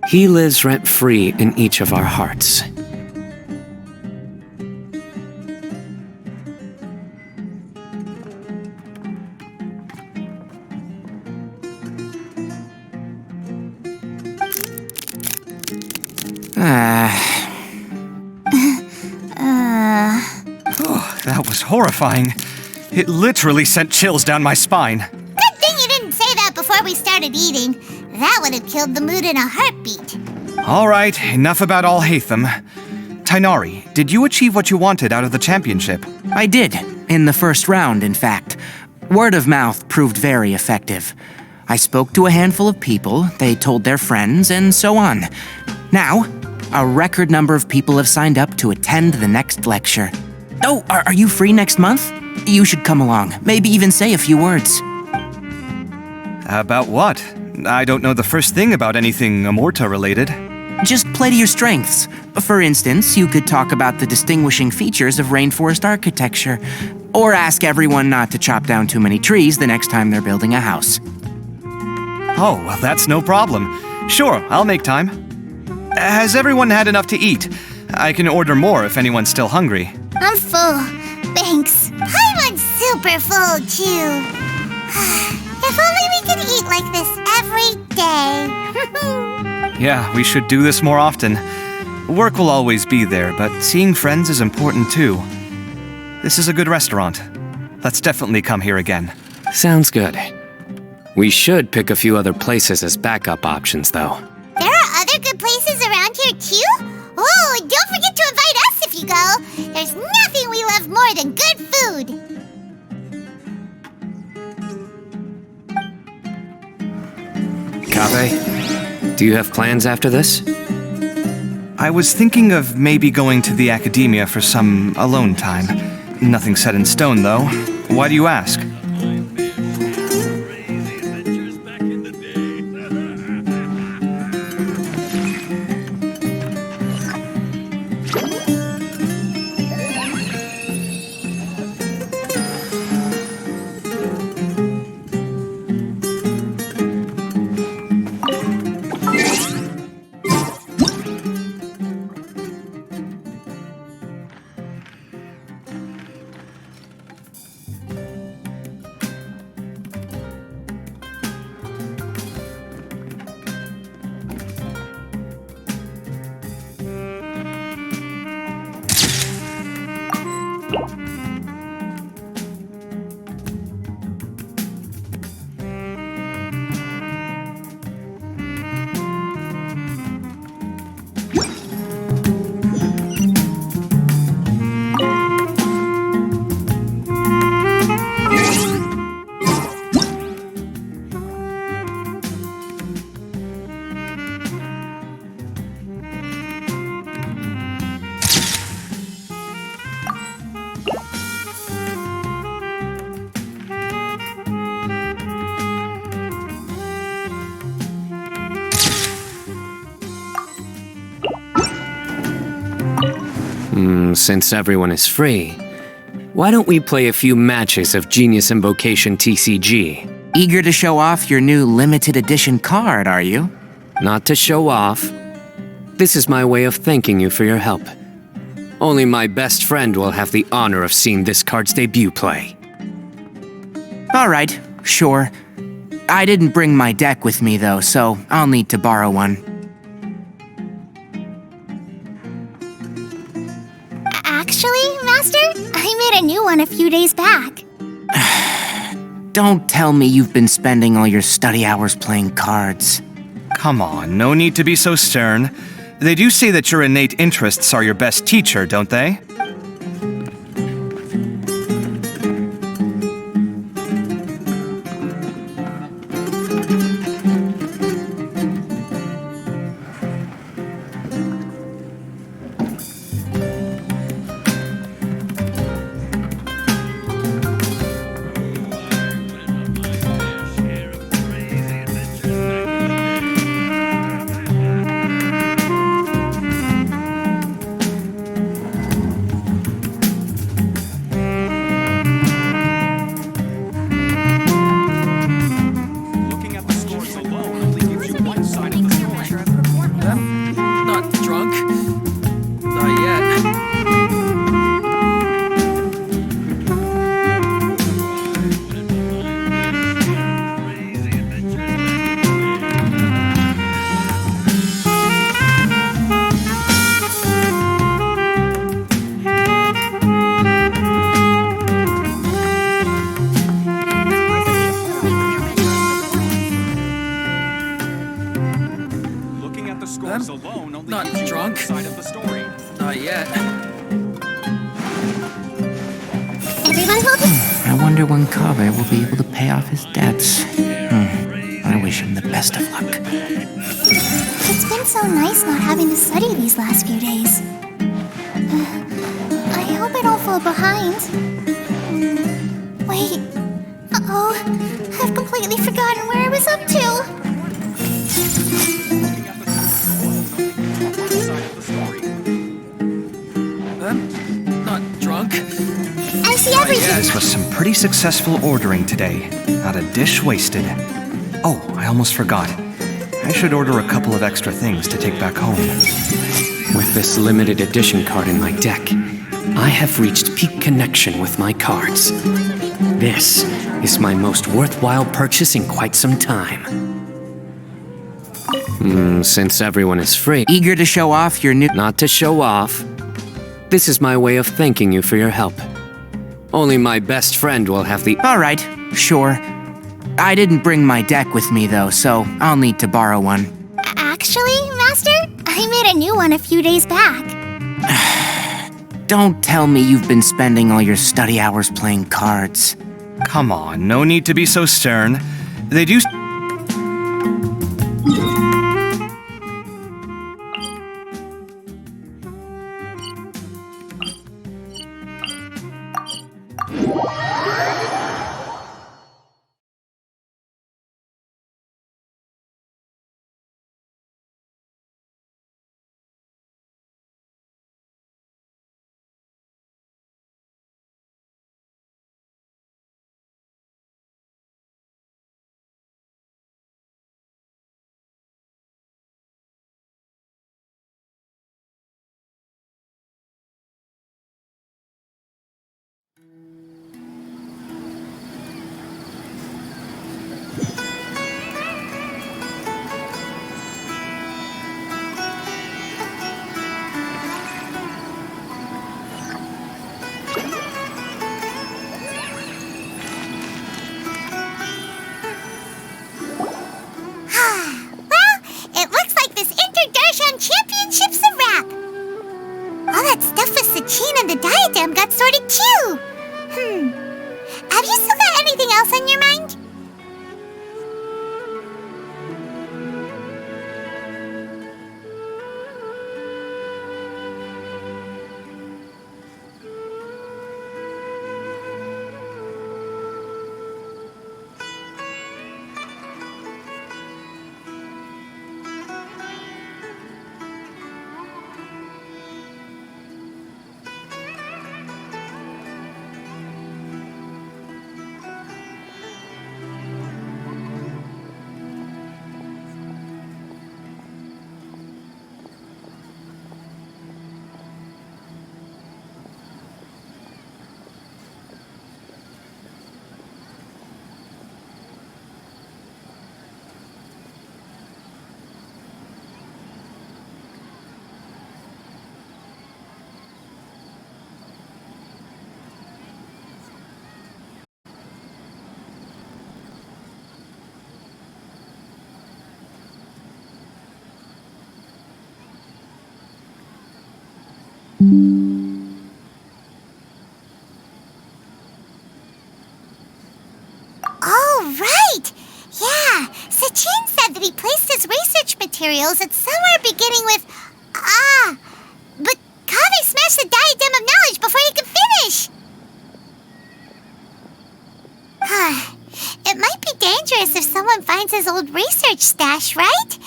Speaker 10: He lives rent-free in each of our hearts.
Speaker 3: Oh, that was horrifying. It literally sent chills down my spine.
Speaker 5: Good thing you didn't say that before we started eating. That would have killed the mood in a heartbeat.
Speaker 3: All right, enough about Alhaitham. Tainari, did you achieve what you wanted out of the championship?
Speaker 7: I did, in the first round, in fact. Word of mouth proved very effective. I spoke to a handful of people, they told their friends, and so on. Now, a record number of people have signed up to attend the next lecture. Oh, are you free next month? You should come along, maybe even say a few words.
Speaker 3: About what? I don't know the first thing about anything Amorta-related.
Speaker 7: Just play to your strengths. For instance, you could talk about the distinguishing features of rainforest architecture, or ask everyone not to chop down too many trees the next time they're building a house.
Speaker 3: Oh, well, that's no problem. Sure, I'll make time. Has everyone had enough to eat? I can order more if anyone's still hungry.
Speaker 5: I'm full. Thanks. I'm super full, too. If only we could eat like this every day.
Speaker 3: Yeah, we should do this more often. Work will always be there, but seeing friends is important too. This is a good restaurant. Let's definitely come here again.
Speaker 10: Sounds good. We should pick a few other places as backup options, though.
Speaker 5: There are other good places around here, too? Oh, and don't forget to invite us if you go. There's nothing we love more than good food.
Speaker 10: Kaveh, do you have plans after this?
Speaker 3: I was thinking of maybe going to the academia for some alone time. Nothing set in stone, though. Why do you ask?
Speaker 10: Since everyone is free, why don't we play a few matches of Genius Invocation TCG?
Speaker 7: Eager to show off your new limited edition card, are you?
Speaker 10: Not to show off. This is my way of thanking you for your help. Only my best friend will have the honor of seeing this card's debut play.
Speaker 7: All right, sure. I didn't bring my deck with me, though, so I'll need to borrow one.
Speaker 5: Actually, Master, I made a new one a few days back.
Speaker 7: Don't tell me you've been spending all your study hours playing cards.
Speaker 3: Come on, no need to be so stern. They do say that your innate interests are your best teacher, don't they?
Speaker 7: I wonder when Kaveh will be able to pay off his debts. I wish him the best of luck.
Speaker 5: It's been so nice not having to study these last few days. I hope I don't fall behind. Wait. Uh-oh. I've completely forgotten where I was up to.
Speaker 3: Not drunk?
Speaker 5: I see everything.
Speaker 3: This was some pretty successful ordering today. Not a dish wasted. Oh, I almost forgot. I should order a couple of extra things to take back home.
Speaker 10: With this limited edition card in my deck, I have reached peak connection with my cards. This is my most worthwhile purchase in quite some time. Since everyone is free.
Speaker 7: Eager to show off your new...
Speaker 10: Not to show off. This is my way of thanking you for your help. Only my best friend will have the...
Speaker 7: All right, sure. I didn't bring my deck with me, though, so I'll need to borrow one.
Speaker 5: Actually, Master, I made a new one a few days back.
Speaker 7: Don't tell me you've been spending all your study hours playing cards.
Speaker 3: Come on, no need to be so stern. They do...
Speaker 5: chain and the diadem got sorted too. Have you still got anything else on your mind? materials at somewhere beginning with ah. But Kaveh smashed the diadem of knowledge before he could finish. It might be dangerous if someone finds his old research stash, right?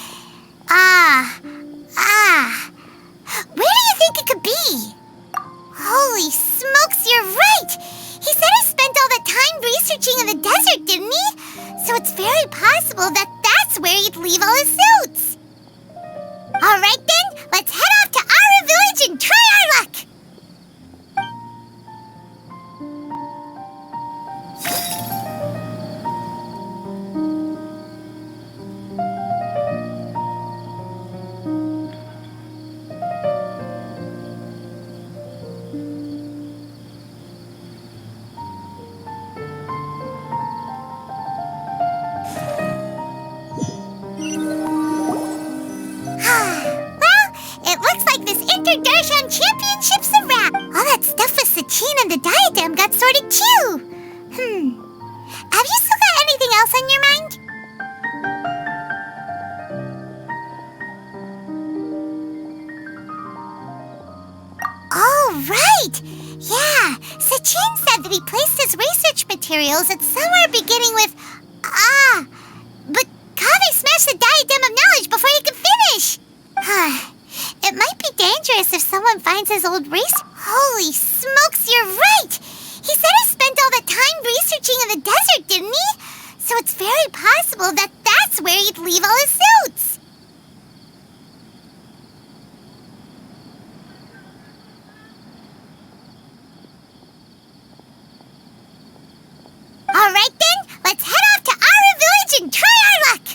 Speaker 5: Where do you think it could be? Holy smokes, you're right! He said he spent all the time researching in the desert, didn't he? So it's very possible that that's where he'd leave all his suits. Alright then, let's head off to Aru Village and try our luck! Darshan Championship's a wrap. All that stuff with Sachin and the diadem got sorted too. Have you still got anything else on your mind? Oh, right. Yeah, Sachin said that he placed his research materials at somewhere beginning with but Kaveh smashed the diadem of knowledge before he could finish. It might be dangerous if someone finds his old Holy smokes, you're right! He said he spent all the time researching in the desert, didn't he? So it's very possible that that's where he'd leave all his suits. Alright then, let's head off to Aru Village and try our luck!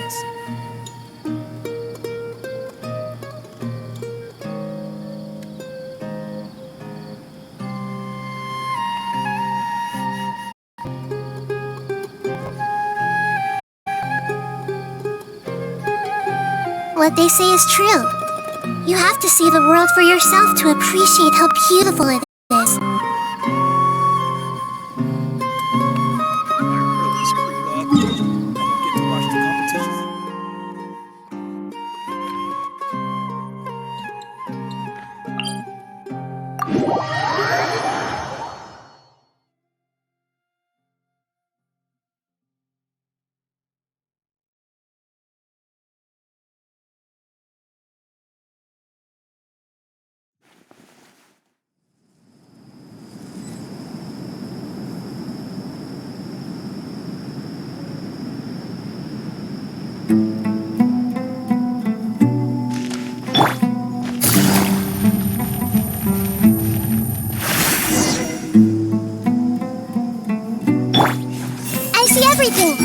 Speaker 16: Thanks.
Speaker 5: What they say is true. You have to see the world for yourself to appreciate how beautiful it is. I see everything!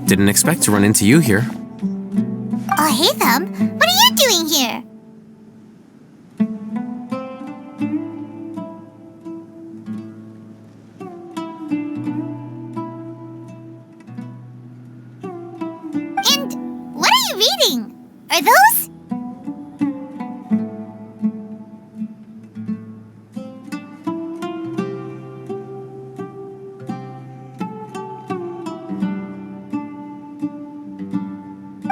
Speaker 2: Didn't expect to run into you here.
Speaker 5: Oh, hey, Thumb. What are you doing here? And what are you reading? Are those?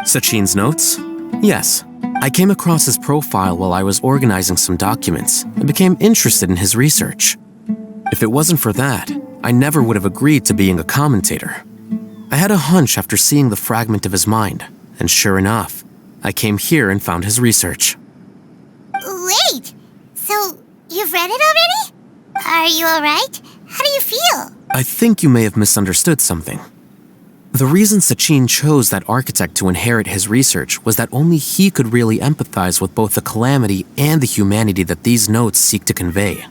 Speaker 2: Sachin's notes? Yes. I came across his profile while I was organizing some documents and became interested in his research. If it wasn't for that, I never would have agreed to being a commentator. I had a hunch after seeing the fragment of his mind, and sure enough, I came here and found his research.
Speaker 5: Wait! So, you've read it already? Are you alright? How do you feel?
Speaker 2: I think you may have misunderstood something. The reason Sachin chose that architect to inherit his research was that only he could really empathize with both the calamity and the humanity that these notes seek to convey.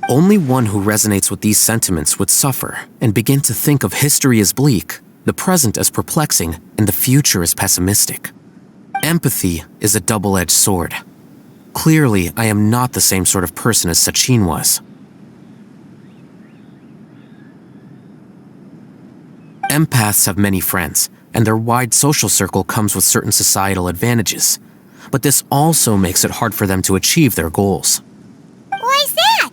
Speaker 2: Only one who resonates with these sentiments would suffer and begin to think of history as bleak, the present as perplexing, and the future as pessimistic. Empathy is a double-edged sword. Clearly, I am not the same sort of person as Sachin was. Empaths have many friends, and their wide social circle comes with certain societal advantages. But this also makes it hard for them to achieve their goals.
Speaker 5: Why's that?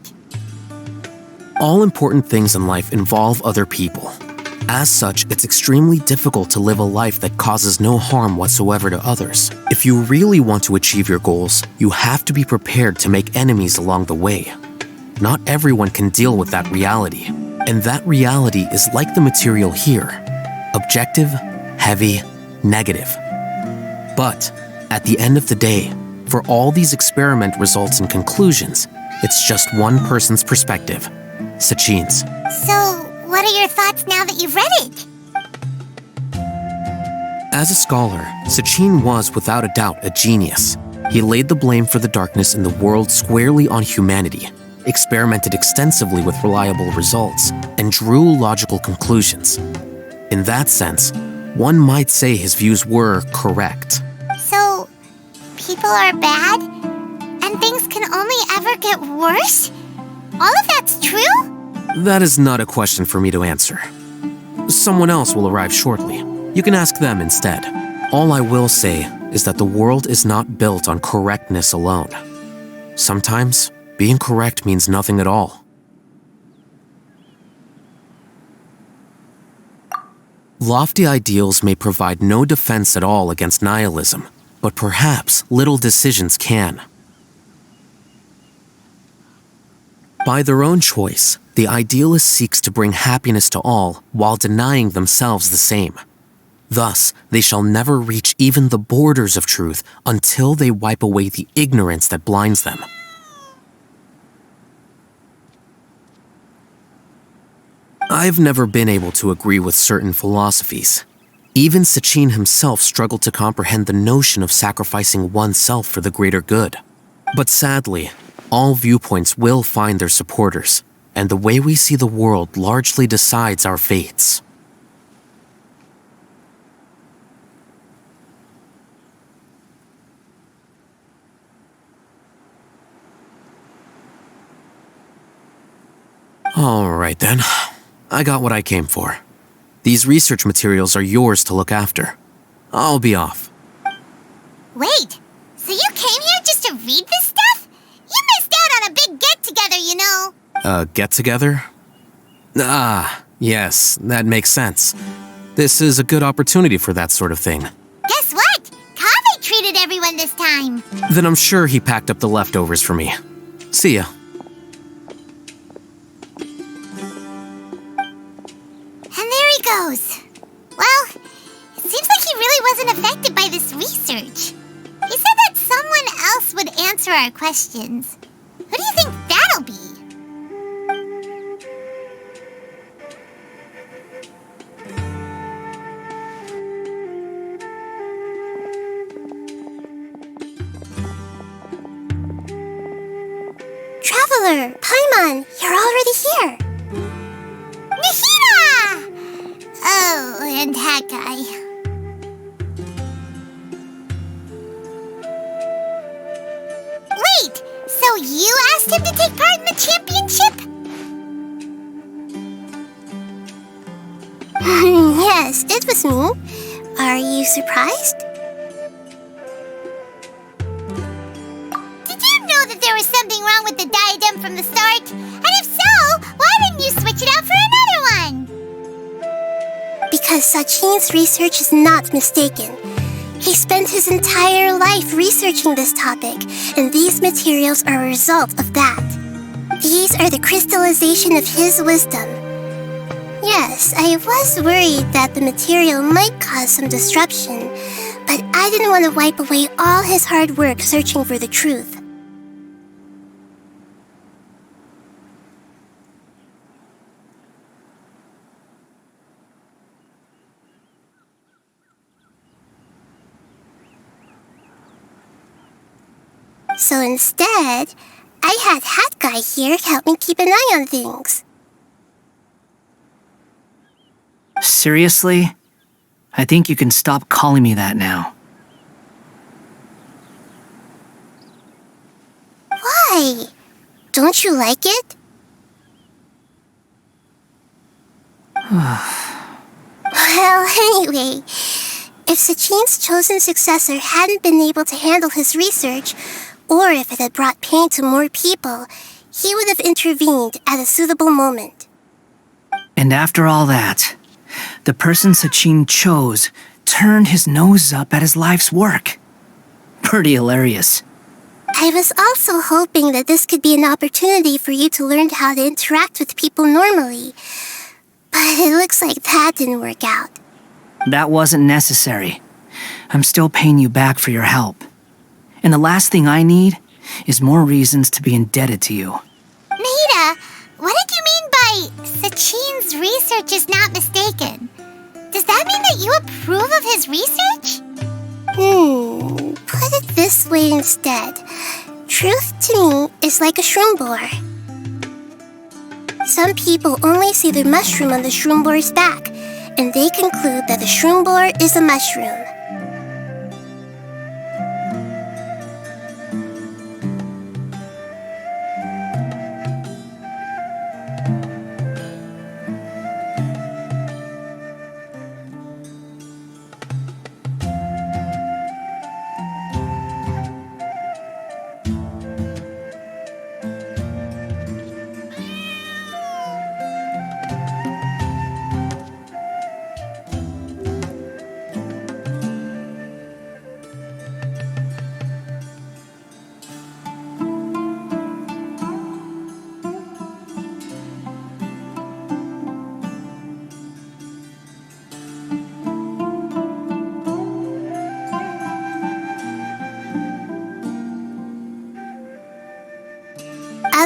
Speaker 2: All important things in life involve other people. As such, it's extremely difficult to live a life that causes no harm whatsoever to others. If you really want to achieve your goals, you have to be prepared to make enemies along the way. Not everyone can deal with that reality. And that reality is like the material here. Objective, heavy, negative. But, at the end of the day, for all these experiment results and conclusions, it's just one person's perspective, Sachin's.
Speaker 5: So, what are your thoughts now that you've read it?
Speaker 2: As a scholar, Sachin was without a doubt a genius. He laid the blame for the darkness in the world squarely on humanity, experimented extensively with reliable results, and drew logical conclusions. In that sense, one might say his views were correct.
Speaker 5: So, people are bad? And things can only ever get worse? All of that's true?
Speaker 2: That is not a question for me to answer. Someone else will arrive shortly. You can ask them instead. All I will say is that the world is not built on correctness alone. Sometimes, being correct means nothing at all. Lofty ideals may provide no defense at all against nihilism, but perhaps little decisions can. By their own choice, the idealist seeks to bring happiness to all while denying themselves the same. Thus, they shall never reach even the borders of truth until they wipe away the ignorance that blinds them. I've never been able to agree with certain philosophies. Even Sachin himself struggled to comprehend the notion of sacrificing oneself for the greater good. But sadly, all viewpoints will find their supporters, and the way we see the world largely decides our fates. All right then. I got what I came for. These research materials are yours to look after. I'll be off.
Speaker 5: Wait, so you came here just to read this stuff? You missed out on a big get-together, you know.
Speaker 2: Get-together? Ah, yes, that makes sense. This is a good opportunity for that sort of thing.
Speaker 5: Guess what? Kaveh treated everyone this time.
Speaker 2: Then I'm sure he packed up the leftovers for me. See ya.
Speaker 5: And there he goes. Well, it seems like he really wasn't affected by this research. He said that someone else would answer our questions. Who do you think that'll be? Traveler, Paimon, you're already here. Nahida! Oh, and that guy. Wait, so you asked him to take part in the championship? Yes, it was me. Are you surprised? Did you know that there was something wrong with the diadem from the start? And if so, why didn't you switch it out for another one? Because Sachin's research is not mistaken. He spent his entire life researching this topic, and these materials are a result of that. These are the crystallization of his wisdom. Yes, I was worried that the material might cause some disruption, but I didn't want to wipe away all his hard work searching for the truth. So instead, I had Hat Guy here help me keep an eye on things.
Speaker 7: Seriously? I think you can stop calling me that now.
Speaker 5: Why? Don't you like it? Well, anyway, if Sachin's chosen successor hadn't been able to handle his research, or if it had brought pain to more people, he would have intervened at a suitable moment.
Speaker 7: And after all that, the person Sachin chose turned his nose up at his life's work. Pretty hilarious.
Speaker 5: I was also hoping that this could be an opportunity for you to learn how to interact with people normally. But it looks like that didn't work out.
Speaker 7: That wasn't necessary. I'm still paying you back for your help. And the last thing I need is more reasons to be indebted to you.
Speaker 5: Nahida, what did you mean by Sachin's research is not mistaken? Does that mean that you approve of his research? Put it this way instead. Truth to me is like a shroom boar. Some people only see the mushroom on the shroom boar's back, and they conclude that the shroom boar is a mushroom.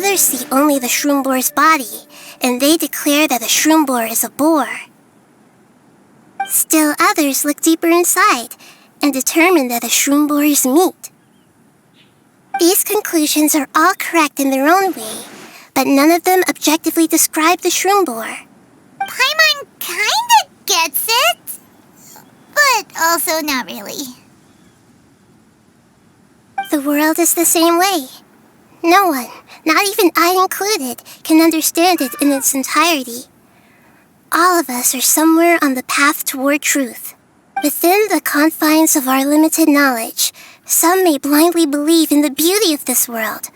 Speaker 5: Others see only the shroom boar's body, and they declare that a shroom boar is a boar. Still others look deeper inside and determine that a shroom boar is meat. These conclusions are all correct in their own way, but none of them objectively describe the shroom boar. Paimon kinda gets it, but also not really. The world is the same way. No one, not even I included, can understand it in its entirety. All of us are somewhere on the path toward truth. Within the confines of our limited knowledge, some may blindly believe in the beauty of this world,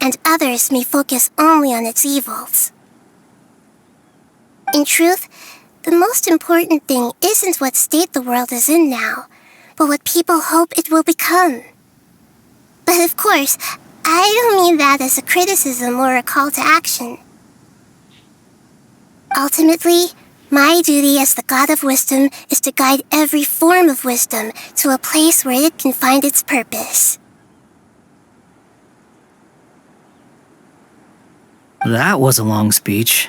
Speaker 5: and others may focus only on its evils. In truth, the most important thing isn't what state the world is in now, but what people hope it will become. But of course, I don't mean that as a criticism or a call to action. Ultimately, my duty as the God of Wisdom is to guide every form of wisdom to a place where it can find its purpose.
Speaker 19: That was a long speech.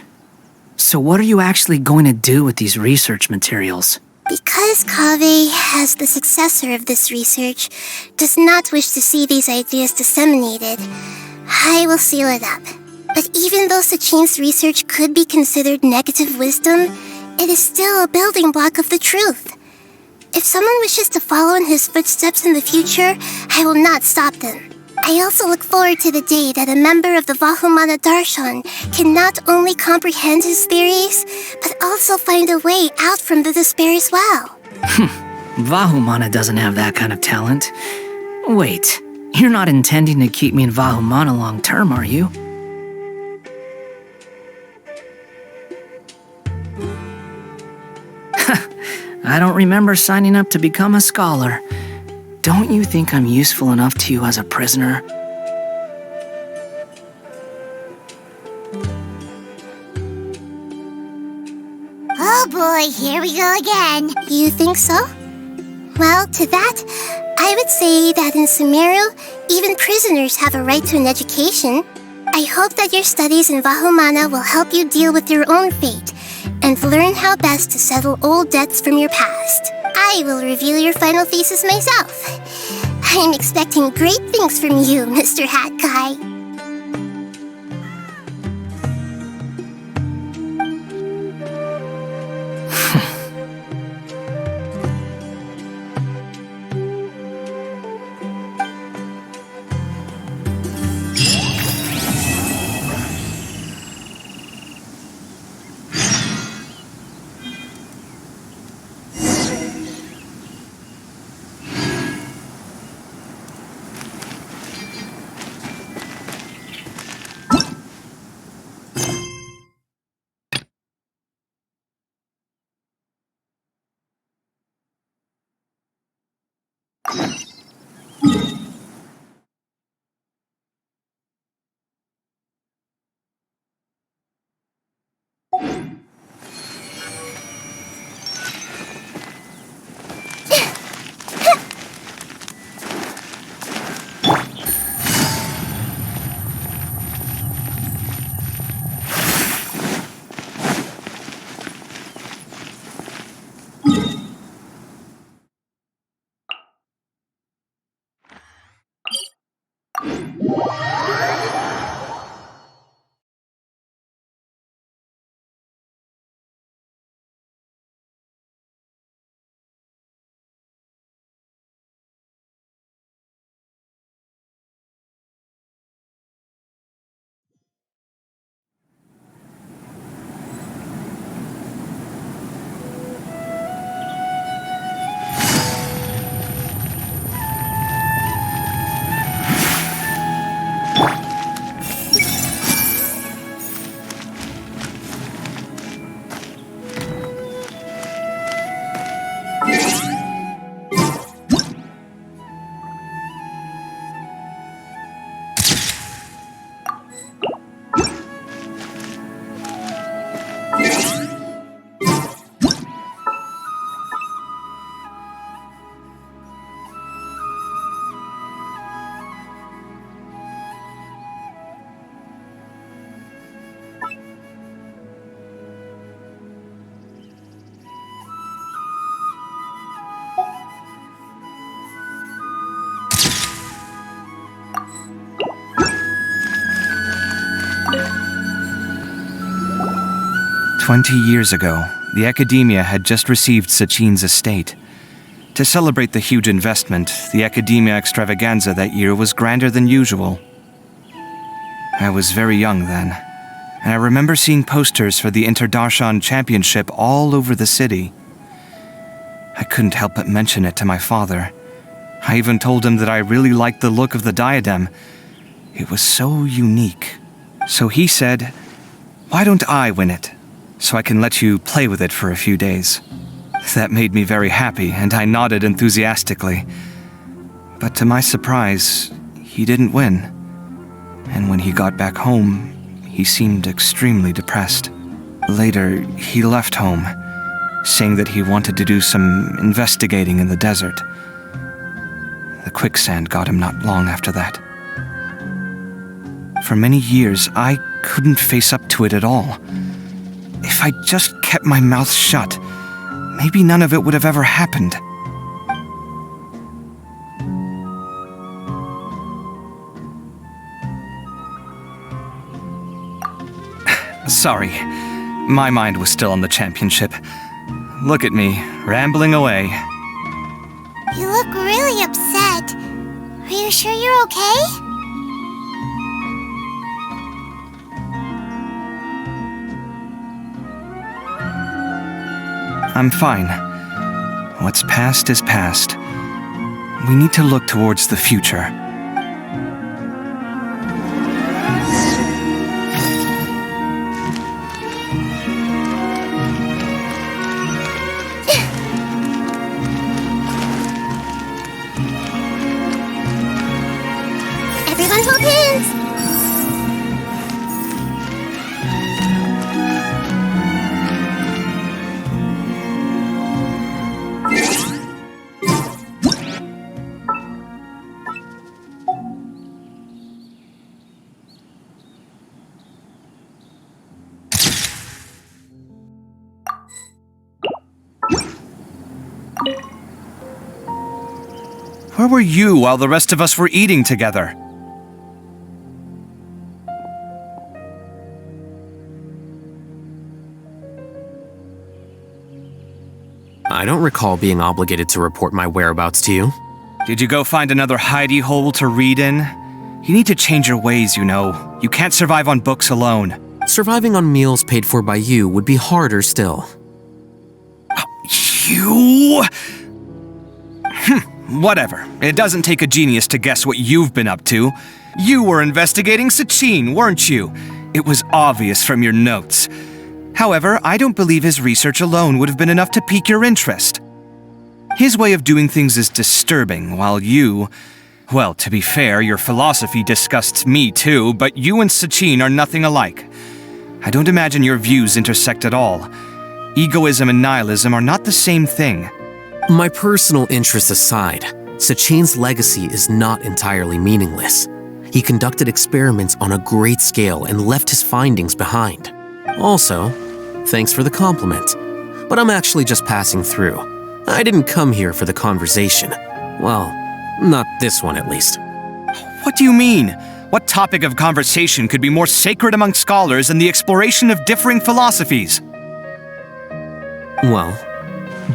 Speaker 19: So what are you actually going to do with these research materials?
Speaker 5: Because Kaveh, as the successor of this research, does not wish to see these ideas disseminated, I will seal it up. But even though Sachin's research could be considered negative wisdom, it is still a building block of the truth. If someone wishes to follow in his footsteps in the future, I will not stop them. I also look forward to the day that a member of the Vahumana Darshan can not only comprehend his theories, but also find a way out from the despair as well.
Speaker 19: Vahumana doesn't have that kind of talent. Wait, you're not intending to keep me in Vahumana long term, are you? I don't remember signing up to become a scholar. Don't you think I'm useful enough to you as a prisoner?
Speaker 5: Oh boy, here we go again. You think so? Well, to that, I would say that in Sumeru, even prisoners have a right to an education. I hope that your studies in Vahumana will help you deal with your own fate and learn how best to settle old debts from your past. I will review your final thesis myself. I'm expecting great things from you, Mr. Hat Guy.
Speaker 3: 20 years ago, the Academia had just received Sachin's estate. To celebrate the huge investment, the Academia extravaganza that year was grander than usual. I was very young then, and I remember seeing posters for the Interdarshan Championship all over the city. I couldn't help but mention it to my father. I even told him that I really liked the look of the diadem. It was so unique. So he said, "Why don't I win it, so I can let you play with it for a few days?" That made me very happy, and I nodded enthusiastically. But to my surprise, he didn't win. And when he got back home, he seemed extremely depressed. Later, he left home, saying that he wanted to do some investigating in the desert. The quicksand got him not long after that. For many years, I couldn't face up to it at all. If I just kept my mouth shut, maybe none of it would have ever happened. Sorry, my mind was still on the championship. Look at me, rambling away.
Speaker 5: You look really upset. Are you sure you're okay?
Speaker 3: I'm fine. What's past is past. We need to look towards the future.
Speaker 5: Everyone hold hands!
Speaker 3: Where were you while the rest of us were eating together?
Speaker 2: I don't recall being obligated to report my whereabouts to you.
Speaker 3: Did you go find another hidey hole to read in? You need to change your ways, you know. You can't survive on books alone.
Speaker 2: Surviving on meals paid for by you would be harder still.
Speaker 3: You... Whatever. It doesn't take a genius to guess what you've been up to. You were investigating Sachin, weren't you? It was obvious from your notes. However, I don't believe his research alone would have been enough to pique your interest. His way of doing things is disturbing, while you... Well, to be fair, your philosophy disgusts me too, but you and Sachin are nothing alike. I don't imagine your views intersect at all. Egoism and nihilism are not the same thing.
Speaker 2: My personal interests aside, Sachin's legacy is not entirely meaningless. He conducted experiments on a great scale and left his findings behind. Also, thanks for the compliment, but I'm actually just passing through. I didn't come here for the conversation. Well, not this one at least.
Speaker 3: What do you mean? What topic of conversation could be more sacred among scholars than the exploration of differing philosophies?
Speaker 2: Well,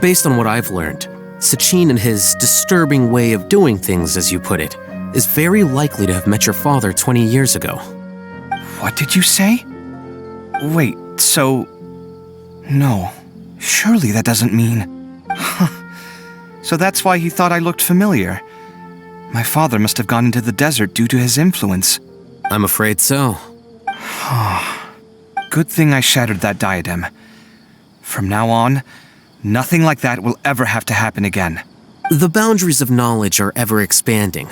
Speaker 2: based on what I've learned, Sachin and his disturbing way of doing things, as you put it, is very likely to have met your father 20 years ago.
Speaker 3: What did you say? Wait, so... No, surely that doesn't mean... So that's why he thought I looked familiar. My father must have gone into the desert due to his influence.
Speaker 2: I'm afraid so.
Speaker 3: Good thing I shattered that diadem. From now on, nothing like that will ever have to happen again.
Speaker 2: The boundaries of knowledge are ever expanding.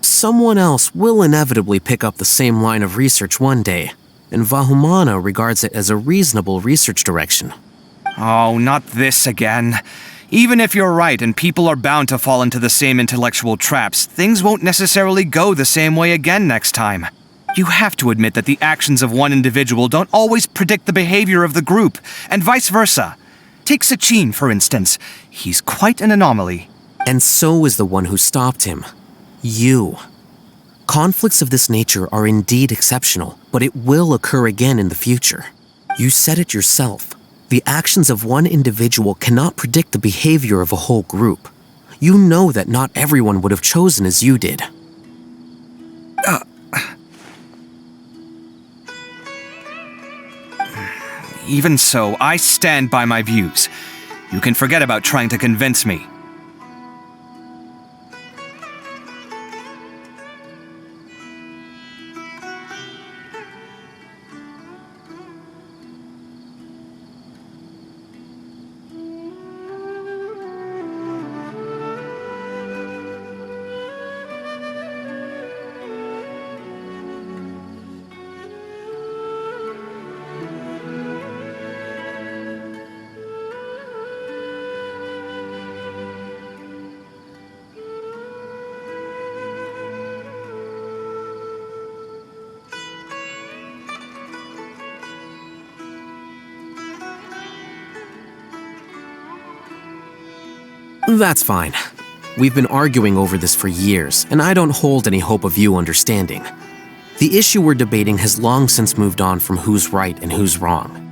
Speaker 2: Someone else will inevitably pick up the same line of research one day, and Vahumana regards it as a reasonable research direction.
Speaker 3: Oh, not this again. Even if you're right and people are bound to fall into the same intellectual traps, things won't necessarily go the same way again next time. You have to admit that the actions of one individual don't always predict the behavior of the group, and vice versa. Take Sachin, for instance. He's quite an anomaly.
Speaker 2: And so is the one who stopped him. You. Conflicts of this nature are indeed exceptional, but it will occur again in the future. You said it yourself. The actions of one individual cannot predict the behavior of a whole group. You know that not everyone would have chosen as you did.
Speaker 3: Even so, I stand by my views. You can forget about trying to convince me.
Speaker 2: That's fine. We've been arguing over this for years, and I don't hold any hope of you understanding. The issue we're debating has long since moved on from who's right and who's wrong.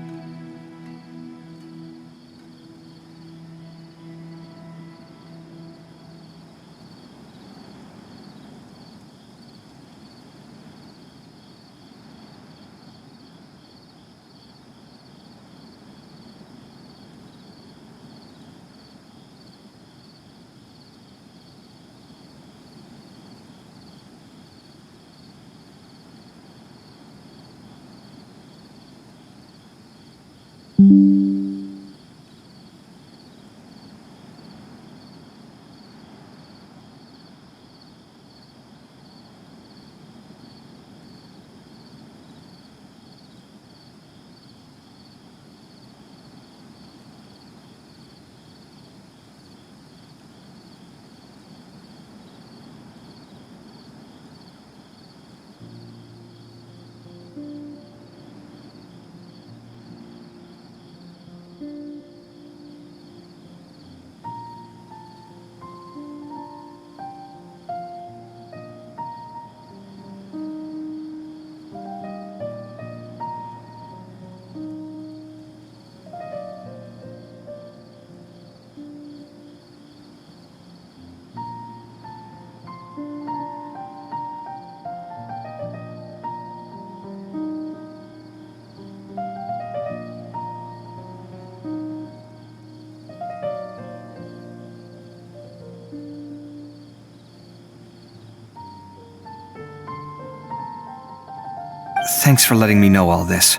Speaker 3: Thanks for letting me know all this.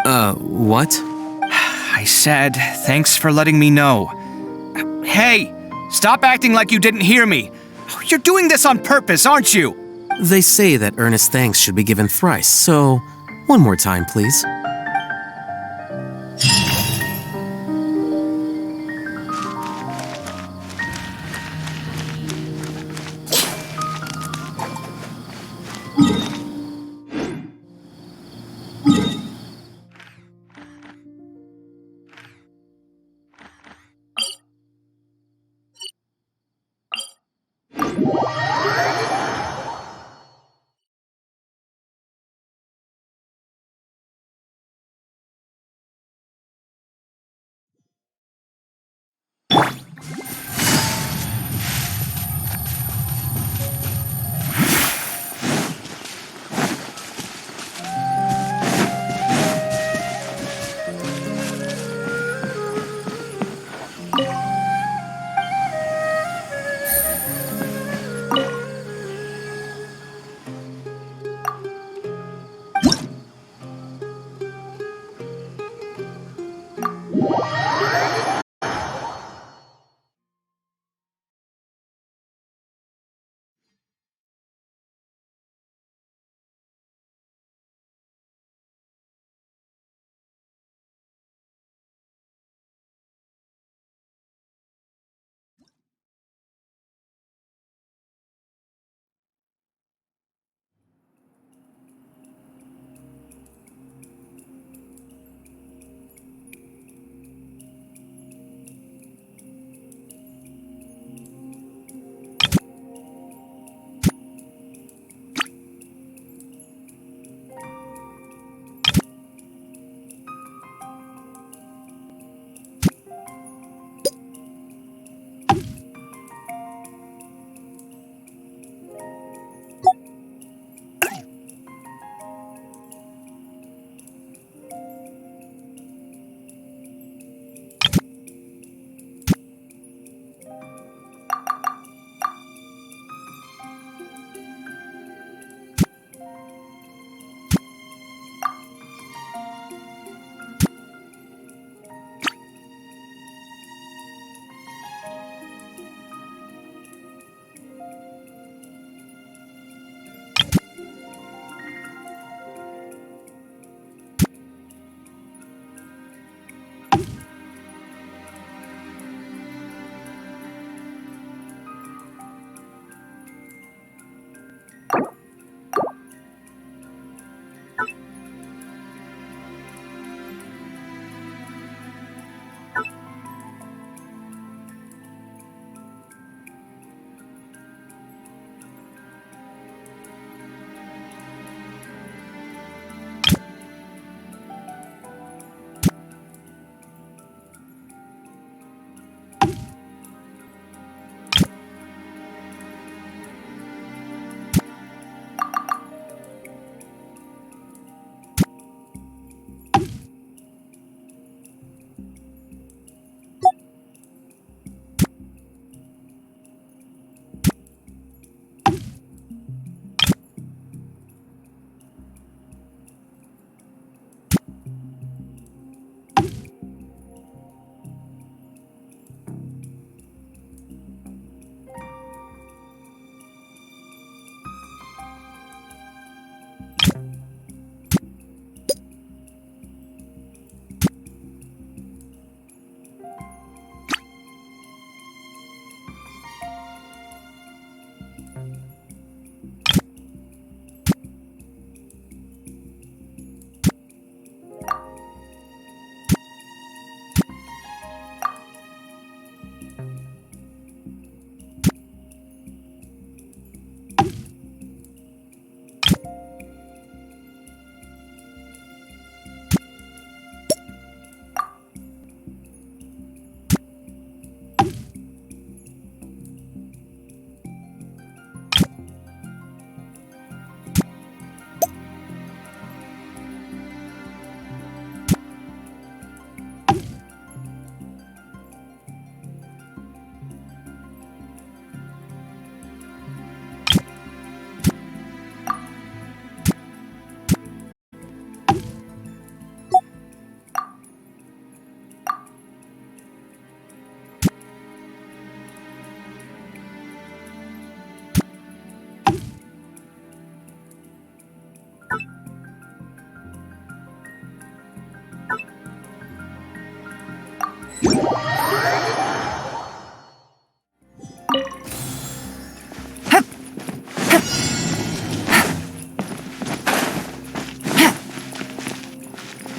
Speaker 2: What?
Speaker 3: I said, thanks for letting me know. Hey! Stop acting like you didn't hear me! You're doing this on purpose, aren't you?
Speaker 2: They say that earnest thanks should be given thrice, so one more time, please.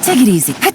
Speaker 9: Take it easy.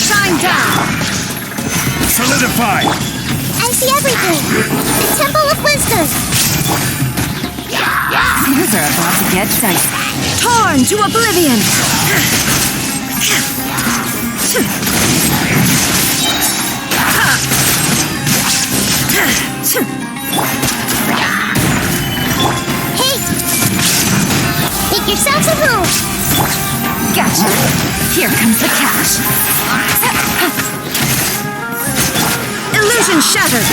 Speaker 5: Shine down!
Speaker 6: Solidify!
Speaker 5: I see everything! The Temple of Wisdom!
Speaker 9: Things are about to get dicey. Torn to oblivion!
Speaker 5: Hey! Make yourselves at home!
Speaker 9: Gotcha! Here comes the cash. Illusion shattered!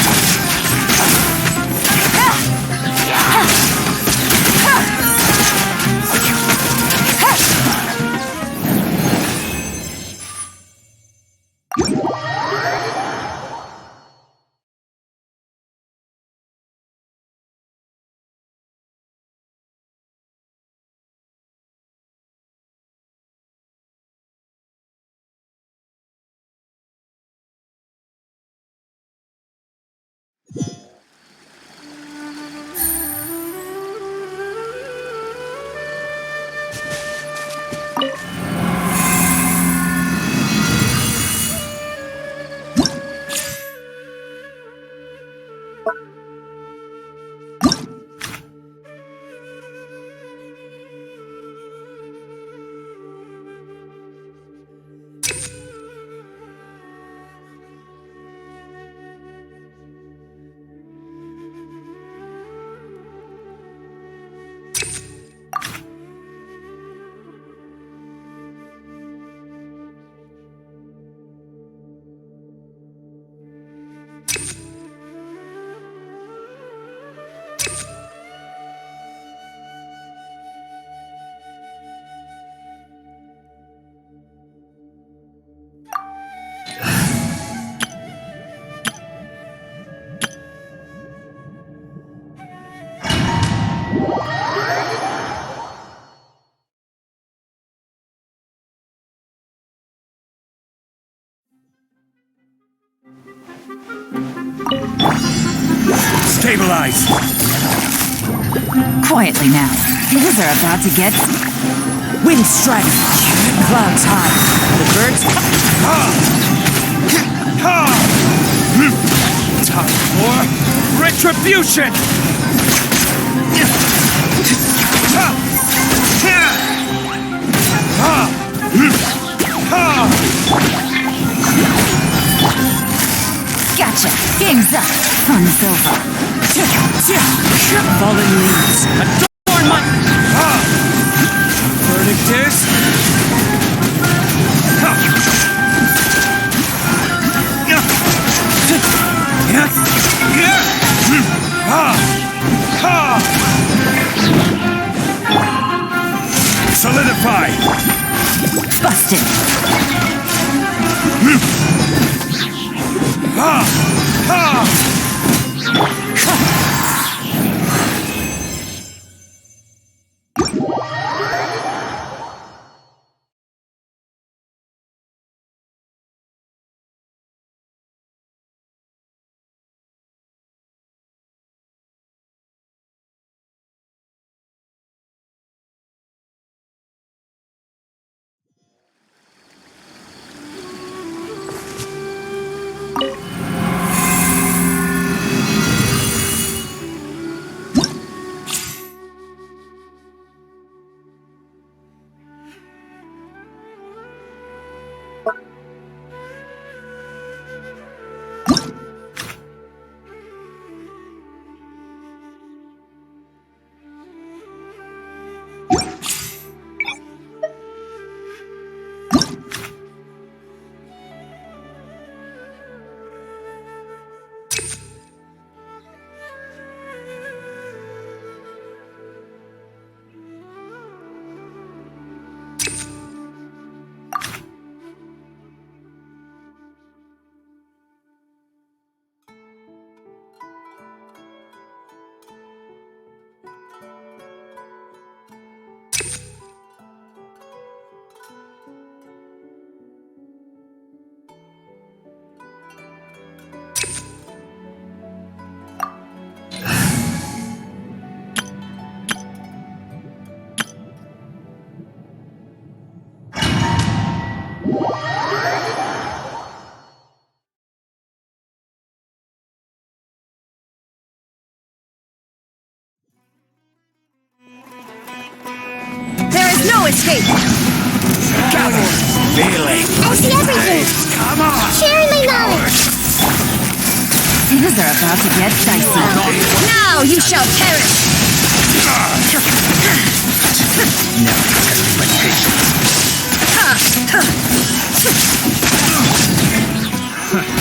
Speaker 6: Stabilize!
Speaker 9: Quietly now. Things are about to get... Wind strike! Clouds high. The birds...
Speaker 6: Time for retribution!
Speaker 9: Gotcha! Game's up! Fun's over. Fallen leaves. Adorn my...
Speaker 6: Verdict is... Solidify!
Speaker 9: Busted! No escape!
Speaker 6: Feeling!
Speaker 5: I see everything!
Speaker 6: Come on!
Speaker 5: Sharing my knowledge!
Speaker 9: Things are about to get dicey. Now you shall perish!
Speaker 6: Never test my patience.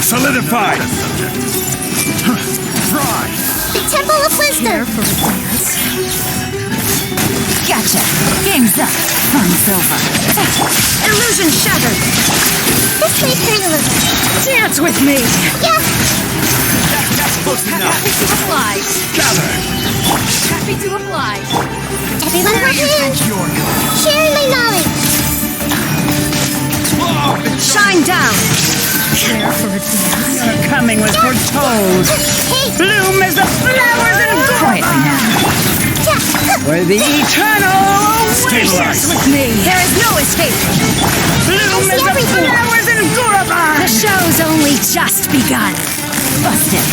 Speaker 6: Solidify! Fry!
Speaker 5: The Temple of Wisdom!
Speaker 9: Gotcha! Game's up! Fun's over. Illusion shattered!
Speaker 5: This way, Colonel.
Speaker 9: Dance with me!
Speaker 5: Yeah!
Speaker 6: That's close enough!
Speaker 9: Happy to oblige!
Speaker 6: Gather!
Speaker 9: Happy to oblige!
Speaker 5: Everyone have hands! Sharing my knowledge!
Speaker 9: Shine down! Care for a dance? Your coming was foretold!
Speaker 5: Hey!
Speaker 9: Bloom as the flowers in quietly now! For the eternal oasis with me! There is no escape! Bloom as the flowers in Guraban! The show's only just begun! Busted!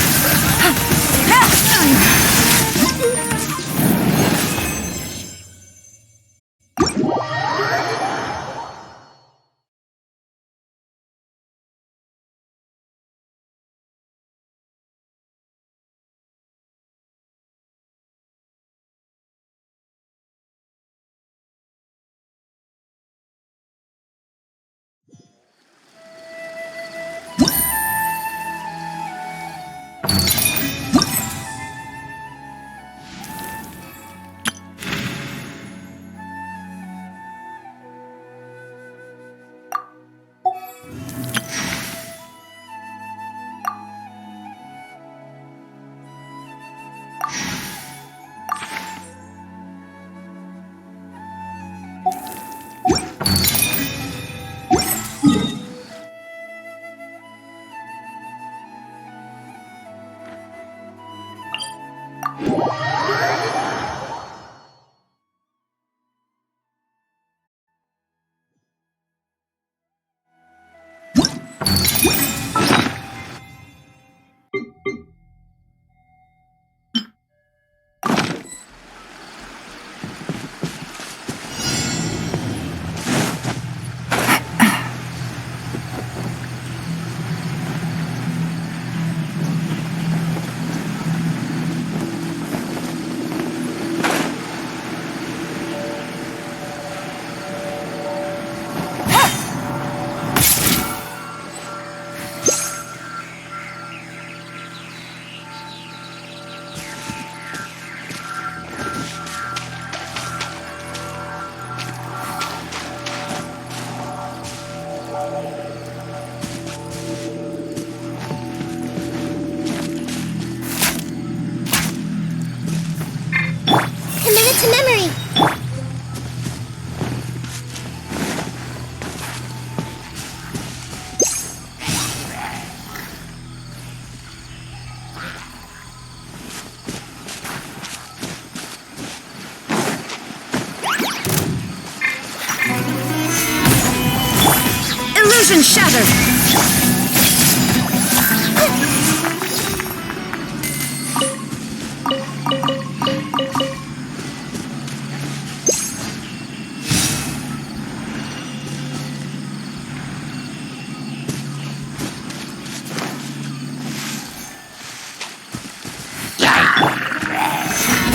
Speaker 9: Illusion shattered!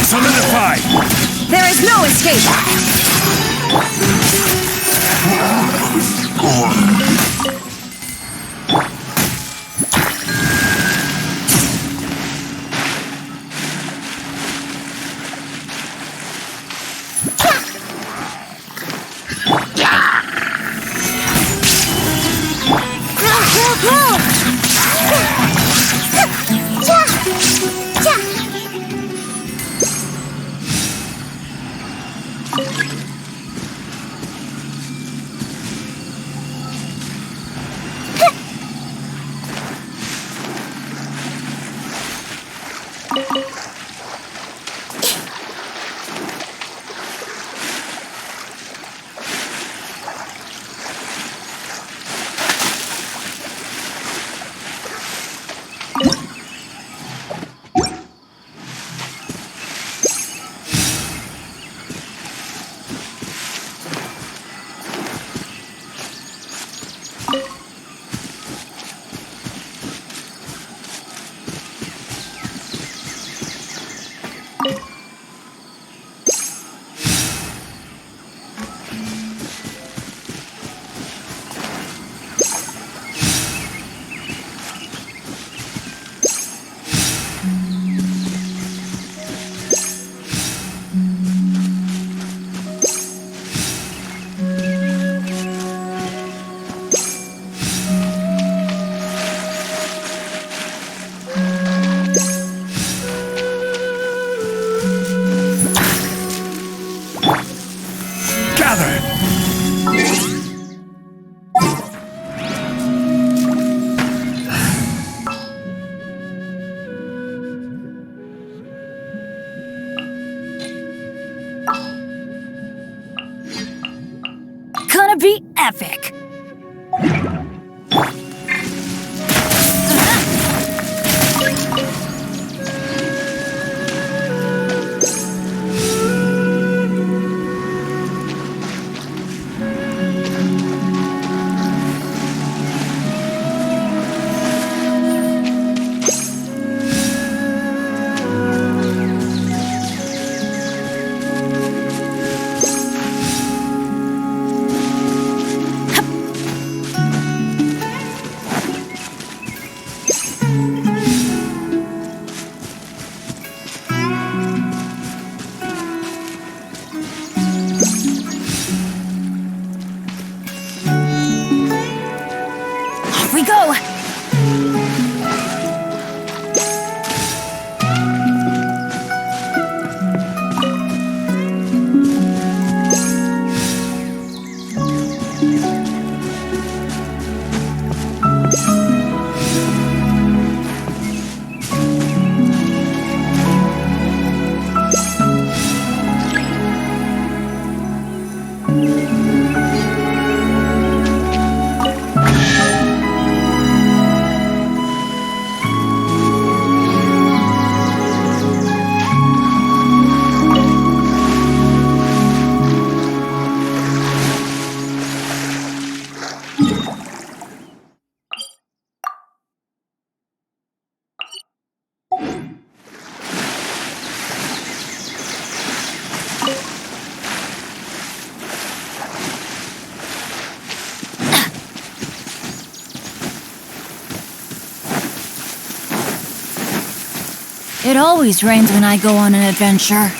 Speaker 6: Solidify!
Speaker 9: There is no escape! Gonna be epic! Off we go! It always rains when I go on an adventure.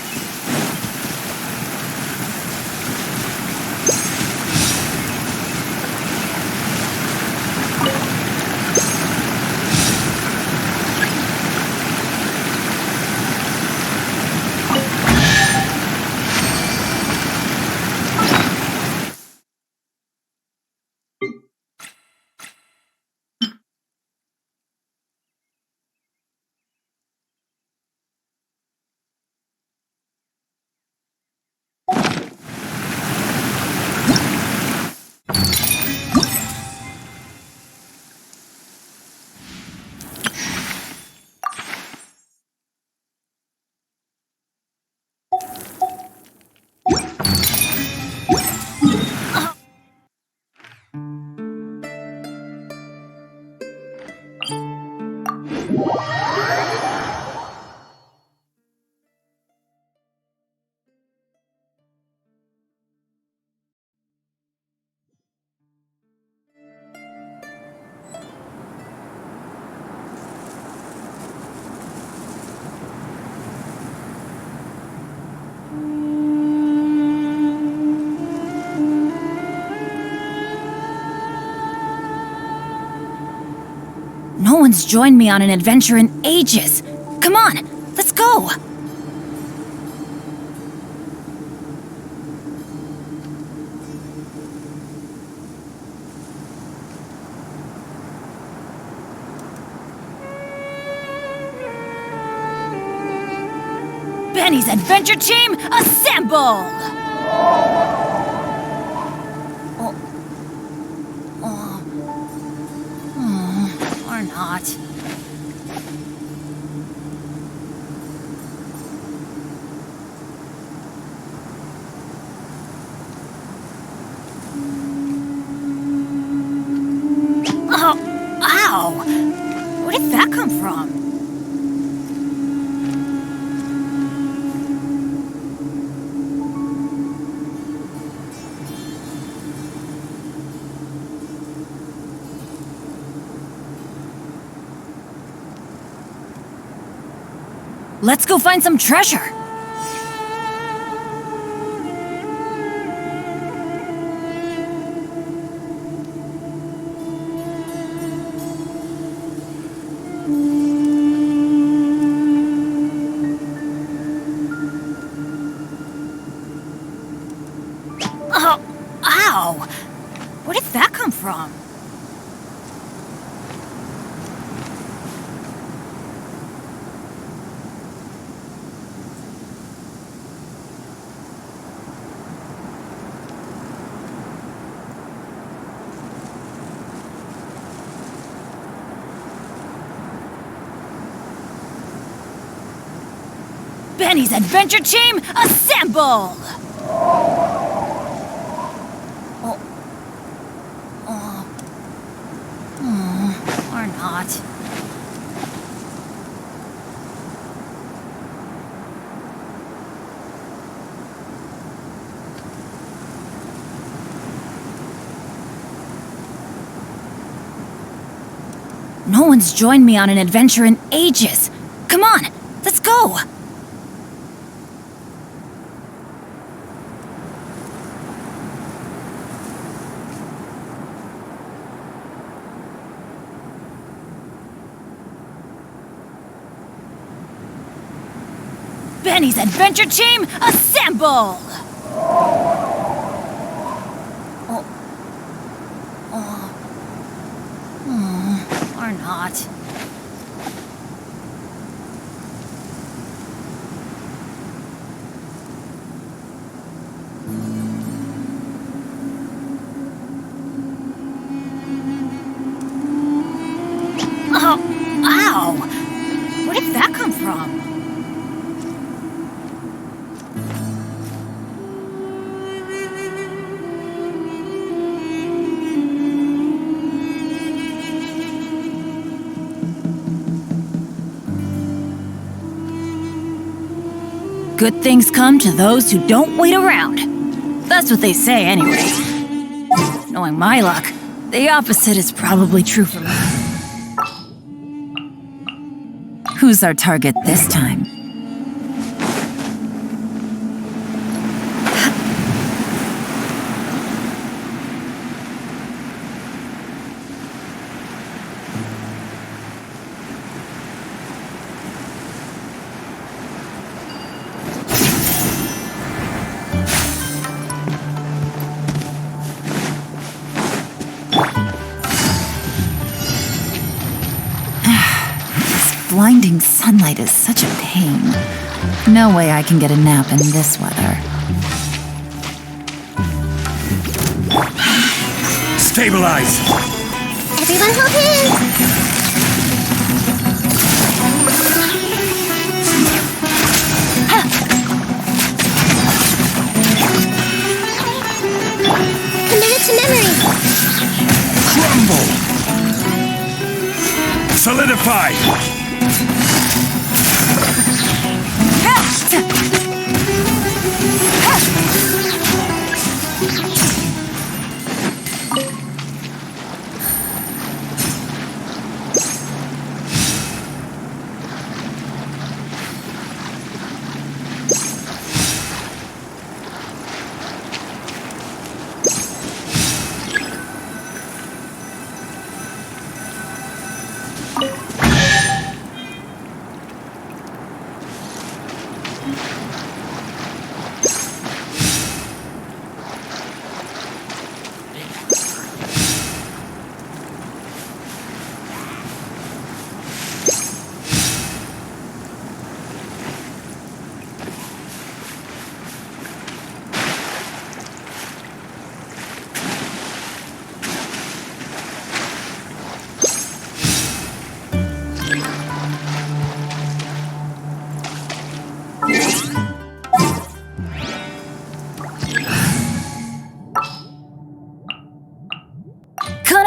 Speaker 9: No one's joined me on an adventure in ages. Come on, let's go! Benny's Adventure Team, assemble! Or not. Oh, ow! Where did that come from? Let's go find some treasure! Oh, ow! Where did that come from? Benny's Adventure Team, assemble! Or not. No one's joined me on an adventure in ages. Come on, let's go! Benny's Adventure Team, assemble! Or not. Oh, ow! Where did that come from? Good things come to those who don't wait around. That's what they say anyway. Knowing my luck, the opposite is probably true for me. Who's our target this time? Blinding sunlight is such a pain. No way I can get a nap in this weather.
Speaker 6: Stabilize!
Speaker 5: Everyone hold hands! Commit it to memory!
Speaker 6: Crumble! Solidify!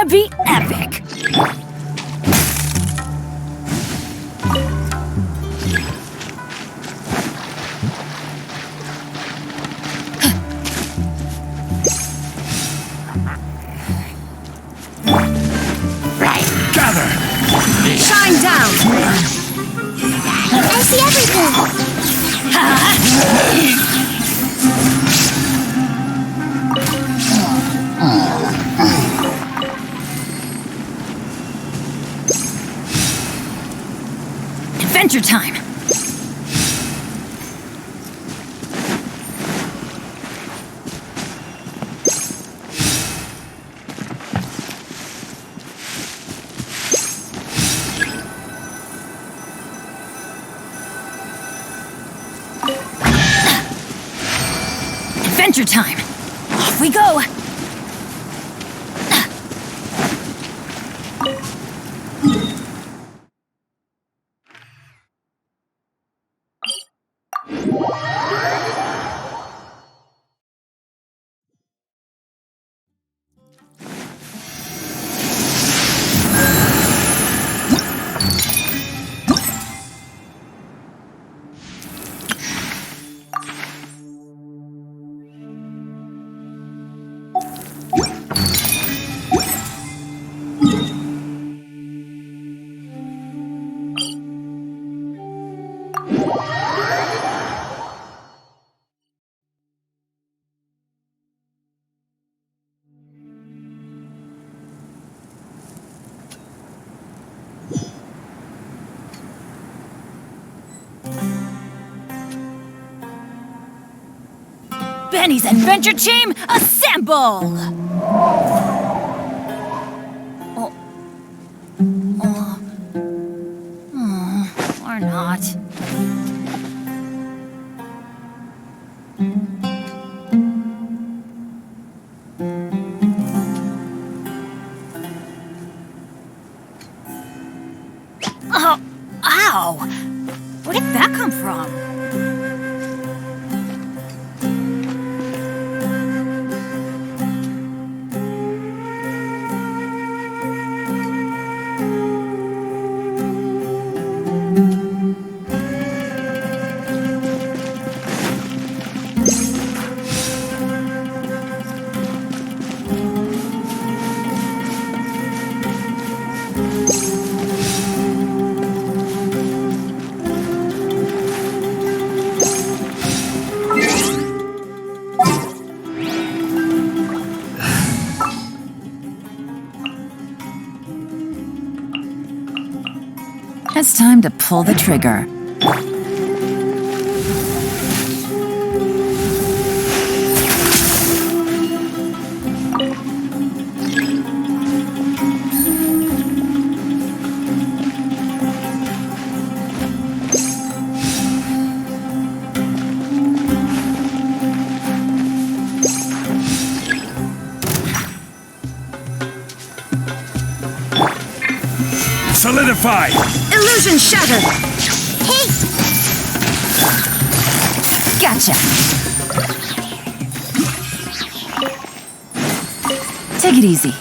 Speaker 9: gonna be epic!
Speaker 6: Gather!
Speaker 9: Shine down!
Speaker 5: I see everything!
Speaker 9: Adventure time! Adventure time! Off we go! Benny's Adventure Team, assemble! Or not. Oh, ow! Where did that come from? It's time to pull the trigger.
Speaker 6: Solidify!
Speaker 9: Illusion shattered!
Speaker 5: Hey!
Speaker 9: Gotcha! Take it easy.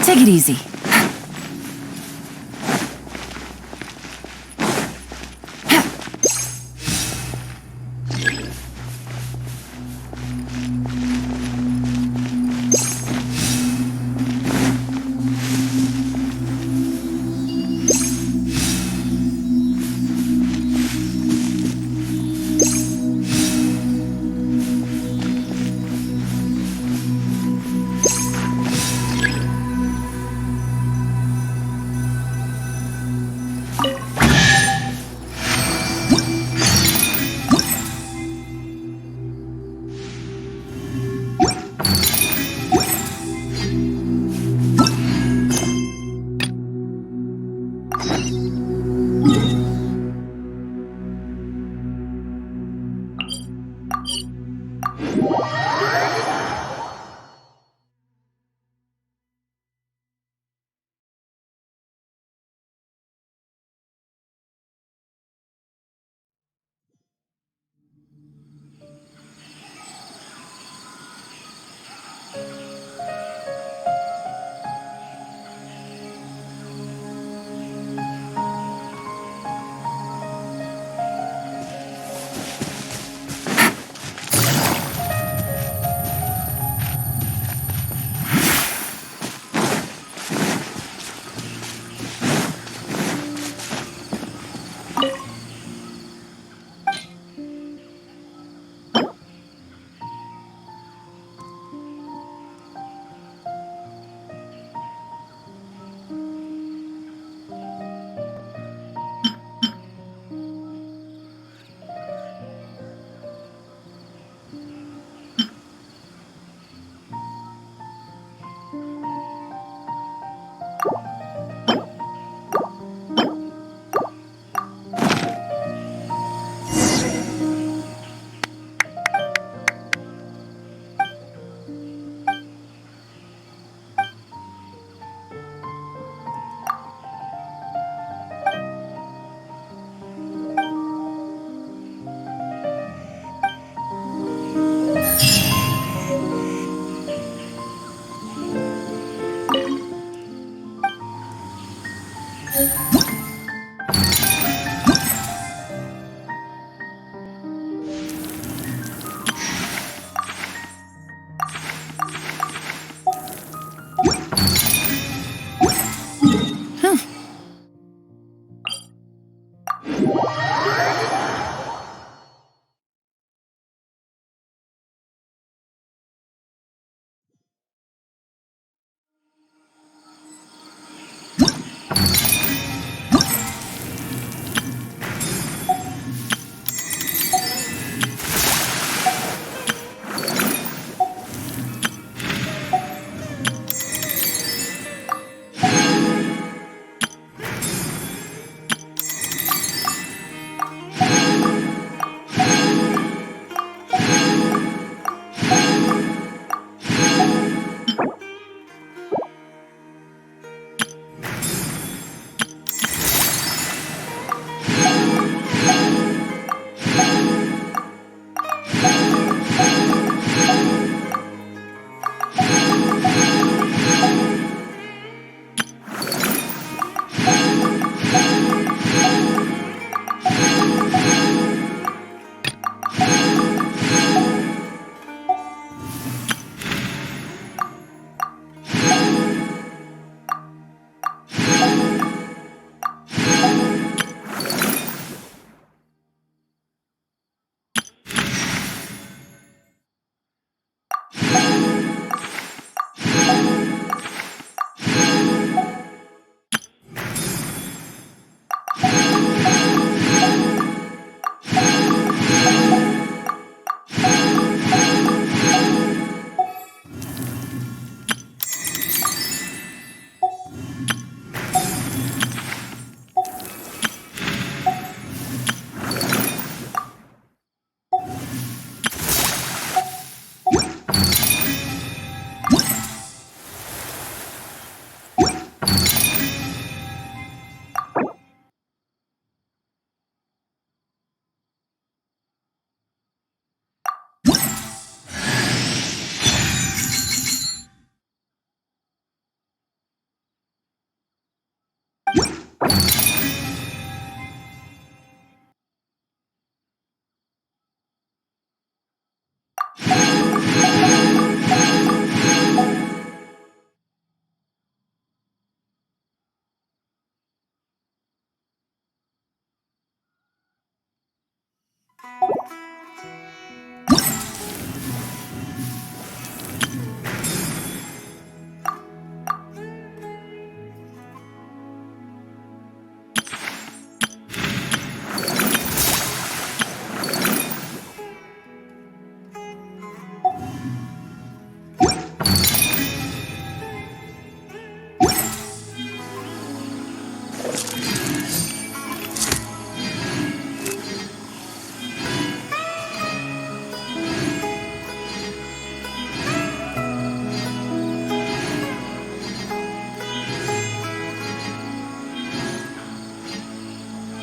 Speaker 9: Take it easy.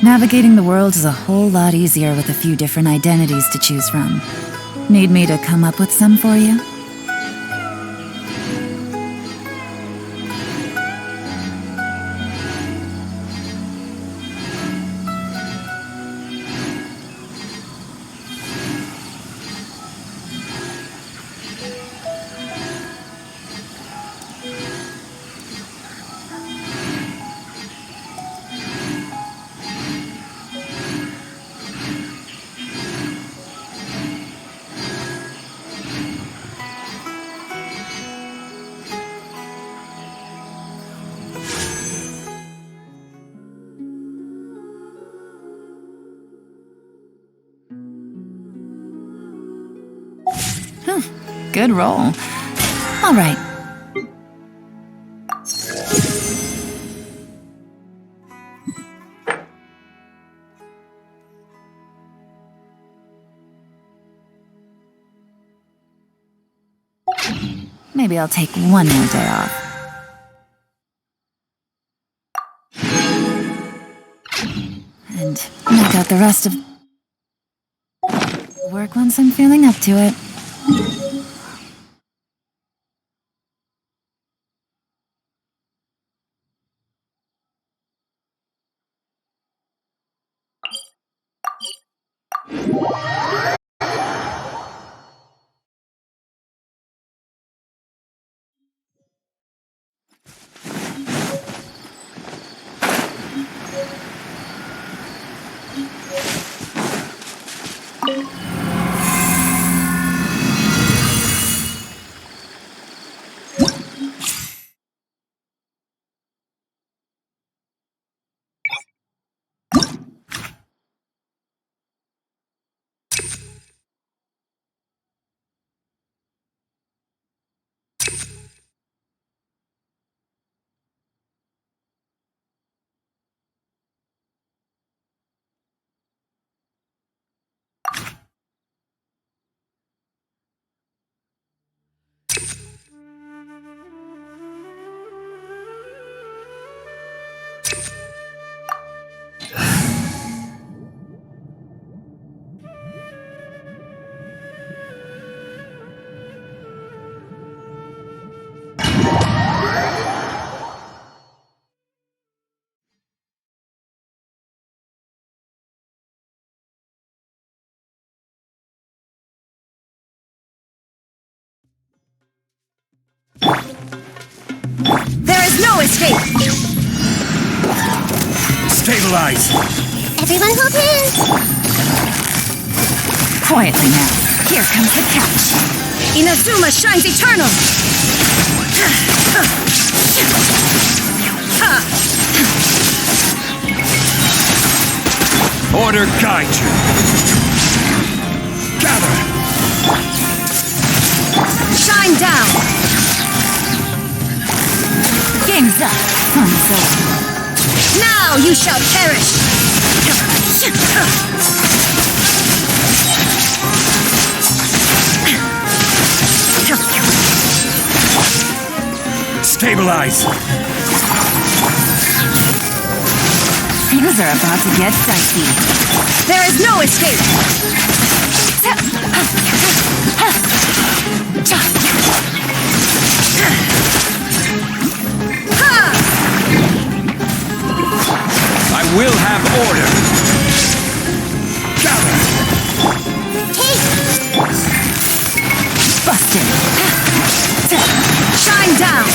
Speaker 9: Navigating the world is a whole lot easier with a few different identities to choose from. Need me to come up with some for you? Good roll. All right. Maybe I'll take one more day off. And knock out the rest of work once I'm feeling up to it. There is no escape!
Speaker 6: Stabilize!
Speaker 5: Everyone hold hands!
Speaker 9: Quietly now. Here comes the catch. Inazuma shines eternal!
Speaker 6: Order guide you! Gather!
Speaker 9: Shine down! Game's up. Fun's over. Now you shall perish!
Speaker 6: Stabilize!
Speaker 9: Things are about to get dicey. There is no escape!
Speaker 6: I will have order! Gather!
Speaker 9: Busted! Shine down!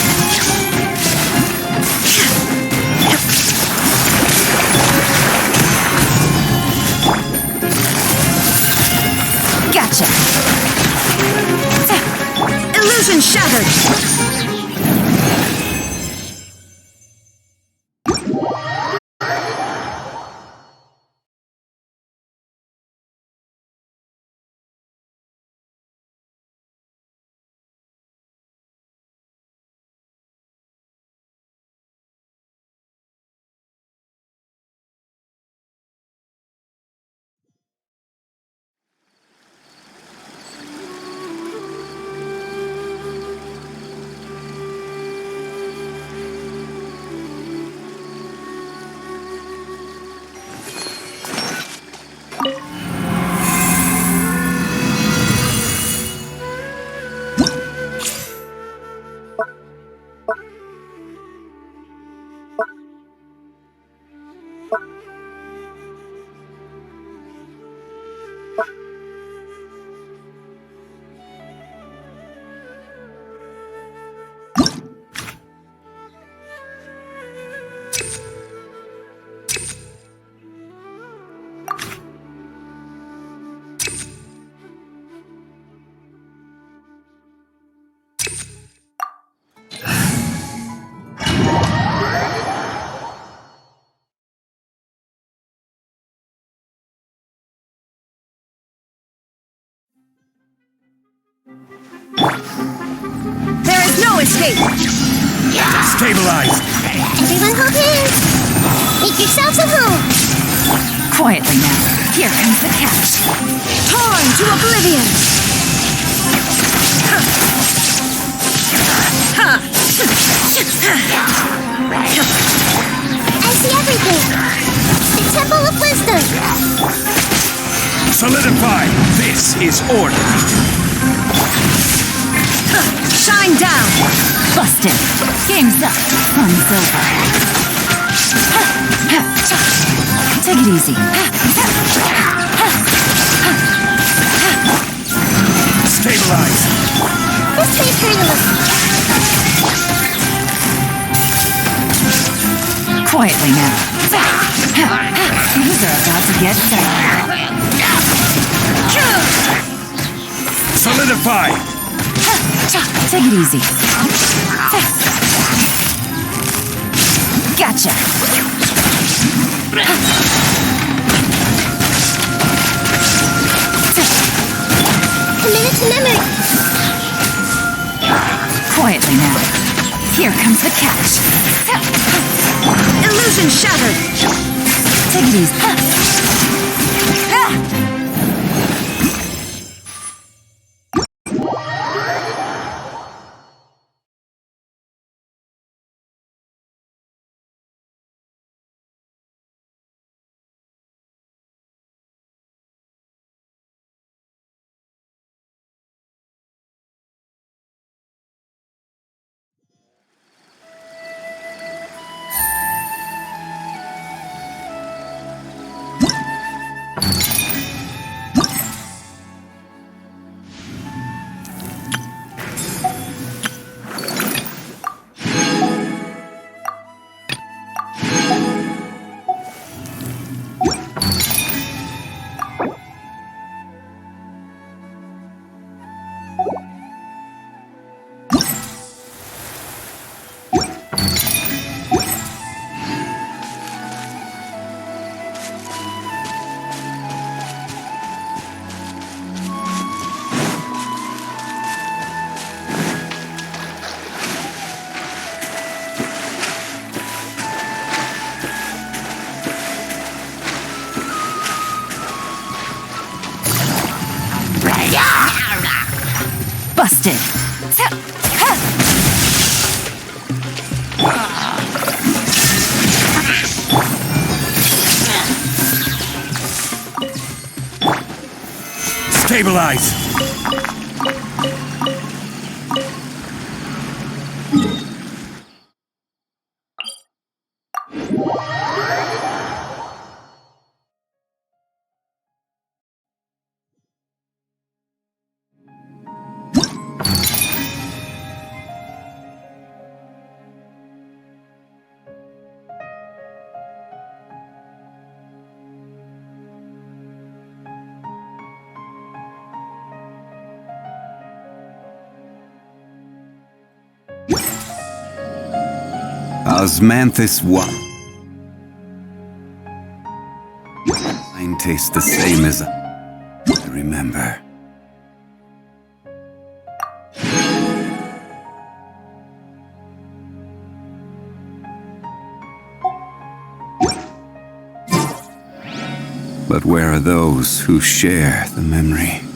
Speaker 9: Gotcha! Illusion shattered! There is no escape!
Speaker 6: Stabilize!
Speaker 5: Everyone hold hands! Make yourselves at home!
Speaker 9: Quietly now. Here comes the catch. Torn to oblivion!
Speaker 5: I see everything! The Temple of Wisdom!
Speaker 6: Solidify! This is order!
Speaker 9: Shine down! Busted! Game's up. Fun's over. Take it easy.
Speaker 6: Stabilize!
Speaker 5: This way's hurting a little.
Speaker 9: Quietly now. Things are about to get dicey.
Speaker 6: Solidify!
Speaker 9: Take it easy. Gotcha.
Speaker 5: Committed to memory.
Speaker 9: Quietly now. Here comes the catch. Illusion shattered. Take it easy.
Speaker 11: wasted.
Speaker 6: Stabilize!
Speaker 13: Osmanthus 1. Mine tastes the same as I remember. But where are those who share the memory?